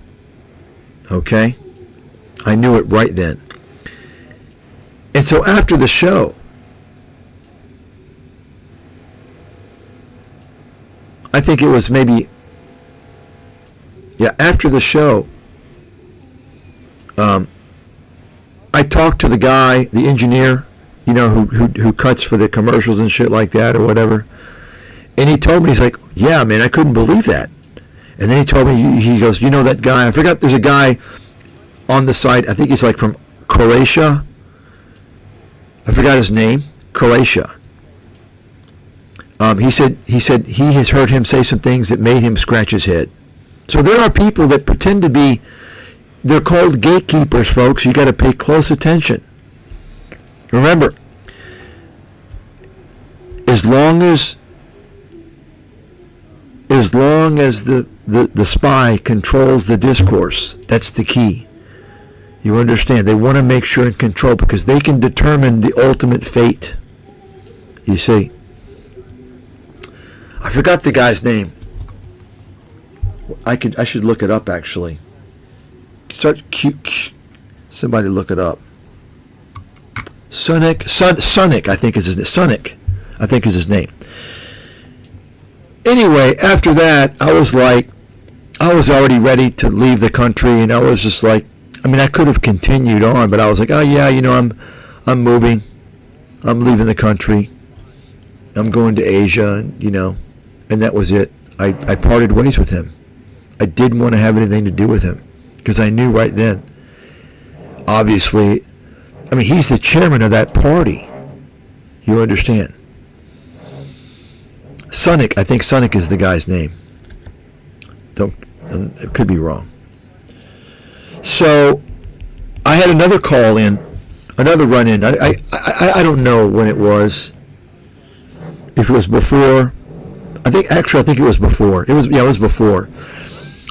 Okay? I knew it right then. And so after the show, I think it was maybe, after the show, I talked to the guy, the engineer, who cuts for the commercials and shit like that or whatever. And he told me, he's like, yeah, man, I couldn't believe that. And then he told me, he goes, that guy, I forgot, there's a guy on the site, I think he's like from Croatia. I forgot his name, Croatia. He said he has heard him say some things that made him scratch his head. So there are people that pretend to be, they're called gatekeepers, folks. You got to pay close attention. Remember, as long as the spy controls the discourse, that's the key. You understand? They want to make sure and control because they can determine the ultimate fate. You see? I forgot the guy's name. I should look it up actually. Somebody look it up. Sunic, I think is his name. Sunic, I think is his name. Anyway, after that, I was already ready to leave the country, and I was just like, I mean, I could have continued on, but I was like, oh yeah, I'm moving, I'm leaving the country, I'm going to Asia, and that was it. I parted ways with him. I didn't want to have anything to do with him because I knew right then. Obviously, I mean, he's the chairman of that party. You understand? Sunic, I think Sunic is the guy's name. It could be wrong. So I had another call in, another run in. I don't know when it was. If it was before, I think it was before. It was before.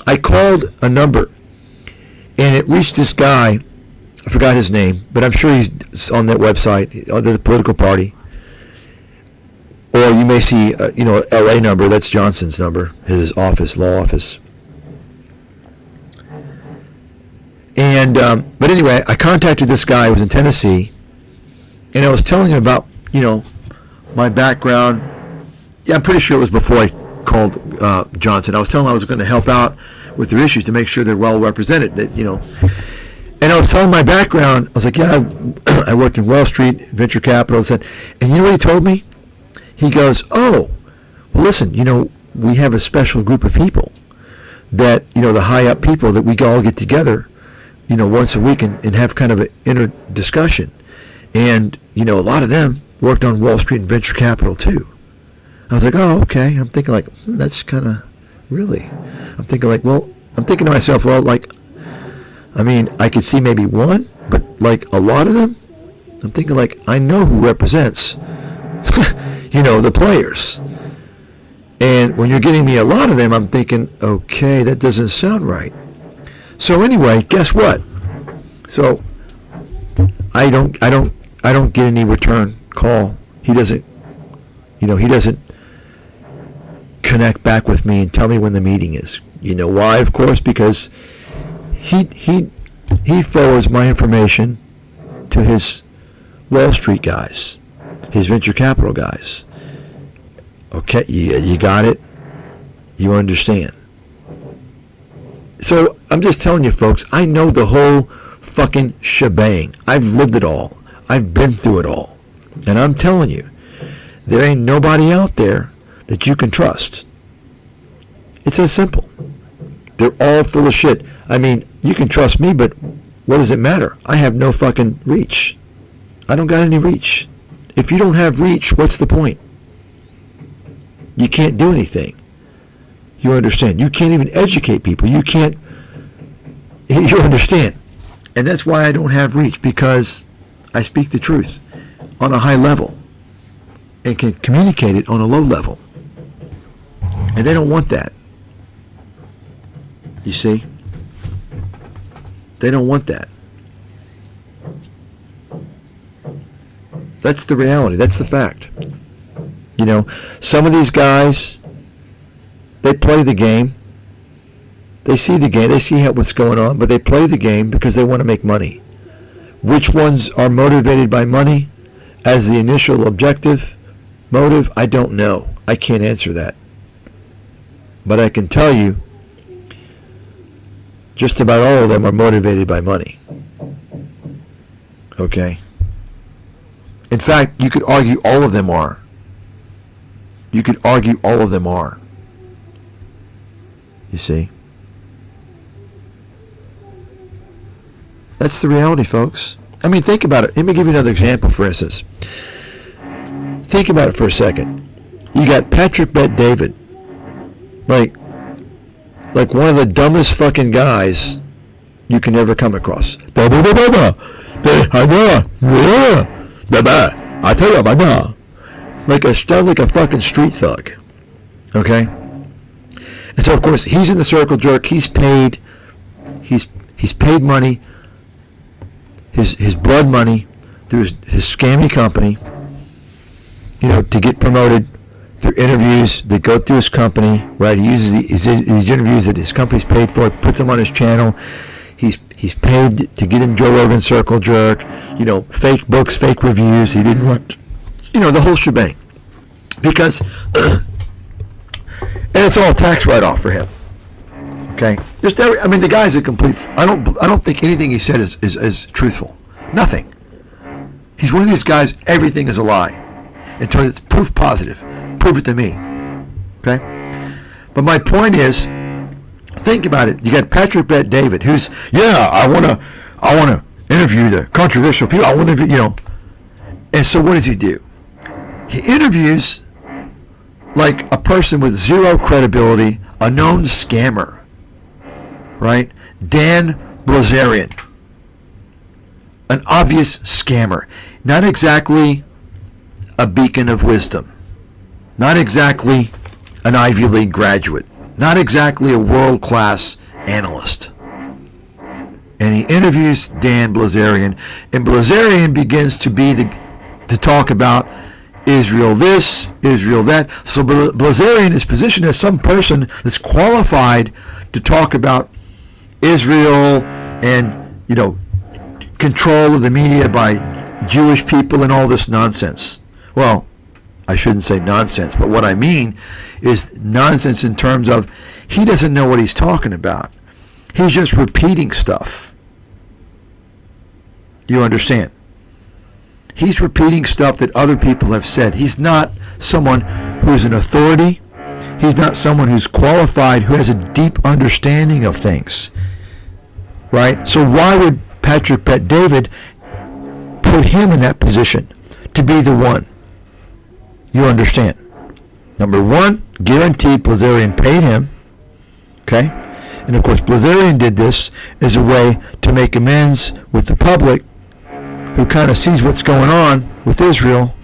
I called a number, and it reached this guy. I forgot his name, but I'm sure he's on that website, on the political party. Or you may see, LA number. That's Johnson's number, his office, law office. And but anyway, I contacted this guy who was in Tennessee, and I was telling him about my background. Yeah, I'm pretty sure it was before I called Johnson. I was telling him I was going to help out with their issues to make sure they're well represented. And I was telling my background. I was like, yeah, I worked in Wall Street, venture capital, and you know what he told me? He goes, oh, well, listen, we have a special group of people that, the high up people that we all get together, once a week and have kind of an inner discussion. And, a lot of them worked on Wall Street and venture capital too. I was like, oh, okay. I'm thinking like, that's kind of really. I'm thinking to myself, well, like, I mean, I could see maybe one, but like a lot of them, I'm thinking like, I know who represents, the players. And when you're getting me a lot of them, I'm thinking, okay, that doesn't sound right. So anyway, guess what? So I don't get any return call. He doesn't connect back with me and tell me when the meeting is. You know why? Of course, because he forwards my information to his Wall Street guys, his venture capital guys. Okay, you got it? You understand? So I'm just telling you, folks, I know the whole fucking shebang. I've lived it all. I've been through it all. And I'm telling you, there ain't nobody out there that you can trust. It's as simple. They're all full of shit. I mean, you can trust me, but what does it matter? I have no fucking reach. I don't got any reach. If you don't have reach, what's the point? You can't do anything. You understand? You can't even educate people. You understand? And that's why I don't have reach, because I speak the truth on a high level and can communicate it on a low level. And they don't want that. You see? They don't want that. That's the reality. That's the fact. Some of these guys, they play the game. They see the game. They see what's going on, but they play the game because they want to make money. Which ones are motivated by money as the initial objective motive? I don't know. I can't answer that. But I can tell you, just about all of them are motivated by money. Okay? In fact, you could argue all of them are. You could argue all of them are. You see? That's the reality, folks. I mean, think about it. Let me give you another example, for instance. Think about it for a second. You got Patrick Bet-David. Like one of the dumbest fucking guys you can ever come across. Like a fucking street thug. Okay? And so of course he's in the circle jerk. He's paid money, his blood money through his scammy company, to get promoted through interviews that go through his company, right? He uses these interviews that his company's paid for, puts them on his channel. He's He's paid to get in Joe Rogan's circle jerk, fake books, fake reviews. He didn't want, the whole shebang. Because, and it's all tax write-off for him. Okay? The guy's a complete, I don't think anything he said is truthful. Nothing. He's one of these guys, everything is a lie. Until it's proof positive. Prove it to me. Okay? But my point is, think about it. You got Patrick Bet David, who's, I wanna interview the controversial people. I want to, And so what does he do? He interviews like a person with zero credibility, a known scammer, right? Dan Bilzerian, an obvious scammer, not exactly a beacon of wisdom, not exactly an Ivy League graduate, not exactly a world-class analyst. And he interviews Dan Bilzerian, and Bilzerian begins to talk about Israel this, Israel that. So Bilzerian is positioned as some person that's qualified to talk about Israel and, control of the media by Jewish people and all this nonsense. Well, I shouldn't say nonsense, but what I mean is nonsense in terms of he doesn't know what he's talking about. He's just repeating stuff. You understand? He's repeating stuff that other people have said. He's not someone who's an authority. He's not someone who's qualified, who has a deep understanding of things. Right? So why would Patrick Bet David put him in that position to be the one? You understand? Number one, guaranteed Bilzerian paid him. Okay? And of course, Bilzerian did this as a way to make amends with the public who kind of sees what's going on with Israel,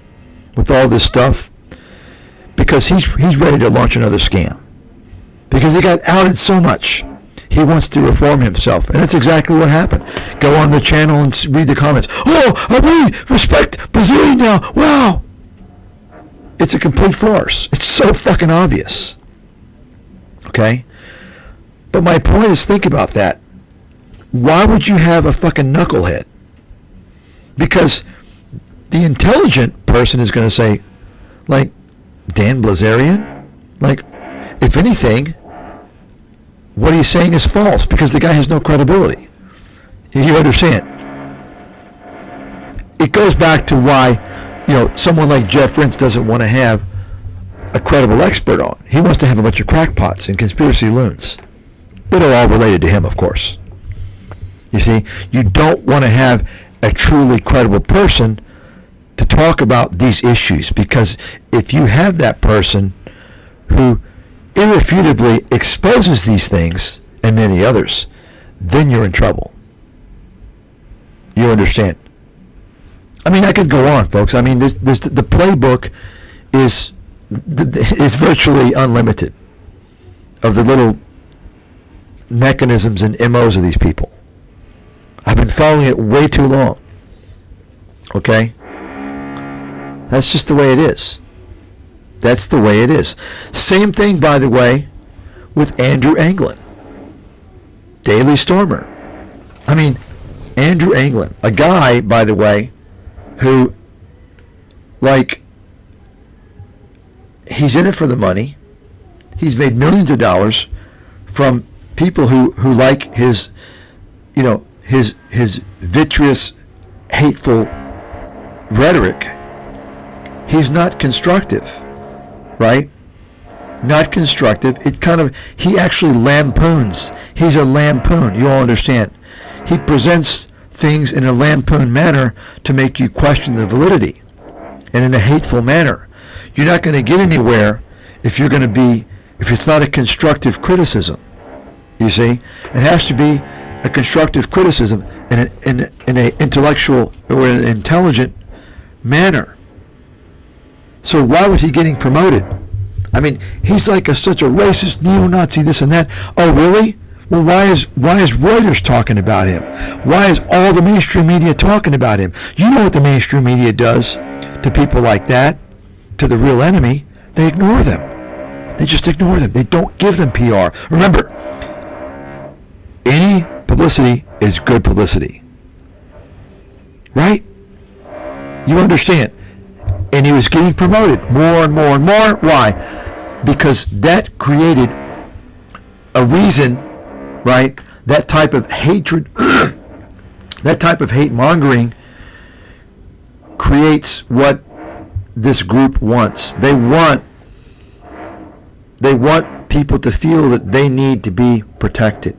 with all this stuff, because he's ready to launch another scam. Because he got outed so much. He wants to reform himself. And that's exactly what happened. Go on the channel and read the comments. Oh, I really respect Bilzerian now. Wow. It's a complete farce. It's so fucking obvious. Okay? But my point is, think about that. Why would you have a fucking knucklehead? Because the intelligent person is going to say, like, Dan Bilzerian? Like, if anything, what he's saying is false because the guy has no credibility. You understand? It goes back to why, someone like Jeff Rintz doesn't want to have a credible expert on. He wants to have a bunch of crackpots and conspiracy loons that are all related to him, of course. You see, you don't want to have a truly credible person to talk about these issues, because if you have that person who irrefutably exposes these things and many others, then you're in trouble. You understand? I could go on, folks. The playbook is virtually unlimited of the little mechanisms and MOs of these people. I've been following it way too long. Okay? That's just the way it is. That's the way it is. Same thing, by the way, with Andrew Anglin, Daily Stormer. Andrew Anglin, a guy, by the way, who, he's in it for the money. He's made millions of dollars from people who like his, his vitreous, hateful rhetoric. He's not constructive, right? Not constructive. He actually lampoons. He's a lampoon. You all understand. He presents things in a lampoon manner to make you question the validity, and in a hateful manner. You're not going to get anywhere if it's not a constructive criticism. You see, it has to be a constructive criticism in an intellectual or an intelligent manner. So why was he getting promoted? He's like such a racist, neo-Nazi, this and that. Oh, really? Well, why is Reuters talking about him? Why is all the mainstream media talking about him? You know what the mainstream media does to people like that, to the real enemy? They ignore them. They just ignore them. They don't give them PR. Remember, any publicity is good publicity. Right? You understand? And he was getting promoted more and more and more. Why? Because that created a reason, right? That type of hatred, that type of hate mongering creates what this group wants. They want people to feel that they need to be protected.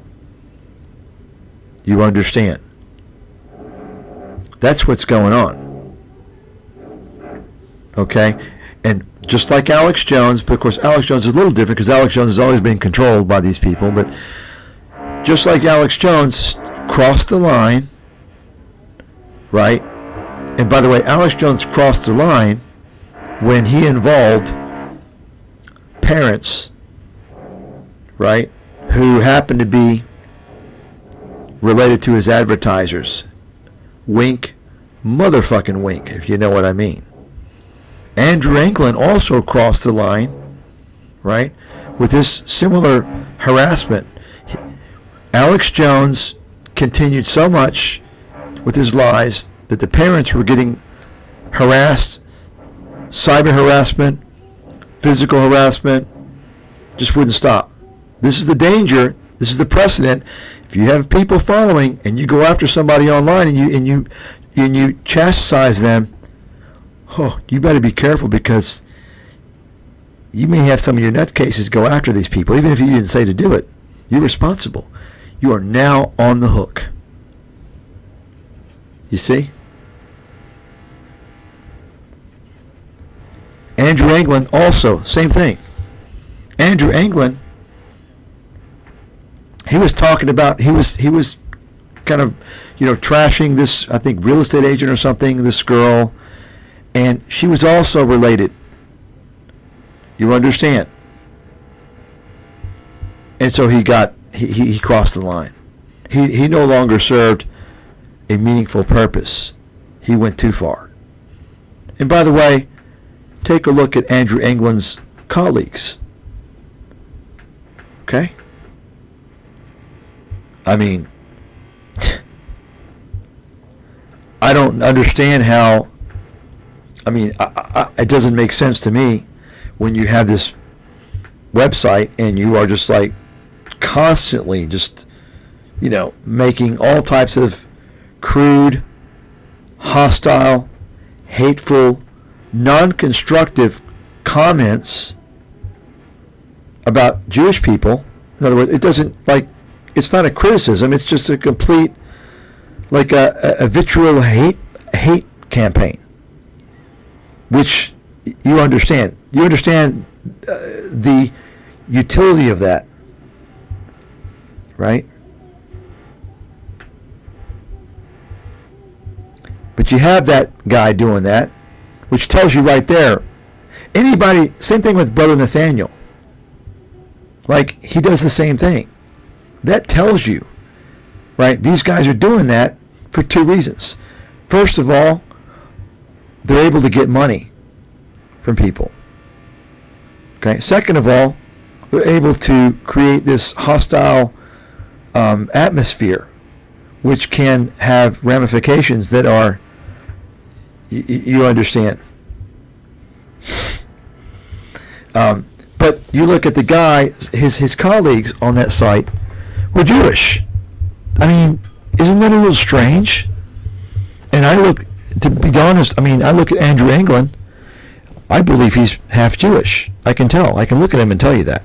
You understand? That's what's going on. Okay? And just like Alex Jones, but of course Alex Jones is a little different because Alex Jones has always been controlled by these people, but just like Alex Jones crossed the line, right? And by the way, Alex Jones crossed the line when he involved parents, right, who happened to be related to his advertisers. Wink, motherfucking wink, if you know what I mean. Andrew Anglin also crossed the line, right, with this similar harassment. Alex Jones continued so much with his lies that the parents were getting harassed, cyber harassment, physical harassment, just wouldn't stop. This is the danger. This is the precedent. If you have people following and you go after somebody online and you chastise them, oh, you better be careful because you may have some of your nutcases go after these people, even if you didn't say to do it. You're responsible. You are now on the hook. You see? Andrew Anglin also, same thing. Andrew Anglin, he was talking about, he was kind of, trashing this, I think, real estate agent or something, this girl, and she was also related. You understand? And so he crossed the line. He no longer served a meaningful purpose. He went too far. And by the way, take a look at Andrew Anglin's colleagues. Okay? I mean, I don't understand how, it doesn't make sense to me when you have this website and you are just like constantly just, making all types of crude, hostile, hateful, non-constructive comments about Jewish people. In other words, it's not a criticism, it's just a complete, like a vitriol hate campaign, which you understand. You understand the utility of that, right? But you have that guy doing that, which tells you right there. Anybody, same thing with Brother Nathaniel. Like, he does the same thing. That tells you, right? These guys are doing that for two reasons. First of all, they're able to get money from people. Okay. Second of all, they're able to create this hostile atmosphere, which can have ramifications that are, you understand. But you look at the guy, his colleagues on that site were Jewish. I mean, isn't that a little strange? And to be honest, I look at Andrew Anglin, I believe he's half Jewish. I can tell. I can look at him and tell you that.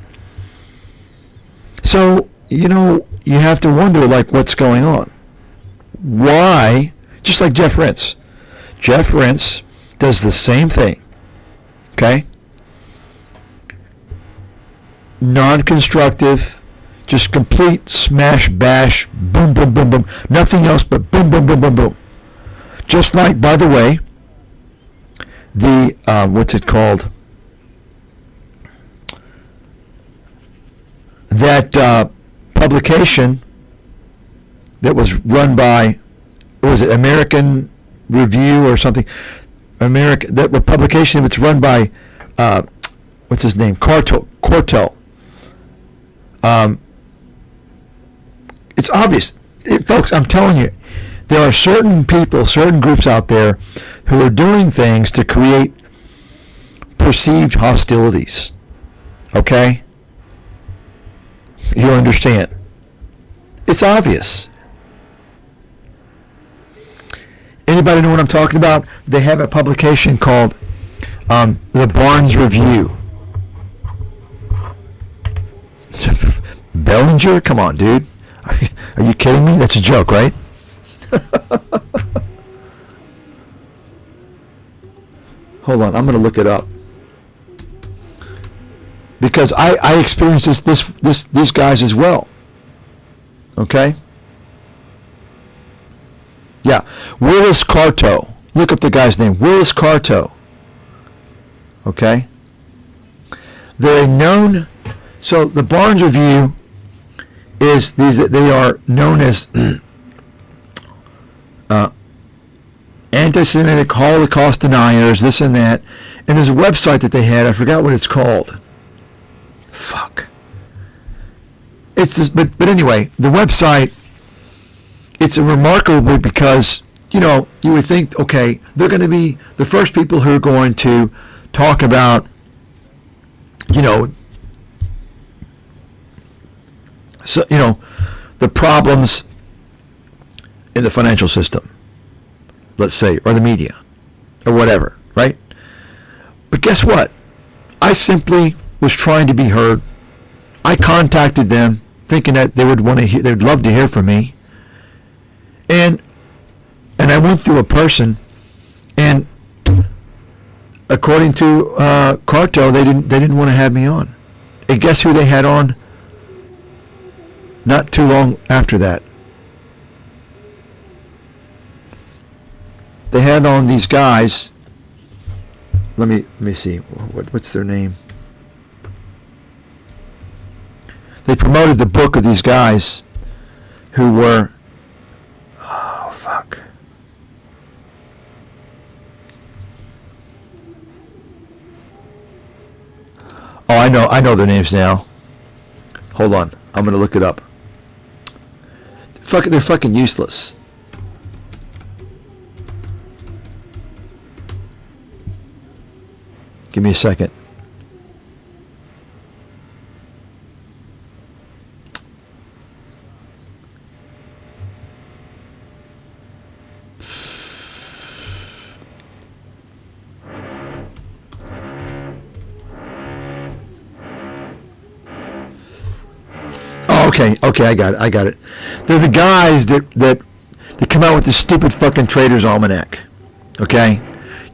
So, you have to wonder, like, what's going on. Why? Just like Jeff Rentz. Jeff Rentz does the same thing. Okay? Non-constructive, just complete smash, bash, boom, boom, boom, boom. Nothing else but boom, boom, boom, boom, boom. Just like, by the way, the, what's it called? That publication that was run by, was it American Review or something? That publication that's run by, what's his name? Cortel. It's obvious. folks, I'm telling you, there are certain people, certain groups out there who are doing things to create perceived hostilities. Okay? You understand? It's obvious. Anybody know what I'm talking about? They have a publication called the Barnes Review. Bellinger? Come on, dude. Are you kidding me? That's a joke, right? Hold on, I'm going to look it up. Because I experienced these guys as well. Okay? Yeah. Willis Carto. Look up the guy's name. Willis Carto. Okay? They're known... So the Barnes Review is they are known as anti-Semitic Holocaust deniers, this and that. And there's a website that they had. I forgot what it's called. Fuck. It's this, but anyway, the website. It's remarkable because you would think, okay, they're going to be the first people who are going to talk about, the problems in the financial system, let's say, or the media, or whatever, right? But guess what? I simply was trying to be heard. I contacted them thinking that they would they'd love to hear from me. And I went through a person, and according to Carto, they didn't want to have me on. And guess who they had on? Not too long after that, they had on these guys. Let me see. What's their name? They promoted the book of these guys who were. Oh fuck. Oh, I know their names now. Hold on, I'm gonna look it up. They're fucking useless. Give me a second. Okay, I got it. They're the guys that come out with this stupid fucking Trader's Almanac. Okay?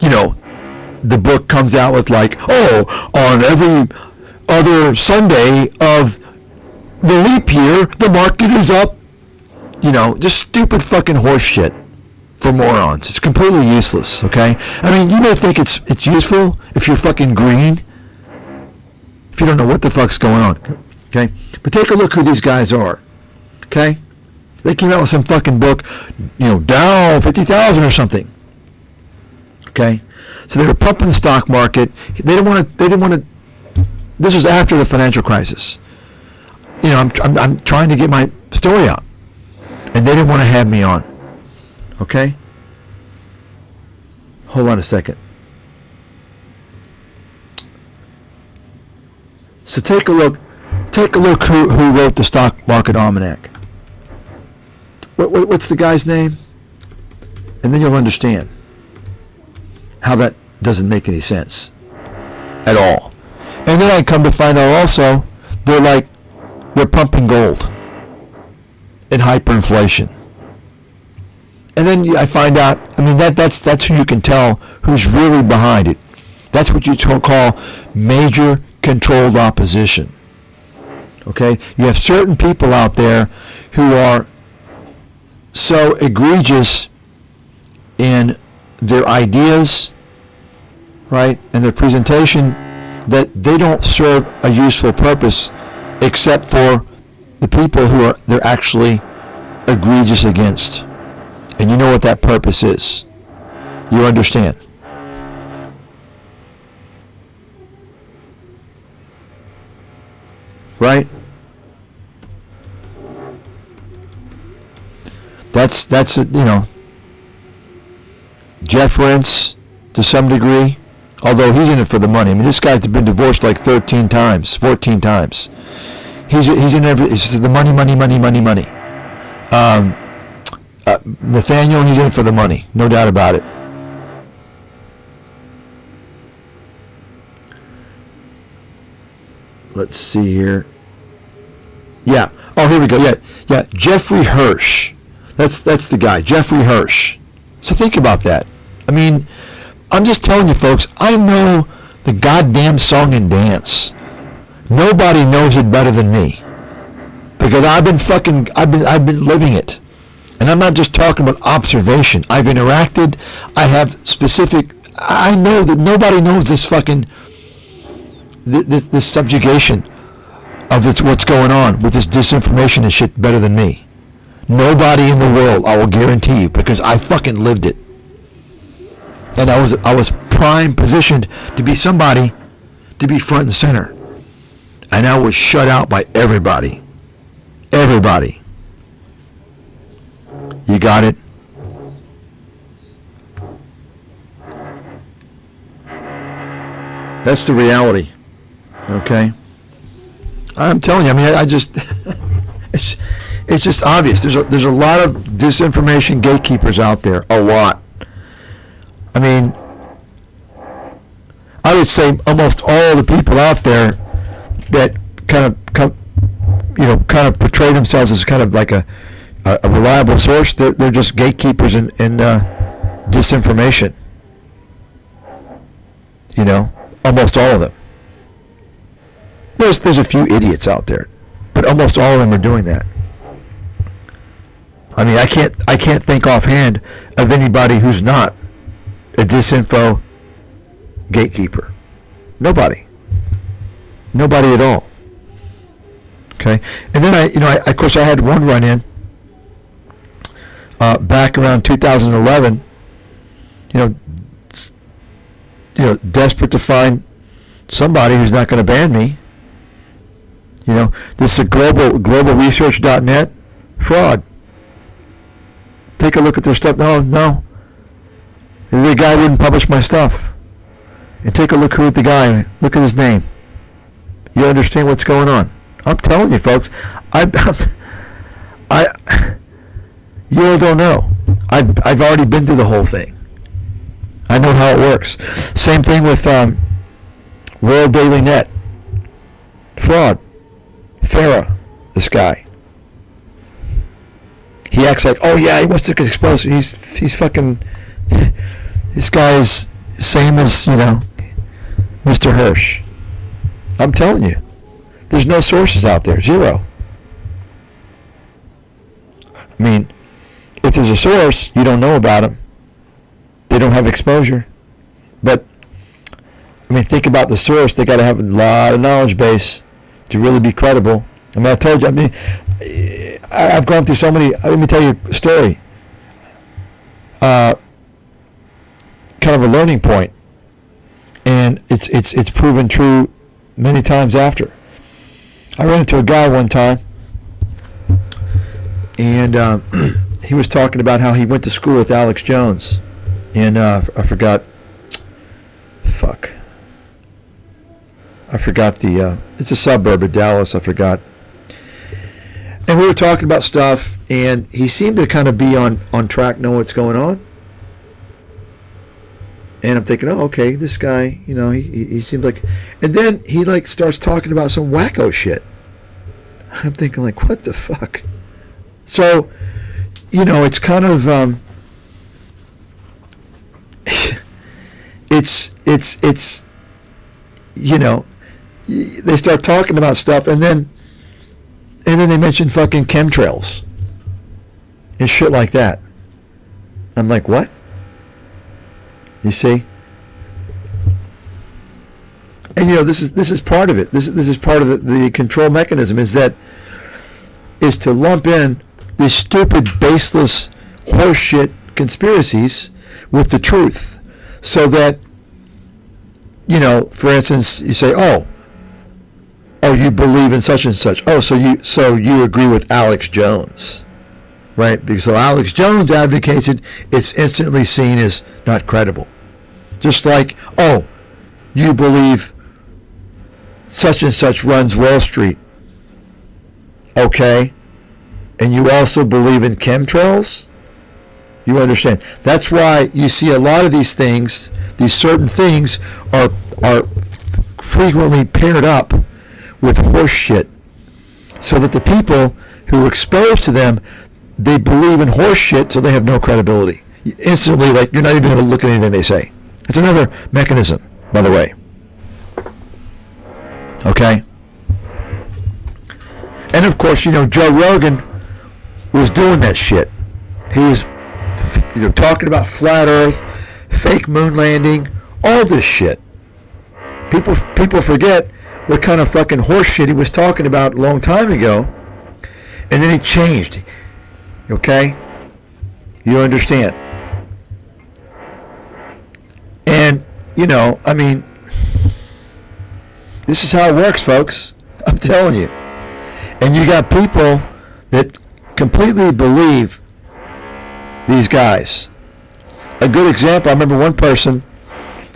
The book comes out with like, on every other Sunday of the leap year, the market is up. Just stupid fucking horse shit for morons. It's completely useless, okay? I mean, you may think it's useful if you're fucking green, if you don't know what the fuck's going on. Okay, but take a look who these guys are. Okay, they came out with some fucking book, down 50,000 or something. Okay, so they were pumping the stock market. They didn't want to. This was after the financial crisis. I'm trying to get my story out, and they didn't want to have me on. Okay, hold on a second. So take a look. Take a look who wrote the Stock Market Almanac. What's the guy's name? And then you'll understand how that doesn't make any sense at all. And then I come to find out also they're pumping gold in hyperinflation. And then I find out, that's who you can tell who's really behind it. That's what you call major controlled opposition. Okay, you have certain people out there who are so egregious in their ideas, right, and their presentation that they don't serve a useful purpose except for the people who they're actually egregious against. And you know what that purpose is. You understand? Right? That's Jeff Rentz to some degree, although he's in it for the money. I mean, this guy's been divorced like 13 times, 14 times. He's in every. It's just the money. Nathaniel, he's in it for the money, no doubt about it. Let's see here. Yeah. Oh, here we go. Yeah. Jeffrey Hirsch. That's the guy, Jeffrey Hirsch. So think about that. I mean, I'm just telling you, folks. I know the goddamn song and dance. Nobody knows it better than me, because I've been living it, and I'm not just talking about observation. I've interacted. I have specific. I know that nobody knows this fucking this subjugation of what's going on with this disinformation and shit better than me. Nobody in the world, I will guarantee you, because I fucking lived it. And I was prime positioned to be somebody, to be front and center. And I was shut out by everybody. Everybody. You got it? That's the reality. Okay? I'm telling you, I mean, I just, it's just obvious. There's a lot of disinformation gatekeepers out there. A lot. I mean, I would say almost all the people out there that kind of portray themselves as kind of like a reliable source, they're just gatekeepers in disinformation. You know, almost all of them. There's a few idiots out there, but almost all of them are doing that. I mean, I can't think offhand of anybody who's not a disinfo gatekeeper. Nobody at all. Okay, and then I of course I had one run-in back around 2011. You know, desperate to find somebody who's not going to ban me. You know, this is a globalresearch.net fraud. Take a look at their stuff. No. The guy wouldn't publish my stuff. And take a look look at his name. You understand what's going on. I'm telling you, folks, you all don't know. I've already been through the whole thing. I know how it works. Same thing with World Daily Net. Fraud. Farah, this guy. He acts like, oh yeah, he wants to expose. He's fucking. This guy is same as, Mr. Hirsch. I'm telling you, there's no sources out there. Zero. I mean, if there's a source, you don't know about them. They don't have exposure. But, I mean, think about the source. They got to have a lot of knowledge base to really be credible. I mean, I told you, I've gone through so many. Let me tell you a story. Kind of a learning point, and it's proven true many times after. I ran into a guy one time, and he was talking about how he went to school with Alex Jones, and I forgot it's a suburb of Dallas. I forgot. And we were talking about stuff, and he seemed to kind of be on track, know what's going on. And I'm thinking, oh, okay, this guy, he seemed like... And then he, starts talking about some wacko shit. I'm thinking, what the fuck? So, it's kind of... It's they start talking about stuff, and then they mention fucking chemtrails and shit like that. I'm like, what? You see? And this is part of it. This is part of the control mechanism is to lump in these stupid, baseless, horseshit conspiracies with the truth, so that for instance, you say, oh, you believe in such and such. Oh, so you agree with Alex Jones. right? Because so Alex Jones advocates it, it's instantly seen as not credible. Just like, oh, you believe such and such runs Wall Street, okay, and you also believe in chemtrails? You understand? That's why you see a lot of these things, these certain things are frequently paired up with horse shit, so that the people who are exposed to them, they believe in horse shit, so they have no credibility. Instantly, like, you're not even going to look at anything they say. It's another mechanism, by the way. Okay? And of course, Joe Rogan was doing that shit. He was talking about flat earth, fake moon landing, all this shit. People forget what kind of fucking horse shit he was talking about a long time ago, and then he changed. Okay? You understand? And, this is how it works, folks. I'm telling you. And you got people that completely believe these guys. A good example, I remember one person.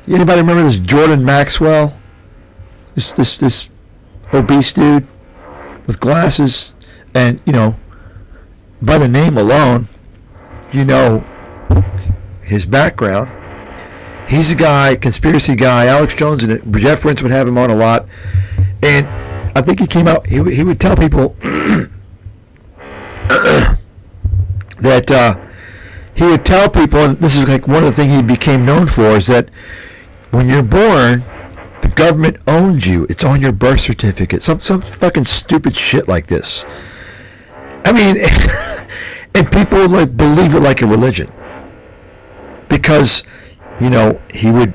Anybody remember this Jordan Maxwell? This obese dude with glasses, and by the name alone, his background. He's a guy, conspiracy guy. Alex Jones and Jeff Prince would have him on a lot, and I think he came out. He would tell people that he would tell people, and this is like one of the things he became known for, is that when you're born, the government owns you. It's on your birth certificate. Some fucking stupid shit like this. I mean, and people like believe it like a religion, because he would,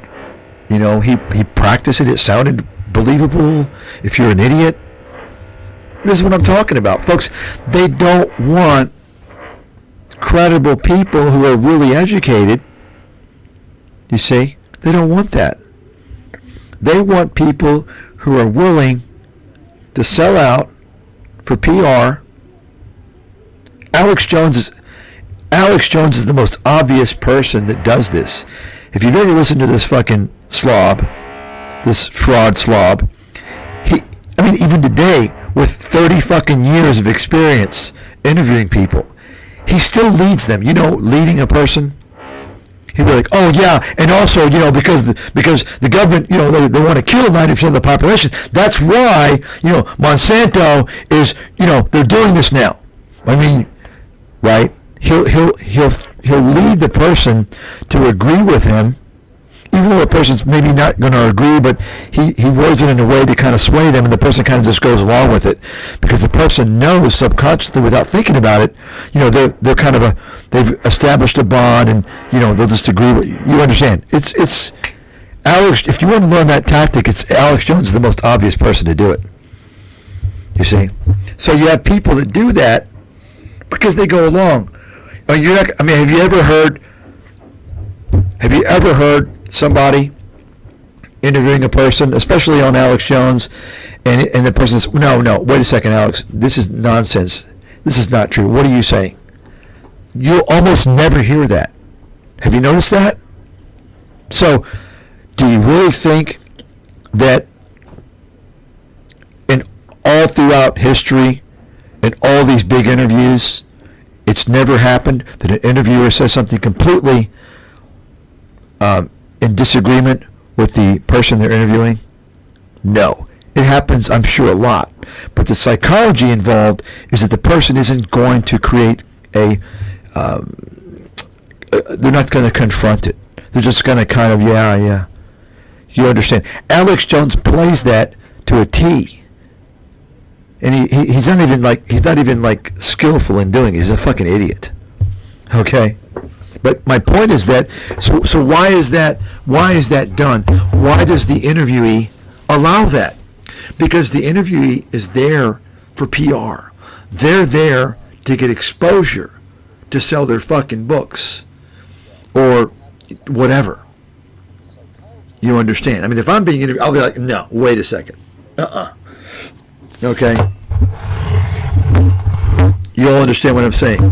he practiced it. It sounded believable. If you're an idiot, this is what I'm talking about, folks. They don't want credible people who are really educated. You see, they don't want that. They want people who are willing to sell out for PR. Alex Jones is the most obvious person that does this. If you've ever listened to this fucking slob, this fraud slob, even today, with 30 fucking years of experience interviewing people, he still leads them. Leading a person, he'd be like, oh yeah, and also, because the government, they want to kill 90% of the population. That's why, Monsanto is, they're doing this now. I mean, right? He'll lead the person to agree with him, even though the person's maybe not going to agree, but he words it in a way to kind of sway them, and the person kind of just goes along with it, because the person knows subconsciously, without thinking about it, they're kind of they've established a bond, and they'll just agree with you. You understand? It's Alex. If you want to learn that tactic, it's Alex Jones is the most obvious person to do it. You see? So you have people that do that because they go along. Have you ever heard somebody interviewing a person, especially on Alex Jones, and the person says, no, wait a second, Alex, this is nonsense. This is not true. What are you saying? You'll almost never hear that. Have you noticed that? So, do you really think that all throughout history, in all these big interviews, it's never happened that an interviewer says something completely in disagreement with the person they're interviewing? No. It happens, I'm sure, a lot. But the psychology involved is that the person isn't going to create they're not going to confront it. They're just going to kind of, yeah. You understand? Alex Jones plays that to a T. And he's not even like skillful in doing it. He's a fucking idiot. Okay? But my point is that, so why is that done? Why does the interviewee allow that? Because the interviewee is there for PR. They're there to get exposure, to sell their fucking books, or whatever. You understand? I mean, if I'm being interviewed, I'll be like, no, wait a second. Okay? You'll understand what I'm saying.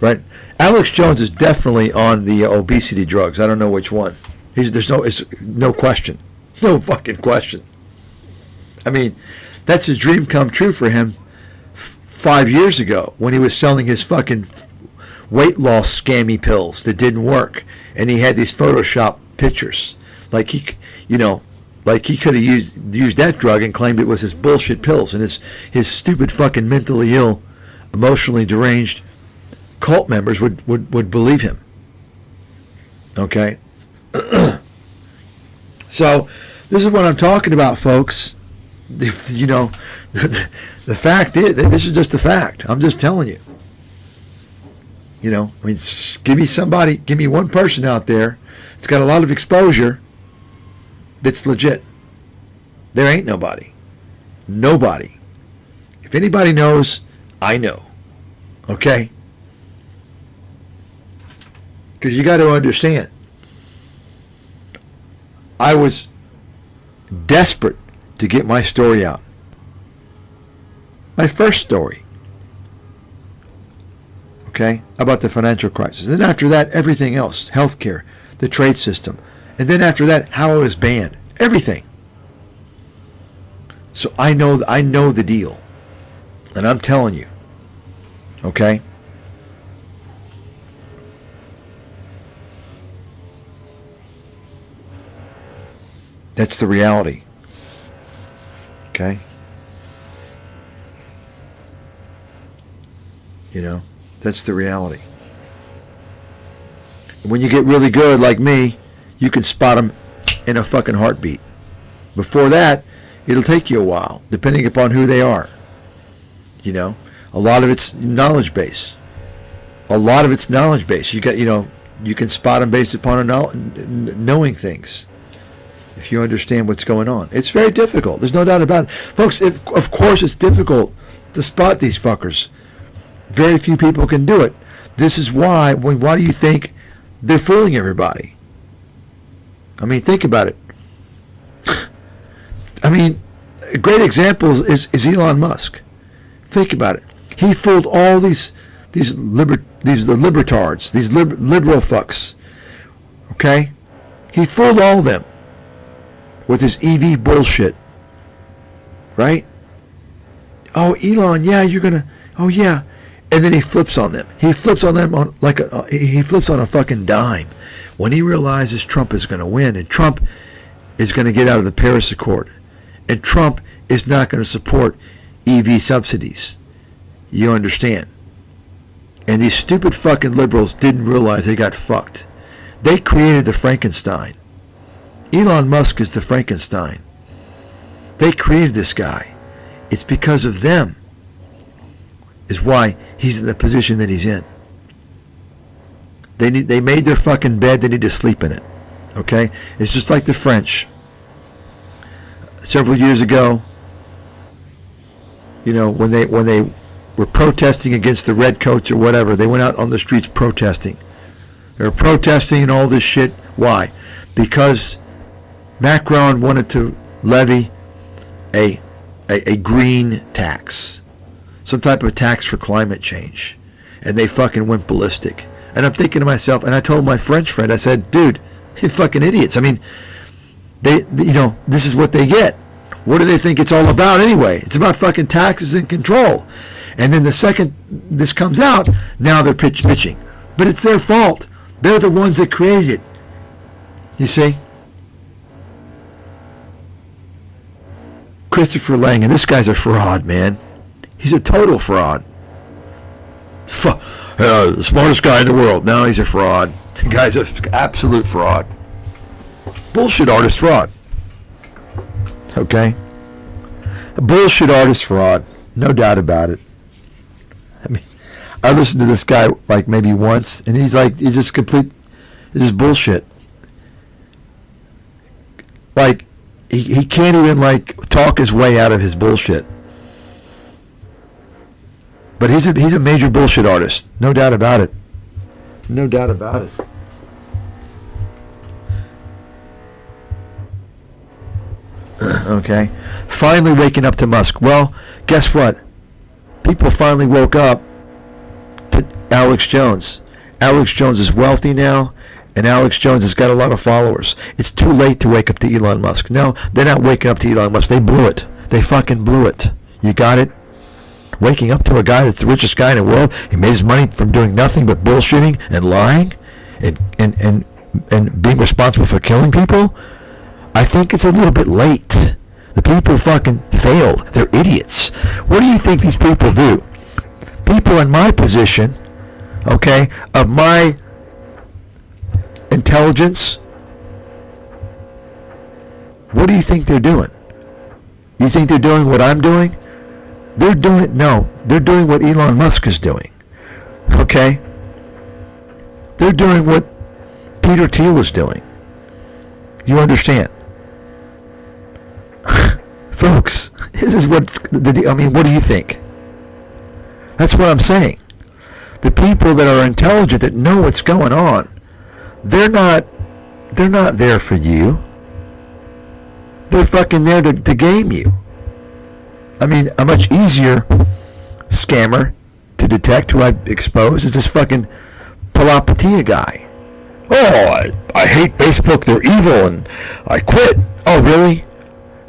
right? Alex Jones is definitely on the obesity drugs. I don't know which one. It's no question. No fucking question. I mean, that's a dream come true for him 5 years ago when he was selling his fucking weight loss scammy pills that didn't work. And he had these Photoshop pictures. Like he could have used that drug and claimed it was his bullshit pills. And his stupid fucking mentally ill, emotionally deranged cult members would believe him. Okay? So, this is what I'm talking about, folks. The fact is, this is just a fact. I'm just telling you. I mean, give me one person out there that's got a lot of exposure that's legit. There ain't nobody. Nobody. If anybody knows, I know. Okay? Because you got to understand, I was desperate to get my story out. My first story. Okay? About the financial crisis. And then after that, everything else. Healthcare, the trade system. And then after that, how I was banned. Everything. So I know the deal. And I'm telling you. Okay? That's the reality. Okay? That's the reality. And when you get really good like me, you can spot them in a fucking heartbeat. Before that, it'll take you a while, depending upon who they are. A lot of it's knowledge base. You got, you can spot them based upon knowing things. If you understand what's going on. It's very difficult. There's no doubt about it. Folks, of course it's difficult to spot these fuckers. Very few people can do it. This is why do you think they're fooling everybody? I mean, think about it. I mean, a great example is Elon Musk. Think about it. He fooled all these libertards, these liberal fucks. Okay? He fooled all of them with his EV bullshit. Right? Oh, Elon, yeah, oh yeah. And then he flips on them. He flips on them he flips on a fucking dime when he realizes Trump is going to win and Trump is going to get out of the Paris Accord and Trump is not going to support EV subsidies. You understand? And these stupid fucking liberals didn't realize they got fucked. They created the Frankenstein. Elon Musk is the Frankenstein. They created this guy. It's because of them is why he's in the position that he's in. They made their fucking bed, they need to sleep in it. Okay? It's just like the French. Several years ago, when they were protesting against the redcoats or whatever, they went out on the streets protesting. They were protesting and all this shit. Why? Because Macron wanted to levy a green tax. Some type of tax for climate change. And they fucking went ballistic. And I'm thinking to myself, and I told my French friend, I said, dude, you fucking idiots. I mean, this is what they get. What do they think it's all about anyway? It's about fucking taxes and control. And then the second this comes out, now they're bitching. But it's their fault. They're the ones that created it. You see? Christopher Langan, this guy's a fraud, man. He's a total fraud. The smartest guy in the world. Now he's a fraud. The guy's an absolute fraud. Bullshit artist fraud. Okay? A bullshit artist fraud. No doubt about it. I mean, I listened to this guy like maybe once, and he's just bullshit. Like, he can't even talk his way out of his bullshit. But he's a major bullshit artist. No doubt about it. No doubt about it. Okay. Finally waking up to Musk. Well, guess what? People finally woke up Alex Jones. Alex Jones is wealthy now, and Alex Jones has got a lot of followers. It's too late to wake up to Elon Musk. No, they're not waking up to Elon Musk. They blew it. They fucking blew it. You got it? Waking up to a guy that's the richest guy in the world. He made his money from doing nothing but bullshitting and lying and being responsible for killing people. I think it's a little bit late. The people fucking failed. They're idiots. What do you think these people do? People in my position, okay, of my intelligence, what do you think they're doing? You think they're doing what I'm doing? They're doing what Elon Musk is doing. Okay? They're doing what Peter Thiel is doing. You understand? Folks, this is what do you think? That's what I'm saying. The people that are intelligent, that know what's going on, they're not there for you. They're fucking there to game you. I mean, a much easier scammer to detect who I expose is this fucking Palapatia guy. Oh, I hate Facebook. They're evil, and I quit. Oh, really?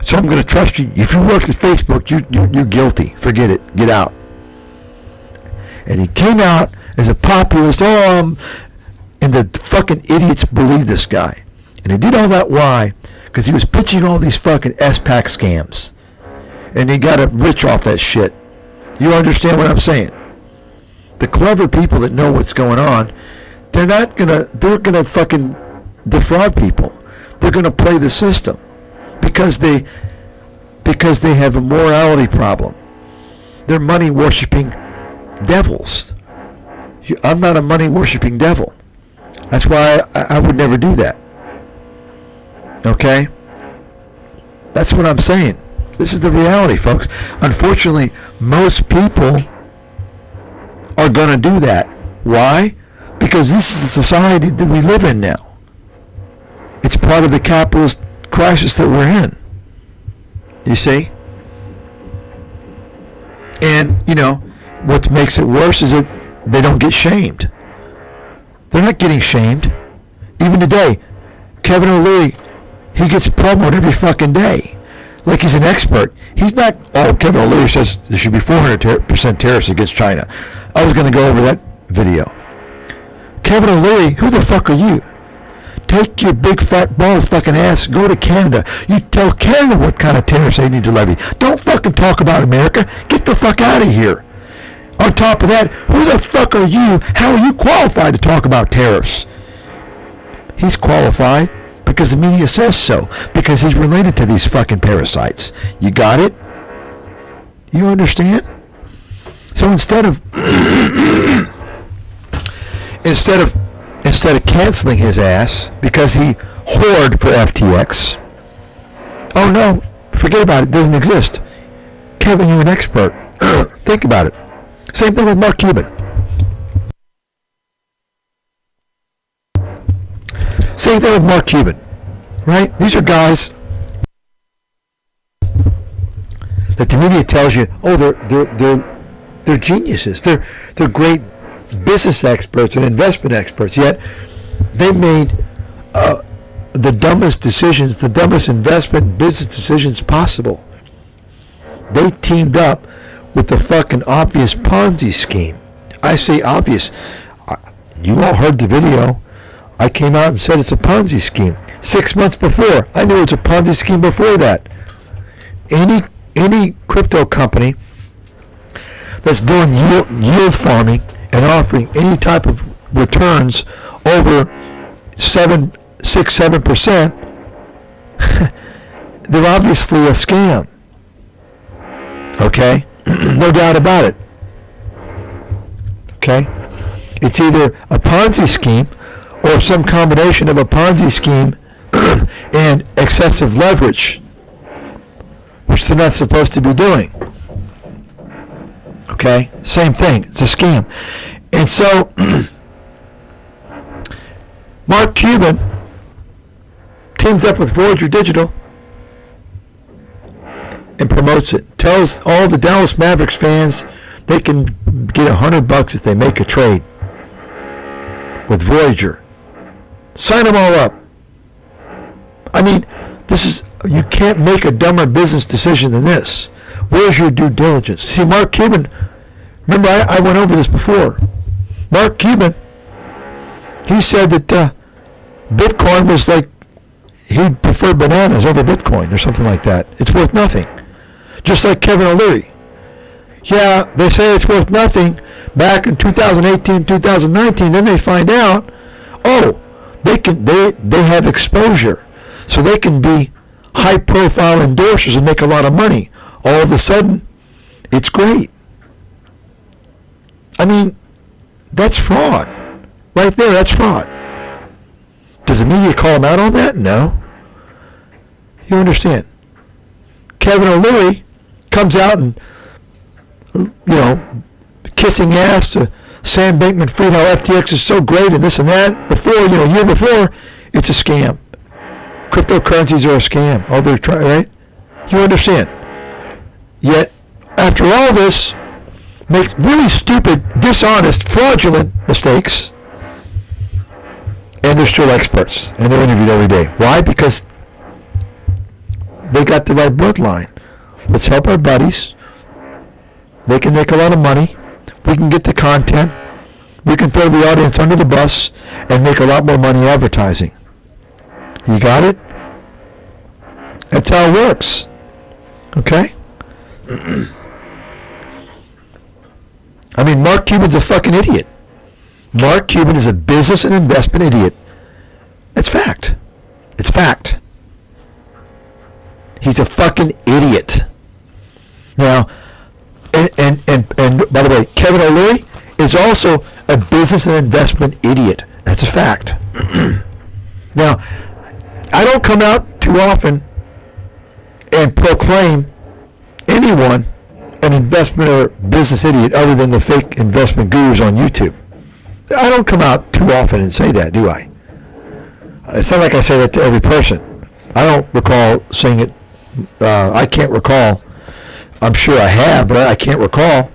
So I'm going to trust you. If you work with Facebook, you're guilty. Forget it. Get out. And he came out as a populist. And the fucking idiots believe this guy. And he did all that. Why? Because he was pitching all these fucking SPAC scams. And he got rich off that shit. You understand what I'm saying? The clever people that know what's going on, they're gonna fucking defraud people. They're gonna play the system because they have a morality problem. They're money worshipping devils. I'm not a money worshipping devil. That's why I would never do that. Okay? That's what I'm saying. This is the reality, folks. Unfortunately, most people are going to do that. Why? Because this is the society that we live in now. It's part of the capitalist crisis that we're in. You see? And, what makes it worse is that they don't get shamed. They're not getting shamed. Even today, Kevin O'Leary, he gets promoted every fucking day. Like he's an expert. He's not, Kevin O'Leary says there should be 400% tariffs against China. I was going to go over that video. Kevin O'Leary, who the fuck are you? Take your big fat bald fucking ass, go to Canada. You tell Canada what kind of tariffs they need to levy. Don't fucking talk about America. Get the fuck out of here. On top of that, who the fuck are you? How are you qualified to talk about tariffs? He's qualified. Because the media says so. Because he's related to these fucking parasites. You got it? You understand? So instead of canceling his ass because he whored for FTX, oh no, forget about it. It doesn't exist. Kevin, you're an expert. Think about it. Same thing with Mark Cuban. Same thing with Mark Cuban, right? These are guys that the media tells you, they're geniuses. They're great business experts and investment experts. Yet they made the dumbest decisions, the dumbest investment business decisions possible. They teamed up with the fucking obvious Ponzi scheme. I say obvious. You all heard the video. I came out and said it's a Ponzi scheme. 6 months before. I knew it was a Ponzi scheme before that. Any crypto company that's doing yield farming and offering any type of returns over 7%, they're obviously a scam. Okay? No doubt about it. Okay? It's either a Ponzi scheme or some combination of a Ponzi scheme and excessive leverage, which they're not supposed to be doing. Okay? Same thing. It's a scam. And so, Mark Cuban teams up with Voyager Digital and promotes it. Tells all the Dallas Mavericks fans they can get $100 if they make a trade with Voyager. Sign them all up. I mean, you can't make a dumber business decision than this. Where's your due diligence? See, Mark Cuban, remember I went over this before. Mark Cuban, he said that Bitcoin was like, he preferred bananas over Bitcoin or something like that. It's worth nothing. Just like Kevin O'Leary. Yeah, they say it's worth nothing back in 2018, 2019. Then they find out, they have exposure. So they can be high-profile endorsers and make a lot of money. All of a sudden, it's great. I mean, that's fraud. Right there, that's fraud. Does the media call him out on that? No. You understand. Kevin O'Leary comes out and, kissing ass to Sam Bankman-Fried, how FTX is so great and this and that. Before, a year before, it's a scam. Cryptocurrencies are a scam. All they're trying, right? You understand. Yet, after all this, make really stupid, dishonest, fraudulent mistakes, and they're still experts, and they're interviewed every day. Why? Because they got the right bloodline. Let's help our buddies. They can make a lot of money. We can get the content. We can throw the audience under the bus and make a lot more money advertising. You got it? That's how it works. Okay? I mean, Mark Cuban's a fucking idiot. Mark Cuban is a business and investment idiot. It's fact. It's fact. He's a fucking idiot. Now, and by the way, Kevin O'Leary is also a business and investment idiot. That's a fact. Now, I don't come out too often and proclaim anyone an investment or business idiot other than the fake investment gurus on YouTube. I don't come out too often and say that, do I? It's not like I say that to every person. I don't recall saying it. I can't recall. I'm sure I have, but I can't recall.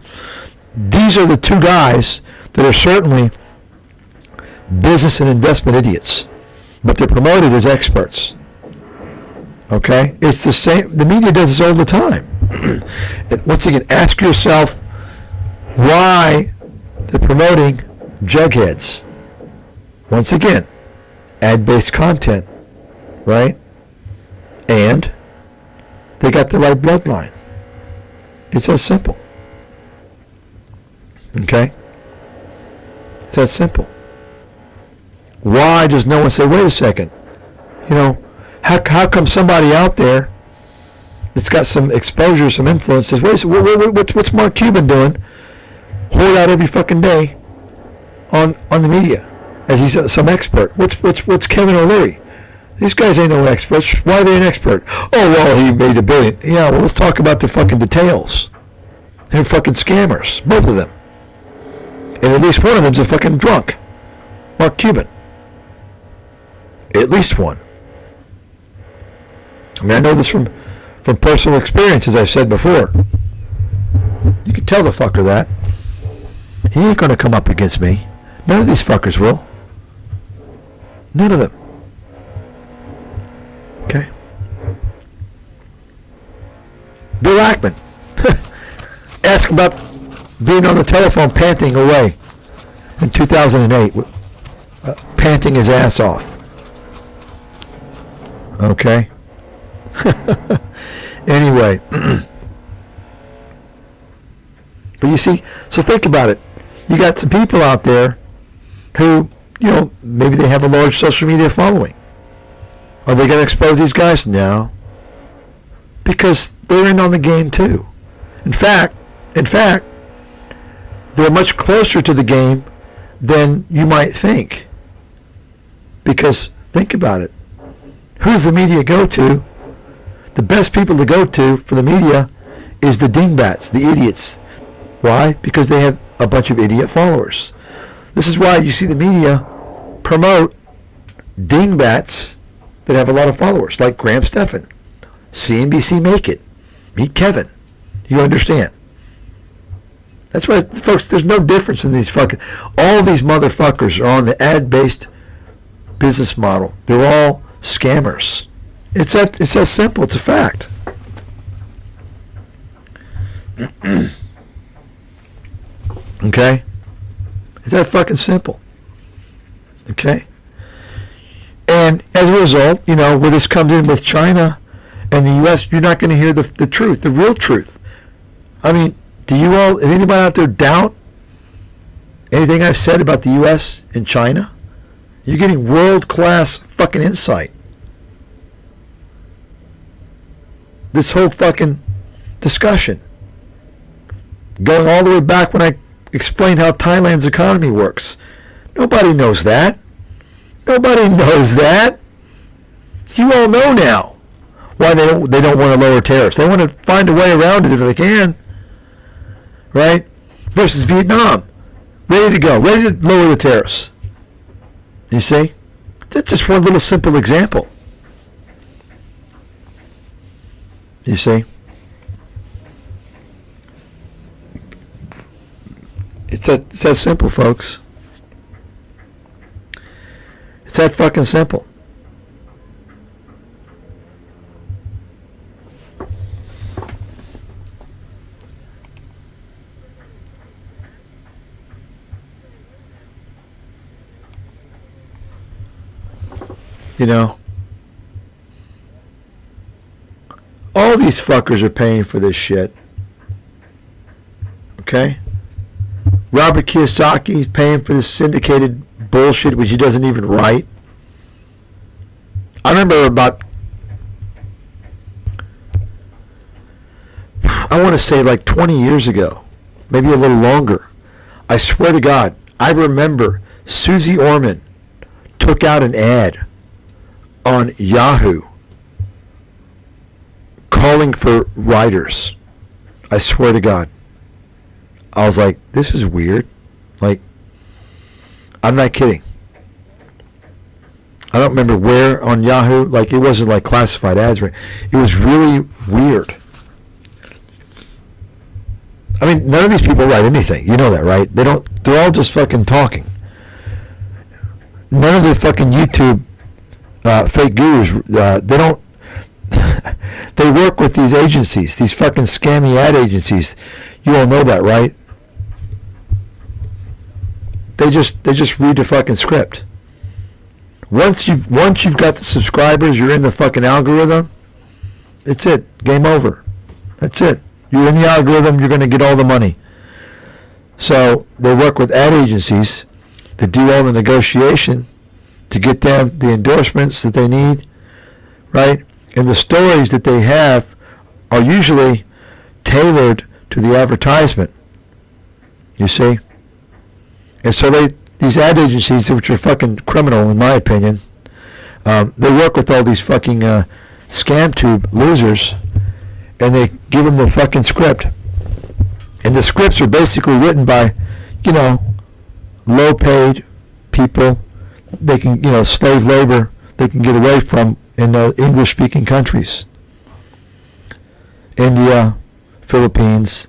These are the two guys that are certainly business and investment idiots, but they're promoted as experts. Okay? It's the same. The media does this all the time. Once again, ask yourself why they're promoting jugheads. Once again, ad-based content, right? And they got the right bloodline. It's that simple. Okay? It's that simple. Why does no one say, wait a second, how come somebody out there that's got some exposure, some influence says, wait, what's Mark Cuban doing? Hold out every fucking day on the media as he's some expert. What's Kevin O'Leary? These guys ain't no experts. Why are they an expert? Oh, well, he made $1 billion. Yeah, well, let's talk about the fucking details. They're fucking scammers, both of them. And at least one of them's a fucking drunk. Mark Cuban. At least one. I mean, I know this from personal experience, as I've said before. You can tell the fucker that. He ain't going to come up against me. None of these fuckers will. None of them. Okay? Bill Ackman. Ask about being on the telephone panting away in 2008. Panting his ass off. Okay? Anyway. But you see, so think about it. You got some people out there who, maybe they have a large social media following. Are they going to expose these guys? No. Because they're in on the game too. In fact, they're much closer to the game than you might think. Because think about it. Who does the media go to? The best people to go to for the media is the dingbats, the idiots. Why? Because they have a bunch of idiot followers. This is why you see the media promote dingbats that have a lot of followers, like Graham Stephan. CNBC Make It. Meet Kevin. You understand? That's why, folks, there's no difference in these fucking... All these motherfuckers are on the ad-based business model. They're all scammers. It's that simple. It's a fact. Okay? It's that fucking simple. Okay? And as a result, you know, where this comes in with China and the U.S., you're not going to hear the truth, the real truth. I mean, does anybody out there doubt anything I've said about the U.S. and China? You're getting world-class fucking insight. This whole fucking discussion, going all the way back when I explained how Thailand's economy works. Nobody knows that. Nobody knows that. You all know now why they don't want to lower tariffs. They want to find a way around it if they can. Right? Versus Vietnam. Ready to go. Ready to lower the tariffs. You see? That's just one little simple example. You see? It's that simple, folks. It's that fucking simple. You know, all these fuckers are paying for this shit. Okay? Robert Kiyosaki is paying for this syndicated bullshit which he doesn't even write. I remember I want to say like 20 years ago, maybe a little longer. I swear to God, I remember Susie Orman took out an ad on Yahoo calling for writers. I swear to God. I was like, this is weird. Like, I'm not kidding. I don't remember where on Yahoo. Like, it wasn't like classified ads. It was really weird. I mean, none of these people write anything. You know that, right? They're all just fucking talking. None of the fucking YouTube fake gurus, they don't, they work with these agencies, these fucking scammy ad agencies. You all know that, right? They just read the fucking script. Once you've got the subscribers, you're in the fucking algorithm. It's it. Game over. That's it. You're in the algorithm. You're going to get all the money. So they work with ad agencies to do all the negotiation to get them the endorsements that they need, right? And the stories that they have are usually tailored to the advertisement. You see? And so these ad agencies, which are fucking criminal in my opinion, they work with all these fucking scam tube losers, and they give them the fucking script. And the scripts are basically written by, you know, low-paid people. They can, you know, slave labor they can get away from in English-speaking countries. India, Philippines,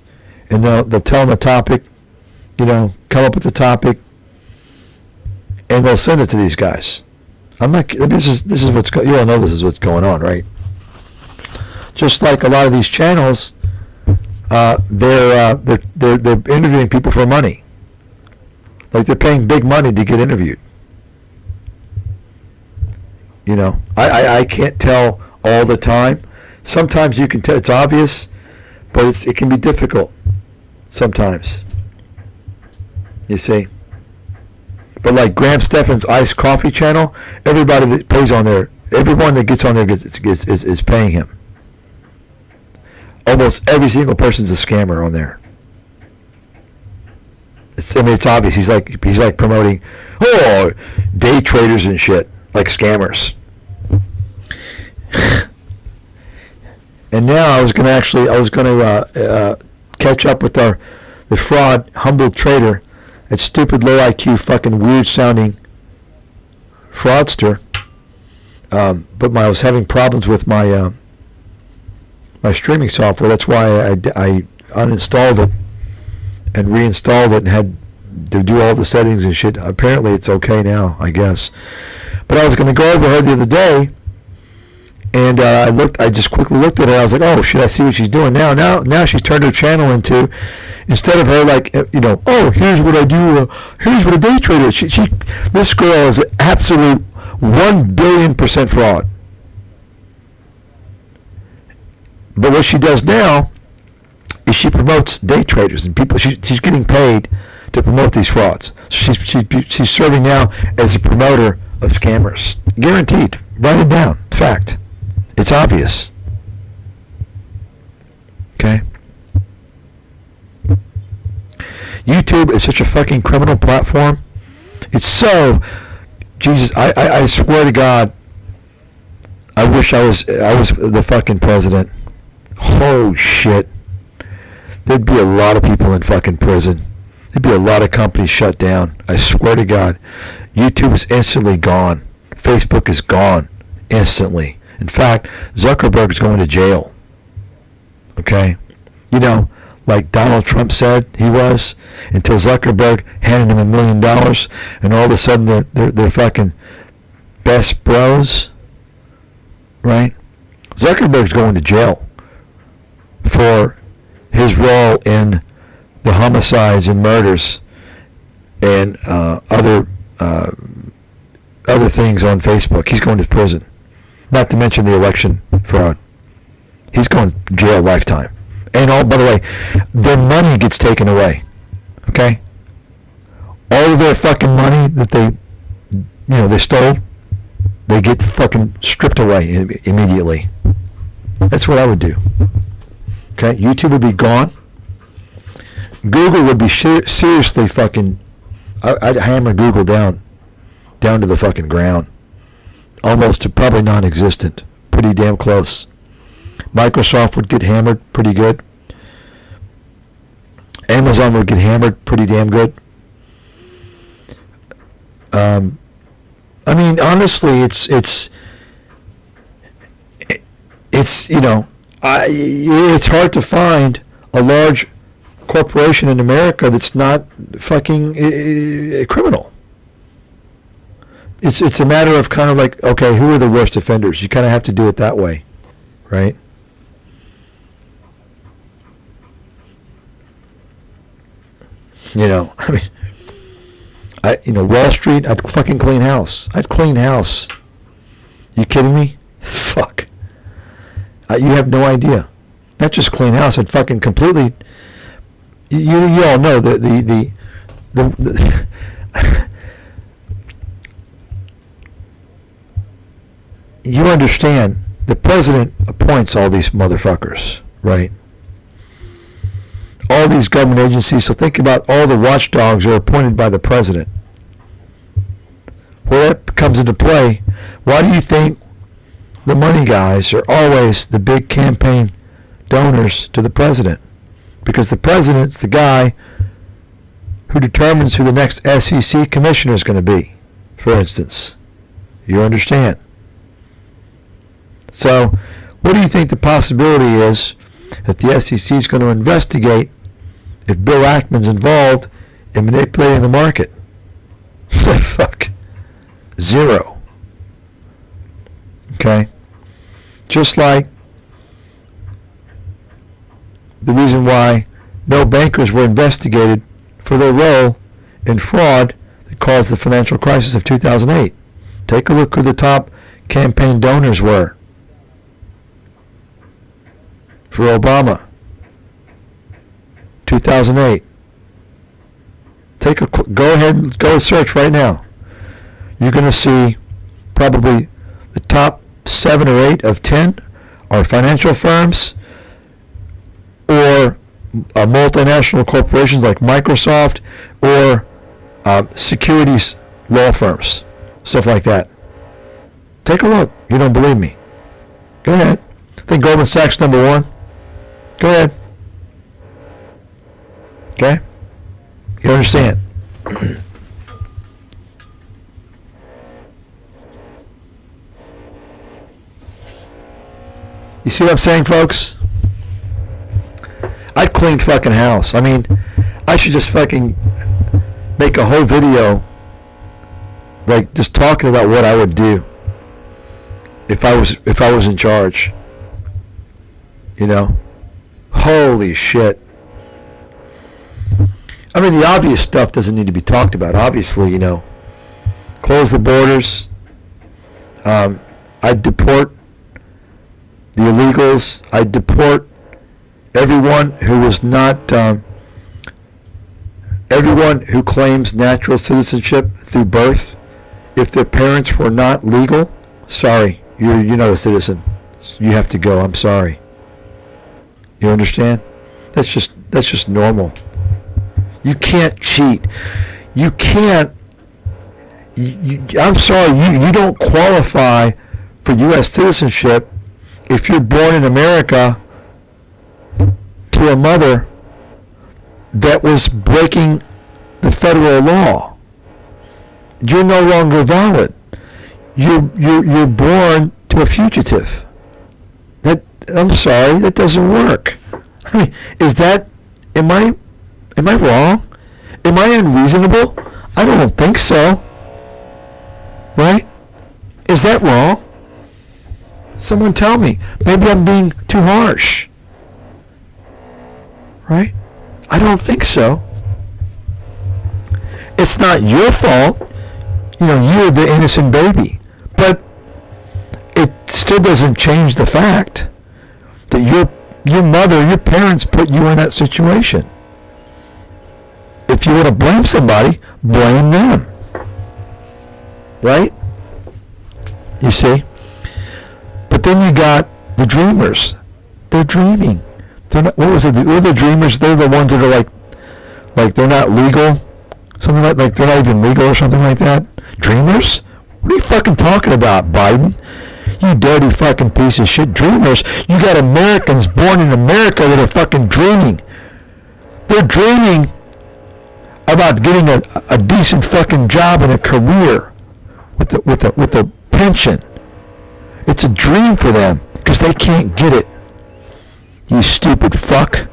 and they'll tell them a topic, you know, come up with the topic, and they'll send it to these guys. This is what's you all know this is what's going on, right? Just like a lot of these channels, they're interviewing people for money. Like they're paying big money to get interviewed. You know, I can't tell all the time. Sometimes you can tell, it's obvious, but it can be difficult sometimes. You see? But like Graham Stephan's Iced Coffee channel, everybody that pays on there, everyone that gets on there is paying him. Almost every single person's a scammer on there. It's obvious. He's like promoting, day traders and shit, like scammers. And now I was going to catch up with the fraud, humble trader, that stupid low IQ, fucking weird sounding fraudster. But I was having problems with my my streaming software. That's why I uninstalled it and reinstalled it and had to do all the settings and shit. Apparently it's okay now, I guess. But I was going to go over her the other day, and I just quickly looked at her. I was like, oh shit, I see what she's doing now. Now she's turned her channel into, instead of her like, oh, here's what I do, here's what a day trader is. This girl is an absolute 1 billion% fraud. But what she does now is she promotes day traders and people. She's getting paid to promote these frauds. She's serving now as a promoter of scammers. Guaranteed. Write it down. Fact. It's obvious. Okay? YouTube is such a fucking criminal platform. It's so... Jesus, I swear to God, I wish I was the fucking president. Oh, shit. There'd be a lot of people in fucking prison. There'd be a lot of companies shut down. I swear to God. YouTube is instantly gone. Facebook is gone instantly. In fact, Zuckerberg is going to jail. Okay? Like Donald Trump said he was, until Zuckerberg handed him $1 million, and all of a sudden they're fucking best bros. Right? Zuckerberg's going to jail for his role in the homicides and murders and other things on Facebook. He's going to prison. Not to mention the election fraud. He's going to jail lifetime. And by the way, their money gets taken away. Okay? All of their fucking money that they stole, they get fucking stripped away immediately. That's what I would do. Okay? YouTube would be gone. Google would be seriously fucking... I'd hammer Google down to the fucking ground. Almost to probably non-existent. Pretty damn close. Microsoft would get hammered pretty good. Amazon would get hammered pretty damn good. I mean, honestly, it's it's hard to find a large corporation in America that's not fucking criminal. It's a matter of kind of like, okay, who are the worst offenders? You kind of have to do it that way, right? I mean, Wall Street, I'd fucking clean house. I'd clean house. You kidding me? Fuck. You have no idea. Not just clean house, I'd fucking completely... You all know the you understand, the president appoints all these motherfuckers, right? All these government agencies, so think about all the watchdogs are appointed by the president. Well, that comes into play. Why do you think the money guys are always the big campaign donors to the president? Because the president's the guy who determines who the next SEC commissioner is going to be, for instance. You understand? So, what do you think the possibility is that the SEC is going to investigate if Bill Ackman's involved in manipulating the market? Fuck. Zero. Okay? Just like the reason why no bankers were investigated for their role in fraud that caused the financial crisis of 2008. Take a look who the top campaign donors were for Obama. 2008. Go ahead and go search right now. You're going to see probably the top 7 or 8 of 10 are financial firms or multinational corporations like Microsoft or securities law firms, stuff like that. Take a look. You don't believe me? Go ahead. I think Goldman Sachs number 1. Go ahead. Okay? You understand? You see what I'm saying, folks? I'd clean fucking house. I mean, I should just fucking make a whole video, like just talking about what I would do if I was in charge. You know, holy shit. I mean, the obvious stuff doesn't need to be talked about. Obviously, you know, close the borders. I'd deport the illegals. I'd deport everyone who was not, everyone who claims natural citizenship through birth. If their parents were not legal, sorry, you're not a citizen. You have to go. I'm sorry. You understand? That's just normal. You can't cheat. You can't. I'm sorry. You don't qualify for U.S. citizenship if you're born in America to a mother that was breaking the federal law. You're no longer valid. You're born to a fugitive. I'm sorry, that doesn't work. I mean, am I wrong? Am I unreasonable? I don't think so. Right? Is that wrong? Someone tell me. Maybe I'm being too harsh. Right? I don't think so. It's not your fault. You know, you're the innocent baby. But it still doesn't change the fact that your mother, your parents put you in that situation. If you want to blame somebody, blame them. Right? You see? But then you got the dreamers. They're dreaming. They're not, what was it? Who are the dreamers? They're the ones that are like they're not legal. Something like they're not even legal or something like that. Dreamers? What are you fucking talking about, Biden? You dirty fucking piece of shit. Dreamers? You got Americans born in America that are fucking dreaming. They're dreaming about getting a decent fucking job and a career with a pension. It's a dream for them because they can't get it. You stupid fuck.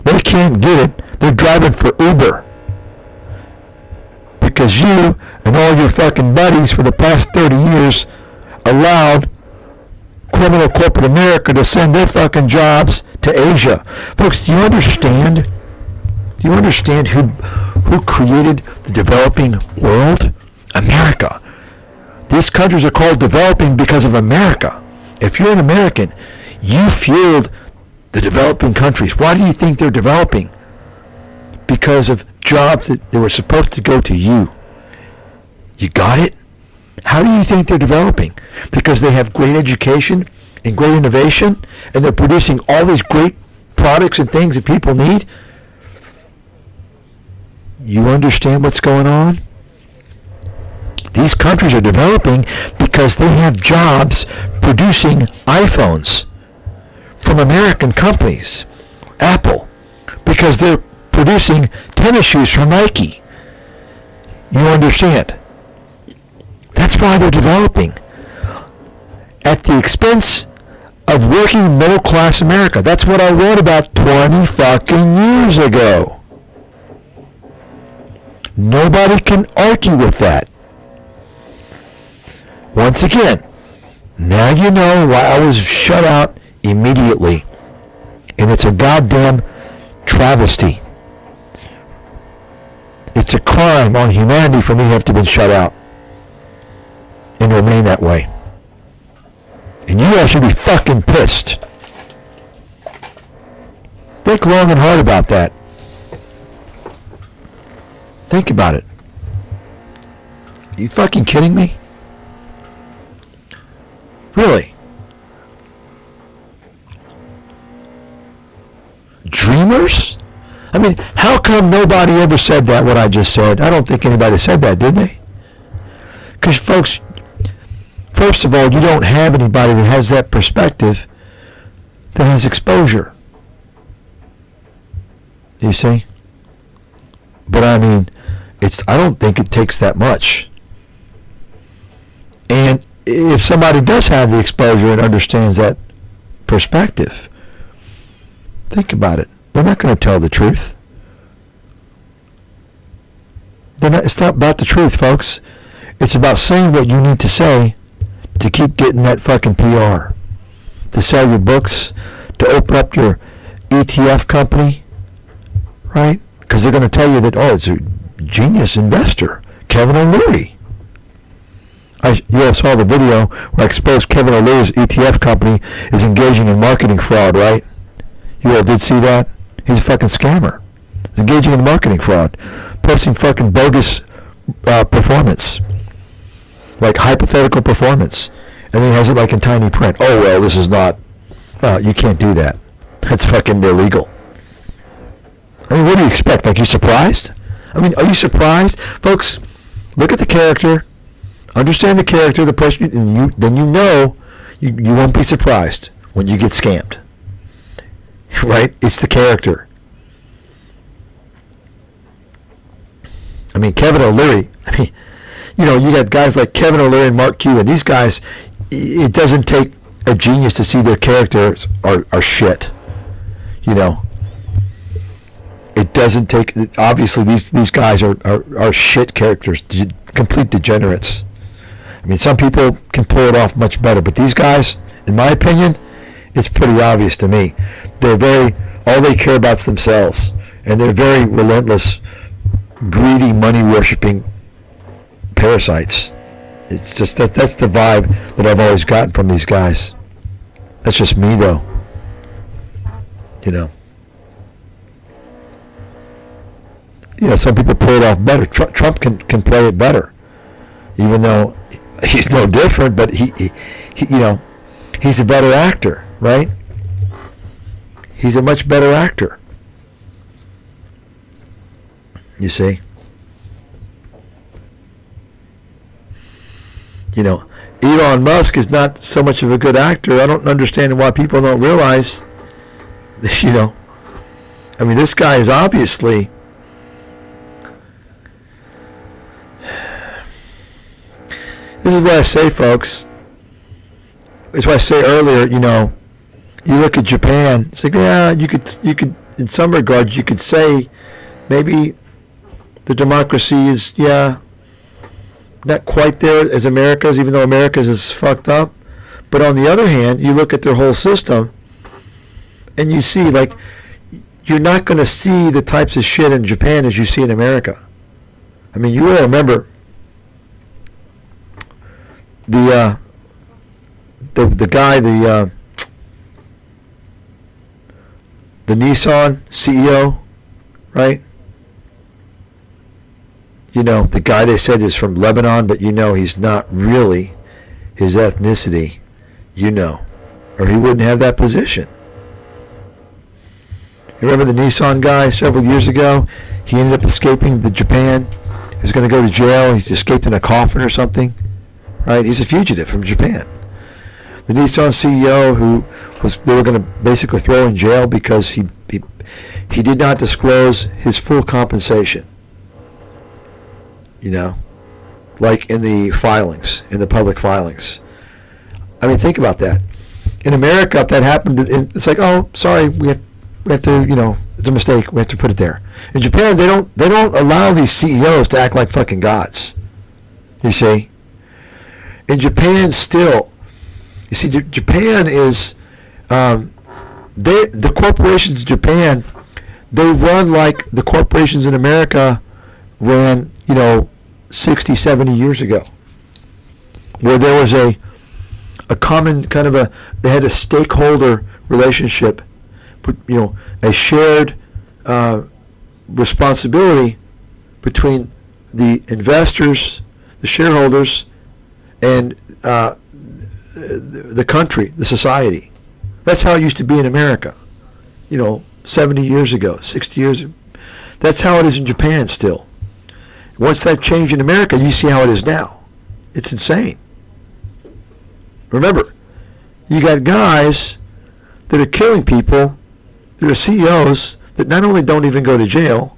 They can't get it. They're driving for Uber. Because you and all your fucking buddies for the past 30 years allowed criminal corporate America to send their fucking jobs to Asia. Folks, do you understand? Do you understand who created the developing world? America. These countries are called developing because of America. If you're an American, you fueled the developing countries. Why do you think they're developing? Because of jobs that were supposed to go to you. You got it? How do you think they're developing? Because they have great education and great innovation, and they're producing all these great products and things that people need? You understand what's going on? These countries are developing because they have jobs producing iPhones from American companies. Apple, because they're producing tennis shoes from Nike. You understand? That's why they're developing. At the expense of working middle class America. That's what I wrote about 20 fucking years ago. Nobody can argue with that. Once again, now you know why I was shut out immediately. And it's a goddamn travesty. It's a crime on humanity for me to have to be shut out and remain that way. And you all should be fucking pissed. Think long and hard about that. Think about it. Are you fucking kidding me? Really? Dreamers? I mean, how come nobody ever said that, what I just said? I don't think anybody said that, did they? Because, folks, first of all, you don't have anybody that has that perspective that has exposure. You see? But, I mean, I don't think it takes that much. And if somebody does have the exposure and understands that perspective, think about it. They're not going to tell the truth. It's not about the truth, folks. It's about saying what you need to say to keep getting that fucking PR, to sell your books, to open up your ETF company, right? Because they're going to tell you that, oh, it's a genius investor, Kevin O'Leary. You all saw the video where I exposed Kevin O'Leary's ETF company is engaging in marketing fraud, right? You all did see that? He's a fucking scammer. He's engaging in marketing fraud, posting fucking bogus performance, like hypothetical performance, and then he has it like in tiny print. Oh, well, this is not, you can't do that. That's fucking illegal. I mean, what do you expect? Like, you're surprised? I mean, are you surprised? Folks, look at the character, understand the character of the person, and then you know you won't be surprised when you get scammed. Right? It's the character. I mean, Kevin O'Leary, you got guys like Kevin O'Leary and Mark Cuban. These guys, it doesn't take a genius to see their characters are shit. It doesn't take, obviously these guys are shit characters, complete degenerates. I mean, some people can pull it off much better, but these guys, in my opinion, it's pretty obvious to me. All they care about is themselves, and they're very relentless, greedy, money-worshipping parasites. It's just, that's the vibe that I've always gotten from these guys. That's just me, though. Some people pull it off better. Trump can play it better, even though he's no different. But he he's a better actor, right? He's a much better actor. You see? Elon Musk is not so much of a good actor. I don't understand why people don't realize, I mean, this guy is obviously, this is what I say, folks. It's what I say earlier, you look at Japan, it's like, yeah, you could, in some regards, you could say maybe the democracy is, not quite there as America's, even though America's is fucked up. But on the other hand, you look at their whole system, and you see, like, you're not going to see the types of shit in Japan as you see in America. I mean, you all remember the guy, the Nissan CEO, right? The guy they said is from Lebanon, but he's not really his ethnicity, or he wouldn't have that position. You remember the Nissan guy several years ago? He ended up escaping the Japan. He was going to go to jail. He escaped in a coffin or something, right? He's a fugitive from Japan. The Nissan CEO they were going to basically throw in jail because he did not disclose his full compensation. Like in the filings, in the public filings. I mean, think about that. In America, if that happened, it's like, oh, sorry, we have to, it's a mistake. We have to put it there. In Japan, they don't allow these CEOs to act like fucking gods. You see? In Japan, still, you see, Japan is, the corporations in Japan, they run like the corporations in America ran, 60, 70 years ago, where there was a common kind of they had a stakeholder relationship, a shared responsibility between the investors, the shareholders, and the country, the society. That's how it used to be in America, 70 years ago, 60 years ago. That's how it is in Japan still. Once that changed in America, you see how it is now. It's insane. Remember, you got guys that are killing people, that are CEOs, that not only don't even go to jail,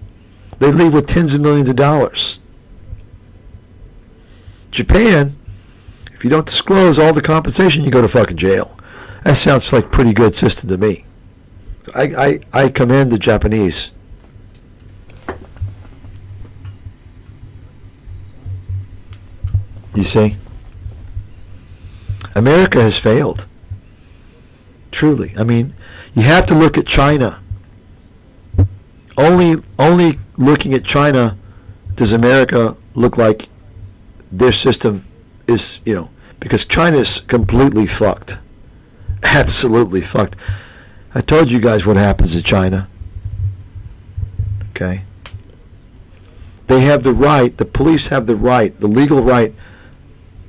they leave with tens of millions of dollars. Japan, if you don't disclose all the compensation, you go to fucking jail. That sounds like a pretty good system to me. I commend the Japanese. see? America has failed. Truly. I mean, you have to look at China. Only looking at China does America look like their system is, because China is completely fucked. Absolutely fucked. I told you guys what happens in China. Okay? They have the right, the police have the right, the legal right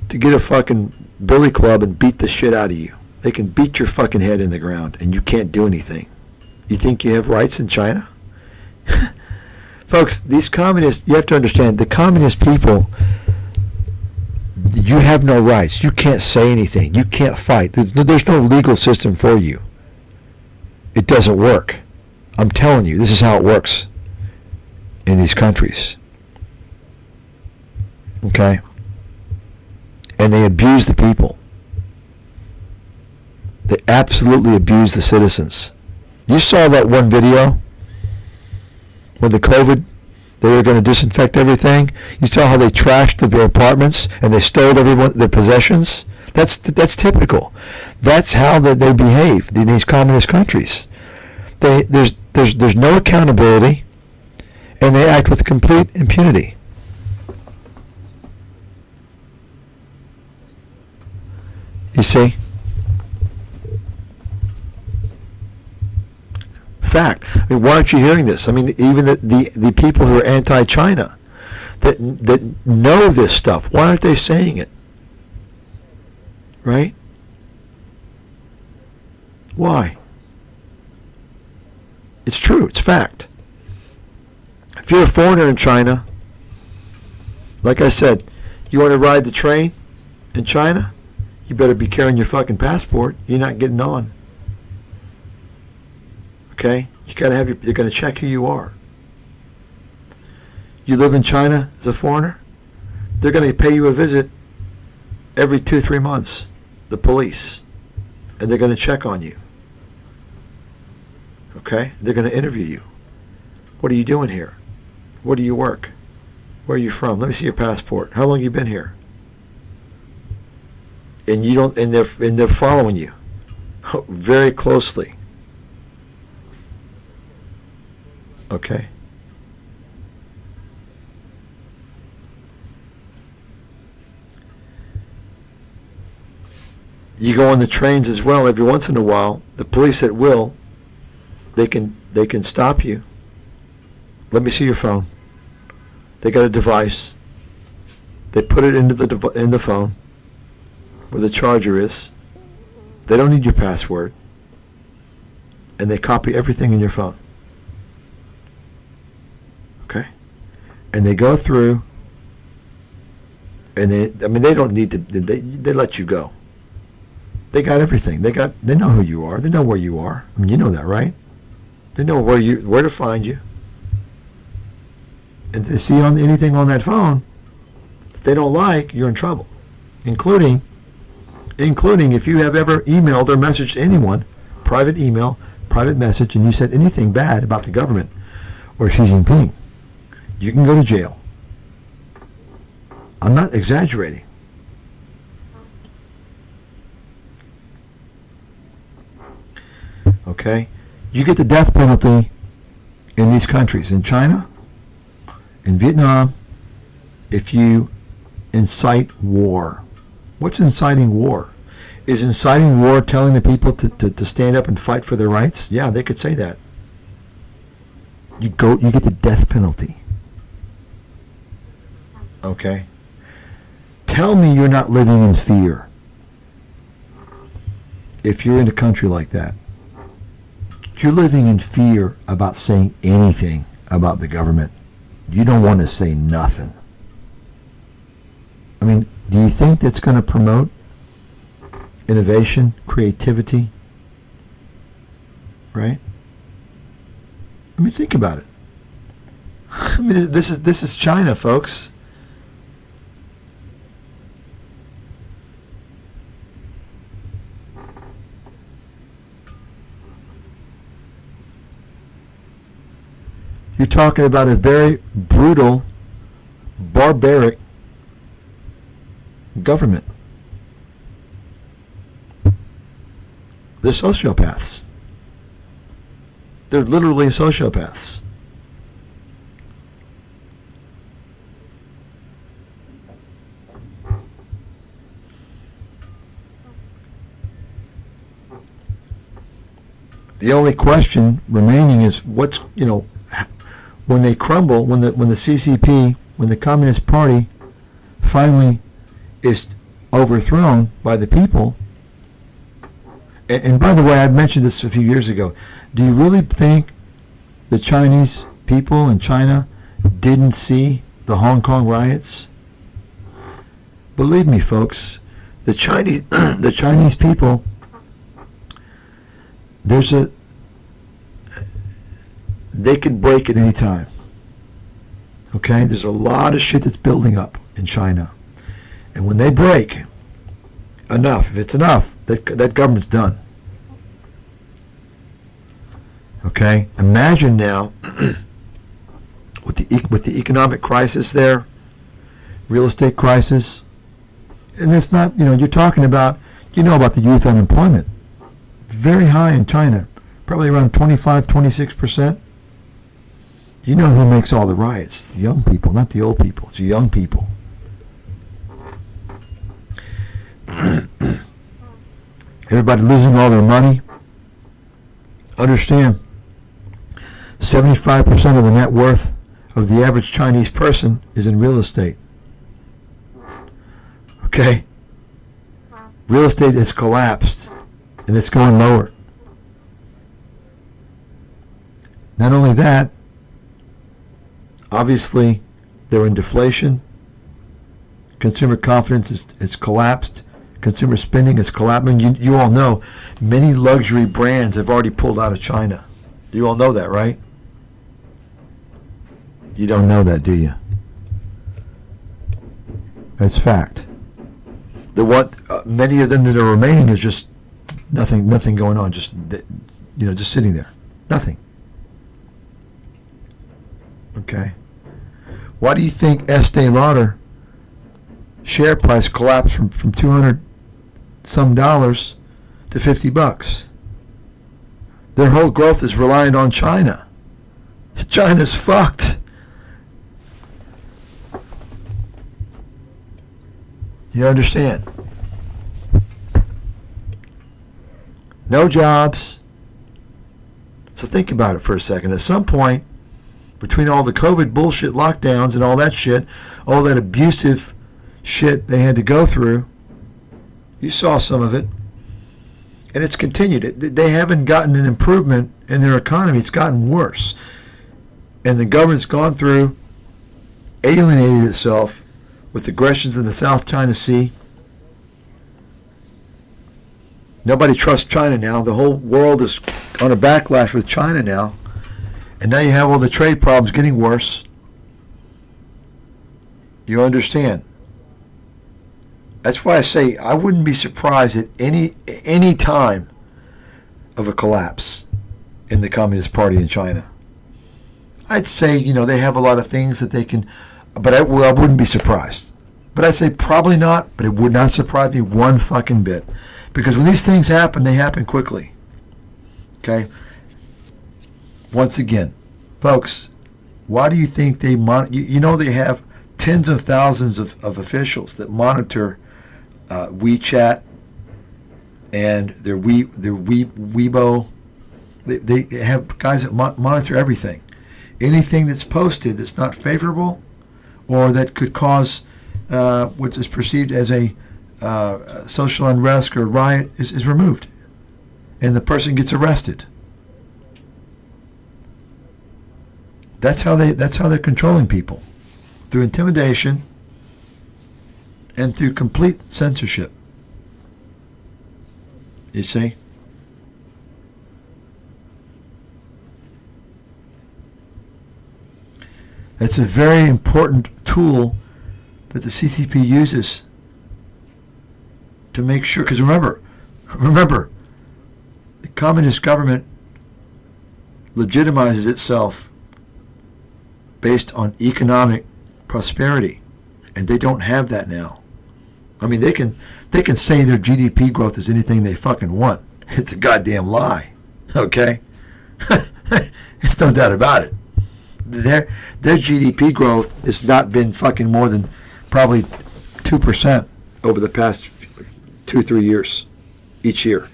to get a fucking billy club and beat the shit out of you. They can beat your fucking head in the ground and you can't do anything. You think you have rights in China? Folks, these communists, you have to understand, the communist people, you have no rights. You can't say anything. You can't fight. There's no legal system for you. It doesn't work. I'm telling you, this is how it works in these countries. Okay? And they abuse the people. They absolutely abuse the citizens. You saw that one video when the COVID, they were going to disinfect everything. You saw how they trashed their apartments and they stole their possessions. That's typical. That's how they behave in these communist countries. There's no accountability, and they act with complete impunity. You see? Fact. I mean, why aren't you hearing this? I mean, even the people who are anti-China that know this stuff, why aren't they saying it? Right? Why? It's true. It's fact. If you're a foreigner in China, like I said, you want to ride the train in China, you better be carrying your fucking passport. You're not getting on. Okay? You gotta have they're gonna check who you are. You live in China as a foreigner, they're gonna pay you a visit every 2-3 months, the police. And they're gonna check on you. Okay? They're gonna interview you. What are you doing here? Where do you work? Where are you from? Let me see your passport. How long have you been here? And they're following you very closely. Okay. You go on the trains as well. Every once in a while, the police at will, they can stop you. Let me see your phone. They got a device. They put it in the phone where the charger is. They don't need your password, and they copy everything in your phone. Okay? And they go through, and they don't need to, they let you go. They got everything. They know who you are. They know where you are. I mean, you know that, right? They know where to find you. And they see anything on that phone that they don't like, you're in trouble. Including if you have ever emailed or messaged anyone, private email, private message, and you said anything bad about the government or Xi Jinping, you can go to jail. I'm not exaggerating. Okay? You get the death penalty in these countries. In China, in Vietnam, if you incite war. What's inciting war? Is inciting war telling the people to stand up and fight for their rights? Yeah, they could say that. You get the death penalty. Okay? Tell me you're not living in fear if you're in a country like that. You're living in fear about saying anything about the government. You don't want to say nothing. I mean, do you think that's going to promote innovation, creativity? Right? I mean, think about it. I mean, this is China, folks. You're talking about a very brutal, barbaric government. They're sociopaths. They're literally sociopaths. The only question remaining is what's, when they crumble, when the CCP, when the Communist Party finally is overthrown by the people. And by the way, I mentioned this a few years ago. Do you really think the Chinese people in China didn't see the Hong Kong riots? Believe me, folks, the Chinese people, they could break at any time. Okay? There's a lot of shit that's building up in China. And when they break, if it's enough, that government's done. Okay? Imagine now, with the economic crisis there, real estate crisis, and it's not, you're talking about, about the youth unemployment. Very high in China, probably around 25-26%. You know who makes all the riots? It's the young people, not the old people. It's the young people. Everybody losing all their money. Understand, 75% of the net worth of the average Chinese person is in real estate. Okay? Real estate has collapsed, and it's going lower. Not only that, obviously, they're in deflation. Consumer confidence is collapsed. Consumer spending is collapsing. You all know many luxury brands have already pulled out of China. You all know that, right? You don't know that, do you? That's fact. Many of them that are remaining is just nothing going on. Just sitting there, nothing. Okay. Why do you think Estee Lauder share price collapsed from $200 some dollars to $50? Their whole growth is reliant on China. China's fucked. You understand? No jobs. So think about it for a second. At some point, between all the COVID bullshit lockdowns and all that shit, all that abusive shit they had to go through, you saw some of it, and it's continued. They haven't gotten an improvement in their economy. It's gotten worse. And the government's gone through, alienated itself with aggressions in the South China Sea. Nobody trusts China now. The whole world is on a backlash with China now. And now you have all the trade problems getting worse. You understand? That's why I say I wouldn't be surprised at any time of a collapse in the Communist Party in China. I'd say, they have a lot of things that they can, but I wouldn't be surprised. But I'd say probably not, but it would not surprise me one fucking bit. Because when these things happen, they happen quickly. Okay? Once again, folks, why do you think they they have tens of thousands of officials that monitor WeChat and their Weibo. They have guys that monitor everything. Anything that's posted that's not favorable or that could cause what is perceived as a social unrest or riot is removed, and the person gets arrested. That's how they're controlling people, through intimidation and through complete censorship. You see? That's a very important tool that the CCP uses to make sure, because remember, the communist government legitimizes itself based on economic prosperity, and they don't have that now. I mean, they can say their GDP growth is anything they fucking want. It's a goddamn lie. Okay? It's no doubt about it. Their GDP growth has not been fucking more than probably 2% over the past 2-3 years each year.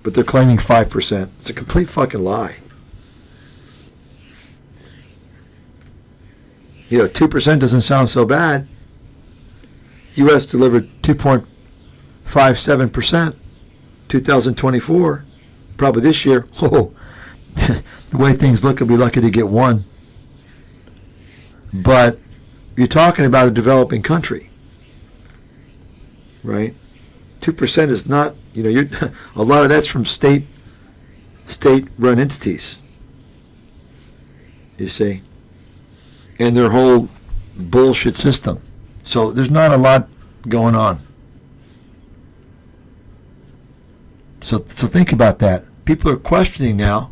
But they're claiming 5%. It's a complete fucking lie. 2% doesn't sound so bad. U.S. delivered 2.57%, 2024. Probably this year. Oh, the way things look, I'll be lucky to get 1. But you're talking about a developing country, right? 2% is not, you're a lot of that's from state-run entities. You see, and their whole bullshit system. So there's not a lot going on. So think about that. People are questioning now,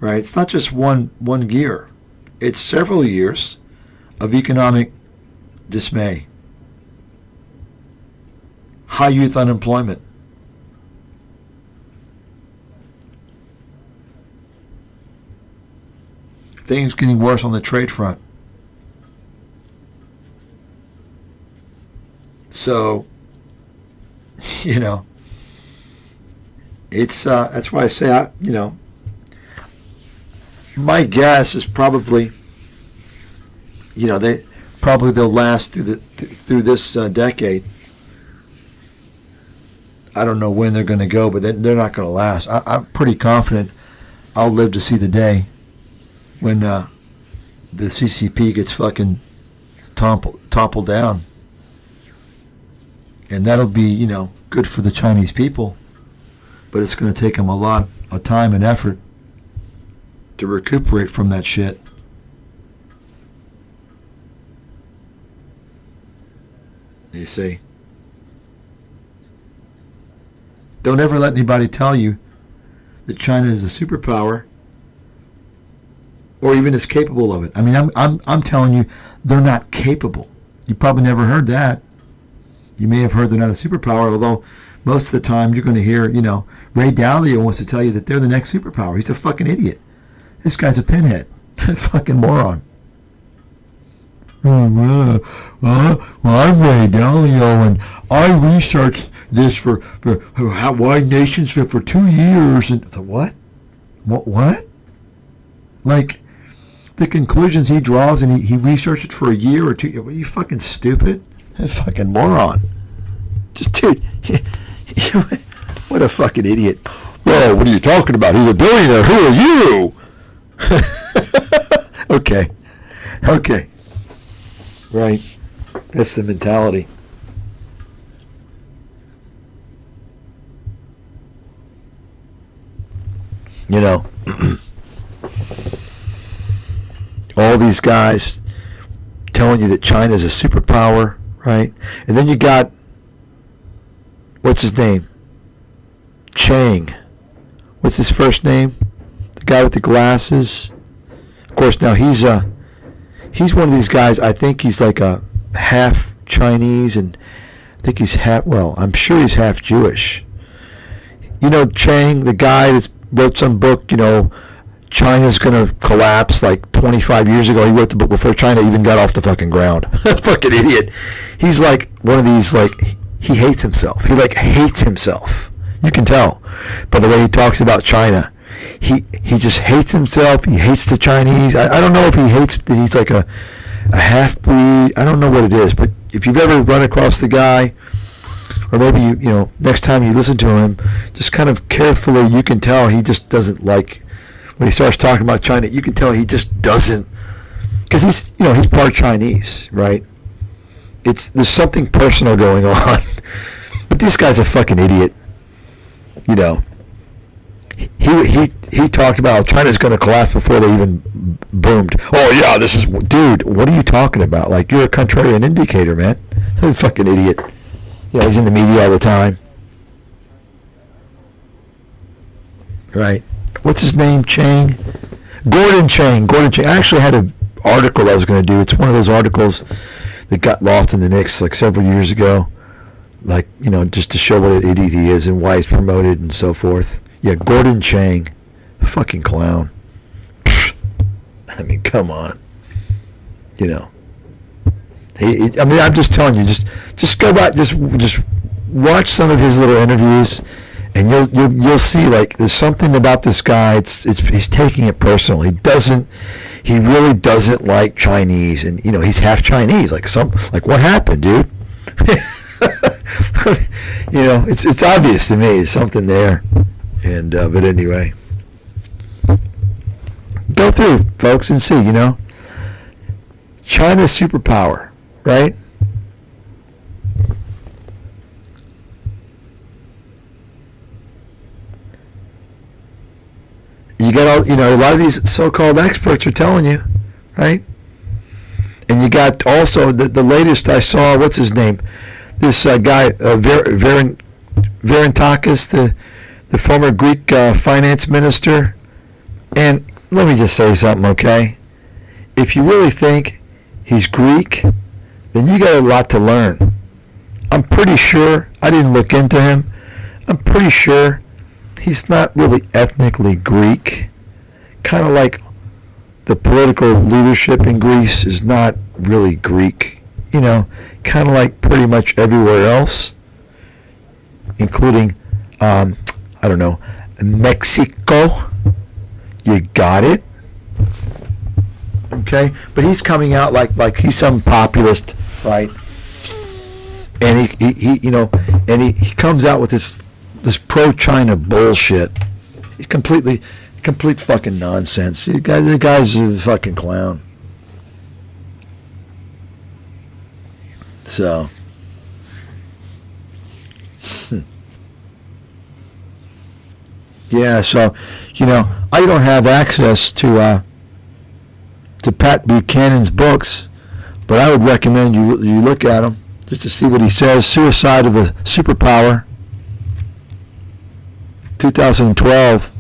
right? It's not just one year. It's several years of economic dismay. High youth unemployment. Things getting worse on the trade front. So, it's that's why I say my guess is probably they'll last through this decade. I don't know when they're going to go, but they're not going to last. I'm pretty confident I'll live to see the day when the CCP gets fucking toppled down. And that'll be, good for the Chinese people. But it's going to take them a lot of time and effort to recuperate from that shit. You see? Don't ever let anybody tell you that China is a superpower or even is capable of it. I mean, I'm telling you, they're not capable. You probably never heard that. You may have heard they're not a superpower, although most of the time you're going to hear, Ray Dalio wants to tell you that they're the next superpower. He's a fucking idiot. This guy's a pinhead. Fucking moron. Well, I'm Ray Dalio, and I researched this for why nations for 2 years. And so what? What? Like, the conclusions he draws, and he researched it for a year or 2. Are you fucking stupid? Fucking moron. Just, dude, what a fucking idiot. Whoa, what are you talking about? He's a billionaire. Who are you? Okay. Right. That's the mentality. All these guys telling you that China's a superpower, right? And then you got, what's his name? Chang. What's his first name? The guy with the glasses. Of course, now he's one of these guys, I think he's like a half Chinese, and I think he's I'm sure he's half Jewish. Chang, the guy that wrote some book, China's going to collapse, like 25 years ago. He wrote the book before China even got off the fucking ground. Fucking idiot. He's like one of these, he hates himself. He hates himself. You can tell by the way he talks about China. He just hates himself. He hates the Chinese. I don't know if he hates that he's like a half-breed. I don't know what it is, but if you've ever run across the guy, or maybe next time you listen to him, just kind of carefully, you can tell he just doesn't like, when he starts talking about China, you can tell he just doesn't, because he's part Chinese, right? There's something personal going on. But this guy's a fucking idiot. He talked about China's going to collapse before they even boomed. Oh yeah, dude, what are you talking about? Like, you're a contrarian indicator, man. Fucking idiot. He's in the media all the time. Right. What's his name? Chang? Gordon Chang. I actually had an article I was going to do. It's one of those articles that got lost in the Knicks like several years ago. Like, you know, just to show what an idiot he is and why he's promoted and so forth. Yeah, Gordon Chang. Fucking clown. I mean, come on. You know. I mean, I'm just telling you, just go back, just watch some of his little interviews, and you'll see, like, there's something about this guy. He's taking it personal. He really doesn't like Chinese, and you know, he's half Chinese. Like what happened, dude? You know, it's obvious to me. There's something there, and but anyway, go through, folks, and see. You know, China's superpower, right? You got all, you know, a lot of these so-called experts are telling you, right? And you got also the latest I saw. What's his name? This guy, Varantakis, the former Greek finance minister. And let me just say something, okay? If you really think he's Greek, then you got a lot to learn. I'm pretty sure, I didn't look into him, I'm pretty sure he's not really ethnically Greek. Kind of like the political leadership in Greece is not really Greek. You know, kind of like pretty much everywhere else, including, I don't know, Mexico. You got it? Okay? But he's coming out like he's some populist, right? And he you know, and he comes out with this pro-China bullshit. Complete fucking nonsense. The guy's a fucking clown. So, yeah. So, you know, I don't have access to Pat Buchanan's books, but I would recommend you look at them just to see what he says. Suicide of a Superpower, 2012.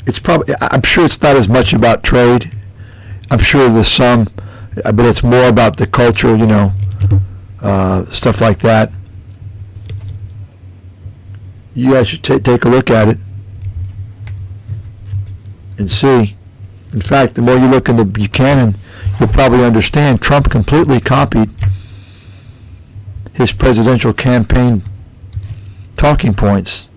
It's probably, I'm sure it's not as much about trade. I'm sure there's some, but it's more about the culture, you know, stuff like that. You guys should take a look at it and see. In fact, the more you look into Buchanan, you'll probably understand Trump completely copied his presidential campaign talking points.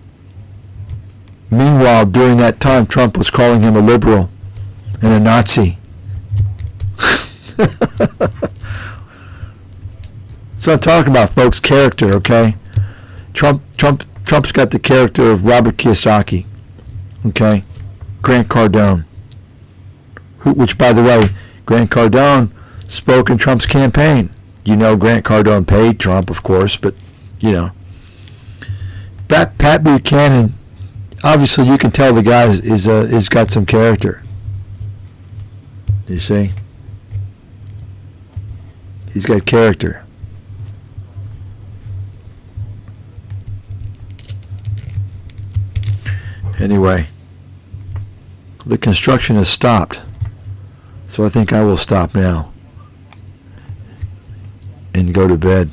Meanwhile, during that time, Trump was calling him a liberal and a Nazi. So I'm talking about, folks, character, okay? Trump's got the character of Robert Kiyosaki, okay? Grant Cardone, which, by the way, Grant Cardone spoke in Trump's campaign. You know, Grant Cardone paid Trump, of course, but, you know. Pat Buchanan, obviously you can tell the guy is got some character. You see? He's got character. Anyway, the construction has stopped, so I think I will stop now and go to bed.